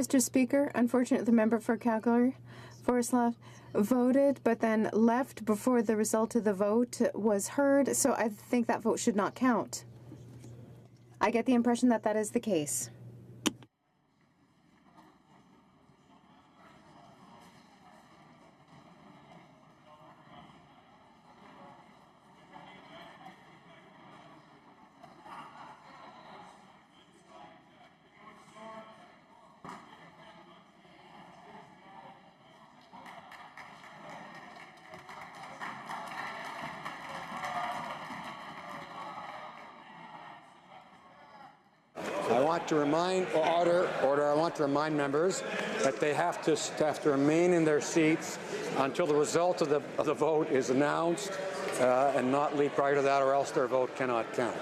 Mr. Speaker, unfortunately, the member for Calgary, Forest voted, but then left before the result of the vote was heard, so I think that vote should not count. I get the impression that that is the case. want to remind members that they have to remain in their seats until the result of the vote is announced and not leave prior to that, or else their vote cannot count.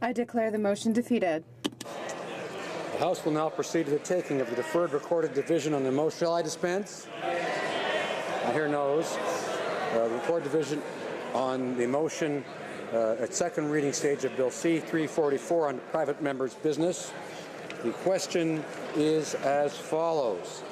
I declare the motion defeated. The House will now proceed to the taking of the deferred recorded division on the motion. Shall I dispense? I hear no's. The recorded division on the motion at second reading stage of Bill C-344 on private members' business. The question is as follows.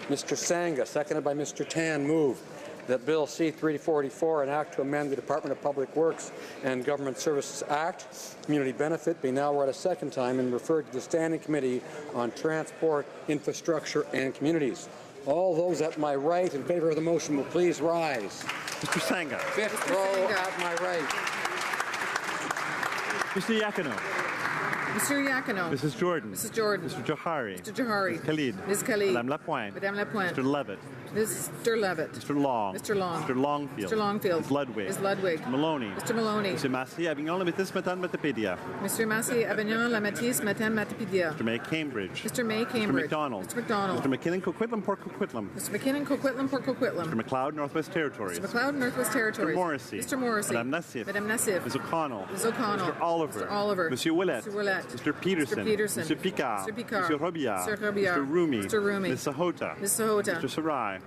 Mr. Sangha, seconded by Mr. Tan, moved that Bill C-344, an act to amend the Department of Public Works and Government Services Act, Community Benefit, be now read a second time and referred to the Standing Committee on Transport, Infrastructure and Communities. All those at my right in favor of the motion will please rise. Mr. Sangha. Fifth row at my right. Mr. Iaconu. Mr. Iaconu. Mrs. Jordan. Mrs. Jordan. Mr. Johari. Mr. Johari. Ms. Khalid. Ms. Khalid. Madame Lapointe. Madame Lapointe. Mr. Levitt. Mr. Levitt. Mr. Long. Mr. Long. Mr. Longfield. Mr. Longfield. Ms. Ludwig. Ms. Ludwig. Mr. Maloney. Mr. Maloney. Mr. Massey, Avignon, Lamitis, Matan, Matapédia. Mr. Massey, Avignon, Lamitis, Matan, Matapédia. Mr. May, Cambridge. Mr. May, Cambridge. Mr. McDonald. Mr. McDonald. Mr. McKinnon, Coquitlam, Port Coquitlam. Mr. McKinnon, Coquitlam, Port Coquitlam. Mr. McLeod, Northwest Territories. Mr. McLeod, Northwest Territories. Mr. Morrissey. Mr. Morrissey. Madame Nassif. Madame Nassif. Ms. O'Connell. Ms. O'Connell. Mr. Oliver. Mr. Oliver. Monsieur Willett. Mr. Willett. Mr. Peterson. Mr. Peterson. Mr. Picard. Mr. Picard. Mr. Robillard. Mr. Robillard. Mr. Rumi. Mr. Rumi. Ms. Sahota. Ms. Sahota. Mr. Sarai.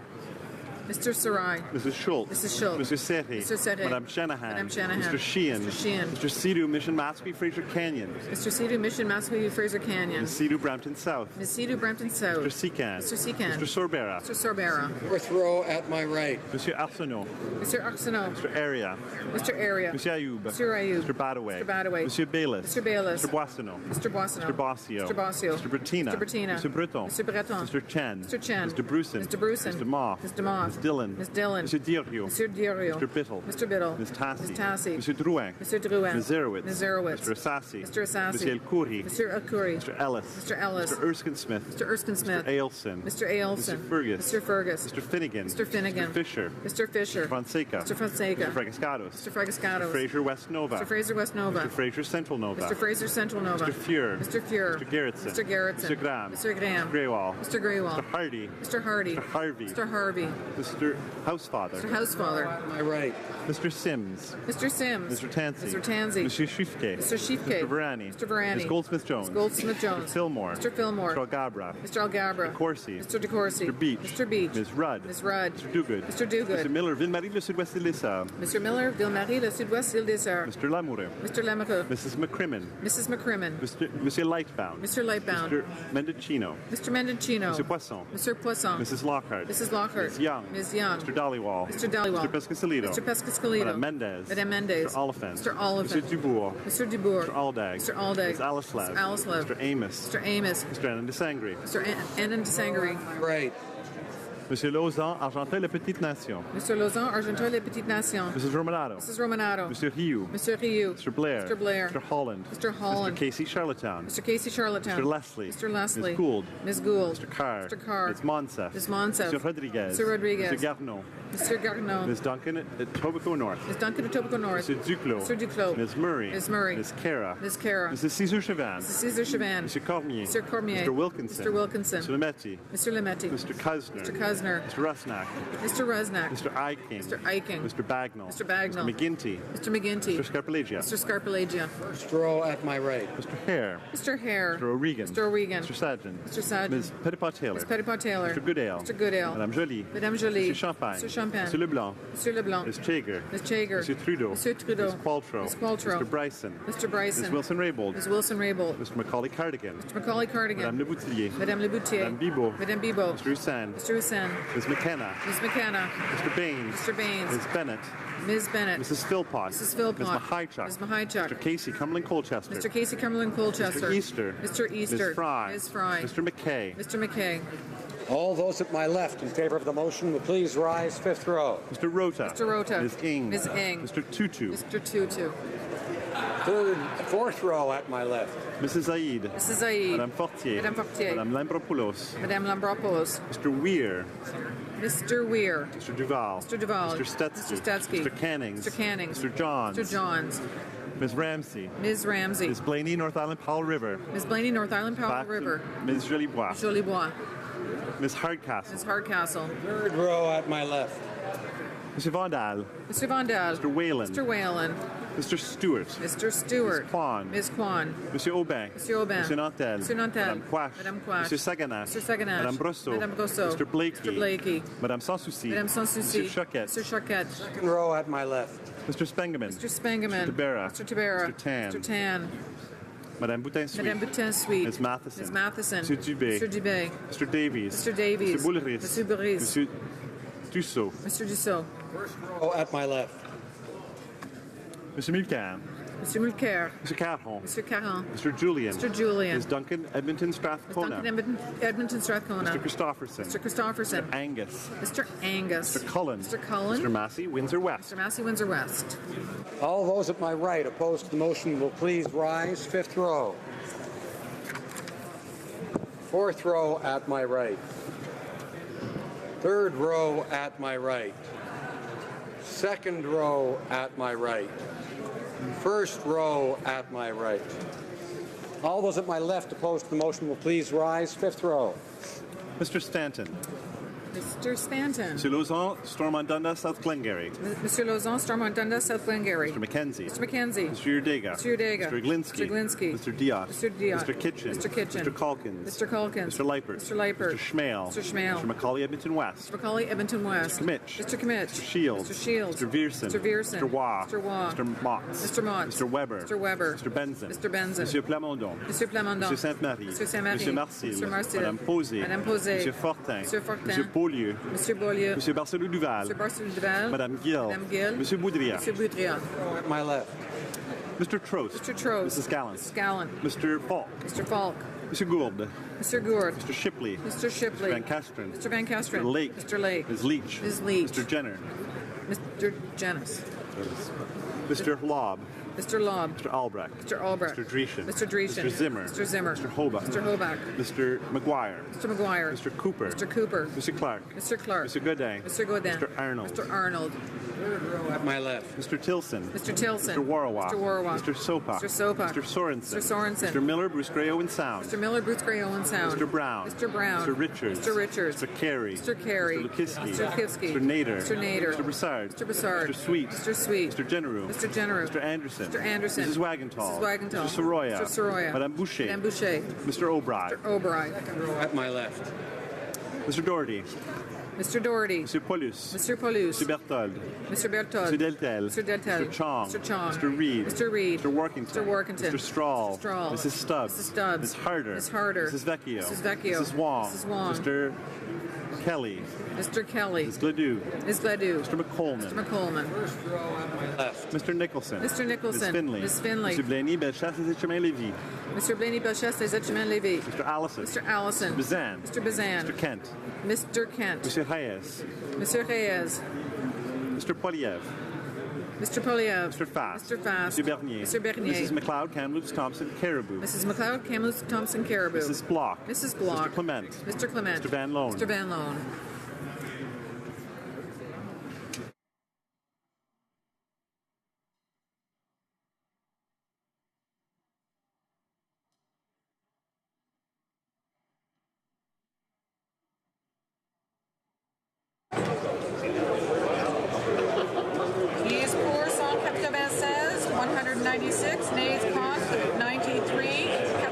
Mr. Sarai. Mrs. Schultz. Mrs. Schultz. Mr. Sethi. Mr. Sethi. Madame Shanahan. Madame Shanahan. Mr. Sheehan. Mr. Sheehan. Mr. Sidhu, Mission Matsui, Fraser Canyon. Mr. Sidhu, Mission, Massey, Fraser Canyon. Ms. Sidhu, Brampton South. Ms. Sidhu, Brampton South. Mr. Secan. Mr. Secan. Mr. Sorbera. Mr. Sorbera. Fourth row at my right. Monsieur Arsenault. Mr. Arsenault. Mr. Area. Mr. Area. Monsieur Ayoub. Mr. Ayoub. Mr. Badaway. Mr. Badaway. Monsieur Bayless. Mr. Bayless. Mr. Boissonneau. Mr. Boissonneau. Mr. Bossio. Mr. Bossio. Mr. Bettina. Mr. Bettina. Mr. Breton. Mr. Breton. Mr. Chen. Mr. Chen. Mr. Bruson. Mr. Bruson. Mr. Moff. Mr. Moff. Ms. Dillon. Ms. Dillon. Mr. Diorio. Mr. Diorio. Mr. Biddle. Mr. Biddle. Ms. Tassi. Ms. Tassi. Mr. Drouin. Mr. Drouin. Ms. Zerowitz. Ms. Zerowitz. Mr. Assassi. Mr. Assassi. Mr. El Khoury. Mr. El Khoury. Mr. Ellis. Mr. Ellis. Mr. Erskine Smith. Mr. Erskine Smith. Mr. Ailson. Mr. Ailson. Mr. Fergus. Mr. Fergus. Mr. Finnegan. Mr. Finnegan. Mr. Fisher. Mr. Fisher. Mr. Fonseca. Mr. Fonseca. Mr. Fragascados. Mr. Fragascados. Mr. Fraser West Nova. Mr. Fraser West Nova. Mr. Fraser Central Nova. Mr. Fraser Central Nova. Mr. Fuhr. Mr. Fuhr. Mr. Gerritsen. Mr. Gerritsen. Mr. Graham. Mr. Graham. Mr. Greywall. Mr. Greywall. Mr. Hardy. Mr. Hardy. Mr. Harvey. Mr. Harvey. Mr. Housefather. Mr. Housefather. My right. Mr. Sims. Mr. Sims. Mr. Tansey. Mr. Tansey. Mr. Shifke. Mr. Shifke. Mr. Varani. Mr. Varani. Ms. Goldsmith-Jones. Ms. Goldsmith-Jones. Mr. Fillmore. Mr. Fillmore. Mr. Algabra. Mr. Algabra. Corsi. Mr. DeCourcy. Mr. Beach. Mr. Beach. Ms. Rudd. Ms. Rudd. Mr. Duguid. Mr. Duguid. Mr. Miller, Ville-Marie, le Sud-Ouest île des Sœurs. Mr. Miller, Ville-Marie, le Sud-Ouest, Île des Sœurs. Mr. Lamoureux. Mr. Lamoureux. Mrs. McCrimmon. Mrs. McCrimmon. Monsieur Lightbound. Mr. Lightbound. Mr. Mendocino. Mr. Mendocino. Mr. Poisson. Mr. Poisson. Mrs. Lockhart. Mrs. Lockhart. Ms. Young. Ms. Young. Mr. Dollywall. Mr. Dollywall. Mr. Pescasolido. Mr. Pescasolido. Madame Mendez. Madame Mendez. Mr. Oliphant. Mr. Oliphant. Mr. Dubourg. Mr. Dubourg. Mr. Aldag. Mr. Aldag. Ms. Alislav. Ms. Alislav. Mr. Amos. Mr. Amos. Mr. Annan de Sangre. Mr. Annan de Sangre. Right. Monsieur Lausanne, Argenteuil, La Petite Nation. Mr. Lausanne, Argenteuil, Les Petites Nations. Mrs. Romanato. Mrs. Romanato. Mr. Rioux. Mr. Rioux. Mr. Blair. Mr. Blair. Mr. Holland. Mr. Holland. Mr. Casey Charlottetown. Mr. Casey Charlottetown. Mr. Leslie. Mr. Leslie. Ms. Gould. Ms. Gould. Mr. Carr. Mr. Carr. Ms. Monsef. Ms. Monsef. Mr. Rodriguez. Mr. Rodriguez. Mr. Garneau. Mr. Garneau. Ms. Duncan at Tobico North. Ms. Duncan at Tobico North. Mr. Duclos. Mr. Duclos. Ms. Murray. Ms. Murray. Ms. Cara. Ms. Cara. Mrs. Caesar Chavan. Mrs. Caesar Chavan. Mr. Cormier. Mr. Cormier. Mr. Wilkinson. Mr. Wilkinson. Mr. Lemetti. Mr. Lemetti. Mr. Cousin. Mr. Cusner. Mr. Rusnak. Mr. Rusnak. Mr. Eiking. Mr. Eiking. Mr. Bagnall. Mr. Bagnall. Mr. McGinty. Mr. McGinty. Mr. Scarpelagia. Mr. Scarpelagia. First row at my right. Mr. Hare. Mr. Hare. Mr. O'Regan. Mr. O'Regan. Mr. Sargent. Mr. Sargent. Ms. Petitpas Taylor. Ms. Petitpas Taylor. Mr. Goodale. Mr. Goodale. Madame Joly. Madame Joly. Mr. Champagne. Mr. Champagne. Mr. Leblanc. Mr. Leblanc. Ms. Chager. Ms. Chager. Mr. Trudeau. Mr. Trudeau. Ms. Qualtrough. Ms. Qualtrough. Mr. Bryson. Mr. Bryson. Ms. Wilson-Raybould. Ms. Wilson-Raybould. Mr. Macaulay Cardigan. Mr. Macaulay Cardigan. Madame Leboutillier. Madame Leboutier. Madame Bibeau. Madame Bibeau. Mr. Hussain. Mr. Hussain. Ms. McKenna. Ms. McKenna. Mr. Baines. Mr. Baines. Ms. Bennett. Ms. Bennett. Mrs. Philpott. Mrs. Philpott. Ms. Mahichuk. Ms. Mahichuk. Mr. Casey Cumberland Colchester. Mr. Casey Cumberland Colchester. Mr. Easter. Mr. Easter. Ms. Fry. Ms. Fry. Mr. McKay. Mr. McKay. All those at my left in favor of the motion will please rise. Fifth row. Mr. Rota. Mr. Rota. Ms. Ing. Ms. Ing. Mr. Tutu. Mr. Tutu. Fourth row at my left. Mrs. Zaid. Mrs. Zaid. Madame Fortier. Madame Fortier. Madame Lambropoulos. Madame Lambropoulos. Mr. Weir. Mr. Weir. Mr. Duval. Mr. Duval. Mr. Stetsky. Mr. Stetsky. Mr. Cannings. Mr. Cannings. Mr. Johns. Mr. Johns. Ms. Ramsey. Ms. Ramsey. Ms. Blaney, North Island Powell River. Ms. Blaney, North Island Powell Back to River. Ms. Jolibois. Jolibois. Ms. Hardcastle. Ms. Hardcastle. Third row at my left. Mr. Vandal. Mr. Vandal. Mr. Whalen. Mr. Whalen. Mr. Stewart. Mr. Stewart. Ms. Kwan. Ms. Kwan. Monsieur Aubin. Monsieur Aubin. Monsieur Nantel. Monsieur Nantel. Madame Quash. Madame Quash. Monsieur Saganash. Mr. Saganash. Madame Brosseau. Madame Brosseau. Mr. Blakey. Mr. Blakey. Madame Sans Souci. Madame Sans Souci. Monsieur Choquette. Mr. Choquette. Second row at my left. Mr. Spengeman. Mr. Spengeman. Mr. Tabera. Mr. Tabera. Mr. Tan. Mr. Tan. Madame Boutin-Sweet. Madame Boutin-Sweet. Ms. Matheson. Ms. Matheson. Monsieur Dubé. Mr. Dubé. Mr. Davies. Mr. Davies. Mr. Boulris. Mr. Boulris. Monsieur Dussault. Mr. Dussault. First row at my left. Monsieur Mulcair. Mr. Mulcair. Mr. Caron. Mr. Caron. Mr. Julian. Mr. Julian. Ms. Duncan Edmonton Ms. Strathcona. Duncan Edmonton Strathcona. Mr. Christopherson. Mr. Christopherson. Mr. Angus. Mr. Angus. Mr. Cullen. Mr. Cullen. Mr. Massey, Windsor West. Mr. Massey, Windsor West. All those at my right opposed to the motion will please rise. Fifth row. Fourth row at my right. Third row at my right. Second row at my right. First row at my right. All those at my left opposed to the motion will please rise. Fifth row. Mr. Stanton. Mr. Stanton. Mr. Lauzon, Stormont Dundas, South Glengarry. Mr. Lauzon, Stormont Dundas, South Glengarry. Mr. McKenzie. Mr. McKenzie. Mr. Urdega. Mr. Urdega. Mr. Glinsky. Mr. Glinsky. Mr. Diaz. Mr. Diaz. Mr. Kitchen. Mr. Kitchen. Mr. Calkins. Mr. Calkins. Mr. Leipert. Mr. Leipert. Mr. Schmale. Mr. Schmale. Mr. Macaulay Edmonton West. Mr. Macaulay, Edmonton West. Mr. Kmitch. Mr. Kmitch. Mr. Shields. Mr. Shields. Mr. Vierson. Mr. Vierson. Mr. Waugh. Mr. Waugh. Mr. Motts. Mr. Motts. Mr. Weber. Mr. Weber. Mr. Benson. Mr. Benson. Monsieur Plamondon. Monsieur Plamondon. Monsieur Sainte-Marie. Monsieur Sainte-Marie. Monsieur Marcil. Monsieur Marcil. Madame Posé. Madame Posé. Monsieur Fortin. Monsieur Fortin. Monsieur Beaulieu. Monsieur Beaulieu. Monsieur Barcelou-Duval. Monsieur Barcelou-Duval. Madame Gill. Madame Gill. Monsieur Boudria. Monsieur Boudria. At my left. Mr. Trost. Mr. Trost. Mrs. Gallant. Mrs. Gallant. Mr. Falk. Mr. Falk. Monsieur Gourde. Mr. Gourde. Mr. Shipley. Mr. Shipley. Mr. Van Castren. Mr. Van Castren. Mr. Lake. Mr. Lake. Ms. Leach. Ms. Leach. Mr. Jenner. Mr. Janis. Mr. Lobb. Mr. Lobb. Mr. Albrecht. Mr. Albrecht. Mr. Dreeshen. Mr. Dreeshen. Mr. Zimmer. Mr. Zimmer. Mr. Hobach. Mr. Hobach. Mr. McGuire. Mr. McGuire. Mr. Cooper. Mr. Cooper. Mr. Clark. Mr. Clark. Mr. Godin. Mr. Godin. Mr. Arnold. Mr. Arnold. Third row at my left. Mr. Tilson. Mr. Tilson. Mr. Warrawah. Mr. Warrawah. Mr. Sopak. Mr. Sopak. Mr. Sorensen. Mr. Sorensen. Mr. Miller, Bruce Gray, Owen Sound. Mr. Miller, Bruce Gray, Owen Sound. Mr. Brown. Mr. Brown. Mr. Richards. Mr. Richards. Mr. Carey. Mr. Carey. Mr. Lukiski. Mr. Lukiski. Mr. Nader. Mr. Nader. Mr. Broussard. Mr. Broussard. Mr. Sweet. Mr. Sweet. Mr. Generou. Mr. Generou. Mr. Anderson. Mr. Anderson. Mrs. Wagenthal. Mrs. Wagenthal. Mr. Soroya. Mr. Soroya. Madame Boucher. Madame Boucher. Mr. O'Brien. Mr. O'Brien. At my left. Mr. Doherty. Mr. Doherty. Mr. Paulus. Mr. Paulus. Mr. Berthold. Mr. Berthold. Mr. Deltel. Mr. Deltel. Mr. Chong. Mr. Chong. Mr. Reed. Mr. Reed. Mr. Workington. Mr. Workington. Mr. Strahl. Mr. Strahl. Mrs. Stubbs. Mrs. Stubbs. Ms. Harder. Ms. Harder. Mrs. Vecchio. Mrs. Vecchio. Mrs. Wong. Mrs. Wong. Mr. Kelly. Mr. Kelly. Mrs. Gledoux. Ms. Gledoux. Mr. McColeman. Mr. McColeman. Left. Mr. Nicholson. Mr. Nicholson. Ms. Finley. Ms. Finley. Mr. Blaney, Bellechasse, Saint-Germain-Lévis. Mr. Blaney Belchesse des Echemins-Lévis. Mr. Allison. Mr. Allison. Mr. Bazan. Mr. Bazan. Mr. Kent. Mr. Kent. Mr. Reyes. Mr. Reyes. Mr. Poliev. Mr. Poliev. Mr. Fast. Mr. Fast. Mr. Bernier. Mr. Bernier. Mrs. McLeod, Kamloops, Thompson, Caribou. Mrs. McLeod, Kamloops, Thompson, Caribou. Mrs. Block. Mrs. Block. Mr. Clement. Mr. Clement. Mr. Van Loan. Mr. Van Loan. Yeas pour 196, 196, nays contre 93,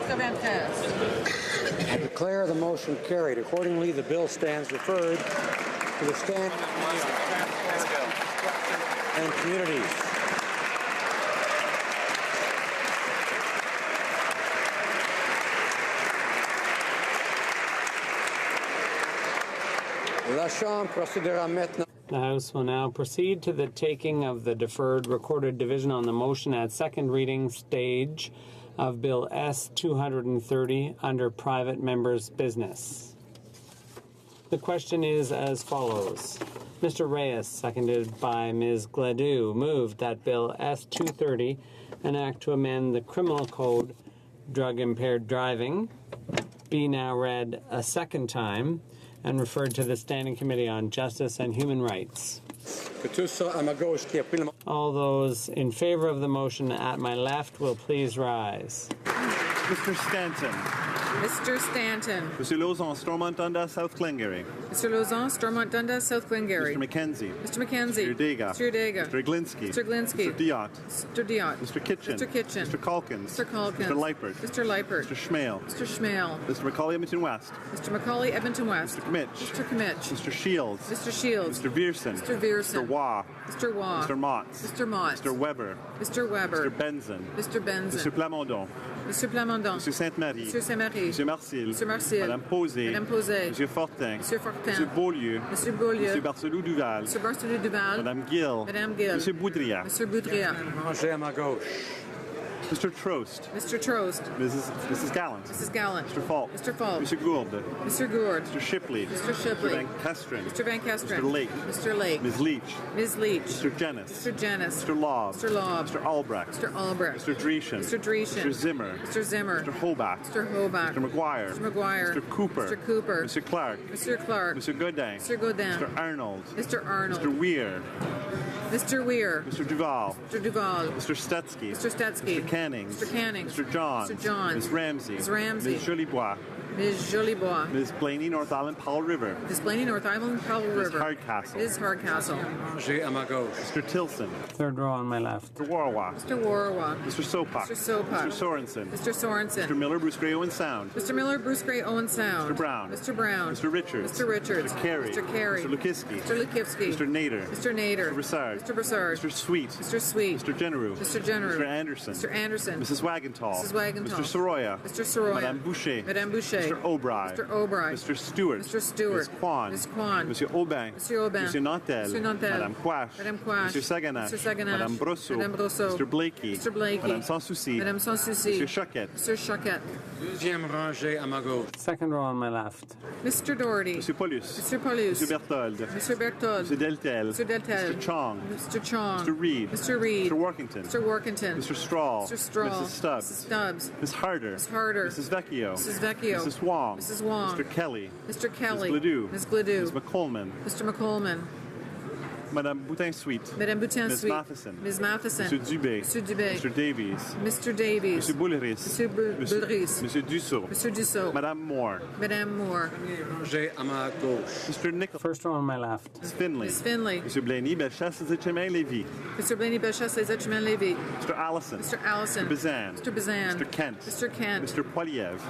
93. I declare the motion carried. Accordingly, the bill stands referred to the Standing and Communities. La Chambre procédera maintenant. The House will now proceed to the taking of the deferred recorded division on the motion at second reading stage of Bill S. 230 under private members' business. The question is as follows. Mr. Reyes, seconded by Ms. Gladue, moved that Bill S-230, an act to amend the Criminal Code, drug-impaired driving, be now read a second time and referred to the Standing Committee on Justice and Human Rights. All those in favor of the motion at my left will please rise. Mr. Stanton. Mr. Stanton. Mr. Lauzon, Stormont Dundas, South Glengarry. Mr. Lauzon, Stormont Dundas, South Glengarry. Mr. McKenzie. Mr. McKenzie. Mr. Dega. Mr. Dega. Mr. Glinsky. Mr. Glinsky. Mr. Diot. Mr. Diot. Mr. Kitchen. Mr. Kitchen. Mr. Calkins. Mr. Calkins. Mr. Leipert. Mr. Leipert. Mr. Schmale. Mr. Schmale. Mr. Macaulay Edmonton West. Mr. Macaulay Edmonton West. Mr. Kmitch. Mr. Kmitch. Mr. Shields. Mr. Shields. Mr. Vierson. Mr. Vierson. Mr. Waugh. Mr. Waugh. Mr. Motts. Mr. Motts. Mr. Weber. Mr. Weber. Mr. Benson. Mr. Benson. Mr. Plamondon. Mr. Plamondon. Mr. Sainte-Marie. Mr. Sainte-Marie. Mr. Marcil. Mr. Marcil. Madame Posé. Madame Posé. Monsieur Fortin. Monsieur Fortin. Monsieur Beaulieu. Monsieur Beaulieu. Monsieur Barcelou Duval. Monsieur Barcelou Duval. Madame Gill. Madame Gill. Monsieur Boudria. Monsieur Boudria. Rangé à ma gauche. Mr. Trost. Mr. Trost. Mrs. Gallant. Mrs. Gallant. Mr. Falk. Mr. Falk. Mr. Gould. Mr. Gourd. Mr. Shipley. Mr. Shipley. Mr. Van Kesteren. Mr. Van Kesteren. Mr. Lake. Mr. Lake. Ms. Leach. Ms. Leach. Mr. Jennis. Mr. Jennis. Mr. Laub. Mr. Laub. Mr. Albrecht. Mr. Albrecht. Mr. Dreeshen. Mr. Dreeshen. Mr. Zimmer. Mr. Zimmer. Mr. Hobach. Mr. Hobach. Mr. McGuire. Mr. McGuire. Mr. Cooper. Mr. Cooper. Mr. Clark. Mr. Clark. Mr. Godin. Mr. Godin. Mr. Arnold. Mr. Arnold. Mr. Weir. Mr. Weir. Mr. Duval. Mr. Duval. Mr. Stetsky. Mr. Stetsky. Mr. Canning. Mr. Canning. Mr. John. Mr. John. Ms. Ramsey. Ms. Ramsey. Ms. Jolibois. Ms. Jolibois. Ms. Blaney, North Island, Powell River. Ms. Blaney, North Island, Powell Ms. River. Hardcastle. Ms. Hardcastle. Rangé à ma gauche. Mr. Tilson. Third row on my left. Mr. Warwa. Mr. Warwa. Mr. Sopak. Mr. Sopak. Mr. Sorensen. Mr. Sorensen. Mr. Miller, Bruce Gray, Owen Sound. Mr. Miller, Bruce Gray, Owen Sound. Mr. Brown. Mr. Brown. Mr. Richards. Mr. Richards. Mr. Carey. Mr. Carey. Mr. Lukowski. Mr. Lukowski. Mr. Nader. Mr. Nader. Mr. Broussard. Mr. Broussard. Mr. Sweet. Mr. Sweet. Mr. Generou. Mr. Generou. Mr. Anderson. Mr. Anderson. Mrs. Wagenthal. Mrs. Wagenthal. Mr. Soroya. Mr. Soroya. Madame Boucher. Madame Boucher. Mr. O'Brien. Mr. O'Brien. Mr. Stewart. Mr. Stewart. Ms. Kwan. Ms. Kwan. Monsieur Aubin. Monsieur Aubin. Monsieur Nantel. Monsieur Nantel. Madame Quash. Madame Quash. Monsieur Saganache. Mr. Saganache. Madame Brosseau. Madame Brosseau. Mr. Blakey. Mr. Blakey. Madame Sans Souci. Madame Sans Souci. Monsieur Choquette. Mr. Choquette. Deuxième rangée à ma gauche. Second row on my left. Mr. Doherty. Monsieur Paulus. Mr. Paulus. Monsieur Berthold. Mr. Berthold. Monsieur Deltel. Mr. Deltel. Mr. Chong. Mr. Chong. Mr. Reed. Mr. Reed. Mr. Workington. Mr. Workington. Mr. Strahl. Mr. Strahl. Mrs. Stubbs. Mrs. Stubbs. Ms. Harder. Ms. Harder. Mrs. Vecchio. Mrs. Vecchio. Mrs. Wong. Mrs. Wong. Mr. Kelly. Mr. Kelly. Ms. Gladue. Ms. Gladue. Ms. McColeman. Mr. McColeman. Madame Boutin-Sweet. Madame Boutin Ms. Sweet. Matheson. Ms. Matheson. Monsieur Dubé. Monsieur Dubé. Mr. Davies. Mr. Davies. Monsieur Boulris. Monsieur Boulris. Monsieur Dussault. Monsieur Dussault. Madame Moore. Madame Moore. Rangé à ma gauche. Mr. Nichols. First row on my left. Ms. Finley. Ms. Finley. Monsieur Blaney, Bellechasse, Zitchemin, Lévy. Mr. Blaney Bellechasse, Les Etchemins Lévy. Mr. Allison. Mr. Allison. Mr. Bazin. Mr. Bazin. Mr. Kent. Mr. Kent. Mr. Poiliev.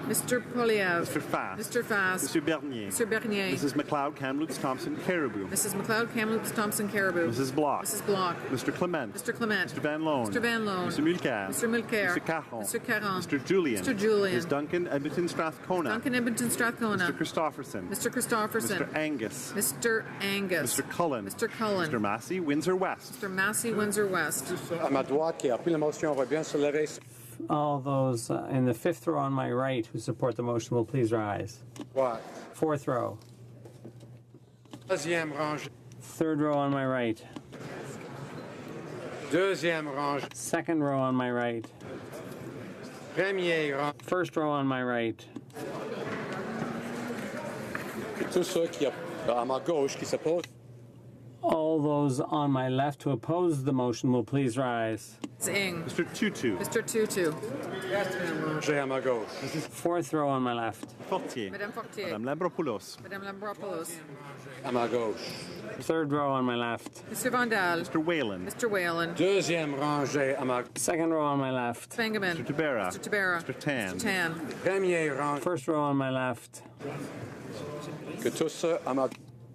Mr. Poliev. Mr. Fass. Mr. Fass. Monsieur Bernier. Mr. Bernier. Mrs. McLeod, Kamloops, Thompson, Caribou. Mrs. McLeod, Kamloops, Thompson, Caribou. Mrs. Block. Mrs. Block. Mr. Clement. Mr. Clement. Mr. Van Loan. Mr. Van Loan. Mr. Mulcair. Mr. Mulcair. Mr. Caron. Mr. Caron. Mr. Julian. Mr. Julian. Ms. Duncan, Edmonton, Strathcona. Duncan Edmonton, Strathcona. Mr. Christopherson. Mr. Christopherson. Mr. Angus. Mr. Angus. Mr. Cullen. Mr. Cullen. Mr. Massey, Windsor West. Mr. Massey, Windsor West. À ma droite, qui a pris la motion, va bien se lever. All those in the fifth row on my right who support the motion will please rise. What? Fourth row. Deuxième rangée. Third row on my right. Deuxième rangée. Second row on my right. Premier rang. First row on my right. Tous ceux qui à ma gauche qui s'opposent. All those on my left who oppose the motion will please rise. Ing. Mr. Tutu. Mr. Tutu. Rangée à ma gauche. Fourth row on my left. Fortier. Madame Fortier. Madame Lambropoulos. Madame Lambropoulos. À ma gauche. Third row on my left. Mr. Vandal. Mr. Whalen. Mr. Whalen. Deuxième rangée à ma gauche. Second row on my left. Fangaman. Mr. Tabera. Mr. Tabera. Mr. Tan. Mr. Tan. Premier rang. First row on my left. Que tous ceux à ma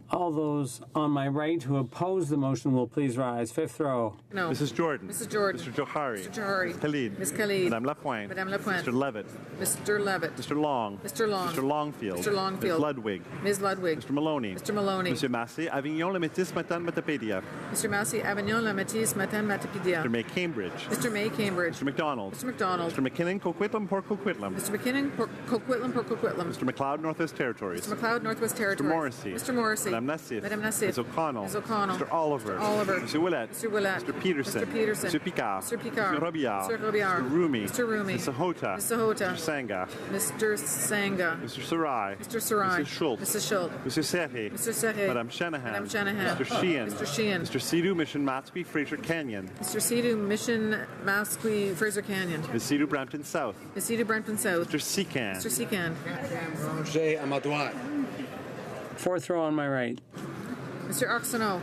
All those on my right who oppose the motion will please rise. Fifth row. No. Mrs. Jordan. Mrs. Jordan. Mr. Johari. Mr. Johari. Ms. Khalid. Ms. Khalid. Madame Lapointe. Madame Lapointe. Mr. Levitt. Mr. Levitt. Mr. Long. Mr. Long. Mr. Longfield. Mr. Longfield. Ms. Ludwig. Ms. Ludwig. Mr. Maloney. Mr. Maloney. Monsieur Massey, Avignon, Le Métis, Matane, Matapédia. Mr. Massey, Avignon, La Métis, Matane, Matapédia. Mr. May, Cambridge. Mr. May, Cambridge. Mr. McDonald. Mr. McDonald. Mr. McKinnon, Coquitlam, Port Coquitlam. Mr. McKinnon, Coquitlam, Port Coquitlam. Mr. McLeod, Northwest Territories. Mr. McLeod, Northwest Territories. Mr. Morrissey. Mr. Morrissey. Madame Nassif. Madame Nassif. Ms. O'Connell. Ms. O'Connell. Mr. Oliver. Mr. Oliver. Mr. Willett. Mr. Willett. Mr. Peterson. Mr. Peterson. Mr. Picard. Mr. Picard. Mr. Robillard. Mr. Robillard. Mr. Rumi. Mr. Rumi. Mr. Sahota. Mr. Sahota. Mr. Sanga. Mr. Sanga. Mr. Sarai. Mr. Sarai. Mrs. Schultz. Mrs. Schultz. Mr. Serre. Mr. Serre. Madame Shanahan. Madame Shanahan. Mr. Sheehan. Mr. Sheehan. Mr. Sidhu, Mission Matsqui, Fraser Canyon. Mr. Sidhu, Mission Masqui, Fraser Canyon. Ms. Sidhu, Brampton South. Ms. Sidhu, Brampton South. Mr. Secan. Mr. Secan. Ranger à ma droite. Fourth row on my right. Mr. Arsenault.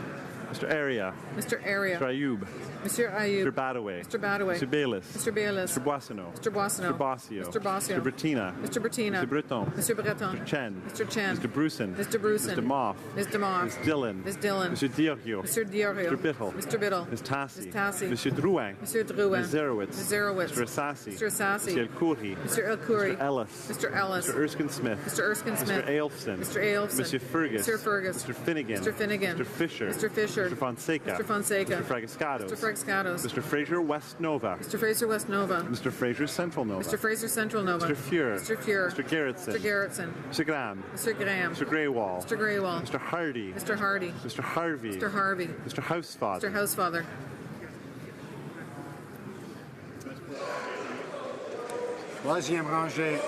Mr. Area. Mr. Area. Mr. Ayoub. Mr. Ayoub. Mr. Badaway. Mr. Badaway. Mr. Bayless. Mr. Bayless. Mr. Boissonneau. Mr. Boissonneau. Mr. Bossio. Mr. Bossio. Mr. Bettina. Mr. Bettina. Mr. Breton. Mr. Breton. Mr. Chen. Mr. Chen. Mr. Bruson. Mr. Bruson. Mr. Moff. Ms. DeMoff. Ms. Dillon. Ms. Dillon. Mr. Diorio. Mr. Diorio. Mr. Biddle. Mr. Biddle. Ms. Tassi. Ms. Tassi. Monsieur Drouin. Monsieur Drouin. Ms. Zerowitz. Ms. Zerowitz. Mr. Assassi. Mr. Assassi. Mr. El Khoury. Mr. El Khoury. Mr. Ellis. Mr. Ellis. Mr. Erskine Smith. Mr. Erskine Smith. Mr. Ailfson. Mr. Ailfson. Monsieur Fergus. Mr. Fergus. Mr. Finnegan. Mr. Finnegan. Mr. Fisher. Mr. Fisher. Mr. Fonseca. Mr. Fonseca. Mr. Fragascados. Mr. Fragascados. Mr. Fraser West Nova. Mr. Fraser West Nova. Mr. Fraser Central Nova. Mr. Fraser Central Nova. Mr. Fuhr. Mr. Fuhr. Mr. Gerritsen. Mr. Gerritsen. Mr. Graham. Mr. Graham. Mr. Greywall. Mr. Greywall. Mr. Hardy. Mr. Hardy. Mr. Harvey. Mr. Harvey. Mr. Housefather. Mr. Housefather. Troisième rangée.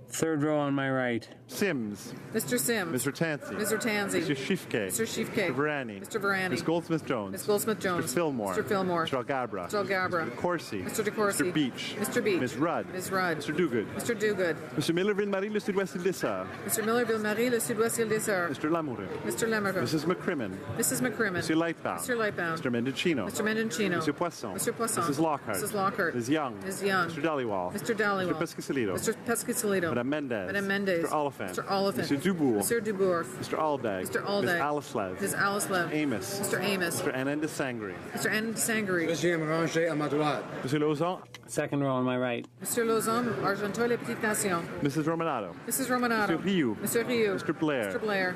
Third row on my right. Sims. Mr. Sims. Mr. Tansey. Mr. Tansey. Mr. Shifke. Mr. Shifke. Mr. Varani. Mr. Varani. Ms. Goldsmith-Jones. Ms. Goldsmith-Jones. Mr. Fillmore. Mr. Fillmore. Mr. Algabra. Mr. Algabra. Mr. DeCourcy. Mr. DeCourcy. Mr. Beach. Mr. Beach. Ms. Rudd. Ms. Rudd. Mr. Dogood. Mr. Dogood. Mr. Millerville-Marie, le Sud-Ouest île des Sœurs. Mr. Miller-Ville-Marie, le Sud-Ouest île des Sœurs. Mr. Lamoureux. Mr. Lemerville. Mrs. McCrimmon. Mrs. McCrimmon. Mr. Lightbound. Mr. Lightbound. Mr. Mendoncino. Mr. Mendoncino. Mr. Poisson. Mr. Poisson. Mrs. Lockhart. Mrs. Lockhart. Ms. Young. Ms. Young. Mr. Dhaliwal. Mr. Dhaliwal. Mr. Pescasolido. Mr. Pescasolido. Madame Mendez. Madame Mendez. Mr. Oliphant. Mr. Oliphant. Mr. Dubourg. Mr. Dubourg. Mr. Aldag. Mr. Aldag. Ms. Alislev. Ms. Alislev. Amos. Mr. Amos. Mr. Anand de Sangri. Mr. Anand de Sangri. Deuxième rangée à ma droite. Mr. Lauzon. Second row on my right. Mr. Lozon, Argenteuil et Petite Nation. Mrs. Romanado. Mrs. Romanado. Mr. Rioux. Mr. Rioux. Mr. Blair. Mr. Blair.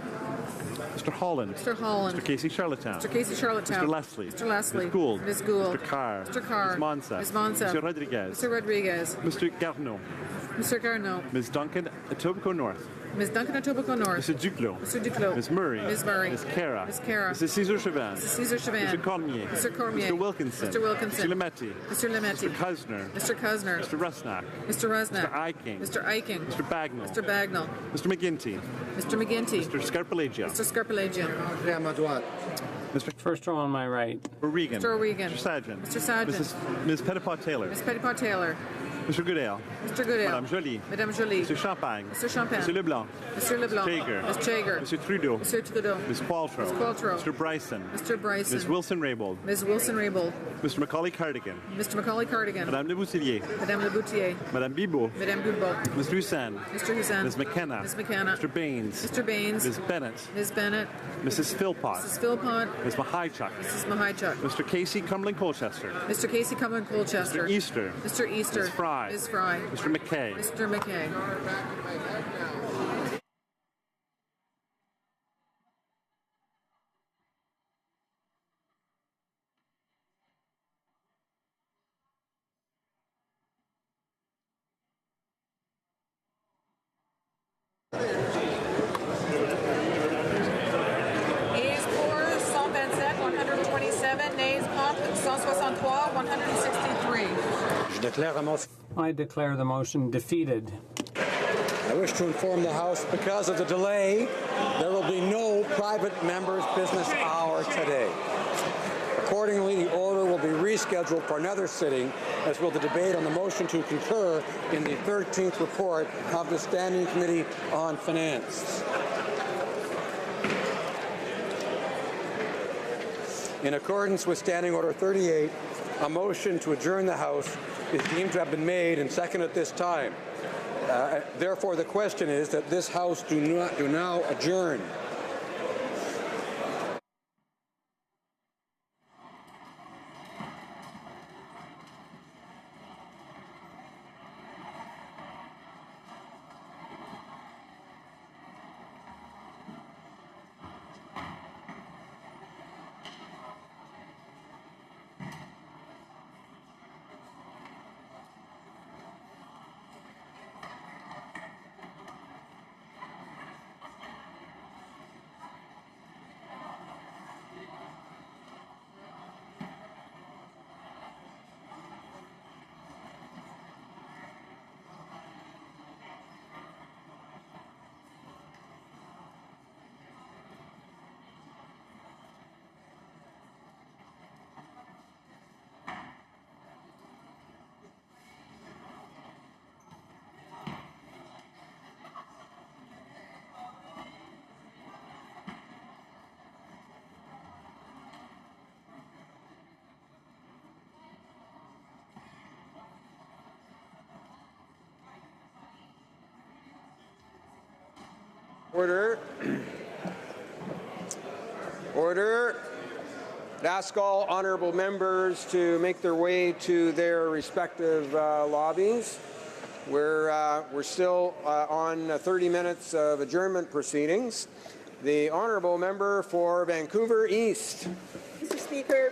Mr. Holland. Mr. Holland. Mr. Casey Charlottetown. Mr. Casey Charlottetown. Mr. Leslie. Mr. Leslie. Ms. Gould. Ms. Gould. Mr. Carr. Mr. Carr. Ms. Monsa. Ms. Monsa. Mr. Rodriguez. Mr. Rodriguez. Mr. Garneau. Mr. Garneau. Ms. Duncan, Etobicoke North. Ms. Duncan Etobicoke North. Mr. Duclos. Mr. Duclos. Ms. Murray. Ms. Murray. Ms. Cara. Ms. Cara. Mrs. Cesar Chauvin. Mrs. Cesar Chauvin. Mr. Cormier. Mr. Cormier. Mr. Wilkinson. Mr. Wilkinson. Mr. Lemetti. Mr. Lemetti. Mr. Kusner. Mr. Kusner. Mr. Rusnak. Mr. Rusnak. Mr. Eiking. Mr. Eiking. Mr. Bagnall. Mr. Bagnall. Mr. McGinty. Mr. McGinty. Mr. Scarpellegia. Mr. Scarpellegia. Rangée à ma droite. Mr. First row on my right. O'Regan. Mr. O'Regan. Mr. Sargent. Mr. Sargent. Ms. Petitpot Taylor. Ms. Petitpot Taylor. Mr. Goodale. Mr. Goodale. Madame Joly. Madame Joly. Mr. Champagne. Mr. Champagne. Mr. Leblanc. Mr. Leblanc. Jaeger. Ms. Jaeger. Mr. Trudeau. Mr. Trudeau. Ms. Qualtrough. Ms. Qualtrough. Mr. Bryson. Mr. Bryson. Ms. Wilson-Raybould. Ms. Wilson-Raybould. Mr. Macaulay Cardigan. Mr. Macaulay Cardigan. Madame Le Boutillier. Madame Leboutier. Madame Bibeau. Madame Boudbeau. Mr. Hussain. Mr. Hussain. Ms. McKenna. Ms. McKenna. Mr. Baines. Mr. Baines. Ms. Bennett. Ms. Bennett. Mrs. Philpott. Mrs. Philpott. Ms. Mahichuk. Mrs. Mahichuk. Mr. Casey Cumberland Colchester. Mr. Casey Cumberland Colchester. Mr. Easter. Mr. Easter. Ms. Fry. Ms. Fry. Mr. McKay. Mr. McKay. Ayes pour 127, 127. Nays contre 163, 163. Je déclare la motion. I declare the motion defeated. I wish to inform the House, because of the delay, there will be no private members' business hour today. Accordingly, the order will be rescheduled for another sitting, as will the debate on the motion to concur in the 13th report of the Standing Committee on Finance. In accordance with Standing Order 38, a motion to adjourn the House is deemed to have been made and seconded at this time. Therefore, the question is that this House do now adjourn. Order. Order. I'd ask all honourable members to make their way to their respective lobbies. We're still on 30 minutes of adjournment proceedings. The honourable member for Vancouver East. Mr. Speaker,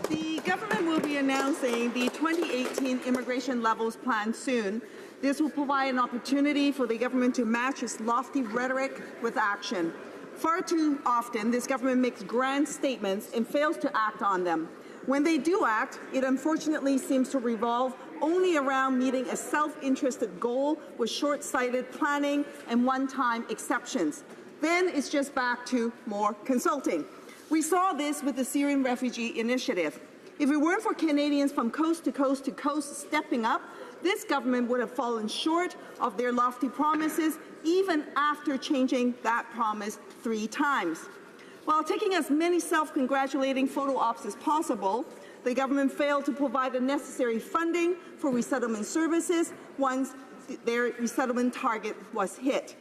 the government will be announcing the 2018 Immigration Levels Plan soon. This will provide an opportunity for the government to match its lofty rhetoric with action. Far too often, this government makes grand statements and fails to act on them. When they do act, it unfortunately seems to revolve only around meeting a self-interested goal with short-sighted planning and one-time exceptions. Then it's just back to more consulting. We saw this with the Syrian Refugee Initiative. If it weren't for Canadians from coast to coast to coast stepping up, this government would have fallen short of their lofty promises even after changing that promise 3 times. While taking as many self-congratulating photo ops as possible, the government failed to provide the necessary funding for resettlement services once their resettlement target was hit.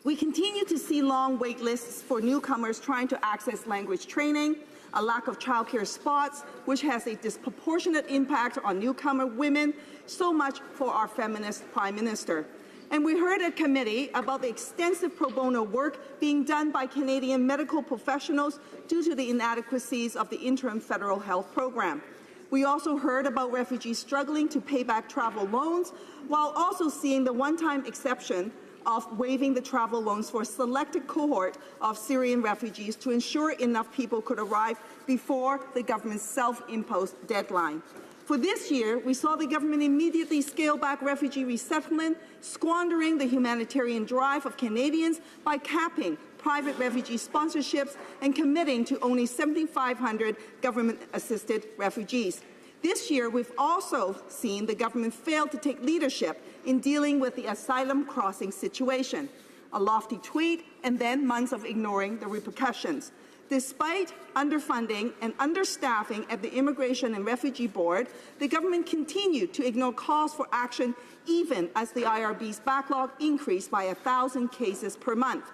We continue to see long wait lists for newcomers trying to access language training, a lack of childcare spots, which has a disproportionate impact on newcomer women, so much for our feminist Prime Minister. And we heard at committee about the extensive pro bono work being done by Canadian medical professionals due to the inadequacies of the interim federal health program. We also heard about refugees struggling to pay back travel loans, while also seeing the one-time exception of waiving the travel loans for a selected cohort of Syrian refugees to ensure enough people could arrive before the government's self-imposed deadline. For this year, we saw the government immediately scale back refugee resettlement, squandering the humanitarian drive of Canadians by capping private refugee sponsorships and committing to only 7,500 government-assisted refugees. This year, we've also seen the government fail to take leadership in dealing with the asylum crossing situation. A lofty tweet and then months of ignoring the repercussions. Despite underfunding and understaffing at the Immigration and Refugee Board, the government continued to ignore calls for action even as the IRB's backlog increased by 1,000 cases per month,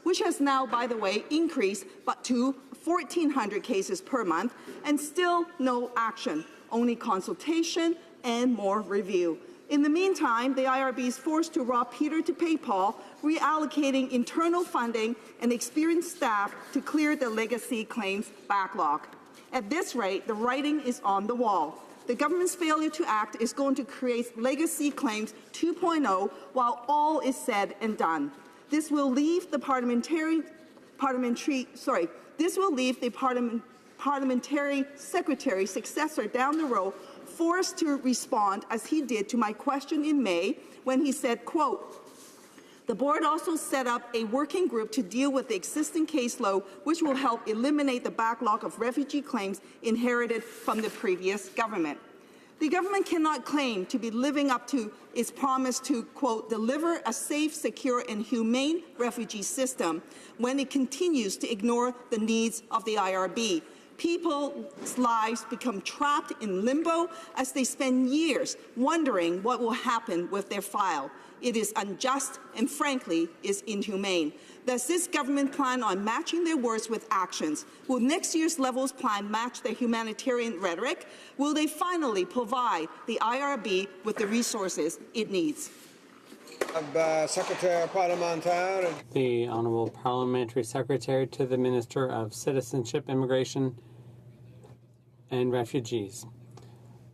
which has now, by the way, increased but to 1,400 cases per month, and still no action, only consultation and more review. In the meantime, the IRB is forced to rob Peter to pay Paul, reallocating internal funding and experienced staff to clear the legacy claims backlog. At this rate, the writing is on the wall. The government's failure to act is going to create legacy claims 2.0 while all is said and done. This will leave the parliamentary secretary successor down the road forced to respond as he did to my question in May when he said, quote, "The board also set up a working group to deal with the existing caseload, which will help eliminate the backlog of refugee claims inherited from the previous government." The government cannot claim to be living up to its promise to, quote, "deliver a safe, secure, and humane refugee system" when it continues to ignore the needs of the IRB. People's lives become trapped in limbo as they spend years wondering what will happen with their file. It is unjust and, frankly, is inhumane. Does this government plan on matching their words with actions? Will next year's Levels plan match their humanitarian rhetoric? Will they finally provide the IRB with the resources it needs? Secretary Parlementaire. The Honourable Parliamentary Secretary to the Minister of Citizenship, Immigration and Refugees.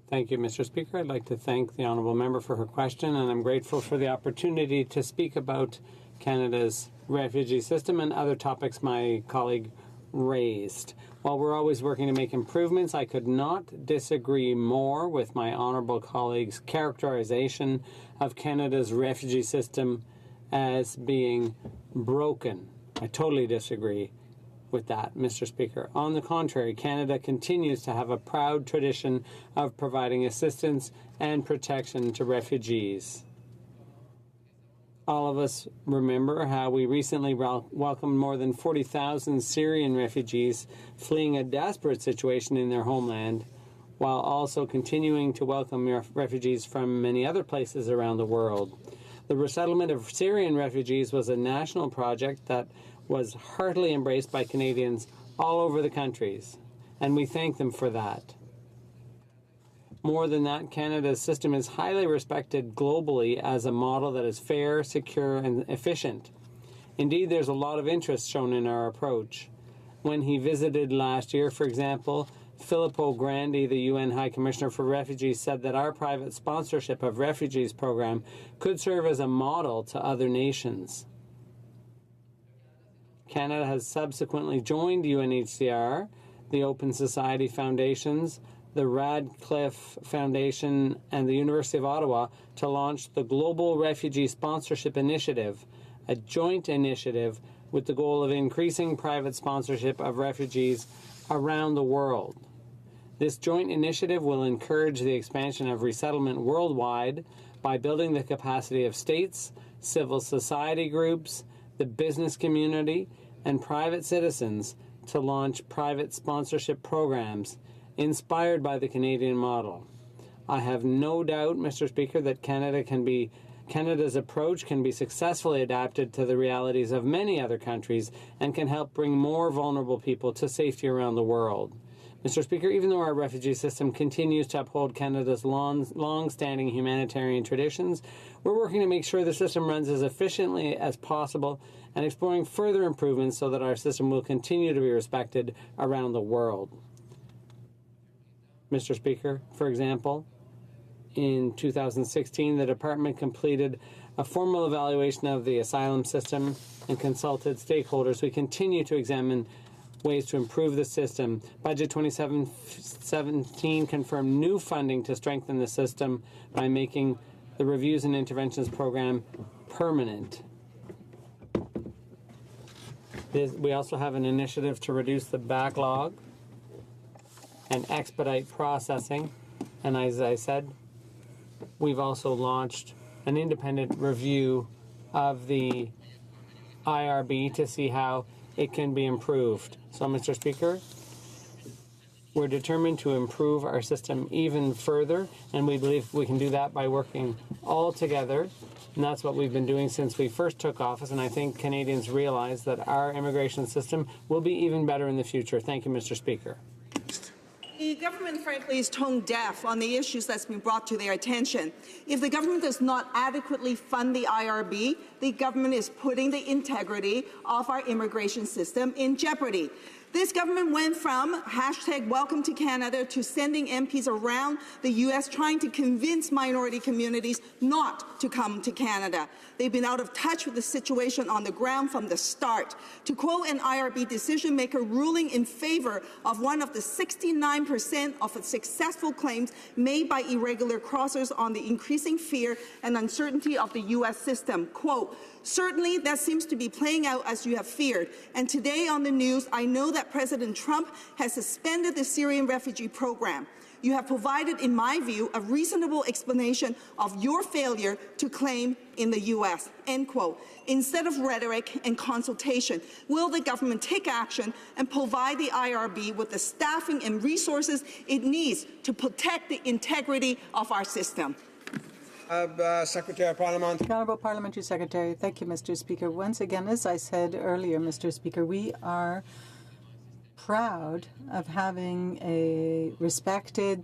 Thank you, Mr. Speaker. I'd like to thank the Honourable Member for her question, and I'm grateful for the opportunity to speak about Canada's refugee system and other topics my colleague raised. While we're always working to make improvements, I could not disagree more with my honourable colleague's characterization of Canada's refugee system as being broken. I totally disagree with that, Mr. Speaker. On the contrary, Canada continues to have a proud tradition of providing assistance and protection to refugees. All of us remember how we recently welcomed more than 40,000 Syrian refugees fleeing a desperate situation in their homeland, while also continuing to welcome refugees from many other places around the world. The resettlement of Syrian refugees was a national project that was heartily embraced by Canadians all over the countries, and we thank them for that. More than that, Canada's system is highly respected globally as a model that is fair, secure, and efficient. Indeed, there's a lot of interest shown in our approach. When he visited last year, for example, Filippo Grandi, the UN High Commissioner for Refugees, said that our private sponsorship of refugees program could serve as a model to other nations. Canada has subsequently joined UNHCR, the Open Society Foundations, the Radcliffe Foundation, and the University of Ottawa to launch the Global Refugee Sponsorship Initiative, a joint initiative with the goal of increasing private sponsorship of refugees around the world. This joint initiative will encourage the expansion of resettlement worldwide by building the capacity of states, civil society groups, the business community, and private citizens to launch private sponsorship programs inspired by the Canadian model. I have no doubt, Mr. Speaker, that Canada's approach can be successfully adapted to the realities of many other countries and can help bring more vulnerable people to safety around the world. Mr. Speaker, even though our refugee system continues to uphold Canada's long-standing humanitarian traditions, we're working to make sure the system runs as efficiently as possible and exploring further improvements so that our system will continue to be respected around the world. Mr. Speaker, for example, in 2016, the Department completed a formal evaluation of the asylum system and consulted stakeholders. We continue to examine ways to improve the system. Budget 2017 confirmed new funding to strengthen the system by making the Reviews and Interventions Program permanent. We also have an initiative to reduce the backlog and expedite processing. And as I said, we've also launched an independent review of the IRB to see how it can be improved. So, Mr. Speaker, we're determined to improve our system even further, and we believe we can do that by working all together. And that's what we've been doing since we first took office, and I think Canadians realize that our immigration system will be even better in the future. Thank you, Mr. Speaker. The government, frankly, is tone deaf on the issues that's been brought to their attention. If the government does not adequately fund the IRB, the government is putting the integrity of our immigration system in jeopardy. This government went from #Welcome to Canada to sending MPs around the U.S. trying to convince minority communities not to come to Canada. They've been out of touch with the situation on the ground from the start. To quote an IRB decision maker ruling in favor of one of the 69% of successful claims made by irregular crossers on the increasing fear and uncertainty of the U.S. system, quote, "Certainly, that seems to be playing out as you have feared. And today on the news, I know that President Trump has suspended the Syrian refugee program. You have provided, in my view, a reasonable explanation of your failure to claim in the U.S., end quote. Instead of rhetoric and consultation, will the government take action and provide the IRB with the staffing and resources it needs to protect the integrity of our system? Secretary of Parliament. Honourable Parliamentary Secretary, thank you, Mr. Speaker. Once again, as I said earlier, Mr. Speaker, we are proud of having a respected,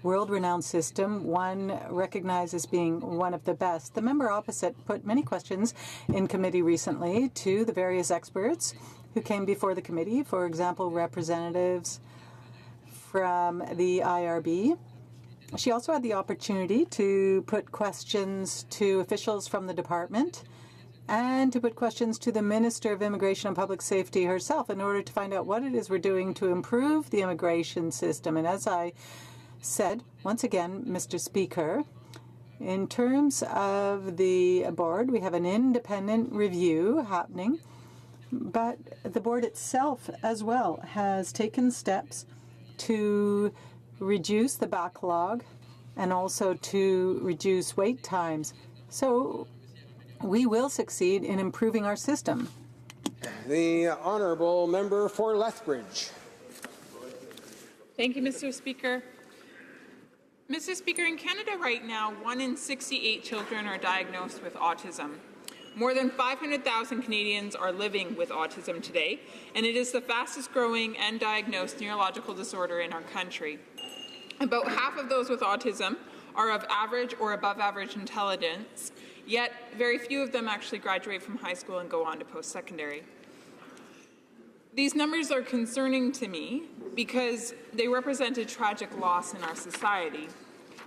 world-renowned system, one recognized as being one of the best. The member opposite put many questions in committee recently to the various experts who came before the committee, for example, representatives from the IRB. She also had the opportunity to put questions to officials from the department and to put questions to the Minister of Immigration and Public Safety herself in order to find out what it is we're doing to improve the immigration system. And as I said, once again, Mr. Speaker, in terms of the board, we have an independent review happening, but the board itself as well has taken steps to reduce the backlog and also to reduce wait times. So we will succeed in improving our system. The honourable member for Lethbridge. Thank you, Mr. Speaker. Mr. Speaker, in Canada right now, 1 in 68 children are diagnosed with autism. More than 500,000 Canadians are living with autism today, and it is the fastest growing and diagnosed neurological disorder in our country. About half of those with autism are of average or above average intelligence, yet very few of them actually graduate from high school and go on to post-secondary. These numbers are concerning to me because they represent a tragic loss in our society.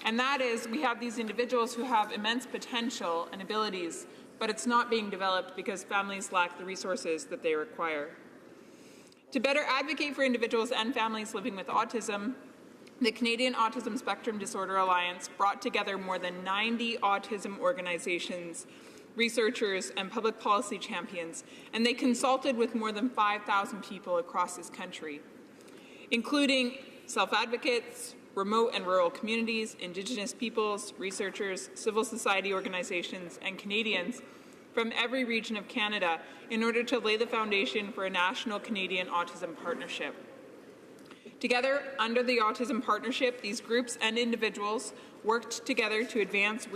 And that is, we have these individuals who have immense potential and abilities, but it's not being developed because families lack the resources that they require. To better advocate for individuals and families living with autism, the Canadian Autism Spectrum Disorder Alliance brought together more than 90 autism organizations, researchers, and public policy champions, and they consulted with more than 5,000 people across this country, including self-advocates, remote and rural communities, Indigenous peoples, researchers, civil society organizations, and Canadians from every region of Canada in order to lay the foundation for a national Canadian Autism Partnership. Together, under the Autism Partnership, these groups and individuals worked together to advance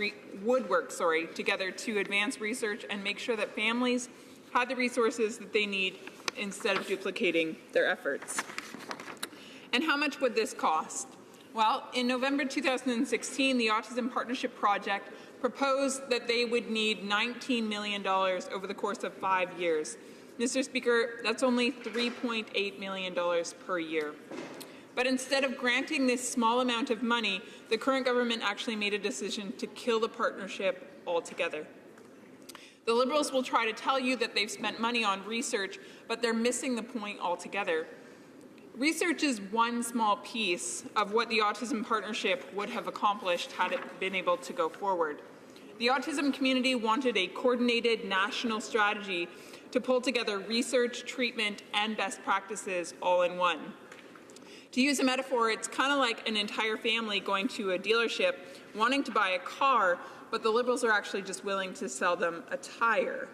research and make sure that families had the resources that they need instead of duplicating their efforts. And how much would this cost? Well, in November 2016, the Autism Partnership Project proposed that they would need $19 million over the course of 5 years. Mr. Speaker, that's only $3.8 million per year. But instead of granting this small amount of money, the current government actually made a decision to kill the partnership altogether. The Liberals will try to tell you that they've spent money on research, but they're missing the point altogether. Research is one small piece of what the Autism Partnership would have accomplished had it been able to go forward. The autism community wanted a coordinated national strategy to pull together research, treatment, and best practices all in one. To use a metaphor, it's kind of like an entire family going to a dealership wanting to buy a car, but the Liberals are actually just willing to sell them a tire.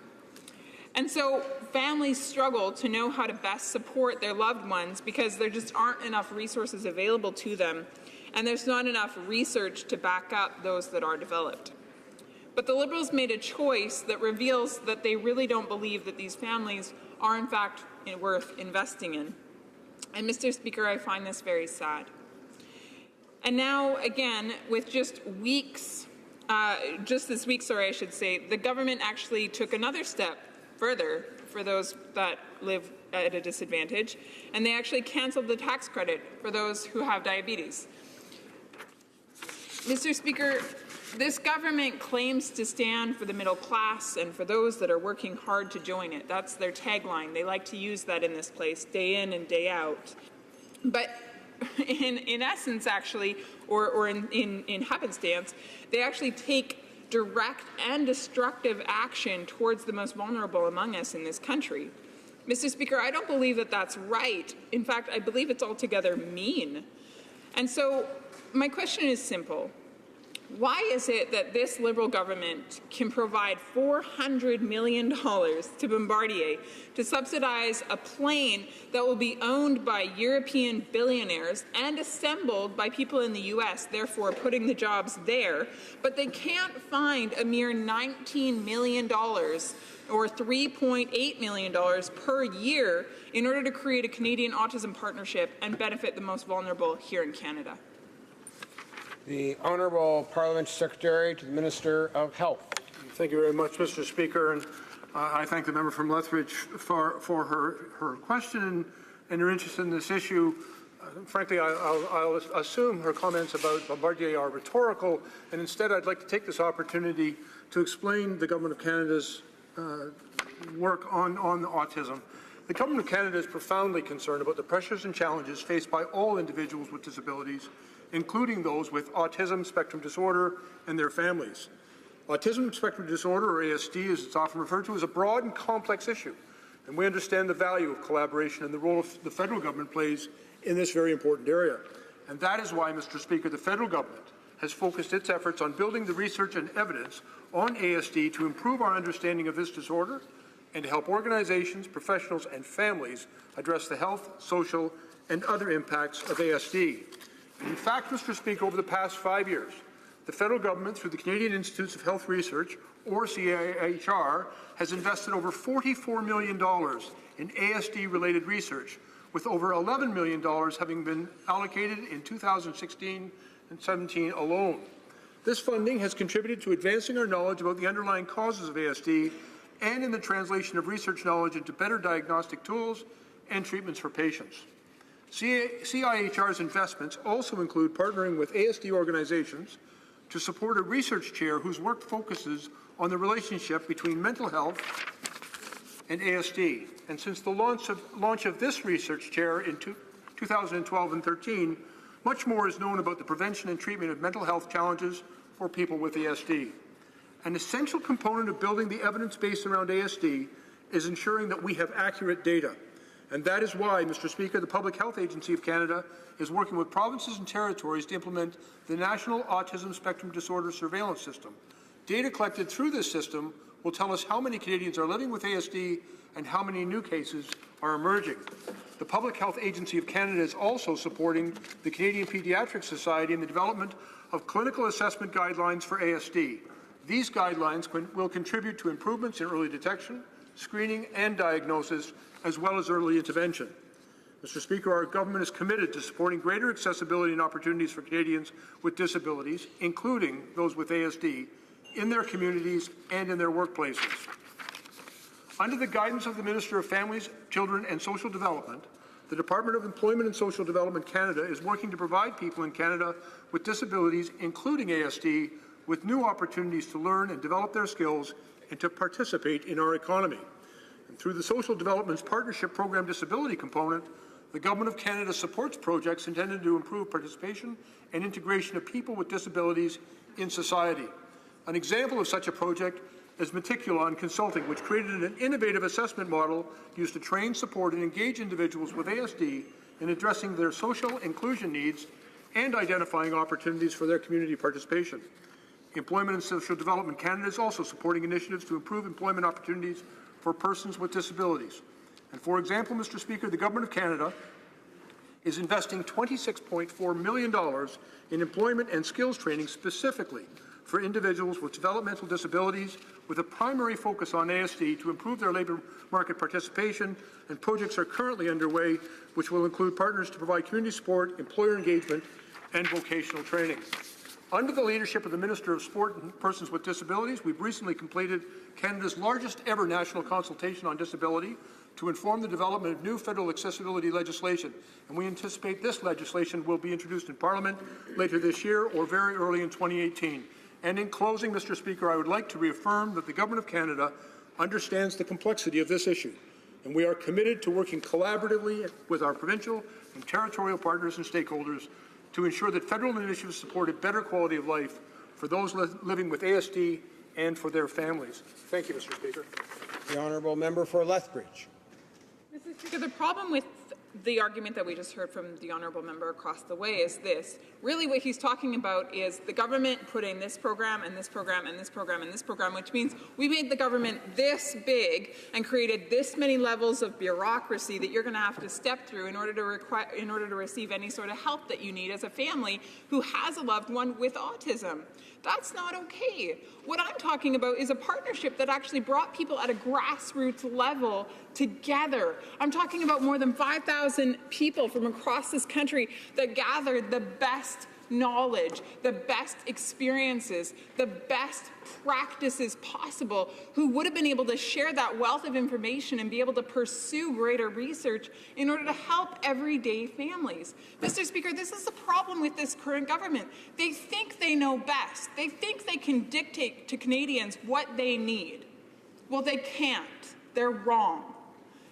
And so families struggle to know how to best support their loved ones because there just aren't enough resources available to them, and there's not enough research to back up those that are developed. But the Liberals made a choice that reveals that they really don't believe that these families are in fact worth investing in. And Mr. Speaker, I find this very sad. And now, again, with just this week, I should say, the government actually took another step further for those that live at a disadvantage, and they actually canceled the tax credit for those who have diabetes. Mr. Speaker, this government claims to stand for the middle class and for those that are working hard to join it. That's their tagline. They like to use that in this place, day in and day out. But in essence, actually, or in happenstance, they actually take direct and destructive action towards the most vulnerable among us in this country. Mr. Speaker, I don't believe that that's right. In fact, I believe it's altogether mean. And so my question is simple. Why is it that this Liberal government can provide $400 million to Bombardier to subsidize a plane that will be owned by European billionaires and assembled by people in the U.S., therefore putting the jobs there, but they can't find a mere $19 million or $3.8 million per year in order to create a Canadian Autism Partnership and benefit the most vulnerable here in Canada? The Honourable Parliamentary Secretary to the Minister of Health. Thank you very much, Mr. Speaker, and I thank the member from Lethbridge for her question and her interest in this issue. Frankly, I'll assume her comments about Bombardier are rhetorical, and instead I'd like to take this opportunity to explain the Government of Canada's work on autism. The Government of Canada is profoundly concerned about the pressures and challenges faced by all individuals with disabilities, including those with autism spectrum disorder and their families. Autism spectrum disorder, or ASD as it's often referred to, is a broad and complex issue, and we understand the value of collaboration and the role the federal government plays in this very important area. And that is why, Mr. Speaker, the federal government has focused its efforts on building the research and evidence on ASD to improve our understanding of this disorder and to help organizations, professionals, and families address the health, social, and other impacts of ASD. In fact, Mr. Speaker, over the past 5 years, the federal government, through the Canadian Institutes of Health Research, or CIHR, has invested over $44 million in ASD-related research, with over $11 million having been allocated in 2016 and 17 alone. This funding has contributed to advancing our knowledge about the underlying causes of ASD and in the translation of research knowledge into better diagnostic tools and treatments for patients. CIHR's investments also include partnering with ASD organizations to support a research chair whose work focuses on the relationship between mental health and ASD. And since the launch of this research chair in 2012 and 13, much more is known about the prevention and treatment of mental health challenges for people with ASD. An essential component of building the evidence base around ASD is ensuring that we have accurate data. And that is why, Mr. Speaker, the Public Health Agency of Canada is working with provinces and territories to implement the National Autism Spectrum Disorder Surveillance System. Data collected through this system will tell us how many Canadians are living with ASD and how many new cases are emerging. The Public Health Agency of Canada is also supporting the Canadian Pediatric Society in the development of clinical assessment guidelines for ASD. These guidelines will contribute to improvements in early detection, screening and diagnosis, as well as early intervention. Mr. Speaker, our government is committed to supporting greater accessibility and opportunities for Canadians with disabilities, including those with ASD, in their communities and in their workplaces. Under the guidance of the Minister of Families, Children and Social Development, the Department of Employment and Social Development Canada is working to provide people in Canada with disabilities, including ASD, with new opportunities to learn and develop their skills and to participate in our economy. And through the Social Development's Partnership Program Disability component, the Government of Canada supports projects intended to improve participation and integration of people with disabilities in society. An example of such a project is Meticulon Consulting, which created an innovative assessment model used to train, support, and engage individuals with ASD in addressing their social inclusion needs and identifying opportunities for their community participation. Employment and Social Development Canada is also supporting initiatives to improve employment opportunities for persons with disabilities. And for example, Mr. Speaker, the Government of Canada is investing $26.4 million in employment and skills training specifically for individuals with developmental disabilities, with a primary focus on ASD to improve their labour market participation, and projects are currently underway which will include partners to provide community support, employer engagement, and vocational training. Under the leadership of the Minister of Sport and Persons with Disabilities, we've recently completed Canada's largest ever national consultation on disability to inform the development of new federal accessibility legislation. And we anticipate this legislation will be introduced in Parliament later this year or very early in 2018. And in closing, Mr. Speaker, I would like to reaffirm that the Government of Canada understands the complexity of this issue, and we are committed to working collaboratively with our provincial and territorial partners and stakeholders to ensure that federal initiatives support a better quality of life for those living with ASD and for their families. Thank you, Mr. Speaker. The honourable member for Lethbridge. Mr. Speaker, the problem with the argument that we just heard from the honourable member across the way is this. Really what he's talking about is the government putting this program and this program and this program and this program, which means we made the government this big and created this many levels of bureaucracy that you're going to have to step through in order to receive any sort of help that you need as a family who has a loved one with autism. That's not okay. What I'm talking about is a partnership that actually brought people at a grassroots level together. I'm talking about more than 5,000 people from across this country that gathered the best knowledge, the best experiences, the best practices possible, who would have been able to share that wealth of information and be able to pursue greater research in order to help everyday families. Mr. Speaker, this is the problem with this current government. They think they know best. They think they can dictate to Canadians what they need. Well, they can't. They're wrong.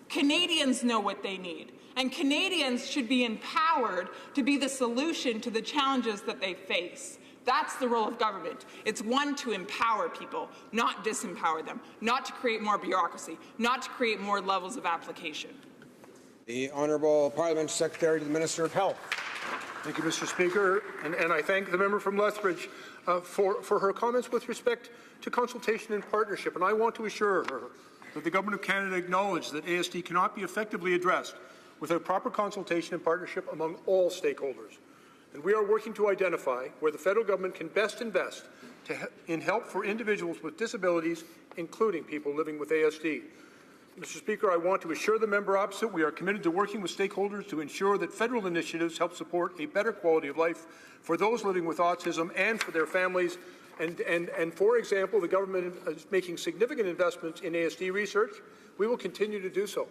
Canadians know what they need. And Canadians should be empowered to be the solution to the challenges that they face. That's the role of government. It's one, to empower people, not disempower them, not to create more bureaucracy, not to create more levels of application. The Honourable Parliament Secretary to the Minister of Health. Thank you, Mr. Speaker, and I thank the member from Lethbridge for her comments with respect to consultation and partnership. And I want to assure her that the Government of Canada acknowledges that ASD cannot be effectively addressed without proper consultation and partnership among all stakeholders. and we are working to identify where the federal government can best invest in help for individuals with disabilities, including people living with ASD. Mr. Speaker, I want to assure the member opposite we are committed to working with stakeholders to ensure that federal initiatives help support a better quality of life for those living with autism and for their families. And for example, the government is making significant investments in ASD research. We will continue to do so.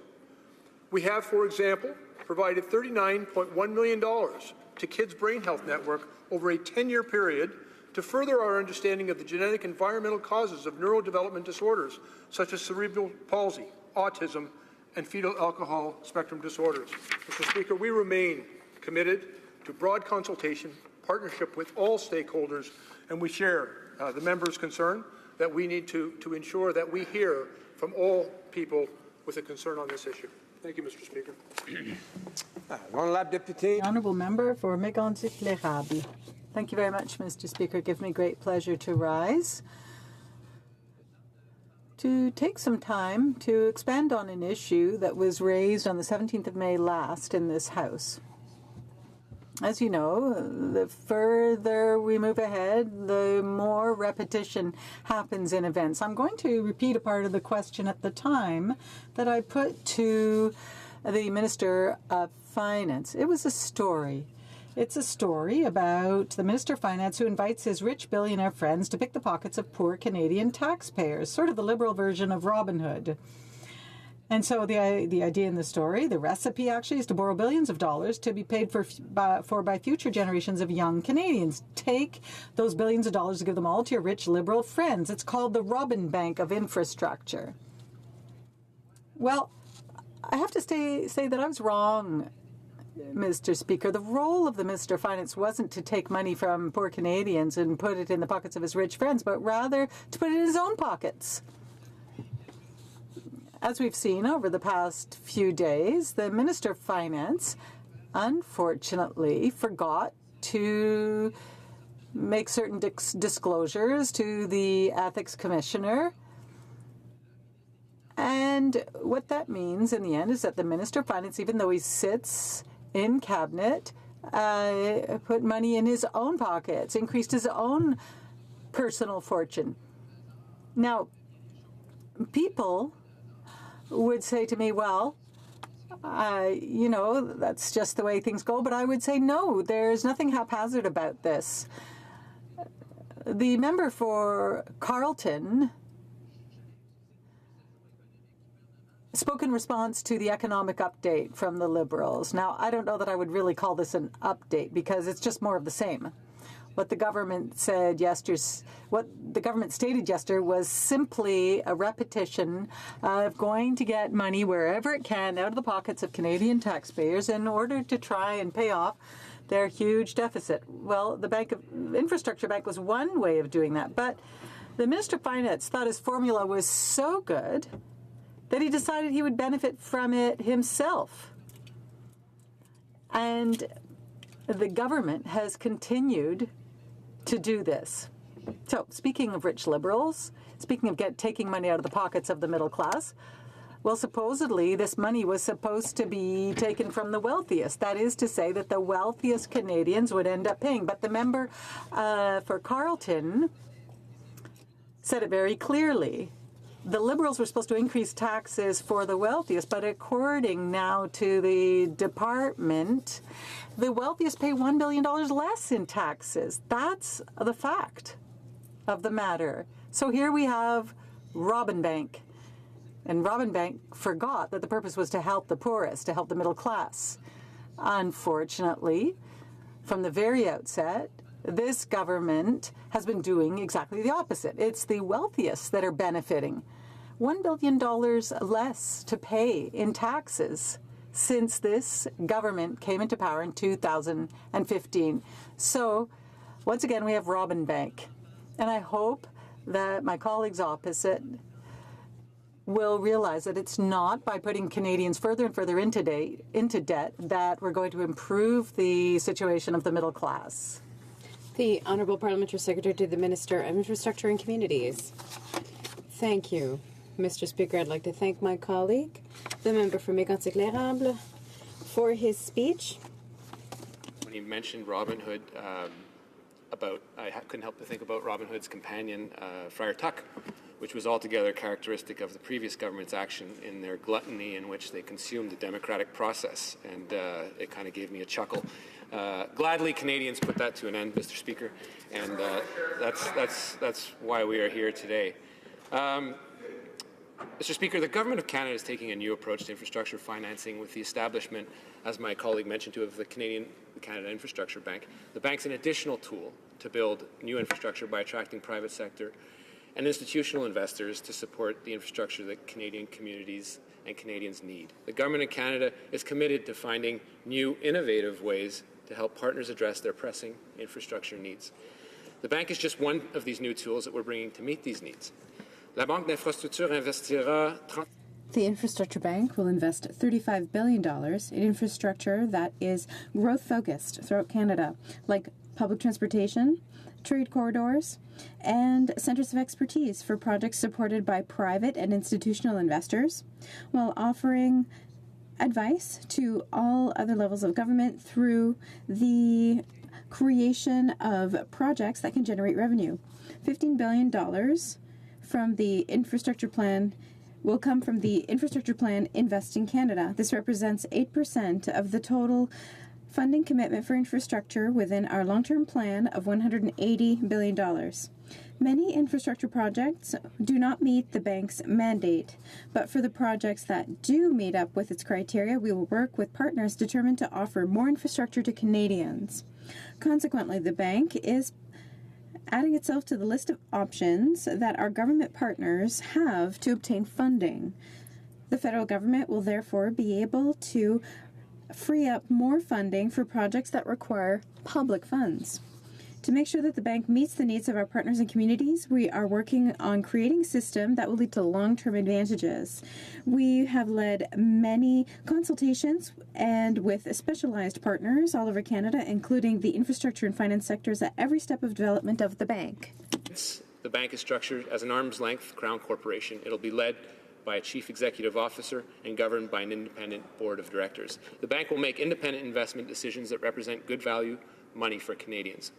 We have, for example, provided $39.1 million to Kids Brain Health Network over a 10-year period to further our understanding of the genetic environmental causes of neurodevelopment disorders, such as cerebral palsy, autism, and fetal alcohol spectrum disorders. Mr. Speaker, we remain committed to broad consultation, partnership with all stakeholders, and we share the member's concern that we need to ensure that we hear from all people with a concern on this issue. Thank you, Mr. Speaker. The Honourable Member for Mégantic-l'Érable. Thank you very much, Mr. Speaker. It gives me great pleasure to rise to take some time to expand on an issue that was raised on the 17th of May last in this House. As you know, the further we move ahead, the more repetition happens in events. I'm going to repeat a part of the question at the time that I put to the Minister of Finance. It was a story. It's a story about the Minister of Finance who invites his rich billionaire friends to pick the pockets of poor Canadian taxpayers, sort of the Liberal version of Robin Hood. And so the idea in the story, the recipe actually, is to borrow billions of dollars to be paid for by future generations of young Canadians. Take those billions of dollars and give them all to your rich Liberal friends. It's called the Robin Bank of Infrastructure. Well, I have to say that I was wrong, Mr. Speaker. The role of the Minister of Finance wasn't to take money from poor Canadians and put it in the pockets of his rich friends, but rather to put it in his own pockets. As we've seen over the past few days, the Minister of Finance unfortunately forgot to make certain disclosures to the Ethics Commissioner. And what that means in the end is that the Minister of Finance, even though he sits in Cabinet, put money in his own pockets, increased his own personal fortune. Now, people would say to me, well, you know, that's just the way things go. But I would say, no, there's nothing haphazard about this. The member for Carleton spoke in response to the economic update from the Liberals. Now, I don't know that I would really call this an update because it's just more of the same. What the government said yesterday, what the government stated yesterday was simply a repetition of going to get money wherever it can out of the pockets of Canadian taxpayers in order to try and pay off their huge deficit. Well, the Infrastructure Bank was one way of doing that, but the Minister of Finance thought his formula was so good that he decided he would benefit from it himself. And the government has continued to do this. So, speaking of rich Liberals, speaking of taking money out of the pockets of the middle class, well, supposedly this money was supposed to be taken from the wealthiest. That is to say that the wealthiest Canadians would end up paying. But the member for Carleton said it very clearly. The Liberals were supposed to increase taxes for the wealthiest, but according now to the department, the wealthiest pay $1 billion less in taxes. That's the fact of the matter. So here we have Robin Bank. And Robin Bank forgot that the purpose was to help the poorest, to help the middle class. Unfortunately, from the very outset, this government has been doing exactly the opposite. It's the wealthiest that are benefiting. $1 billion less to pay in taxes since this government came into power in 2015. So, once again, we have Robin Bank. And I hope that my colleagues opposite will realize that it's not by putting Canadians further and further into debt that we're going to improve the situation of the middle class. The Honourable Parliamentary Secretary to the Minister of Infrastructure and Communities. Thank you, Mr. Speaker. I'd like to thank my colleague, the member for Mégantic-l'Érable, for his speech. he mentioned Robin Hood. I couldn't help but think about Robin Hood's companion, Friar Tuck, which was altogether characteristic of the previous government's action in their gluttony in which they consumed the democratic process. And it kind of gave me a chuckle. Gladly, Canadians put that to an end, Mr. Speaker, and that's why we are here today. Mr. Speaker, the Government of Canada is taking a new approach to infrastructure financing with the establishment, as my colleague mentioned, of the Canada Infrastructure Bank. The bank's an additional tool to build new infrastructure by attracting private sector and institutional investors to support the infrastructure that Canadian communities and Canadians need. The Government of Canada is committed to finding new, innovative ways to help partners address their pressing infrastructure needs. The bank is just one of these new tools that we're bringing to meet these needs. La Banque d'Infrastructure investira The Infrastructure Bank will invest $35 billion in infrastructure that is growth-focused throughout Canada, like public transportation, trade corridors, and centers of expertise for projects supported by private and institutional investors, while offering advice to all other levels of government through the creation of projects that can generate revenue. $15 billion from the infrastructure plan will come from the Infrastructure Plan Invest in Canada. This represents 8% of the total funding commitment for infrastructure within our long-term plan of $180 billion. Many infrastructure projects do not meet the bank's mandate, but for the projects that do meet up with its criteria, we will work with partners determined to offer more infrastructure to Canadians. Consequently, the bank is adding itself to the list of options that our government partners have to obtain funding. The federal government will therefore be able to free up more funding for projects that require public funds. To make sure that the bank meets the needs of our partners and communities, we are working on creating a system that will lead to long-term advantages. We have led many consultations and with specialized partners all over Canada, including the infrastructure and finance sectors at every step of development of the bank. The bank is structured as an arm's-length Crown corporation. It'll be led by a chief executive officer and governed by an independent board of directors. The bank will make independent investment decisions that represent good value money for Canadians.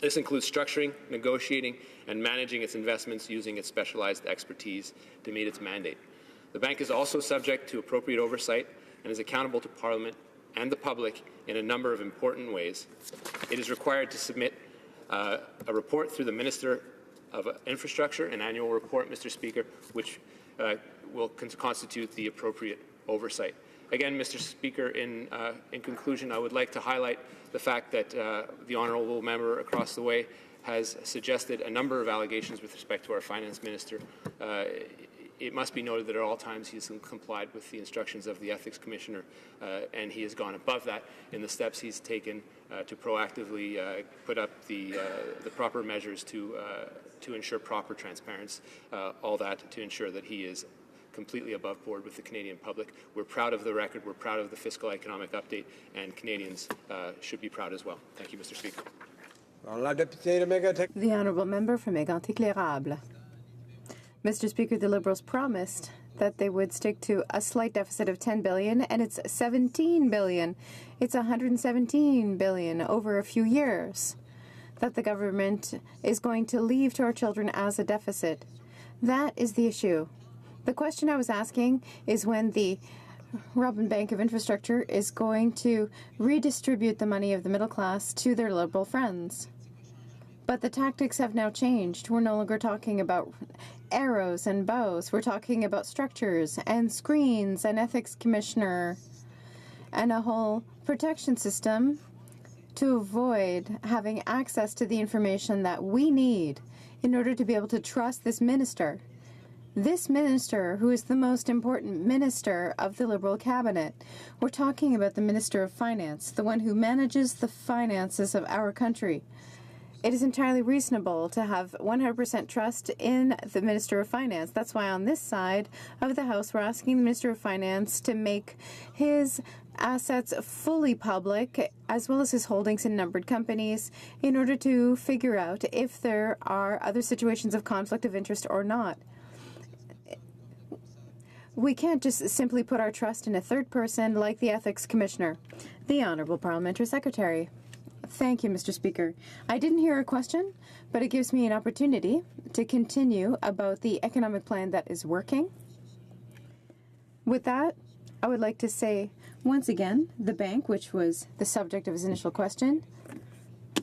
This includes structuring, negotiating, and managing its investments using its specialized expertise to meet its mandate. The bank is also subject to appropriate oversight and is accountable to Parliament and the public in a number of important ways. It is required to submit a report through the Minister of Infrastructure, an annual report, Mr. Speaker, which will constitute the appropriate oversight. Again, Mr. Speaker, in conclusion, I would like to highlight the fact that the honourable member across the way has suggested a number of allegations with respect to our finance minister. It must be noted that at all times he has complied with the instructions of the Ethics Commissioner, and he has gone above that in the steps he's taken to proactively put up the proper measures to ensure proper transparency, all that to ensure that he is completely above board with the Canadian public. We're proud of the record, we're proud of the fiscal economic update, and Canadians should be proud as well. Thank you, Mr. Speaker. The Honourable Member from Mégantic-L'Érable. Mr. Speaker, the Liberals promised that they would stick to a slight deficit of $10 billion, and it's $17 billion. It's $117 billion over a few years that the government is going to leave to our children as a deficit. That is the issue. The question I was asking is when the Robin Bank of Infrastructure is going to redistribute the money of the middle class to their Liberal friends. But the tactics have now changed. We're no longer talking about arrows and bows. We're talking about structures and screens and ethics commissioner and a whole protection system to avoid having access to the information that we need in order to be able to trust this minister. This minister, who is the most important minister of the Liberal cabinet. We're talking about the Minister of Finance, the one who manages the finances of our country. It is entirely reasonable to have 100% trust in the Minister of Finance. That's why on this side of the House, we're asking the Minister of Finance to make his assets fully public, as well as his holdings in numbered companies, in order to figure out if there are other situations of conflict of interest or not. We can't just simply put our trust in a third person like the Ethics Commissioner. The Honourable Parliamentary Secretary. Thank you, Mr. Speaker. I didn't hear a question, but it gives me an opportunity to continue about the economic plan that is working. With that, I would like to say, once again, the bank, which was the subject of his initial question.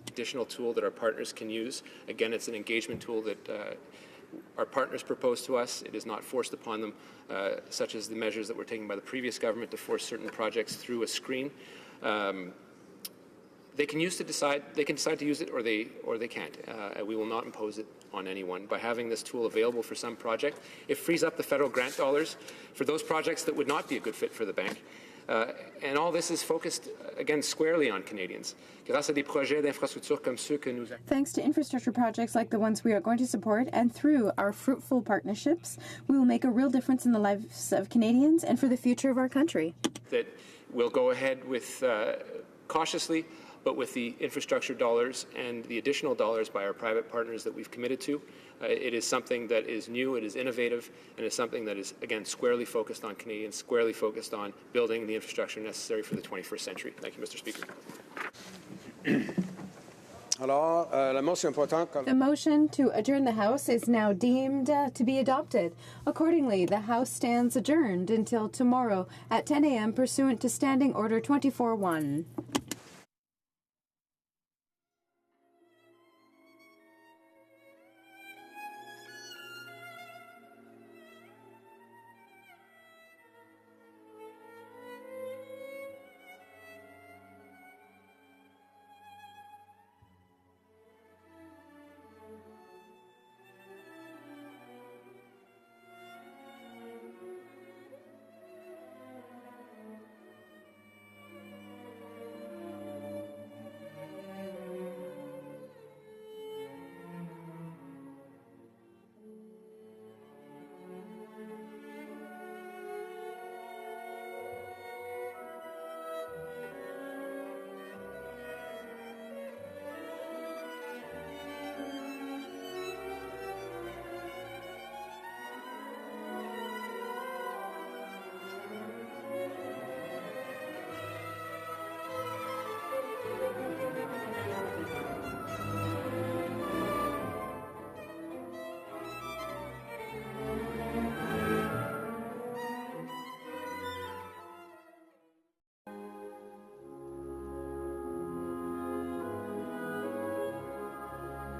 Additional tool that our partners can use. Again, it's an engagement tool that our partners propose to us. It is not forced upon them, such as the measures that were taken by the previous government to force certain projects through a screen. They can decide to use it, or they can't. We will not impose it on anyone. By having this tool available for some project, it frees up the federal grant dollars for those projects that would not be a good fit for the bank. And all this is focused, again, squarely on Canadians. Grâce à des projets d'infrastructure comme ceux que nous Thanks to infrastructure projects like the ones we are going to support, and through our fruitful partnerships, we will make a real difference in the lives of Canadians and for the future of our country. that we'll go ahead with cautiously, but with the infrastructure dollars and the additional dollars by our private partners that we've committed to. It is something that is new, it is innovative, and it's something that is, again, squarely focused on Canadians, squarely focused on building the infrastructure necessary for the 21st century. Thank you, Mr. Speaker. The motion to adjourn the House is now deemed to be adopted. Accordingly, the House stands adjourned until tomorrow at 10 a.m. pursuant to Standing Order 24-1.